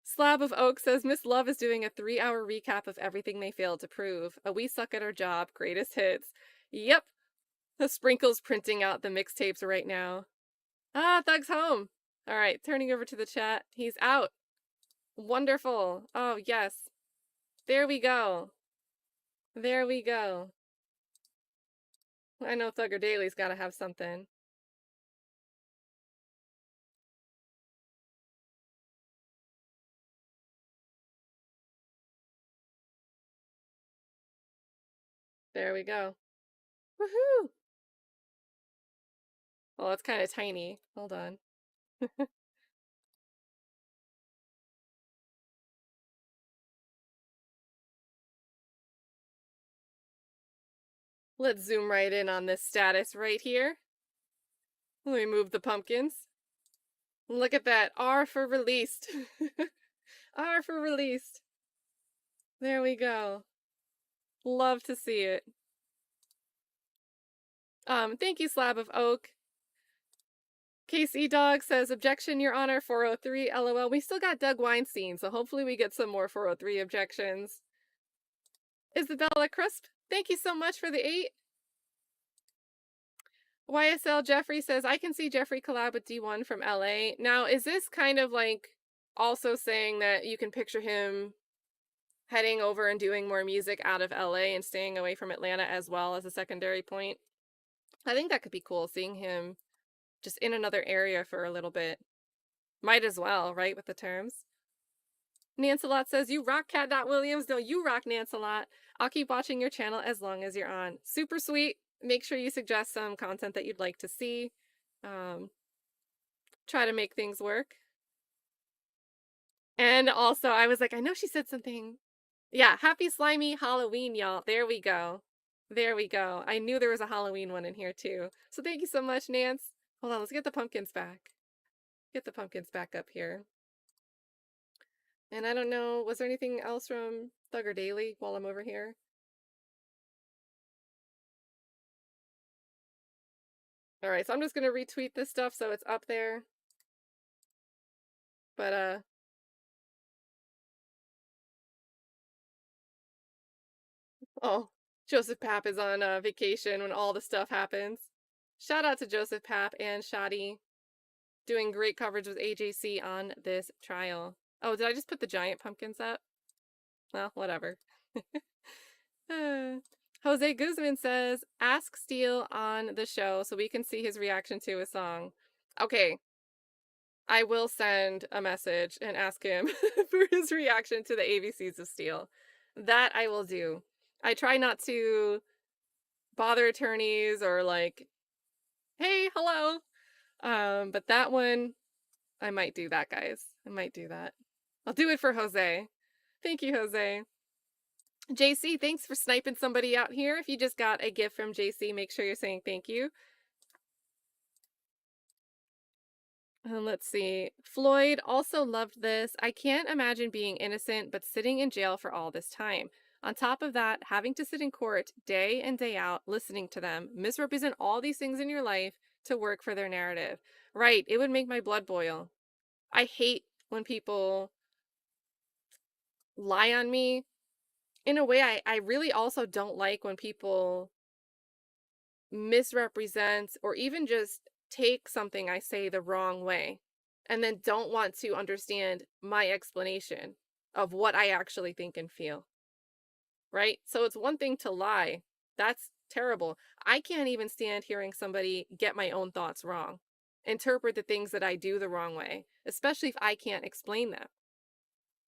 Slab of Oak says, Miss Love is doing a 3-hour recap of everything they failed to prove. A We Suck at Our Job, greatest hits. Yep. The Sprinkle's printing out the mixtapes right now. Ah, Thug's home. All right, turning over to the chat. He's out. Wonderful. Oh, yes. There we go. There we go. I know Thugger Daily's got to have something. There we go. Woohoo! Well, it's kind of tiny. Hold on. Let's zoom right in on this status right here. Let me move the pumpkins. Look at that. R for released. R for released. There we go. Love to see it. Thank you, Slab of Oak. KC Dog says, objection, Your Honor, 403, LOL. We still got Doug Weinstein, so hopefully we get some more 403 objections. Isabella Crisp, thank you so much for the 8. YSL Jeffrey says, I can see Jeffrey collab with D1 from LA. Now, is this kind of like also saying that you can picture him heading over and doing more music out of LA and staying away from Atlanta as well as a secondary point? I think that could be cool, seeing him just in another area for a little bit. Might as well, right, with the terms? Nancelot says, you rock, kattnotwilliams. No, you rock, Nancelot. I'll keep watching your channel as long as you're on. Super sweet. Make sure you suggest some content that you'd like to see. Try to make things work. And also, I was like, I know she said something. Yeah, happy slimy Halloween, y'all. There we go. There we go. I knew there was a Halloween one in here, too. So thank you so much, Nance. Hold on, let's get the pumpkins back. Get the pumpkins back up here. And I don't know, was there anything else from Thugger Daily while I'm over here? All right, so I'm just going to retweet this stuff so it's up there. But, oh, Joseph Papp is on vacation when all the stuff happens. Shout out to Joseph Papp and Shadi. Doing great coverage with AJC on this trial. Oh, did I just put the giant pumpkins up? Well, whatever. Jose Guzman says, ask Steele on the show so we can see his reaction to a song. Okay. I will send a message and ask him for his reaction to the ABCs of Steele. That I will do. I try not to bother attorneys or like Hey, hello. But that one, I might do that, guys. I might do that. I'll do it for Jose. Thank you, Jose. JC, thanks for sniping somebody out here. If you just got a gift from JC, make sure you're saying thank you. Let's see. Floyd also loved this. I can't imagine being innocent, but sitting in jail for all this time. On top of that, having to sit in court day in, day out, listening to them misrepresent all these things in your life to work for their narrative. Right. It would make my blood boil. I hate when people lie on me. In a way, I really also don't like when people misrepresent or even just take something I say the wrong way and then don't want to understand my explanation of what I actually think and feel. Right? So it's one thing to lie. That's terrible. I can't even stand hearing somebody get my own thoughts wrong, interpret the things that I do the wrong way, especially if I can't explain them.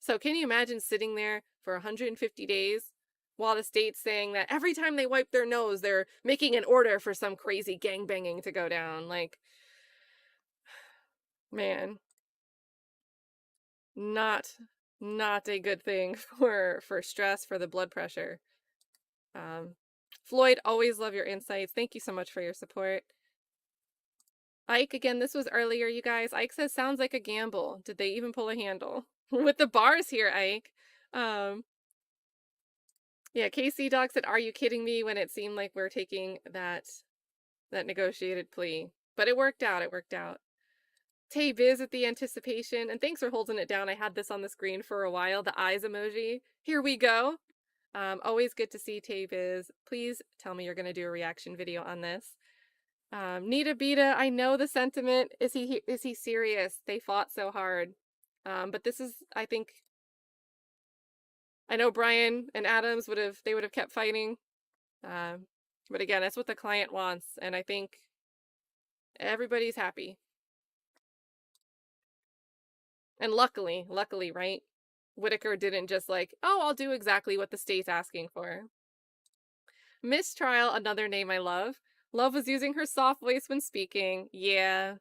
So can you imagine sitting there for 150 days while the state's saying that every time they wipe their nose, they're making an order for some crazy gangbanging to go down? Like, man, not a good thing for stress, for the blood pressure. Floyd, always love your insights. Thank you so much for your support. Ike, again, this was earlier, you guys. Ike says, sounds like a gamble. Did they even pull a handle? With the bars here, Ike. Yeah, KC Dog said, are you kidding me, when it seemed like we're taking that negotiated plea. But it worked out, it worked out. Tay Biz at the anticipation, and thanks for holding it down. I had this on the screen for a while, the eyes emoji. Here we go. Always good to see Tay Biz. Please tell me you're going to do a reaction video on this. Nita Beta, I know the sentiment. Is he serious? They fought so hard. But this is, I think, I know Brian and Adams would have kept fighting. But again, that's what the client wants, and I think everybody's happy. And luckily, right? Whitaker didn't just like, oh, I'll do exactly what the state's asking for. Mistrial, another name I love. Love was using her soft voice when speaking. Yeah.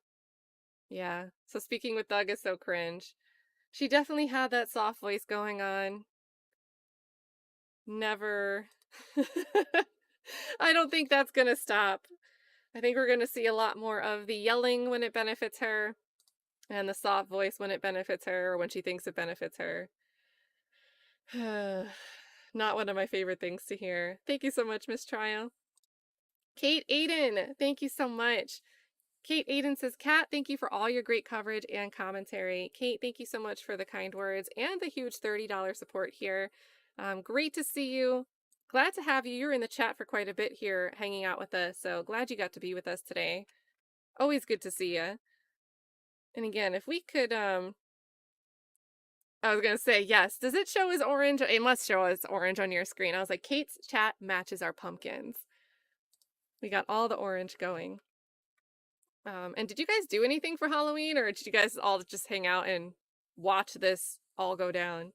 Yeah. So speaking with Doug is so cringe. She definitely had that soft voice going on. Never. I don't think that's gonna stop. I think we're gonna see a lot more of the yelling when it benefits her, and the soft voice when it benefits her, or when she thinks it benefits her. Not one of my favorite things to hear. Thank you so much, Miss Trial. Kate Aiden, thank you so much. Kate Aiden says, Kat, thank you for all your great coverage and commentary. Kate, thank you so much for the kind words and the huge $30 support here. Great to see you. Glad to have you. You're in the chat for quite a bit here, hanging out with us, so glad you got to be with us today. Always good to see you. And again, if we could, I was going to say, yes, does it show as orange? It must show as orange on your screen. I was like, Kate's chat matches our pumpkins. We got all the orange going. And did you guys do anything for Halloween, or did you guys all just hang out and watch this all go down?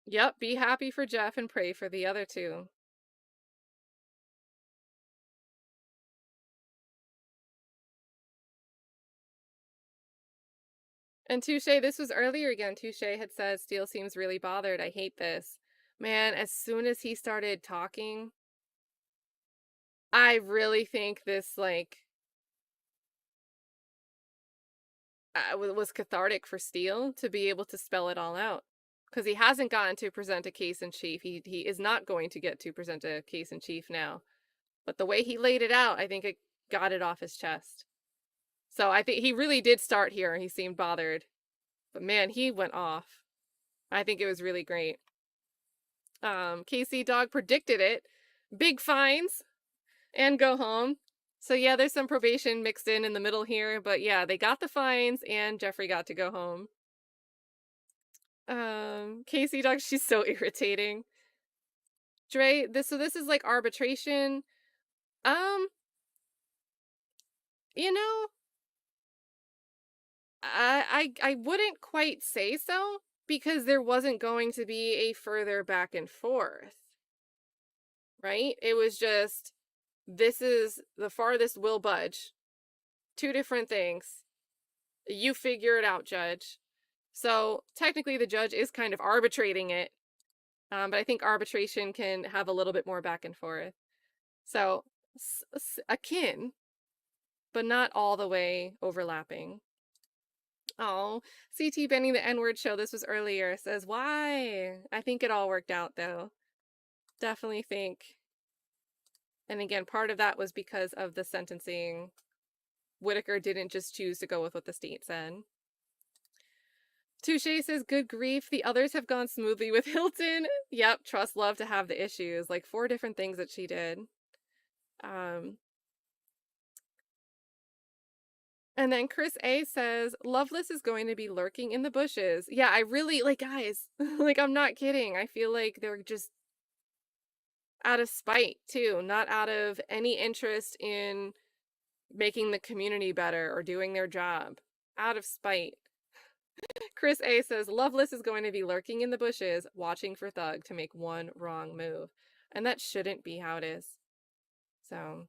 Yep, be happy for Jeff and pray for the other two. And Touche, this was earlier again. Touche had said, Steele seems really bothered. I hate this. Man, as soon as he started talking, I really think this, like, was cathartic for Steele to be able to spell it all out. Because he hasn't gotten to present a case in chief. He is not going to get to present a case in chief now. But the way he laid it out, I think it got it off his chest. So I think he really did start here. He seemed bothered. But man, he went off. I think it was really great. KC Dog predicted it. Big fines and go home. So yeah, there's some probation mixed in the middle here. But yeah, they got the fines and Jeffrey got to go home. KC Dog, she's so irritating. Dre, this is like arbitration. You know, I wouldn't quite say so. because there wasn't going to be a further back and forth, right? It was just, this is the farthest we'll budge. Two different things. You figure it out, judge. So technically the judge is kind of arbitrating it, but I think arbitration can have a little bit more back and forth. So akin, but not all the way overlapping. Oh, CT Benny the N-word show, this was earlier, says, why? I think it all worked out, though. Definitely think. And again, part of that was because of the sentencing. Whitaker didn't just choose to go with what the state said. Touche says, good grief, the others have gone smoothly with Hylton. Yep, trust love to have the issues. Like 4 different things that she did. And then Chris A says, Loveless is going to be lurking in the bushes. Yeah, I really, like, guys, like, I'm not kidding. I feel like they're just out of spite, too. Not out of any interest in making the community better or doing their job. Out of spite. Chris A says, Loveless is going to be lurking in the bushes, watching for Thug to make one wrong move. And that shouldn't be how it is. So...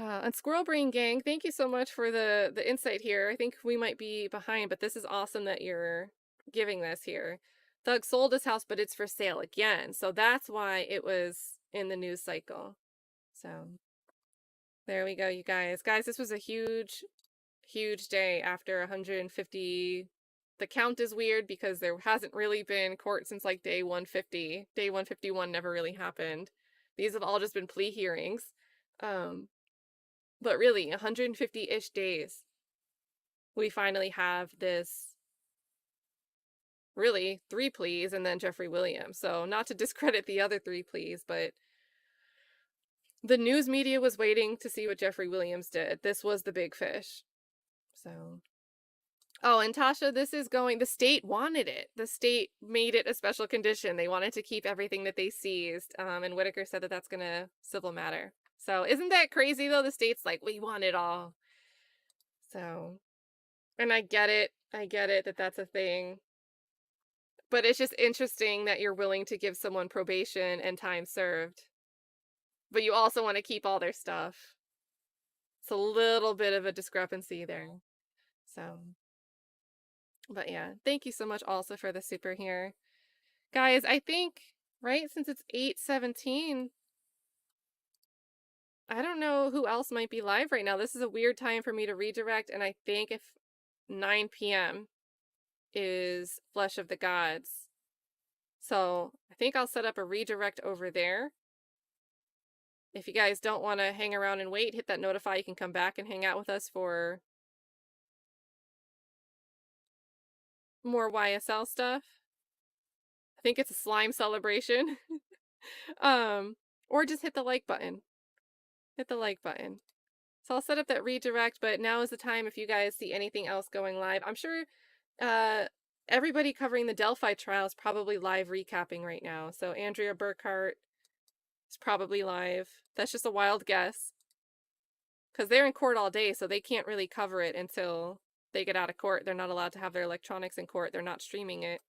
and Squirrel Brain Gang, thank you so much for the insight here. I think we might be behind, but this is awesome that you're giving this here. Thug sold his house, but it's for sale again. So that's why it was in the news cycle. So there we go, you guys. Guys, this was a huge, huge day after 150. The count is weird because there hasn't really been court since like day 150. Day 151 never really happened. These have all just been plea hearings. But really, 150-ish days, we finally have this, really, 3 pleas and then Jeffery Williams. So not to discredit the other 3 pleas, but the news media was waiting to see what Jeffery Williams did. This was the big fish. So, oh, and Tasha, this is going, the state wanted it. The state made it a special condition. They wanted to keep everything that they seized. And Whitaker said that that's going to civil matter. So isn't that crazy, though? The state's like, we want it all. So, and I get it that that's a thing. But it's just interesting that you're willing to give someone probation and time served. But you also want to keep all their stuff. It's a little bit of a discrepancy there. So, but yeah, thank you so much also for the super here. Guys, I think, right, since it's 8:17... I don't know who else might be live right now. This is a weird time for me to redirect, and I think if 9 p.m. is Flesh of the Gods. So I think I'll set up a redirect over there. If you guys don't want to hang around and wait, hit that notify. You can come back and hang out with us for more YSL stuff. I think it's a slime celebration. Or just hit the like button. Hit the like button. So I'll set up that redirect, but now is the time if you guys see anything else going live. I'm sure everybody covering the Delphi trial is probably live recapping right now. So Andrea Burkhart is probably live. That's just a wild guess. Because they're in court all day, so they can't really cover it until they get out of court. They're not allowed to have their electronics in court. They're not streaming it.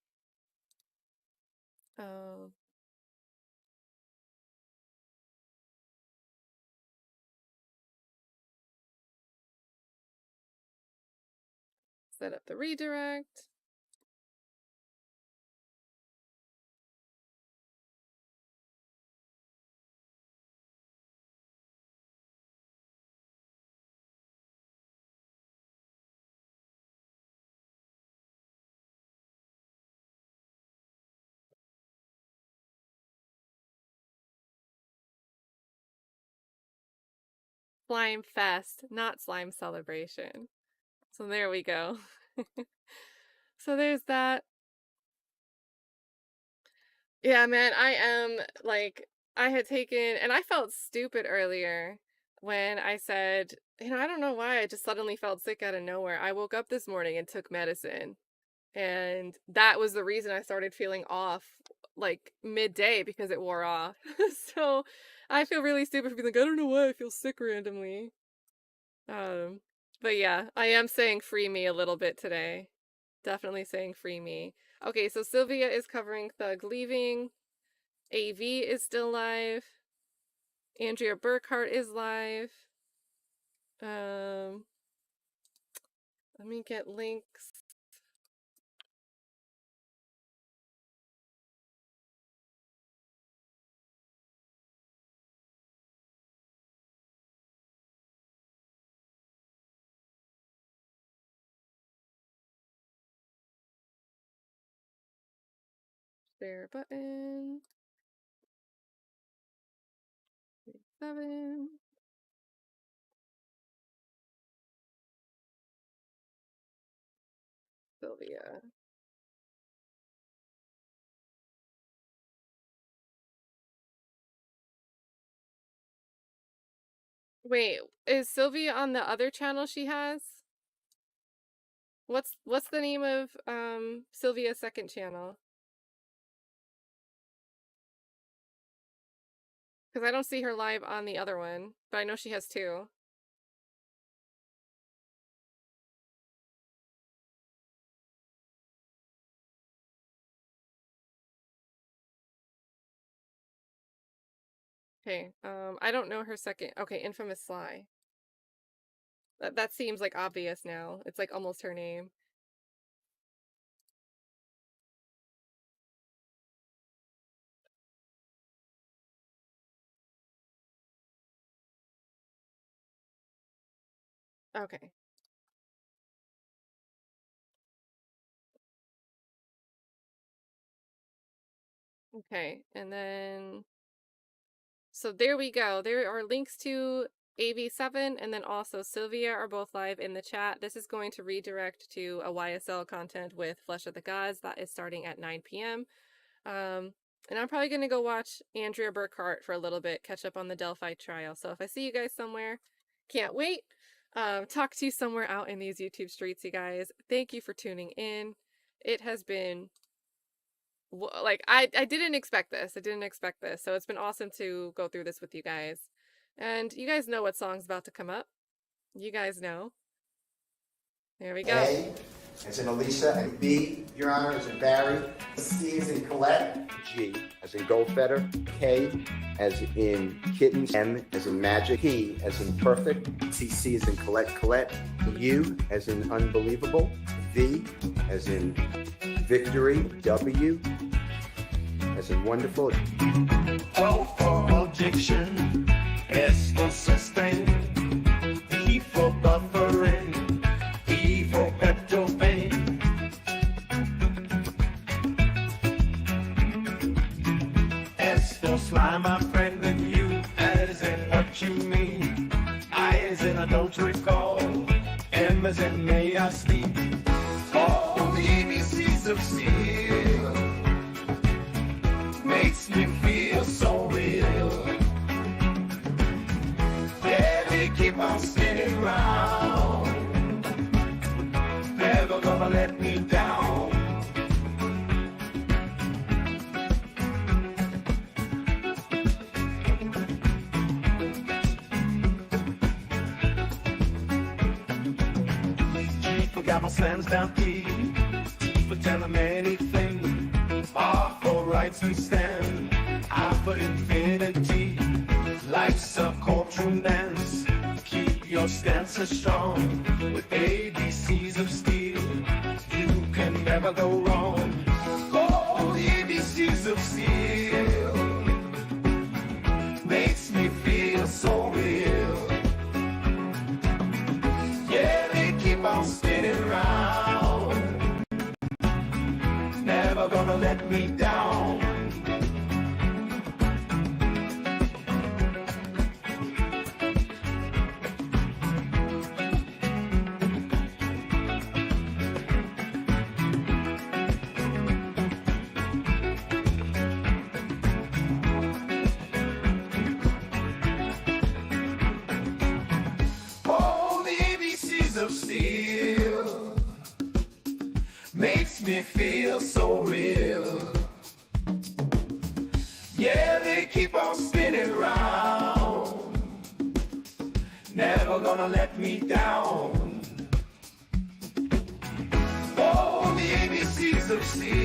Set up the redirect. Slime Fest, not Slime Celebration. So there we go. So there's that. Yeah, man, I am, like, I had taken, and I felt stupid earlier when I said, I don't know why, I just suddenly felt sick out of nowhere. I woke up this morning and took medicine, and that was the reason I started feeling off, like, midday, because it wore off. So I feel really stupid for being like, I don't know why I feel sick randomly. But yeah, I am saying free me a little bit today. Definitely saying free me. Okay, so Sylvia is covering Thug leaving. AV is still live. Andrea Burkhart is live. Let me get links. Share button. 7. Sylvia. Wait, is Sylvia on the other channel she has? What's the name of Sylvia's second channel? Because I don't see her live on the other one, but I know she has 2. Okay, I don't know her second. Okay, Infamous Sly. That seems like obvious now. It's like almost her name. Okay. Okay, and then so there we go. There are links to AV7 and then also Sylvia are both live in the chat. This is going to redirect to a YSL content with Flesh of the Gods that is starting at 9 p.m. And I'm probably going to go watch Andrea Burkhart for a little bit, catch up on the Delphi trial. So if I see you guys somewhere, can't wait. Talk to you somewhere out in these YouTube streets, you guys. Thank you for tuning in. It has been like I didn't expect this. I didn't expect this. So it's been awesome to go through this with you guys. And you guys know what song's about to come up. You guys know. There we go. A as in Alicia, and B, Your Honor, as in Barry. C as in Colette. G as in Goldfetter. K as in Kittens. M as in Magic. P as in Perfect. C as in Colette. U as in Unbelievable. V as in Victory. W as in Wonderful. O for objection. S for sustain. E for buffering. E for Pepto-Bane. S for slime, my friend, and you, as in what you mean. I as in I don't recall. M as in may I sleep. All the ABCs of steel makes me feel so real. Yeah, they keep on spinning round. Never gonna let me down. G for gavel slams down P. T for telling anything. R for rights we stand. I for infinity. Life's a courtroom dance. Keep your stances strong. With ABCs of steel, you can never go wrong. Oh, the ABCs of steel makes me feel so real. Yeah, they keep on spinning round. Never gonna let me down. Of steel makes me feel so real. Yeah, they keep on spinning round. Never gonna let me down. Oh, see